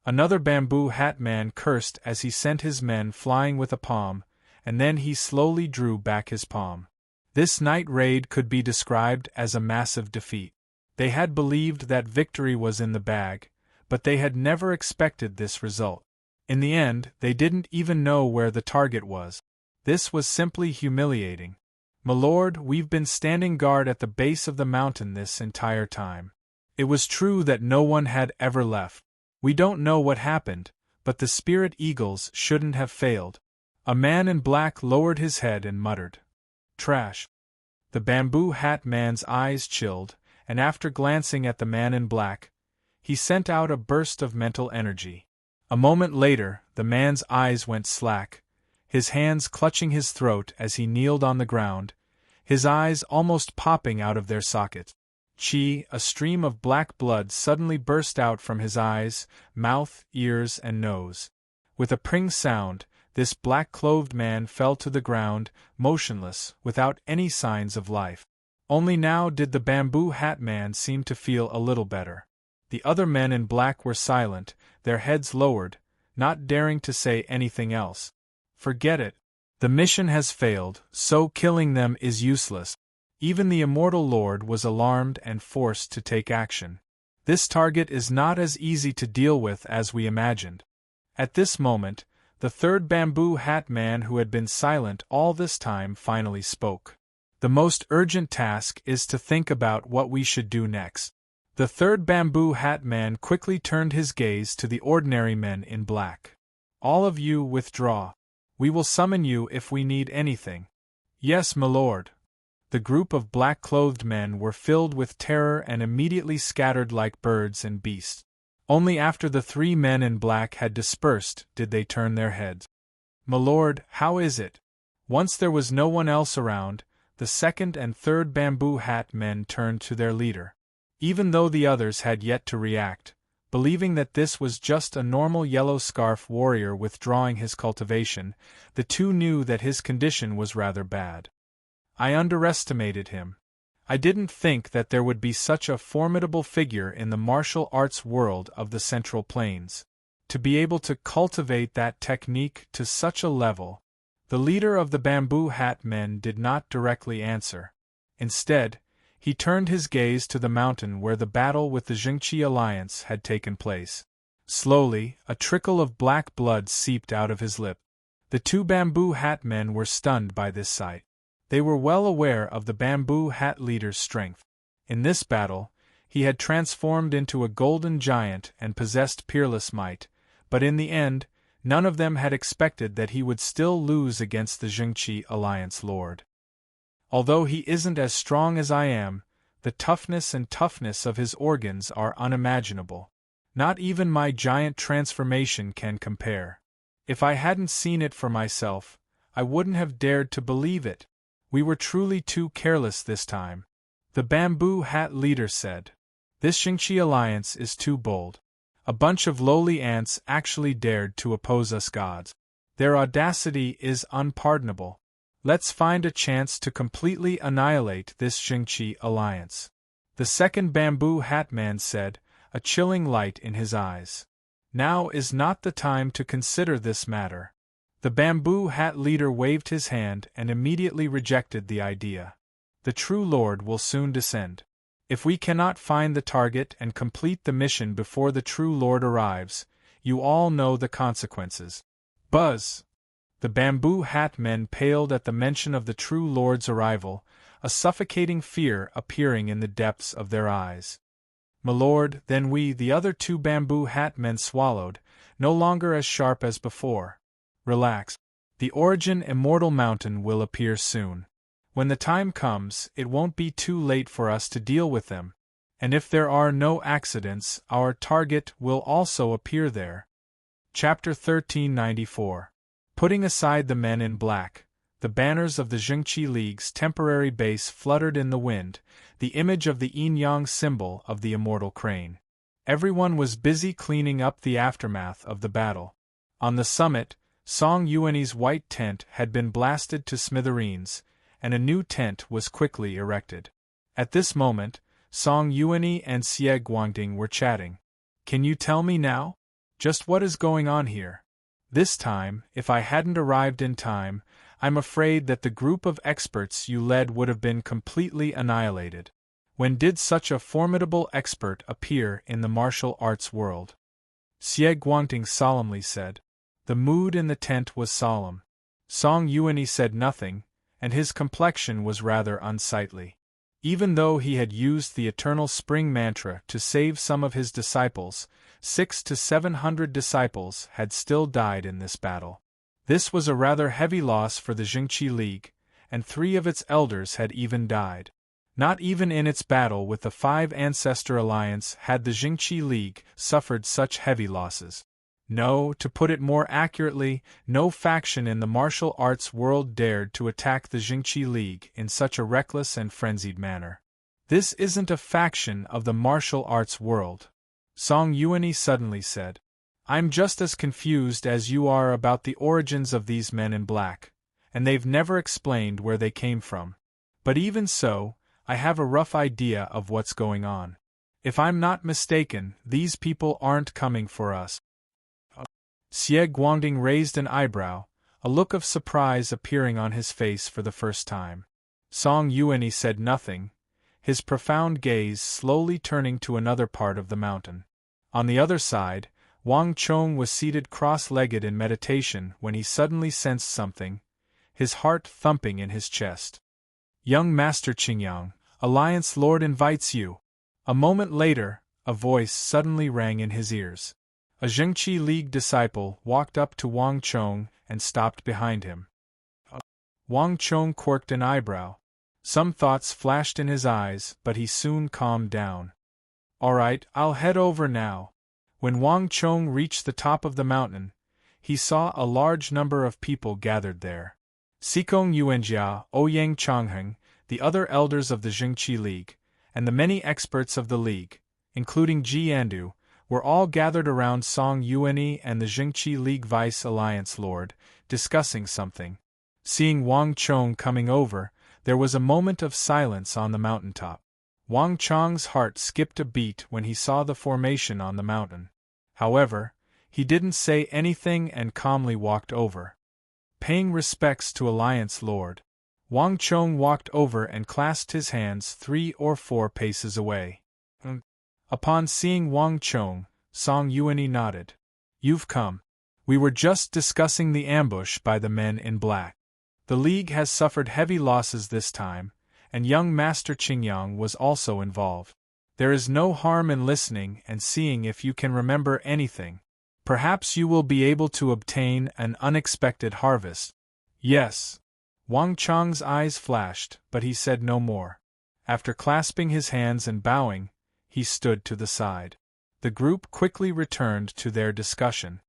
Speaker 1: Another bamboo hat man cursed as he sent his men flying with a palm, and then he slowly drew back his palm. This night raid could be described as a massive defeat. They had believed that victory was in the bag, but they had never expected this result. In the end, they didn't even know where the target was. This was simply humiliating. "My lord, we've been standing guard at the base of the mountain this entire time. It was true that no one had ever left. We don't know what happened, but the spirit eagles shouldn't have failed." A man in black lowered his head and muttered, "Trash." The bamboo hat man's eyes chilled, and after glancing at the man in black, he sent out a burst of mental energy. A moment later, the man's eyes went slack, his hands clutching his throat as he kneeled on the ground, his eyes almost popping out of their sockets. Chi, a stream of black blood suddenly burst out from his eyes, mouth, ears, and nose. With a pring sound, this black-clothed man fell to the ground, motionless, without any signs of life. Only now did the bamboo hat man seem to feel a little better. The other men in black were silent, their heads lowered, not daring to say anything else. "Forget it. The mission has failed, so killing them is useless." Even the immortal lord was alarmed and forced to take action. This target is not as easy to deal with as we imagined. At this moment, the third bamboo hat man who had been silent all this time finally spoke. "The most urgent task is to think about what we should do next." The third bamboo hat man quickly turned his gaze to the ordinary men in black. "All of you withdraw. We will summon you if we need anything." "Yes, my lord." The group of black-clothed men were filled with terror and immediately scattered like birds and beasts. Only after the 3 men in black had dispersed did they turn their heads. "My lord, how is it?" Once there was no one else around, the second and third bamboo hat men turned to their leader. Even though the others had yet to react, believing that this was just a normal yellow scarf warrior withdrawing his cultivation, the 2 knew that his condition was rather bad. "I underestimated him. I didn't think that there would be such a formidable figure in the martial arts world of the Central Plains. To be able to cultivate that technique to such a level." The leader of the bamboo hat men did not directly answer. Instead, He turned his gaze to the mountain where the battle with the Jingqi alliance had taken place. Slowly, a trickle of black blood seeped out of his lip. The two bamboo hat men were stunned by this sight. They were well aware of the bamboo hat leader's strength. In this battle, he had transformed into a golden giant and possessed peerless might, but in the end, none of them had expected that he would still lose against the Jingqi alliance lord. Although he isn't as strong as I am, the toughness of his organs are unimaginable. Not even my giant transformation can compare. If I hadn't seen it for myself, I wouldn't have dared to believe it. We were truly too careless this time. The bamboo hat leader said. This Jingqi alliance is too bold. A bunch of lowly ants actually dared to oppose us gods. Their audacity is unpardonable. Let's find a chance to completely annihilate this Jingqi alliance. The second bamboo hat man said, a chilling light in his eyes. Now is not the time to consider this matter. The bamboo hat leader waved his hand and immediately rejected the idea. The true Lord will soon descend. If we cannot find the target and complete the mission before the true Lord arrives, you all know the consequences. Buzz! The bamboo hat men paled at the mention of the true Lord's arrival, a suffocating fear appearing in the depths of their eyes. My lord, then we, the other two bamboo hat men swallowed, no longer as sharp as before. Relax. The origin immortal mountain will appear soon. When the time comes, it won't be too late for us to deal with them. And if there are no accidents, our target will also appear there. Chapter 1394. Putting aside the men in black, the banners of the Jingqi League's temporary base fluttered in the wind, the image of the yin-yang symbol of the immortal crane. Everyone was busy cleaning up the aftermath of the battle. On the summit, Song Yuanyi's white tent had been blasted to smithereens, and a new tent was quickly erected. At this moment, Song Yuanyi and Xie Guangding were chatting. Can you tell me now? Just what is going on here? This time, if I hadn't arrived in time, I'm afraid that the group of experts you led would have been completely annihilated. When did such a formidable expert appear in the martial arts world? Xie Guangding solemnly said. The mood in the tent was solemn. Song Yuanyi said nothing, and his complexion was rather unsightly. Even though he had used the eternal spring mantra to save some of his disciples, 600 to 700 disciples had still died in this battle. This was a rather heavy loss for the Jingqi League, and 3 of its elders had even died. Not even in its battle with the 5 Ancestor Alliance had the Jingqi League suffered such heavy losses. No, to put it more accurately, no faction in the martial arts world dared to attack the Jingqi League in such a reckless and frenzied manner. This isn't a faction of the martial arts world, Song Yuanyi suddenly said. I'm just as confused as you are about the origins of these men in black, and they've never explained where they came from. But even so, I have a rough idea of what's going on. If I'm not mistaken, these people aren't coming for us. Xie Guangding raised an eyebrow, a look of surprise appearing on his face for the first time. Song Yuanyi said nothing, his profound gaze slowly turning to another part of the mountain. On the other side, Wang Chong was seated cross-legged in meditation when he suddenly sensed something, his heart thumping in his chest. Young Master Qingyang, Alliance Lord invites you. A moment later, a voice suddenly rang in his ears. A Jingqi League disciple walked up to Wang Chong and stopped behind him. Wang Chong quirked an eyebrow. Some thoughts flashed in his eyes, but he soon calmed down. All right, I'll head over now. When Wang Chong reached the top of the mountain, he saw a large number of people gathered there. Xikong Yuanjia, Ouyang Changheng, the other elders of the Jingqi League, and the many experts of the League, including Ji Yandu, were all gathered around Song Yuanyi and the Jingqi League Vice Alliance Lord, discussing something. Seeing Wang Chong coming over, there was a moment of silence on the mountaintop. Wang Chong's heart skipped a beat when he saw the formation on the mountain. However, he didn't say anything and calmly walked over. Paying respects to Alliance Lord. Wang Chong walked over and clasped his hands 3 or 4 paces away. Upon seeing Wang Chong, Song Yuanyi nodded. You've come. We were just discussing the ambush by the men in black. The League has suffered heavy losses this time, and young Master Qingyang was also involved. There is no harm in listening and seeing if you can remember anything. Perhaps you will be able to obtain an unexpected harvest. Yes. Wang Chong's eyes flashed, but he said no more. After clasping his hands and bowing, he stood to the side. The group quickly returned to their discussion.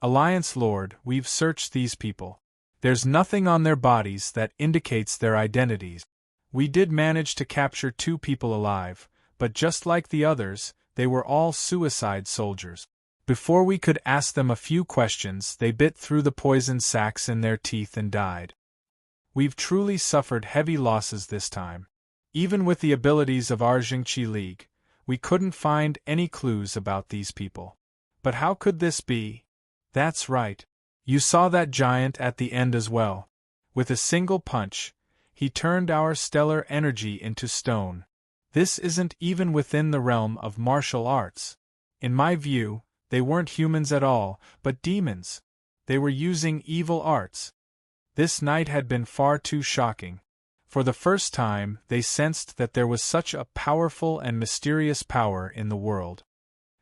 Speaker 1: Alliance Lord, we've searched these people. There's nothing on their bodies that indicates their identities. We did manage to capture 2 people alive, but just like the others, they were all suicide soldiers. Before we could ask them a few questions, they bit through the poison sacs in their teeth and died. We've truly suffered heavy losses this time. Even with the abilities of our Jingqi League, we couldn't find any clues about these people. But how could this be? That's right. You saw that giant at the end as well. With a single punch, he turned our stellar energy into stone. This isn't even within the realm of martial arts. In my view, they weren't humans at all, but demons. They were using evil arts. This night had been far too shocking. For the first time, they sensed that there was such a powerful and mysterious power in the world.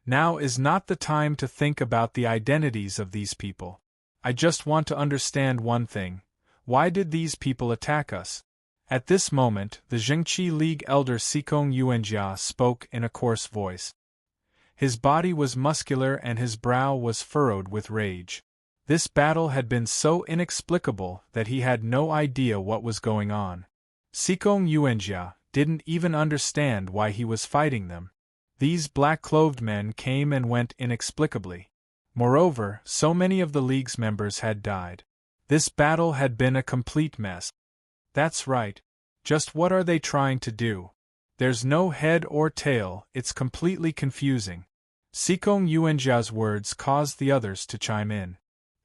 Speaker 1: Now is not the time to think about the identities of these people. I just want to understand one thing. Why did these people attack us? At this moment, the Jingqi League elder Sikong Yuanjia spoke in a coarse voice. His body was muscular and his brow was furrowed with rage. This battle had been so inexplicable that he had no idea what was going on. Sikong Yuanjia didn't even understand why he was fighting them. These black-clothed men came and went inexplicably. Moreover, so many of the League's members had died. This battle had been a complete mess. That's right. Just what are they trying to do? There's no head or tail, it's completely confusing. Sikong Yuanjia's words caused the others to chime in.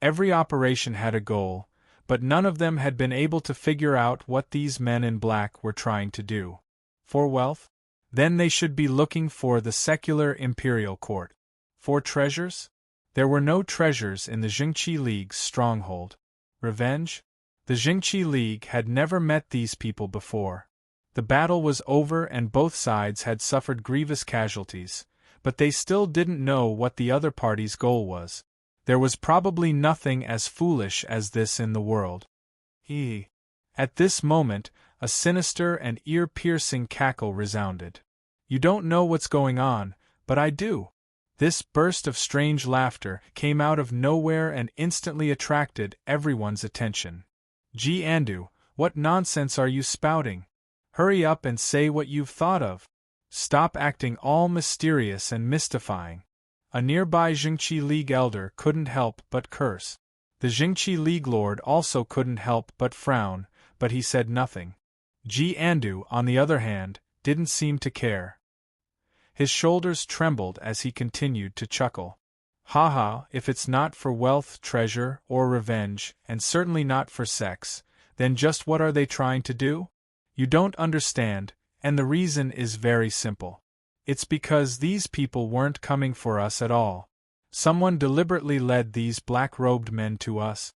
Speaker 1: Every operation had a goal, but none of them had been able to figure out what these men in black were trying to do. For wealth? Then they should be looking for the secular imperial court. For treasures? There were no treasures in the Jingqi League's stronghold. Revenge? The Jingqi League had never met these people before. The battle was over and both sides had suffered grievous casualties, but they still didn't know what the other party's goal was. There was probably nothing as foolish as this in the world. At this moment, a sinister and ear-piercing cackle resounded. You don't know what's going on, but I do. This burst of strange laughter came out of nowhere and instantly attracted everyone's attention. Ji Andu, what nonsense are you spouting? Hurry up and say what you've thought of. Stop acting all mysterious and mystifying. A nearby Jingqi League elder couldn't help but curse. The Jingqi League lord also couldn't help but frown, but he said nothing. Ji Andu, on the other hand, didn't seem to care. His shoulders trembled as he continued to chuckle. Ha, if it's not for wealth, treasure, or revenge, and certainly not for sex, then just what are they trying to do? You don't understand, and the reason is very simple. It's because these people weren't coming for us at all. Someone deliberately led these black-robed men to us.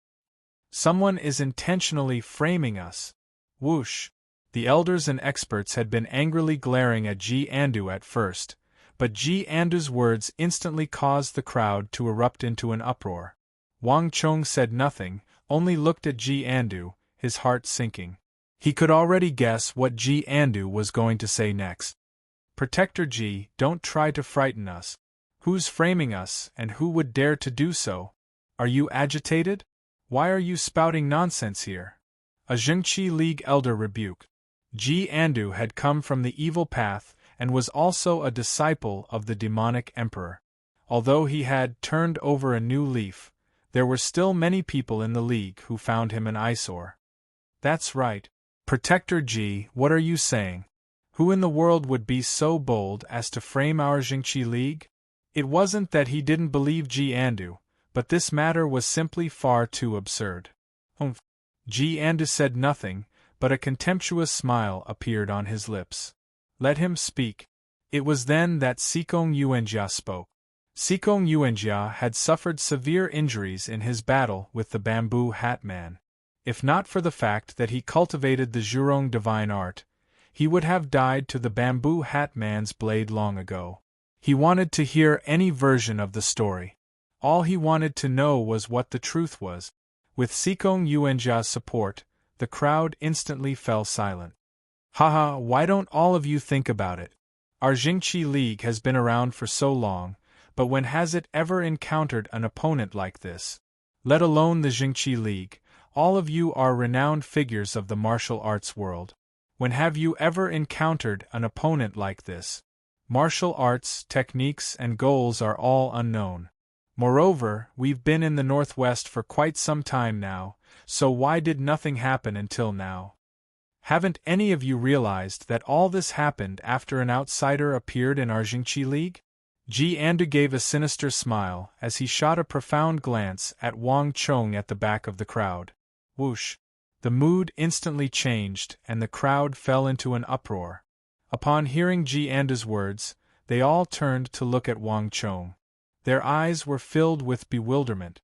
Speaker 1: Someone is intentionally framing us. Whoosh! The elders and experts had been angrily glaring at Ji Andu at first, but Ji Andu's words instantly caused the crowd to erupt into an uproar. Wang Chong said nothing, only looked at Ji Andu, his heart sinking. He could already guess what Ji Andu was going to say next. Protector Ji, don't try to frighten us. Who's framing us, and who would dare to do so? Are you agitated? Why are you spouting nonsense here? A Jingqi League elder rebuked. Ji Andu had come from the evil path and was also a disciple of the demonic emperor. Although he had turned over a new leaf, there were still many people in the League who found him an eyesore. That's right. Protector Ji, what are you saying? Who in the world would be so bold as to frame our Jingqi League? It wasn't that he didn't believe Ji Andu, but this matter was simply far too absurd. Ji Andu said nothing, but a contemptuous smile appeared on his lips. Let him speak. It was then that Sikong Yuanjia spoke. Sikong Yuanjia had suffered severe injuries in his battle with the bamboo hat man. If not for the fact that he cultivated the Zhurong divine art, he would have died to the bamboo hat man's blade long ago. He wanted to hear any version of the story. All he wanted to know was what the truth was. With Sikong Yuanjia's support, the crowd instantly fell silent. Haha, why don't all of you think about it? Our Jingqi League has been around for so long, but when has it ever encountered an opponent like this? Let alone the Jingqi League, all of you are renowned figures of the martial arts world. When have you ever encountered an opponent like this? Martial arts, techniques, and goals are all unknown. Moreover, we've been in the Northwest for quite some time now, so why did nothing happen until now? Haven't any of you realized that all this happened after an outsider appeared in our Jingqi League? Ji Andu gave a sinister smile as he shot a profound glance at Wang Chong at the back of the crowd. Whoosh! The mood instantly changed and the crowd fell into an uproar. Upon hearing Ji Andu's words, they all turned to look at Wang Chong. Their eyes were filled with bewilderment.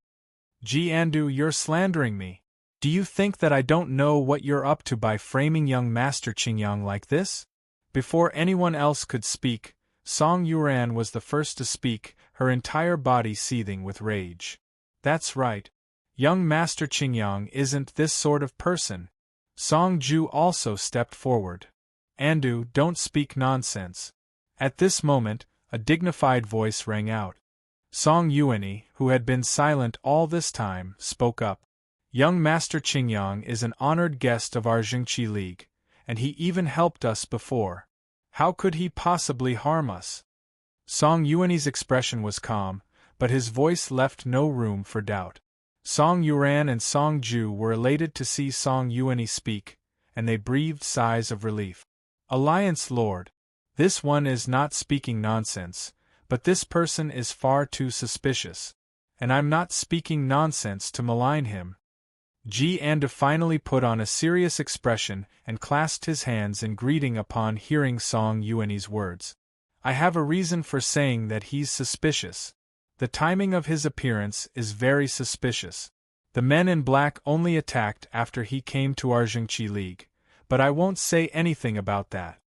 Speaker 1: Ji Andu, you're slandering me. Do you think that I don't know what you're up to by framing young Master Qingyang like this? Before anyone else could speak, Song Yuan was the first to speak, her entire body seething with rage. That's right. Young Master Qingyang isn't this sort of person. Song Ju also stepped forward. Andu, don't speak nonsense. At this moment, a dignified voice rang out. Song Yuani, who had been silent all this time, spoke up. Young Master Qingyang is an honored guest of our Jingqi League, and he even helped us before. How could he possibly harm us? Song Yuani's expression was calm, but his voice left no room for doubt. Song Yuan and Song Ju were elated to see Song Yuani speak, and they breathed sighs of relief. Alliance Lord. This one is not speaking nonsense, but this person is far too suspicious. And I'm not speaking nonsense to malign him. Ji Andu finally put on a serious expression and clasped his hands in greeting upon hearing Song Yuani's words. I have a reason for saying that he's suspicious. The timing of his appearance is very suspicious. The men in black only attacked after he came to our Jingqi League, but I won't say anything about that.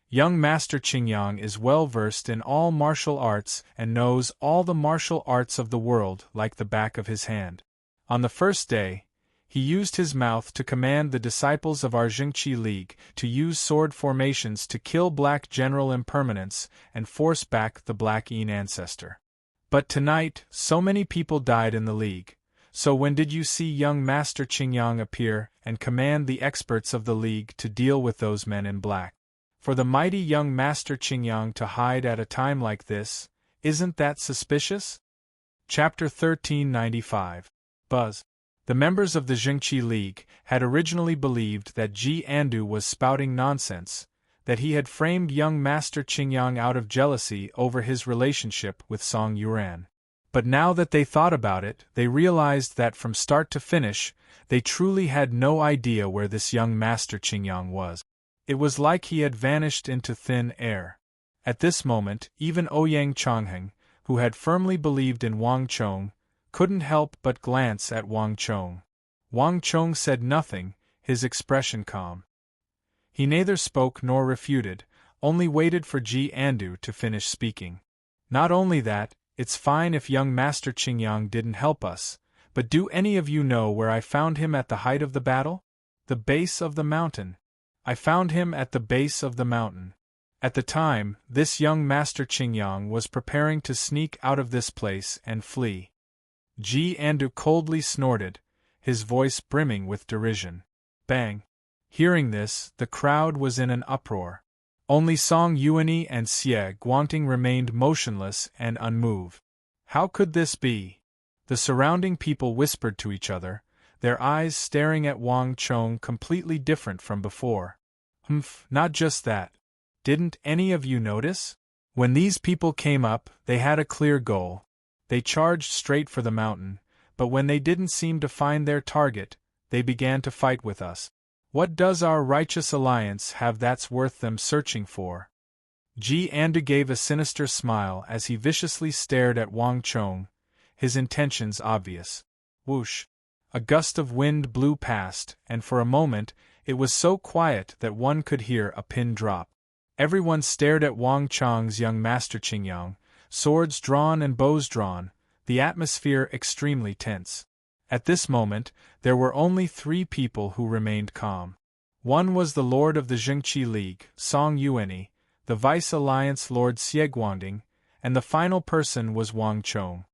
Speaker 1: Young Master Qingyang is well versed in all martial arts and knows all the martial arts of the world like the back of his hand. On the first day, he used his mouth to command the disciples of our Jingqi League to use sword formations to kill Black General Impermanence and force back the Black Yin ancestor. But tonight, so many people died in the League, so when did you see young Master Qingyang appear and command the experts of the League to deal with those men in black? For the mighty young Master Qingyang to hide at a time like this, isn't that suspicious? Chapter 1395. Buzz. The members of the Jingqi League had originally believed that Ji Andu was spouting nonsense, that he had framed young Master Qingyang out of jealousy over his relationship with Song Yuan. But now that they thought about it, they realized that from start to finish, they truly had no idea where this young Master Qingyang was. It was like he had vanished into thin air. At this moment, even Ouyang Chongheng, who had firmly believed in Wang Chong, couldn't help but glance at Wang Chong. Wang Chong said nothing, his expression calm. He neither spoke nor refuted, only waited for Ji Andu to finish speaking. Not only that, it's fine if young Master Qingyang didn't help us, but do any of you know where I found him at the height of the battle? The base of the mountain. I found him at the base of the mountain. At the time, this young Master Qingyang was preparing to sneak out of this place and flee. Ji Andu coldly snorted, his voice brimming with derision. Bang! Hearing this, the crowd was in an uproar. Only Song Yuani and Xie Guangting remained motionless and unmoved. How could this be? The surrounding people whispered to each other, their eyes staring at Wang Chong completely different from before. Not just that. Didn't any of you notice? When these people came up, they had a clear goal. They charged straight for the mountain, but when they didn't seem to find their target, they began to fight with us. What does our righteous alliance have that's worth them searching for? Ji Andu gave a sinister smile as he viciously stared at Wang Chong, his intentions obvious. Whoosh! A gust of wind blew past, and for a moment, it was so quiet that one could hear a pin drop. Everyone stared at Wang Chong's young master Qingyang, swords drawn and bows drawn, the atmosphere extremely tense. At this moment, there were only 3 people who remained calm. One was the lord of the Jingqi League, Song Yuanyi, the vice-alliance lord Xie Guangding, and the final person was Wang Chong.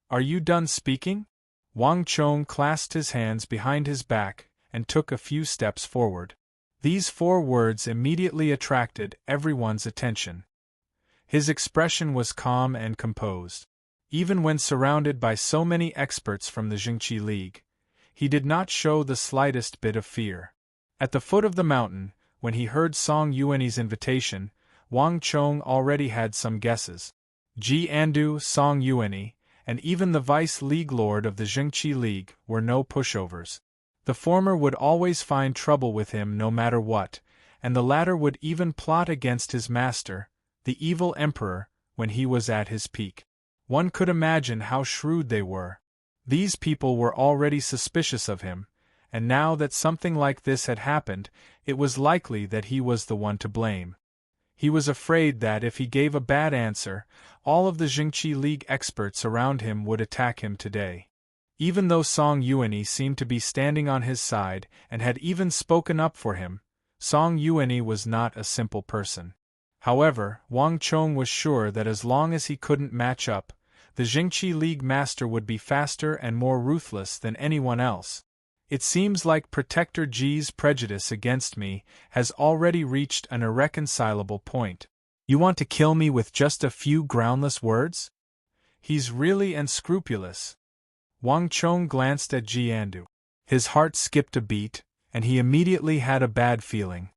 Speaker 1: Are you done speaking? Wang Chong clasped his hands behind his back and took a few steps forward. These 4 words immediately attracted everyone's attention. His expression was calm and composed. Even when surrounded by so many experts from the Jingqi League, he did not show the slightest bit of fear. At the foot of the mountain, when he heard Song Yuanyi's invitation, Wang Chong already had some guesses. Ji Andu, Song Yuanyi, and even the vice-league lord of the Jingqi League were no pushovers. The former would always find trouble with him no matter what, and the latter would even plot against his master, the evil emperor, when he was at his peak. One could imagine how shrewd they were. These people were already suspicious of him, and now that something like this had happened, it was likely that he was the one to blame. He was afraid that if he gave a bad answer, all of the Jingqi League experts around him would attack him today. Even though Song Yuanyi seemed to be standing on his side and had even spoken up for him, Song Yuanyi was not a simple person. However, Wang Chong was sure that as long as he couldn't match up, the Jingqi League master would be faster and more ruthless than anyone else. It seems like Protector Ji's prejudice against me has already reached an irreconcilable point. You want to kill me with just a few groundless words? He's really unscrupulous. Wang Chong glanced at Ji Andu. His heart skipped a beat, and he immediately had a bad feeling.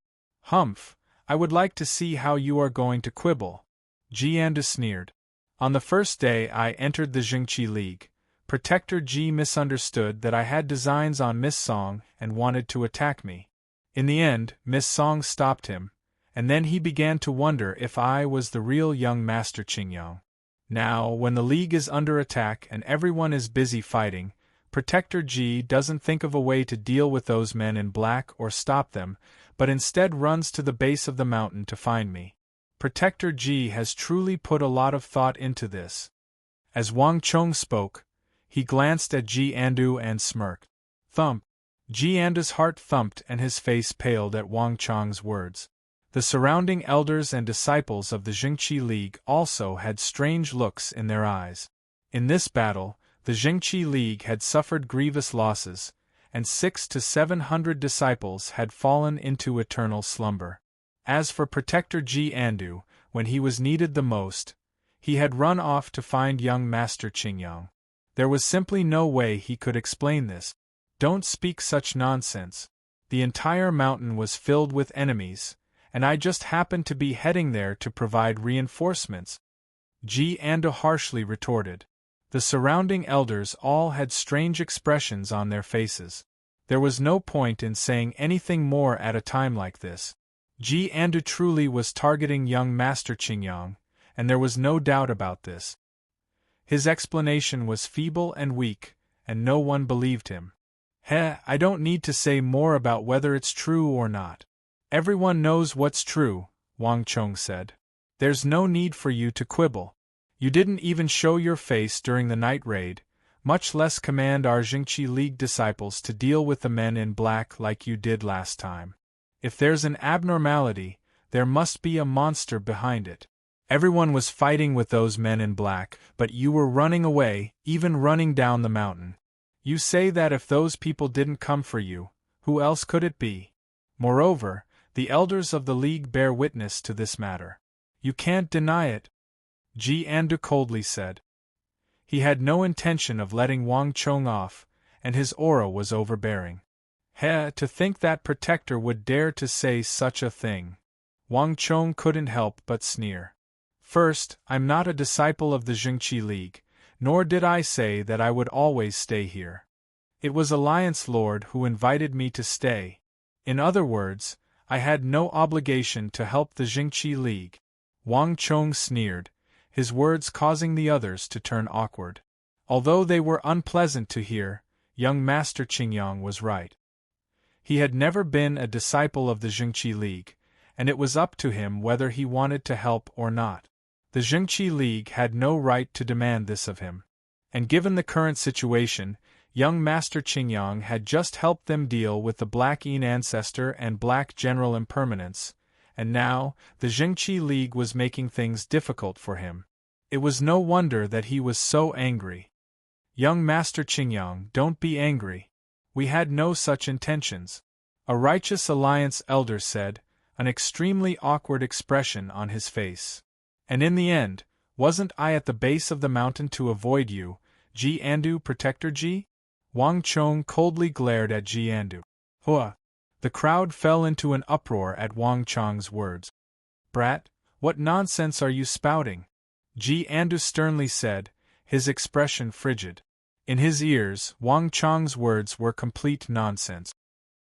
Speaker 1: Humph, I would like to see how you are going to quibble. Ji Andu sneered. On the first day I entered the Jingqi League, Protector Ji misunderstood that I had designs on Miss Song and wanted to attack me. In the end, Miss Song stopped him, and then he began to wonder if I was the real young Master Qingyang. Now, when the League is under attack and everyone is busy fighting, Protector Ji doesn't think of a way to deal with those men in black or stop them, but instead runs to the base of the mountain to find me. Protector Ji has truly put a lot of thought into this. As Wang Chong spoke, he glanced at Ji Andu and smirked. Thump! Ji Andu's heart thumped and his face paled at Wang Chong's words. The surrounding elders and disciples of the Jingqi League also had strange looks in their eyes. In this battle, the Jingqi League had suffered grievous losses, and 600 to 700 disciples had fallen into eternal slumber. As for Protector Ji Andu, when he was needed the most, he had run off to find young Master Qingyang. There was simply no way he could explain this. Don't speak such nonsense. The entire mountain was filled with enemies, and I just happened to be heading there to provide reinforcements. Ji Andu harshly retorted. The surrounding elders all had strange expressions on their faces. There was no point in saying anything more at a time like this. Ji Andu truly was targeting young Master Qingyang, and there was no doubt about this. His explanation was feeble and weak, and no one believed him. I don't need to say more about whether it's true or not. Everyone knows what's true, Wang Chong said. There's no need for you to quibble. You didn't even show your face during the night raid, much less command our Jingqi League disciples to deal with the men in black like you did last time. If there's an abnormality, there must be a monster behind it. Everyone was fighting with those men in black, but you were running away, even running down the mountain. You say that if those people didn't come for you, who else could it be? Moreover, the elders of the League bear witness to this matter. You can't deny it, Ji Andu coldly said. He had no intention of letting Wang Chong off, and his aura was overbearing. To think that Protector would dare to say such a thing. Wang Chong couldn't help but sneer. First, I'm not a disciple of the Jingqi League, nor did I say that I would always stay here. It was Alliance Lord who invited me to stay. In other words, I had no obligation to help the Jingqi League. Wang Chong sneered, his words causing the others to turn awkward. Although they were unpleasant to hear, young Master Qingyang was right. He had never been a disciple of the Jingqi League, and it was up to him whether he wanted to help or not. The Jingqi League had no right to demand this of him. And given the current situation, young Master Qingyang had just helped them deal with the Black Yin Ancestor and Black General Impermanence, and now, the Jingqi League was making things difficult for him. It was no wonder that he was so angry. Young Master Qingyang, don't be angry. We had no such intentions. A Righteous Alliance elder said, an extremely awkward expression on his face. And in the end, wasn't I at the base of the mountain to avoid you, Ji Andu Protector Ji? Wang Chong coldly glared at Ji Andu. Hua! The crowd fell into an uproar at Wang Chong's words. Brat, what nonsense are you spouting? Ji Andu sternly said, his expression frigid. In his ears, Wang Chong's words were complete nonsense.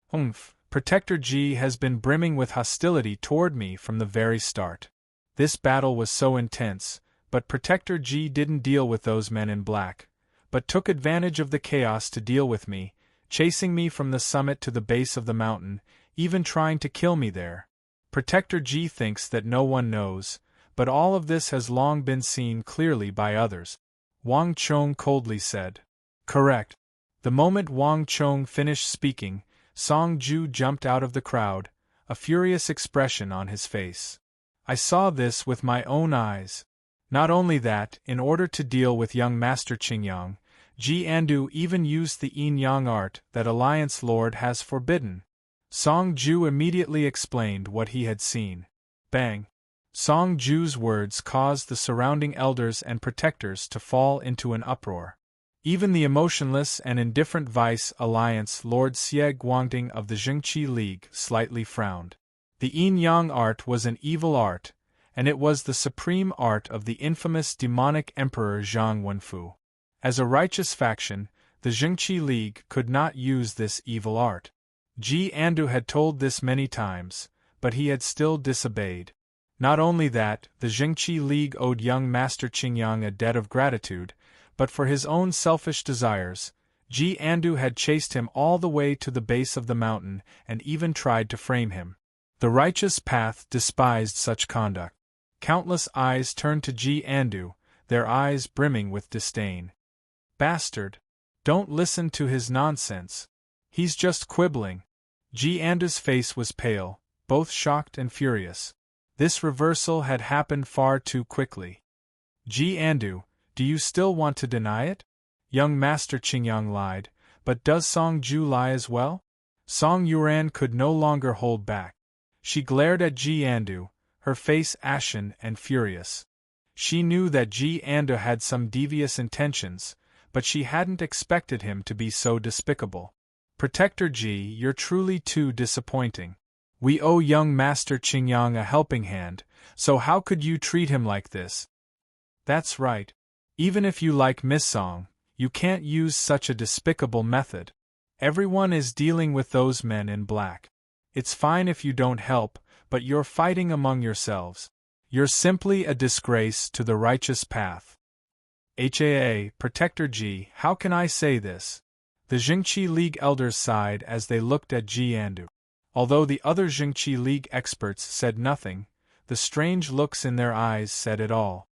Speaker 1: Humph, Protector Ji has been brimming with hostility toward me from the very start. This battle was so intense, but Protector Ji didn't deal with those men in black, but took advantage of the chaos to deal with me, chasing me from the summit to the base of the mountain, even trying to kill me there. Protector Ji thinks that no one knows, but all of this has long been seen clearly by others. Wang Chong coldly said. Correct. The moment Wang Chong finished speaking, Song Ju jumped out of the crowd, a furious expression on his face. I saw this with my own eyes. Not only that, in order to deal with young Master Qingyang, Ji Andu even used the yin-yang art that Alliance Lord has forbidden. Song Ju immediately explained what he had seen. Bang! Song Ju's words caused the surrounding elders and protectors to fall into an uproar. Even the emotionless and indifferent Vice Alliance Lord Xie Guangding of the Jingqi League slightly frowned. The yin-yang art was an evil art, and it was the supreme art of the infamous demonic emperor Zhang Wenfu. As a righteous faction, the Jingqi League could not use this evil art. Ji Andu had told this many times, but he had still disobeyed. Not only that, the Jingqi League owed young Master Qingyang a debt of gratitude, but for his own selfish desires, Ji Andu had chased him all the way to the base of the mountain and even tried to frame him. The righteous path despised such conduct. Countless eyes turned to Ji Andu, their eyes brimming with disdain. Bastard! Don't listen to his nonsense. He's just quibbling. Ji Andu's face was pale, both shocked and furious. This reversal had happened far too quickly. Ji Andu, do you still want to deny it? Young Master Qingyang lied, but does Song Ju lie as well? Song Yuan could no longer hold back. She glared at Ji Andu, her face ashen and furious. She knew that Ji Andu had some devious intentions, but she hadn't expected him to be so despicable. Protector Ji, you're truly too disappointing. We owe young Master Qingyang a helping hand, so how could you treat him like this? That's right. Even if you like Miss Song, you can't use such a despicable method. Everyone is dealing with those men in black. It's fine if you don't help, but you're fighting among yourselves. You're simply a disgrace to the righteous path. Protector Ji, how can I say this? The Jingqi League elders sighed as they looked at Ji Andu. Although the other Jingqi League experts said nothing, the strange looks in their eyes said it all.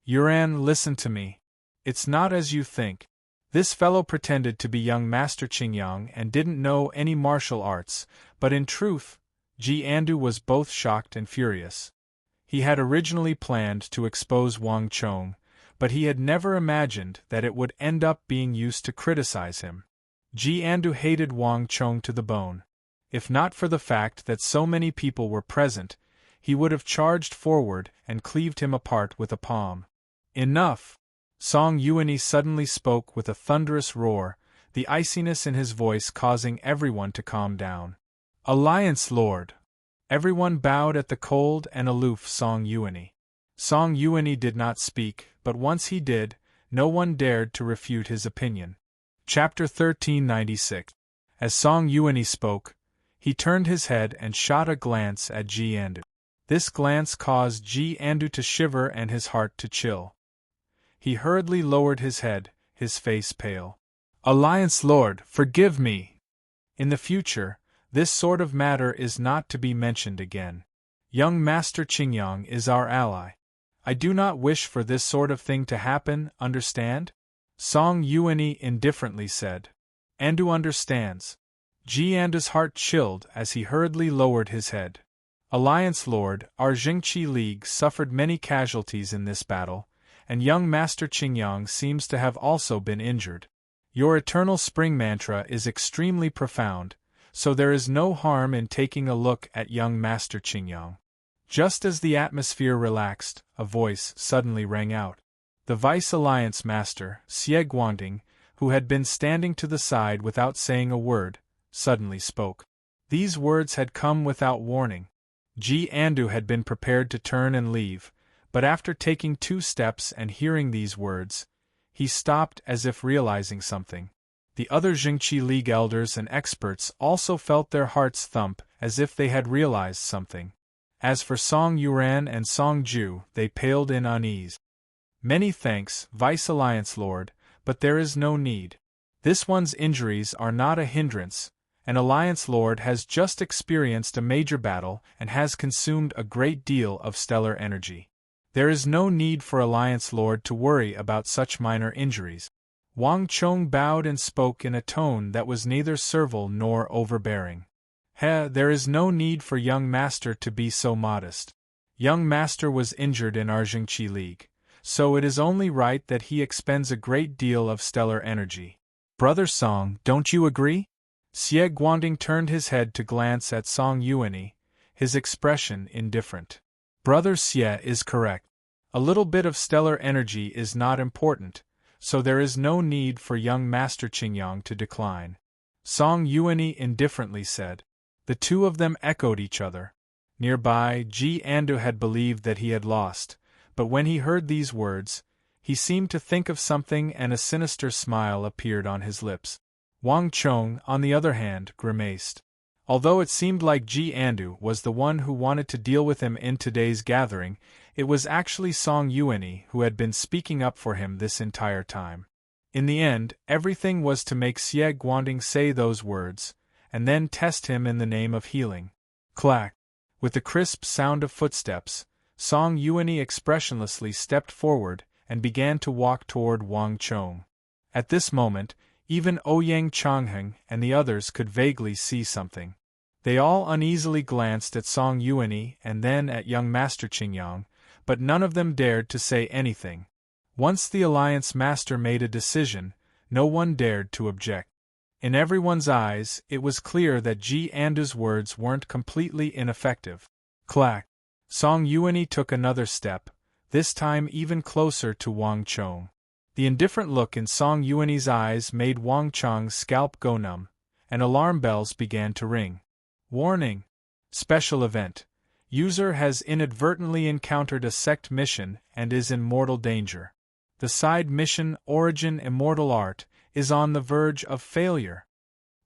Speaker 1: Yuan, listen to me. It's not as you think. This fellow pretended to be young Master Qingyang and didn't know any martial arts, but in truth, Ji Andu was both shocked and furious. He had originally planned to expose Wang Chong, but he had never imagined that it would end up being used to criticize him. Ji Andu hated Wang Chong to the bone. If not for the fact that so many people were present, he would have charged forward and cleaved him apart with a palm. Enough! Song Yuan suddenly spoke with a thunderous roar, the iciness in his voice causing everyone to calm down. Alliance Lord! Everyone bowed at the cold and aloof Song Yuan. Song Yuan did not speak, but once he did, no one dared to refute his opinion. Chapter 1396. As Song Yuan spoke, He turned his head and shot a glance at Ji Andu. This glance caused Ji Andu to shiver and his heart to chill. He hurriedly lowered his head, his face pale. Alliance Lord, forgive me! In the future, this sort of matter is not to be mentioned again. Young Master Qingyang is our ally. I do not wish for this sort of thing to happen, understand? Song Yuanyi indifferently said. Andu understands. Ji Andu's heart chilled as he hurriedly lowered his head. Alliance Lord, our Jingqi League suffered many casualties in this battle, and young Master Qingyang seems to have also been injured. Your eternal spring mantra is extremely profound, so there is no harm in taking a look at young Master Qingyang. Just as the atmosphere relaxed, a voice suddenly rang out. The Vice Alliance Master, Xie Guangding, who had been standing to the side without saying a word, suddenly spoke. These words had come without warning. Ji Andu had been prepared to turn and leave, but after taking 2 steps and hearing these words, he stopped as if realizing something. The other Jingqi League elders and experts also felt their hearts thump as if they had realized something. As for Song Yuan and Song Ju, they paled in unease. Many thanks, Vice Alliance Lord, but there is no need. This one's injuries are not a hindrance. An Alliance Lord has just experienced a major battle and has consumed a great deal of stellar energy. There is no need for Alliance Lord to worry about such minor injuries. Wang Chong bowed and spoke in a tone that was neither servile nor overbearing. There is no need for young Master to be so modest. Young Master was injured in our Jingqi League, so it is only right that he expends a great deal of stellar energy. Brother Song, don't you agree? Xie Guangding turned his head to glance at Song Yuanyi, his expression indifferent. Brother Xie is correct. A little bit of stellar energy is not important, so there is no need for young Master Qingyang to decline. Song Yuanyi indifferently said. The two of them echoed each other. Nearby, Ji Andu had believed that he had lost, but when he heard these words, he seemed to think of something and a sinister smile appeared on his lips. Wang Chong, on the other hand, grimaced. Although it seemed like Ji Andu was the one who wanted to deal with him in today's gathering, it was actually Song Yuanyi who had been speaking up for him this entire time. In the end, everything was to make Xie Guangding say those words, and then test him in the name of healing. Clack! With the crisp sound of footsteps, Song Yuanyi expressionlessly stepped forward and began to walk toward Wang Chong. At this moment, even Ouyang Changheng and the others could vaguely see something. They all uneasily glanced at Song Yuanyi and then at young Master Qingyang, but none of them dared to say anything. Once the Alliance Master made a decision, no one dared to object. In everyone's eyes, it was clear that Ji Andu's words weren't completely ineffective. Clack! Song Yuanyi took another step, this time even closer to Wang Chong. The indifferent look in Song Yuanyi's eyes made Wang Chong's scalp go numb, and alarm bells began to ring. Warning! Special event. User has inadvertently encountered a sect mission and is in mortal danger. The side mission, Origin Immortal Art, is on the verge of failure.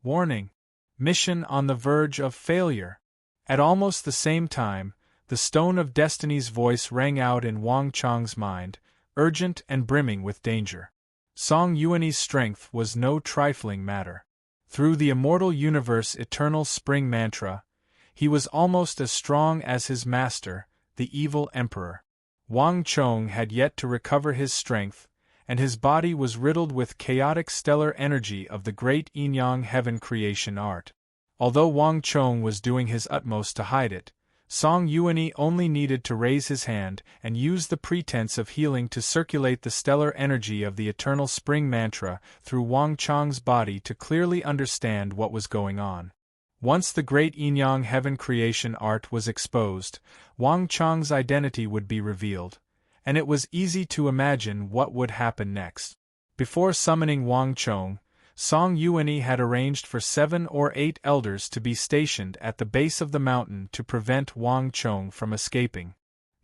Speaker 1: Warning! Mission on the verge of failure. At almost the same time, the Stone of Destiny's voice rang out in Wang Chong's mind, urgent and brimming with danger. Song Yuanyi's strength was no trifling matter. Through the immortal universe eternal spring mantra, he was almost as strong as his master, the evil emperor. Wang Chong had yet to recover his strength, and his body was riddled with chaotic stellar energy of the great yin-yang heaven creation art. Although Wang Chong was doing his utmost to hide it, Song Yuanyi only needed to raise his hand and use the pretense of healing to circulate the stellar energy of the eternal spring mantra through Wang Chong's body to clearly understand what was going on. Once the great yin-yang heaven creation art was exposed, Wang Chong's identity would be revealed, and it was easy to imagine what would happen next. Before summoning Wang Chong, Song Yuanyi had arranged for 7 or 8 elders to be stationed at the base of the mountain to prevent Wang Chong from escaping.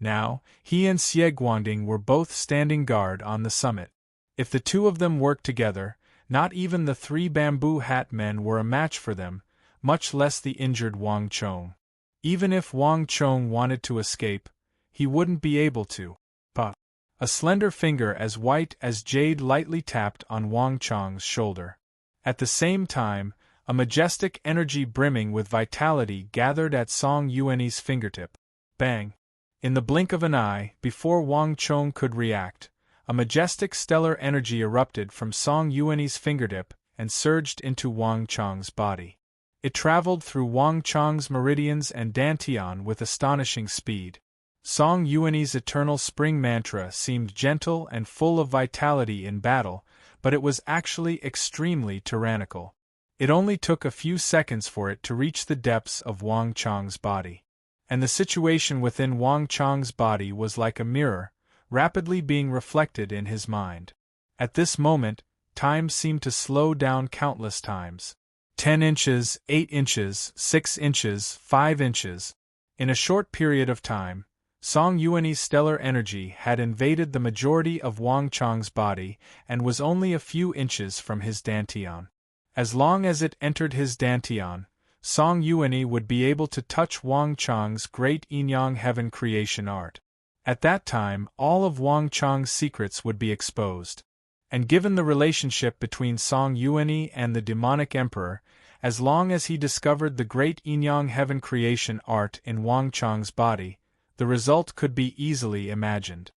Speaker 1: Now, he and Xie Guangding were both standing guard on the summit. If the two of them worked together, not even the 3 bamboo hat men were a match for them, much less the injured Wang Chong. Even if Wang Chong wanted to escape, he wouldn't be able to. But a slender finger as white as jade lightly tapped on Wang Chong's shoulder. At the same time, a majestic energy brimming with vitality gathered at Song Yuanyi's fingertip. Bang! In the blink of an eye, before Wang Chong could react, a majestic stellar energy erupted from Song Yuanyi's fingertip and surged into Wang Chong's body. It traveled through Wang Chong's meridians and dantian with astonishing speed. Song Yuanyi's eternal spring mantra seemed gentle and full of vitality in battle, but it was actually extremely tyrannical. It only took a few seconds for it to reach the depths of Wang Chong's body. And the situation within Wang Chong's body was like a mirror, rapidly being reflected in his mind. At this moment, time seemed to slow down countless times. 10 inches, 8 inches, 6 inches, 5 inches. In a short period of time, Song Yuanyi's stellar energy had invaded the majority of Wang Chong's body and was only a few inches from his dantian. As long as it entered his dantian, Song Yuanyi would be able to touch Wang Chong's great yin-yang heaven creation art. At that time, all of Wang Chong's secrets would be exposed. And given the relationship between Song Yuanyi and the demonic emperor, as long as he discovered the great yin-yang heaven creation art in Wang Chong's body, the result could be easily imagined.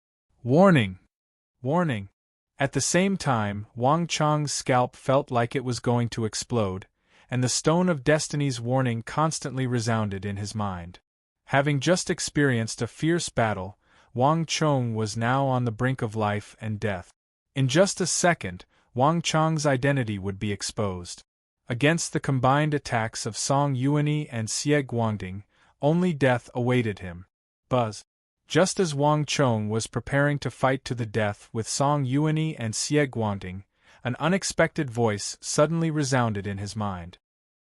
Speaker 1: Warning! Warning! At the same time, Wang Chong's scalp felt like it was going to explode, and the Stone of Destiny's warning constantly resounded in his mind. Having just experienced a fierce battle, Wang Chong was now on the brink of life and death. In just a second, Wang Chong's identity would be exposed. Against the combined attacks of Song Yuanyi and Xie Guangding, only death awaited him. Buzz. Just as Wang Chong was preparing to fight to the death with Song Yuanyi and Xie Guangding, an unexpected voice suddenly resounded in his mind.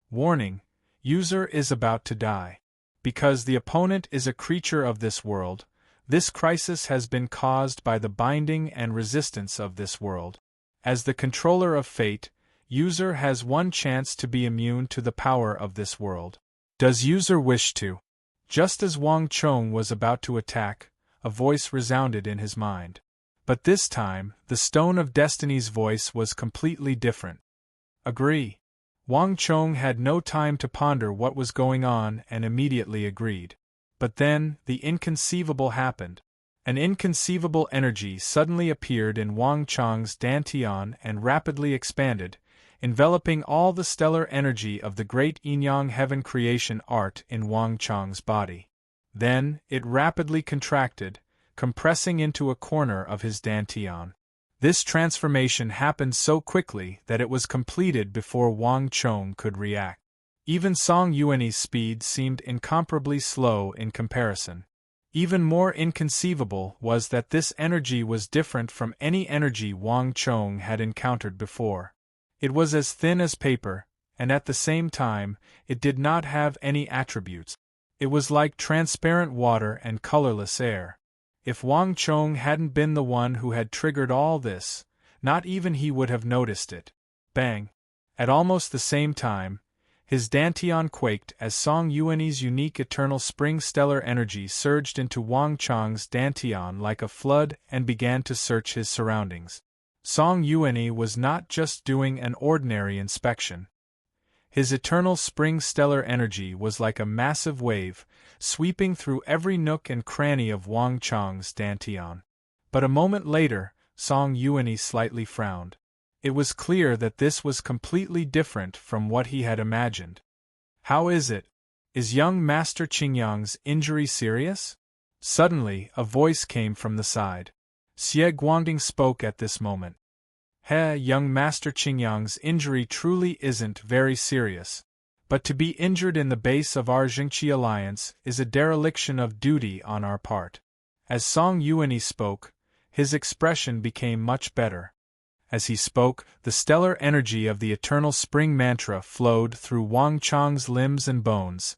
Speaker 1: Warning: user is about to die. Because the opponent is a creature of this world, this crisis has been caused by the binding and resistance of this world. As the controller of fate, user has one chance to be immune to the power of this world. Does user wish to? Just as Wang Chong was about to attack, a voice resounded in his mind. But this time, the Stone of Destiny's voice was completely different. Agree. Wang Chong had no time to ponder what was going on and immediately agreed. But then, the inconceivable happened. An inconceivable energy suddenly appeared in Wang Chong's dantian and rapidly expanded, enveloping all the stellar energy of the great yin-yang heaven creation art in Wang Chong's body. Then, it rapidly contracted, compressing into a corner of his dantian. This transformation happened so quickly that it was completed before Wang Chong could react. Even Song Yuanyi's speed seemed incomparably slow in comparison. Even more inconceivable was that this energy was different from any energy Wang Chong had encountered before. It was as thin as paper, and at the same time, it did not have any attributes. It was like transparent water and colorless air. If Wang Chong hadn't been the one who had triggered all this, not even he would have noticed it. Bang! At almost the same time, his dantian quaked as Song Yuanyi's unique eternal spring stellar energy surged into Wang Chong's dantian like a flood and began to search his surroundings. Song Yuanyi was not just doing an ordinary inspection. His eternal spring stellar energy was like a massive wave, sweeping through every nook and cranny of Wang Chong's dantian. But a moment later, Song Yuanyi slightly frowned. It was clear that this was completely different from what he had imagined. How is it? Is young Master Qingyang's injury serious? Suddenly, a voice came from the side. Xie Guangding spoke at this moment. Young Master Qingyang's injury truly isn't very serious. But to be injured in the base of our Jingqi alliance is a dereliction of duty on our part. As Song Yuanyi spoke, his expression became much better. As he spoke, the stellar energy of the eternal spring mantra flowed through Wang Chong's limbs and bones,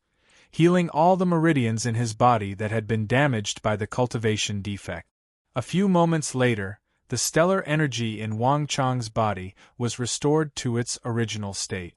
Speaker 1: healing all the meridians in his body that had been damaged by the cultivation defect. A few moments later, the stellar energy in Wang Chong's body was restored to its original state.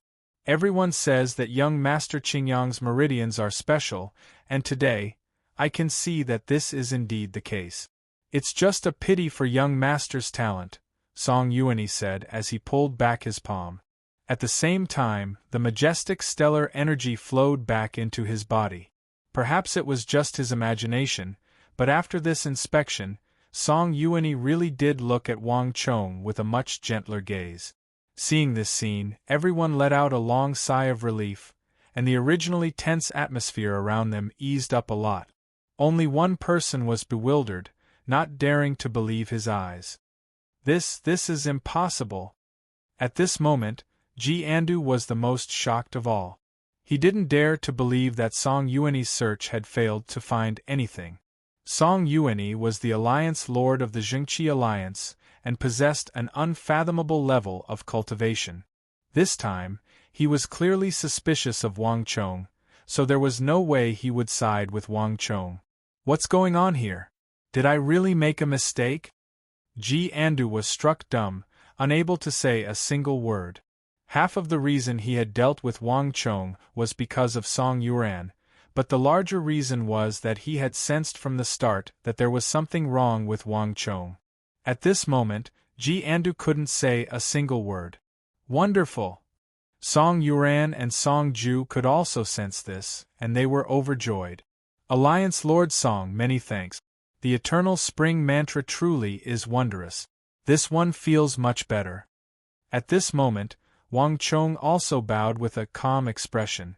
Speaker 1: Everyone says that young Master Qingyang's meridians are special, and today, I can see that this is indeed the case. It's just a pity for young Master's talent, Song Yuanyi said as he pulled back his palm. At the same time, the majestic stellar energy flowed back into his body. Perhaps it was just his imagination, but after this inspection, Song Yuanyi really did look at Wang Chong with a much gentler gaze. Seeing this scene, everyone let out a long sigh of relief, and the originally tense atmosphere around them eased up a lot. Only one person was bewildered, not daring to believe his eyes. This is impossible. At this moment, Ji Andu was the most shocked of all. He didn't dare to believe that Song Yuanyi's search had failed to find anything. Song Yuanyi was the Alliance Lord of the Jingqi Alliance, and possessed an unfathomable level of cultivation. This time, he was clearly suspicious of Wang Chong, so there was no way he would side with Wang Chong. What's going on here? Did I really make a mistake? Ji Andu was struck dumb, unable to say a single word. Half of the reason he had dealt with Wang Chong was because of Song Yuan, but the larger reason was that he had sensed from the start that there was something wrong with Wang Chong. At this moment, Ji Andu couldn't say a single word. Wonderful! Song Yuan and Song Ju could also sense this, and they were overjoyed. Alliance Lord Song, many thanks. The eternal spring mantra truly is wondrous. This one feels much better. At this moment, Wang Chong also bowed with a calm expression.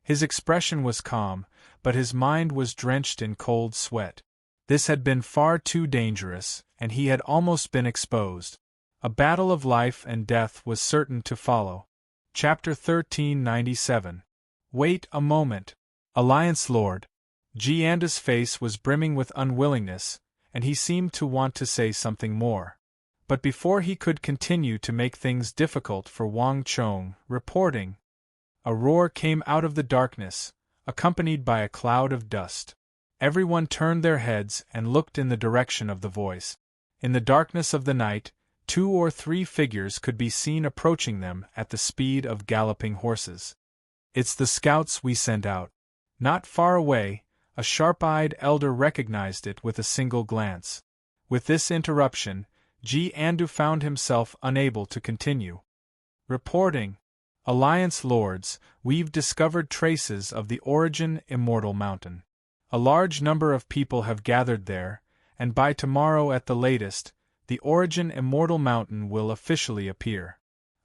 Speaker 1: His expression was calm, but his mind was drenched in cold sweat. This had been far too dangerous, and he had almost been exposed. A battle of life and death was certain to follow. Chapter 1397. Wait a moment. Alliance Lord. Ji Andu's face was brimming with unwillingness, and he seemed to want to say something more. But before he could continue to make things difficult for Wang Chong, reporting, a roar came out of the darkness, accompanied by a cloud of dust. Everyone turned their heads and looked in the direction of the voice. In the darkness of the night, 2 or 3 figures could be seen approaching them at the speed of galloping horses. It's the scouts we sent out. Not far away, a sharp-eyed elder recognized it with a single glance. With this interruption, Ji Andu found himself unable to continue. Reporting, Alliance Lords, we've discovered traces of the Origin Immortal Mountain. A large number of people have gathered there, and by tomorrow at the latest, the Origin Immortal Mountain will officially appear.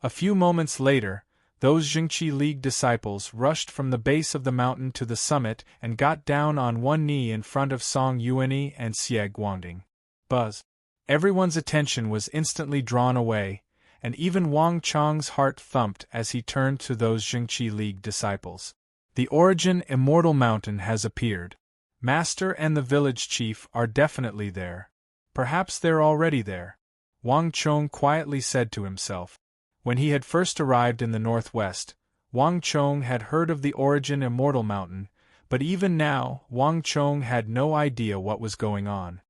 Speaker 1: A few moments later, those Jingqi League disciples rushed from the base of the mountain to the summit and got down on one knee in front of Song Yuanyi and Xie Guangding. Buzz. Everyone's attention was instantly drawn away, and even Wang Chong's heart thumped as he turned to those Jingqi League disciples. The Origin Immortal Mountain has appeared. Master and the village chief are definitely there. Perhaps they're already there, Wang Chong quietly said to himself. When he had first arrived in the northwest, Wang Chong had heard of the Origin Immortal Mountain, but even now, Wang Chong had no idea what was going on.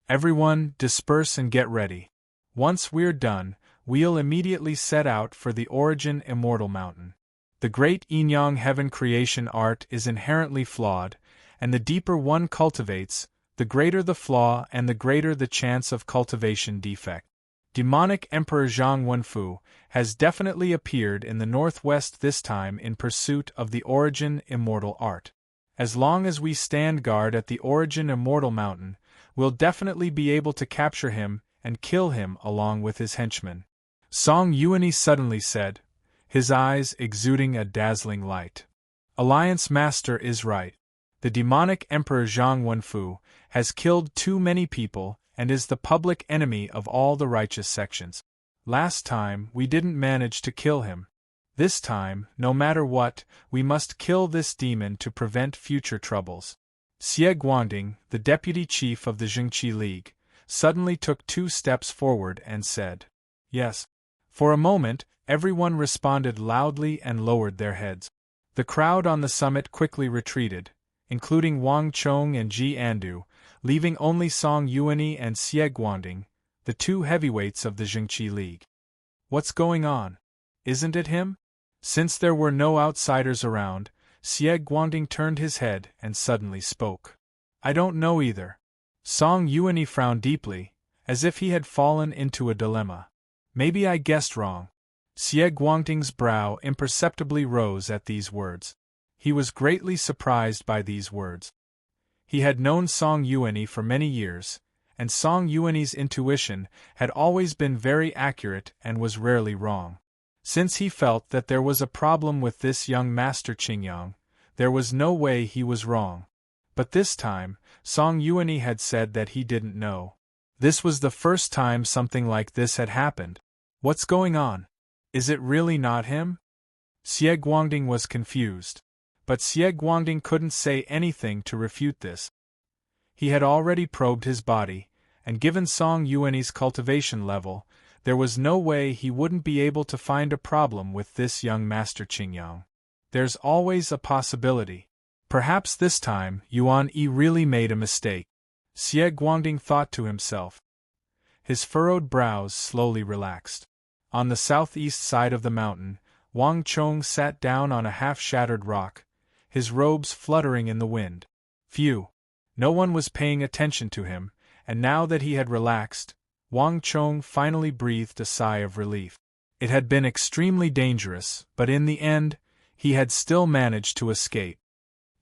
Speaker 1: Everyone, disperse and get ready. Once we're done, we'll immediately set out for the Origin Immortal Mountain. The great Yin-Yang heaven creation art is inherently flawed, and the deeper one cultivates, the greater the flaw and the greater the chance of cultivation defect. Demonic Emperor Zhang Wenfu has definitely appeared in the northwest this time in pursuit of the Origin Immortal art. As long as we stand guard at the Origin Immortal Mountain, we'll definitely be able to capture him and kill him along with his henchmen. Song Yuanyi suddenly said, his eyes exuding a dazzling light. Alliance Master is right. The demonic Emperor Zhang Wenfu has killed too many people and is the public enemy of all the righteous sections. Last time we didn't manage to kill him. This time, no matter what, we must kill this demon to prevent future troubles. Xie Guangding, the deputy chief of the Jingqi League, suddenly took 2 steps forward and said, yes. For a moment, everyone responded loudly and lowered their heads. The crowd on the summit quickly retreated, including Wang Chong and Ji Andu, leaving only Song Yuanyi and Xie Guangding, the 2 heavyweights of the Jingqi League. What's going on? Isn't it him? Since there were no outsiders around, Xie Guangding turned his head and suddenly spoke. I don't know either. Song Yuanyi frowned deeply, as if he had fallen into a dilemma. Maybe I guessed wrong. Xie Guangding's brow imperceptibly rose at these words. He was greatly surprised by these words. He had known Song Yuanyi for many years, and Song Yuanyi's intuition had always been very accurate and was rarely wrong. Since he felt that there was a problem with this young master Qingyang, there was no way he was wrong. But this time, Song Yuanyi had said that he didn't know. This was the first time something like this had happened. What's going on? Is it really not him? Xie Guangding was confused. But Xie Guangding couldn't say anything to refute this. He had already probed his body, and given Song Yuanyi's cultivation level, there was no way he wouldn't be able to find a problem with this young master Qingyang. There's always a possibility. Perhaps this time Yuan Yi really made a mistake. Xie Guangding thought to himself. His furrowed brows slowly relaxed. On the southeast side of the mountain, Wang Chong sat down on a half-shattered rock, his robes fluttering in the wind. Phew! No one was paying attention to him, and now that he had relaxed, Wang Chong finally breathed a sigh of relief. It had been extremely dangerous, but in the end, he had still managed to escape.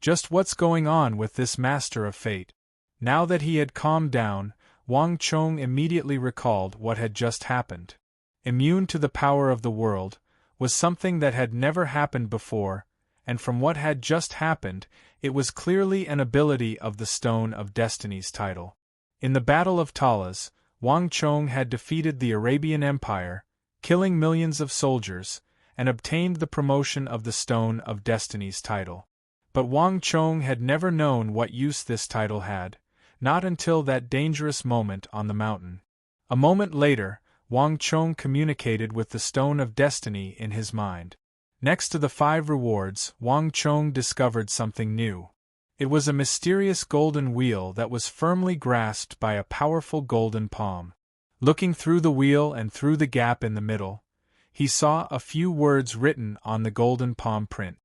Speaker 1: Just what's going on with this master of fate? Now that he had calmed down, Wang Chong immediately recalled what had just happened. Immune to the power of the world was something that had never happened before, and from what had just happened, it was clearly an ability of the Stone of Destiny's title. In the Battle of Talas, Wang Chong had defeated the Arabian Empire, killing millions of soldiers, and obtained the promotion of the Stone of Destiny's title. But Wang Chong had never known what use this title had, not until that dangerous moment on the mountain. A moment later, Wang Chong communicated with the Stone of Destiny in his mind. Next to the 5 rewards, Wang Chong discovered something new. It was a mysterious golden wheel that was firmly grasped by a powerful golden palm. Looking through the wheel and through the gap in the middle, he saw a few words written on the golden palm print.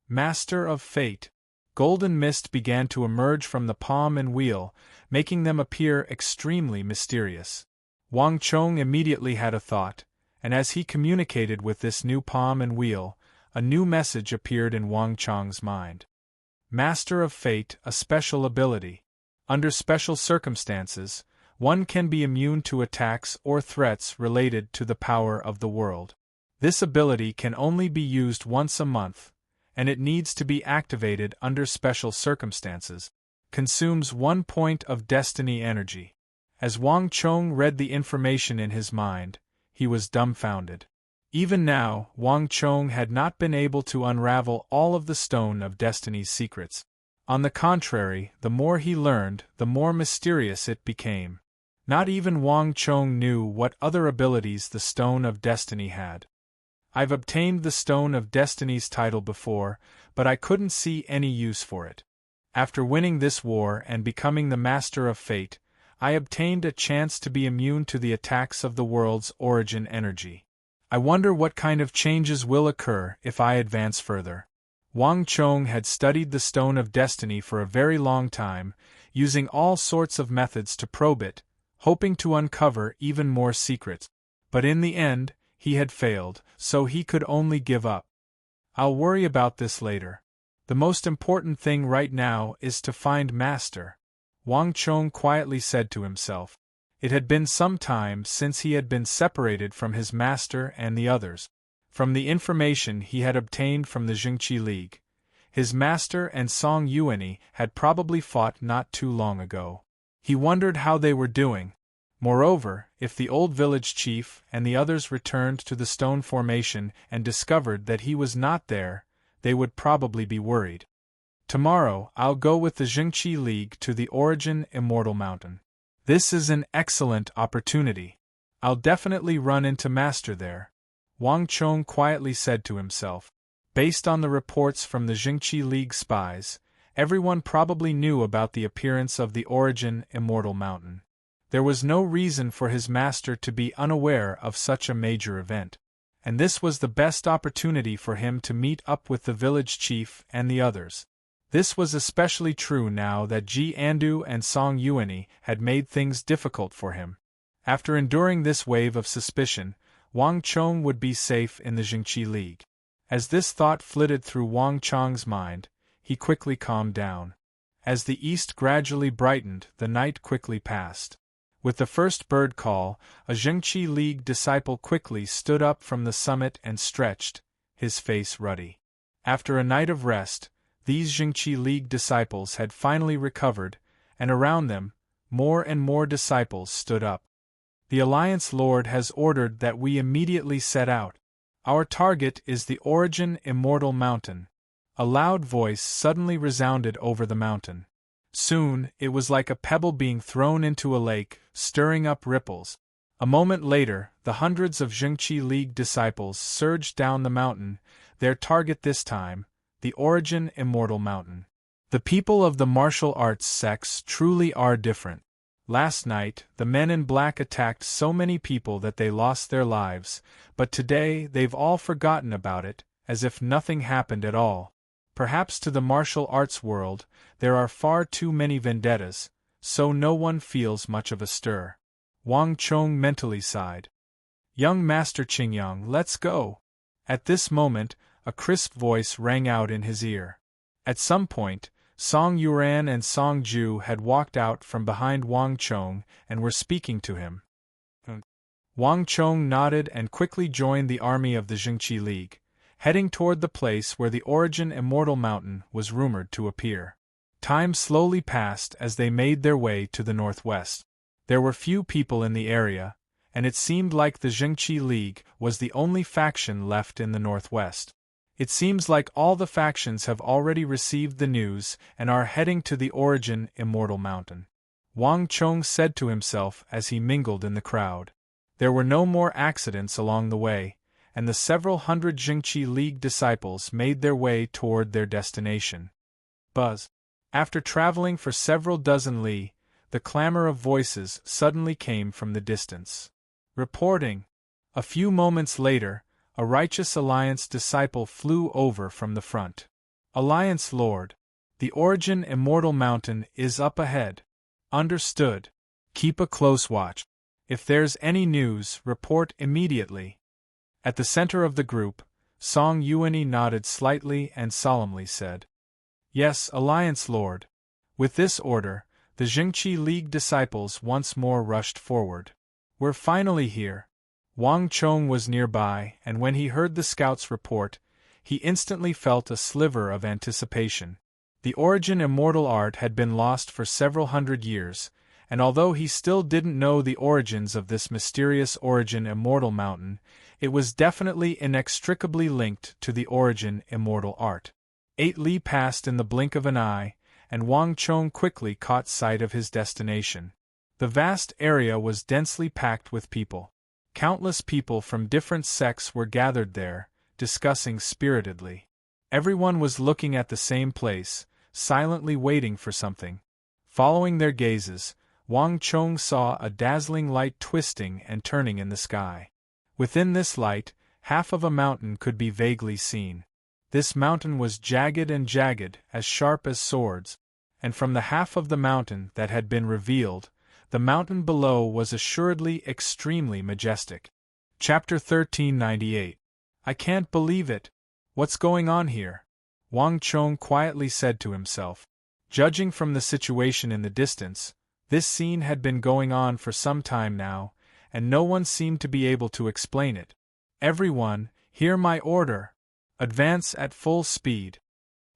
Speaker 1: Master of Fate. Golden mist began to emerge from the palm and wheel, making them appear extremely mysterious. Wang Chong immediately had a thought, and as he communicated with this new palm and wheel, a new message appeared in Wang Chong's mind. Master of Fate, a special ability. Under special circumstances, one can be immune to attacks or threats related to the power of the world. This ability can only be used once a month, and it needs to be activated under special circumstances. Consumes 1 point of destiny energy. As Wang Chong read the information in his mind, he was dumbfounded. Even now, Wang Chong had not been able to unravel all of the Stone of Destiny's secrets. On the contrary, the more he learned, the more mysterious it became. Not even Wang Chong knew what other abilities the Stone of Destiny had. I've obtained the Stone of Destiny's title before, but I couldn't see any use for it. After winning this war and becoming the Master of Fate, I obtained a chance to be immune to the attacks of the world's origin energy. I wonder what kind of changes will occur if I advance further. Wang Chong had studied the Stone of Destiny for a very long time, using all sorts of methods to probe it, hoping to uncover even more secrets. But in the end, he had failed, so he could only give up. I'll worry about this later. The most important thing right now is to find Master, Wang Chong quietly said to himself. It had been some time since he had been separated from his master and the others. From the information he had obtained from the Jingqi League, his master and Song Yuanyi had probably fought not too long ago. He wondered how they were doing. Moreover, if the old village chief and the others returned to the stone formation and discovered that he was not there, they would probably be worried. Tomorrow I'll go with the Jingqi League to the Origin Immortal Mountain. This is an excellent opportunity. I'll definitely run into Master there, Wang Chong quietly said to himself. Based on the reports from the Jingqi League spies, everyone probably knew about the appearance of the Origin Immortal Mountain. There was no reason for his master to be unaware of such a major event. and this was the best opportunity for him to meet up with the village chief and the others. This was especially true now that Ji Andu and Song Yuani had made things difficult for him. After enduring this wave of suspicion, Wang Chong would be safe in the Jingqi League. As this thought flitted through Wang Chong's mind, he quickly calmed down. As the east gradually brightened, the night quickly passed. With the first bird call, a Jingqi League disciple quickly stood up from the summit and stretched, his face ruddy. After a night of rest, these Jingqi League disciples had finally recovered, and around them, more and more disciples stood up. The Alliance Lord has ordered that we immediately set out. Our target is the Origin Immortal Mountain. A loud voice suddenly resounded over the mountain. Soon, it was like a pebble being thrown into a lake, stirring up ripples. A moment later, the hundreds of Jingqi League disciples surged down the mountain, their target this time, the Origin Immortal Mountain. The people of the martial arts sects truly are different. Last night, the men in black attacked so many people that they lost their lives, but today they've all forgotten about it, as if nothing happened at all. Perhaps to the martial arts world, there are far too many vendettas, so no one feels much of a stir. Wang Chong mentally sighed. Young Master Qingyang, let's go! At this moment, a crisp voice rang out in his ear. At some point, Song Yuan and Song Ju had walked out from behind Wang Chong and were speaking to him. Wang Chong nodded and quickly joined the army of the Jingqi League, heading toward the place where the Origin Immortal Mountain was rumored to appear. Time slowly passed as they made their way to the northwest. There were few people in the area, and it seemed like the Jingqi League was the only faction left in the northwest. It seems like all the factions have already received the news and are heading to the Origin Immortal Mountain. Wang Chong said to himself as he mingled in the crowd. There were no more accidents along the way, and the several hundred Jingqi League disciples made their way toward their destination. Buzz. After traveling for several dozen li, the clamor of voices suddenly came from the distance. Reporting. A few moments later, a Righteous Alliance disciple flew over from the front. Alliance Lord. The Origin Immortal Mountain is up ahead. Understood. Keep a close watch. If there's any news, report immediately. At the center of the group, Song Yuani nodded slightly and solemnly said, Yes, Alliance Lord. With this order, the Jingqi League disciples once more rushed forward. We're finally here. Wang Chong was nearby, and when he heard the scouts report, he instantly felt a sliver of anticipation. The Origin Immortal Art had been lost for several hundred years, and although he still didn't know the origins of this mysterious Origin Immortal Mountain, it was definitely inextricably linked to the Origin Immortal Art. 8 li passed in the blink of an eye, and Wang Chong quickly caught sight of his destination. The vast area was densely packed with people. Countless people from different sects were gathered there, discussing spiritedly. Everyone was looking at the same place, silently waiting for something. Following their gazes, Wang Chong saw a dazzling light twisting and turning in the sky. Within this light, half of a mountain could be vaguely seen. This mountain was jagged and jagged, as sharp as swords, and from the half of the mountain that had been revealed, the mountain below was assuredly extremely majestic. Chapter 1398. I can't believe it. What's going on here? Wang Chong quietly said to himself. Judging from the situation in the distance, this scene had been going on for some time now, and no one seemed to be able to explain it. Everyone, hear my order. Advance at full speed.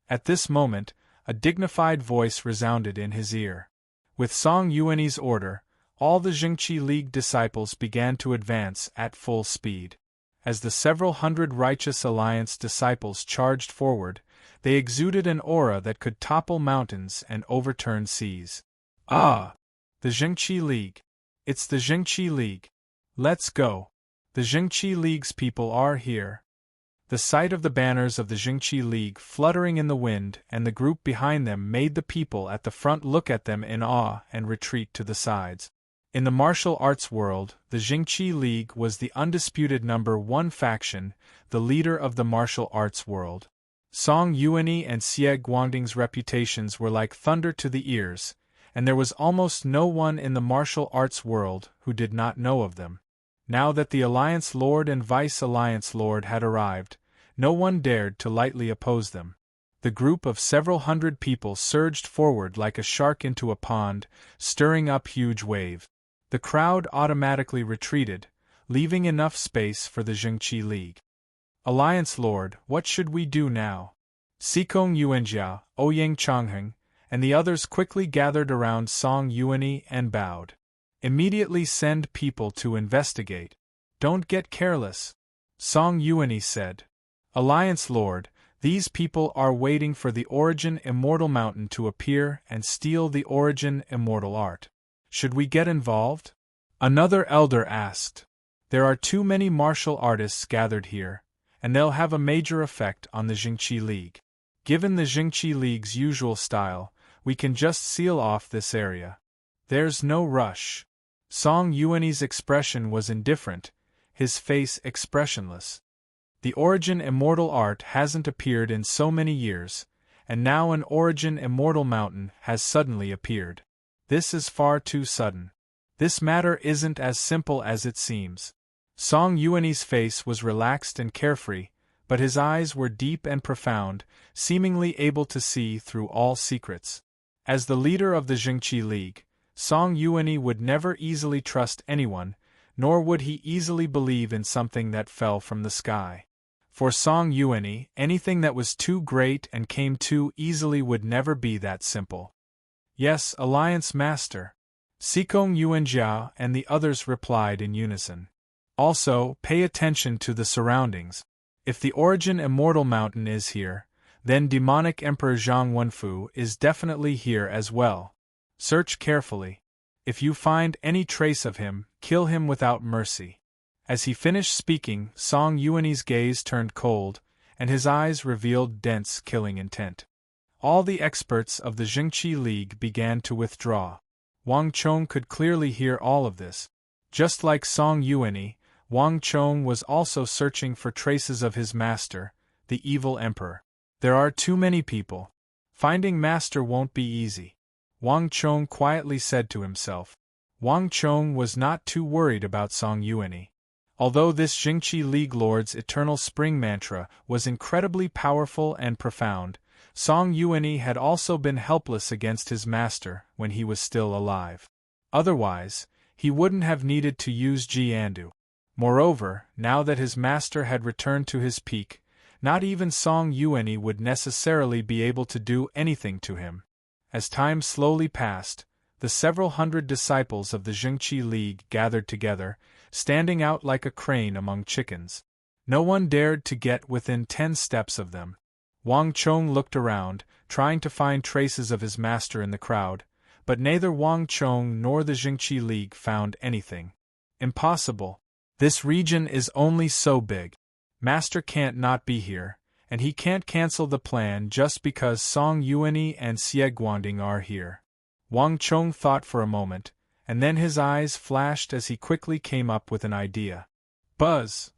Speaker 1: At this moment, a dignified voice resounded in his ear. With Song Yuani's order, all the Jingqi League disciples began to advance at full speed. As the several hundred Righteous Alliance disciples charged forward, they exuded an aura that could topple mountains and overturn seas. Ah! The Jingqi League. It's the Jingqi League. Let's go. The Jingqi League's people are here. The sight of the banners of the Jingqi League fluttering in the wind and the group behind them made the people at the front look at them in awe and retreat to the sides. In the martial arts world, the Jingqi League was the undisputed number one faction, the leader of the martial arts world. Song Yuanyi and Xie Guangding's reputations were like thunder to the ears, and there was almost no one in the martial arts world who did not know of them. Now that the Alliance Lord and Vice-Alliance Lord had arrived, no one dared to lightly oppose them. The group of several hundred people surged forward like a shark into a pond, stirring up huge waves. The crowd automatically retreated, leaving enough space for the Jingqi League. Alliance Lord, what should we do now? Xikong Yuanjia, Ouyang Changheng, and the others quickly gathered around Song Yuanyi and bowed. Immediately send people to investigate. Don't get careless, Song Yuanyi said. Alliance Lord, these people are waiting for the Origin Immortal Mountain to appear and steal the Origin Immortal Art. Should we get involved? Another elder asked. There are too many martial artists gathered here, and they'll have a major effect on the Jingqi League. Given the Jingqi League's usual style, we can just seal off this area. There's no rush. Song Yuanyi's expression was indifferent, his face expressionless. The Origin Immortal Art hasn't appeared in so many years, and now an Origin Immortal Mountain has suddenly appeared. This is far too sudden. This matter isn't as simple as it seems. Song Yuanyi's face was relaxed and carefree, but his eyes were deep and profound, seemingly able to see through all secrets. As the leader of the Jingqi League, Song Yuanyi would never easily trust anyone, nor would he easily believe in something that fell from the sky. For Song Yuanyi, anything that was too great and came too easily would never be that simple. Yes, Alliance Master. Xikong Yuanjia and the others replied in unison. Also, pay attention to the surroundings. If the Origin Immortal Mountain is here, then demonic Emperor Zhang Wenfu is definitely here as well. Search carefully. If you find any trace of him, kill him without mercy. As he finished speaking, Song Yuanyi's gaze turned cold, and his eyes revealed dense killing intent. All the experts of the Jingqi League began to withdraw. Wang Chong could clearly hear all of this. Just like Song Yuanyi, Wang Chong was also searching for traces of his master, the evil emperor. There are too many people. Finding master won't be easy, Wang Chong quietly said to himself. Wang Chong was not too worried about Song Yuanyi. Although this Jingqi League Lord's eternal spring mantra was incredibly powerful and profound, Song Yuanyi had also been helpless against his master when he was still alive. Otherwise, he wouldn't have needed to use Jiandu. Moreover, now that his master had returned to his peak, not even Song Yuanyi would necessarily be able to do anything to him. As time slowly passed, the several hundred disciples of the Jingqi League gathered together, standing out like a crane among chickens. No one dared to get within 10 steps of them. Wang Chong looked around, trying to find traces of his master in the crowd, but neither Wang Chong nor the Jingqi League found anything. Impossible. This region is only so big. Master can't not be here, and he can't cancel the plan just because Song Yuanyi and Xie Guangding are here. Wang Chong thought for a moment, and then his eyes flashed as he quickly came up with an idea. Buzz!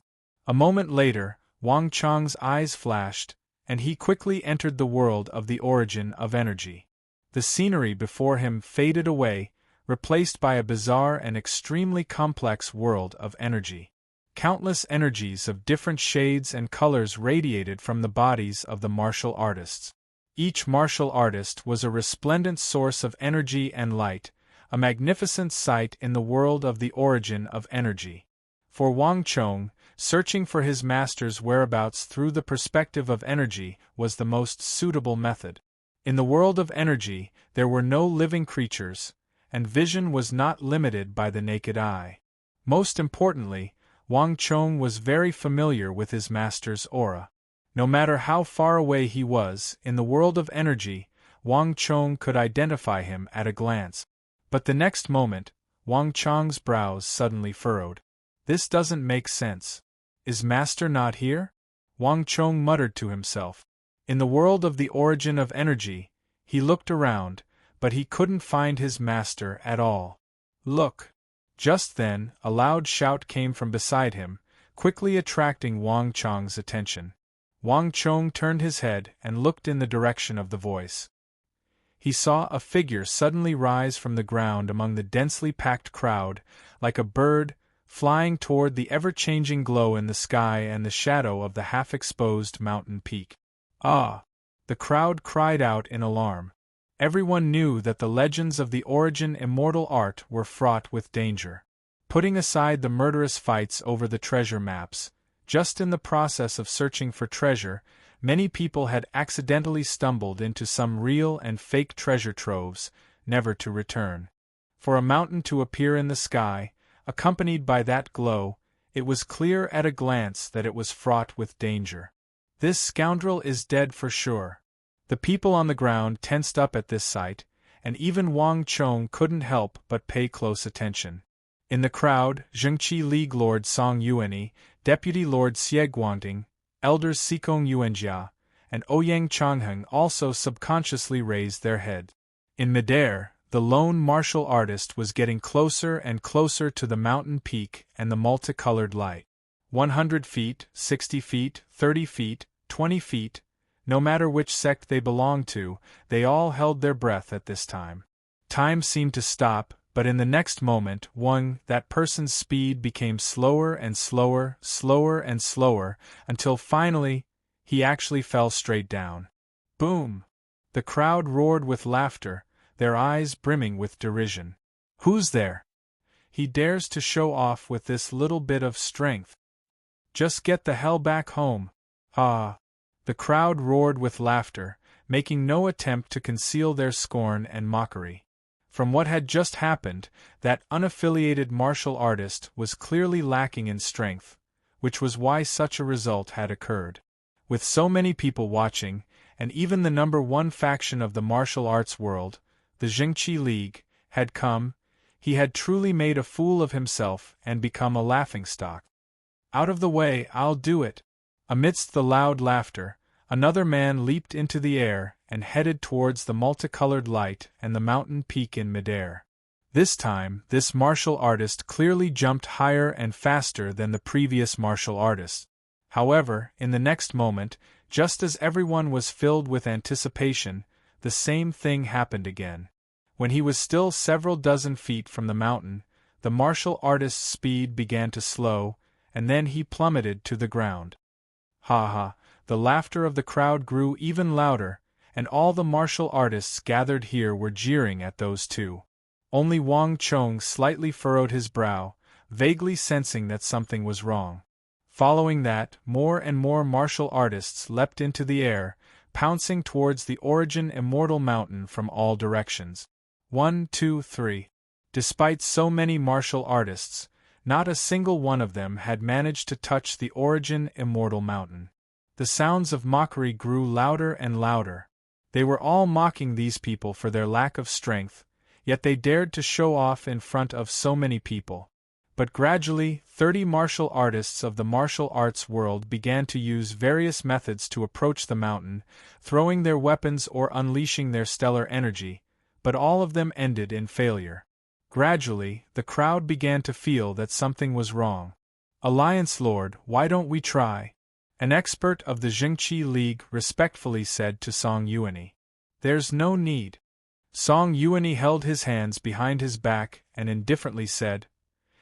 Speaker 1: A moment later, Wang Chong's eyes flashed, and he quickly entered the world of the origin of energy. The scenery before him faded away, replaced by a bizarre and extremely complex world of energy. Countless energies of different shades and colors radiated from the bodies of the martial artists. Each martial artist was a resplendent source of energy and light, a magnificent sight in the world of the origin of energy. For Wang Chong, searching for his master's whereabouts through the perspective of energy was the most suitable method. In the world of energy, there were no living creatures, and vision was not limited by the naked eye. Most importantly, Wang Chong was very familiar with his master's aura. No matter how far away he was, in the world of energy, Wang Chong could identify him at a glance. But the next moment, Wang Chong's brows suddenly furrowed. This doesn't make sense. Is master not here? Wang Chong muttered to himself. In the world of the origin of energy, he looked around, but he couldn't find his master at all. Look! Just then, a loud shout came from beside him, quickly attracting Wang Chong's attention. Wang Chong turned his head and looked in the direction of the voice. He saw a figure suddenly rise from the ground among the densely packed crowd, like a bird, flying toward the ever-changing glow in the sky and the shadow of the half-exposed mountain peak. "Ah!" the crowd cried out in alarm. Everyone knew that the legends of the origin immortal art were fraught with danger. Putting aside the murderous fights over the treasure maps, just in the process of searching for treasure, many people had accidentally stumbled into some real and fake treasure troves, never to return. For a mountain to appear in the sky, accompanied by that glow, it was clear at a glance that it was fraught with danger. "This scoundrel is dead for sure." The people on the ground tensed up at this sight, and even Wang Chong couldn't help but pay close attention. In the crowd, Zhengqi League Lord Song Yuanyi, Deputy Lord Xie Guangting, Elders Sikong Yuanjia, and Ouyang Changheng also subconsciously raised their heads. In midair, the lone martial artist was getting closer and closer to the mountain peak and the multicolored light. 100 feet, 60 feet, 30 feet, 20 feet, no matter which sect they belonged to, they all held their breath at this time. Time seemed to stop, but in the next moment, that person's speed became slower and slower, slower and slower, until finally, he actually fell straight down. Boom! The crowd roared with laughter, their eyes brimming with derision. "Who's there? He dares to show off with this little bit of strength. Just get the hell back home. Ah!" The crowd roared with laughter, making no attempt to conceal their scorn and mockery. From what had just happened, that unaffiliated martial artist was clearly lacking in strength, which was why such a result had occurred. With so many people watching, and even the number one faction of the martial arts world, the Zhengqi League, had come, he had truly made a fool of himself and become a laughingstock. "Out of the way, I'll do it!" Amidst the loud laughter, another man leaped into the air and headed towards the multicolored light and the mountain peak in midair. This time, this martial artist clearly jumped higher and faster than the previous martial artist. However, in the next moment, just as everyone was filled with anticipation, the same thing happened again. When he was still several dozen feet from the mountain, the martial artist's speed began to slow, and then he plummeted to the ground. Ha ha! The laughter of the crowd grew even louder, and all the martial artists gathered here were jeering at those two. Only Wang Chong slightly furrowed his brow, vaguely sensing that something was wrong. Following that, more and more martial artists leapt into the air, pouncing towards the origin immortal mountain from all directions. 1, 2, 3. Despite so many martial artists, not a single one of them had managed to touch the origin immortal mountain. The sounds of mockery grew louder and louder. They were all mocking these people for their lack of strength, yet they dared to show off in front of so many people. But gradually, 30 martial artists of the martial arts world began to use various methods to approach the mountain, throwing their weapons or unleashing their stellar energy, but all of them ended in failure. Gradually, the crowd began to feel that something was wrong. "Alliance Lord, why don't we try?" An expert of the Zhengqi League respectfully said to Song Yuanyi. "There's no need." Song Yuanyi held his hands behind his back and indifferently said,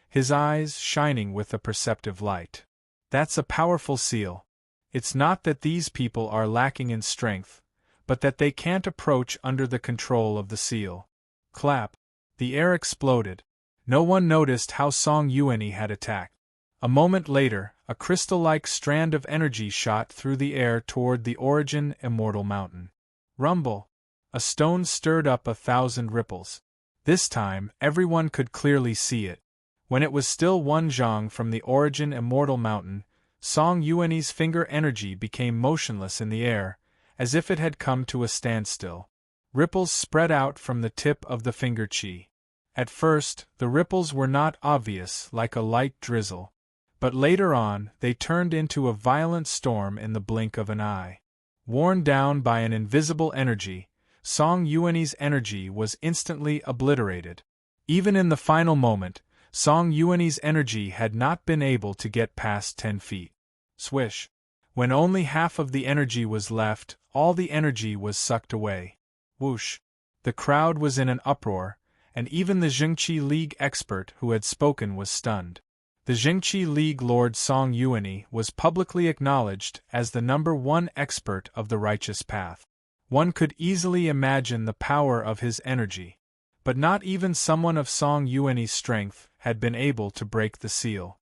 Speaker 1: his eyes shining with a perceptive light. "That's a powerful seal. It's not that these people are lacking in strength, but that they can't approach under the control of the seal." Clap. The air exploded. No one noticed how Song Yuanyi had attacked. A moment later, a crystal-like strand of energy shot through the air toward the origin immortal mountain. Rumble! A stone stirred up 1,000 ripples. This time, everyone could clearly see it. When it was still one zhang from the origin immortal mountain, Song Yuanyi's finger energy became motionless in the air, as if it had come to a standstill. Ripples spread out from the tip of the finger qi. At first, the ripples were not obvious, like a light drizzle. But later on, they turned into a violent storm in the blink of an eye. Worn down by an invisible energy, Song Yuanyi's energy was instantly obliterated. Even in the final moment, Song Yuan's energy had not been able to get past 10 feet. Swish. When only half of the energy was left, all the energy was sucked away. Whoosh. The crowd was in an uproar, and even the Jingqi League expert who had spoken was stunned. The Jingqi League Lord Song Yuan was publicly acknowledged as the #1 expert of the righteous path. One could easily imagine the power of his energy. But not even someone of Song Yuan's strength had been able to break the seal.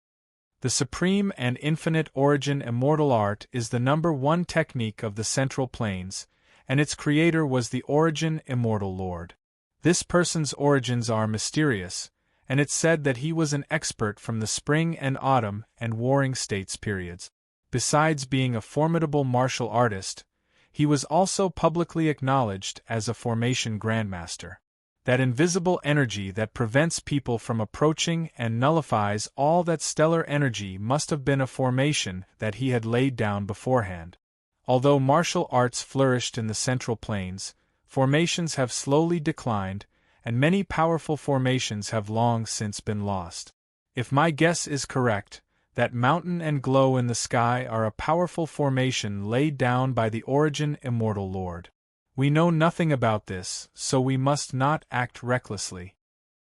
Speaker 1: The supreme and infinite origin immortal art is the #1 technique of the Central Plains, and its creator was the origin immortal lord. This person's origins are mysterious, and it's said that he was an expert from the spring and autumn and warring states periods. Besides being a formidable martial artist, he was also publicly acknowledged as a formation grandmaster. That invisible energy that prevents people from approaching and nullifies all that stellar energy must have been a formation that he had laid down beforehand. Although martial arts flourished in the Central Plains, formations have slowly declined, and many powerful formations have long since been lost. If my guess is correct, that mountain and glow in the sky are a powerful formation laid down by the origin immortal lord. We know nothing about this, so we must not act recklessly.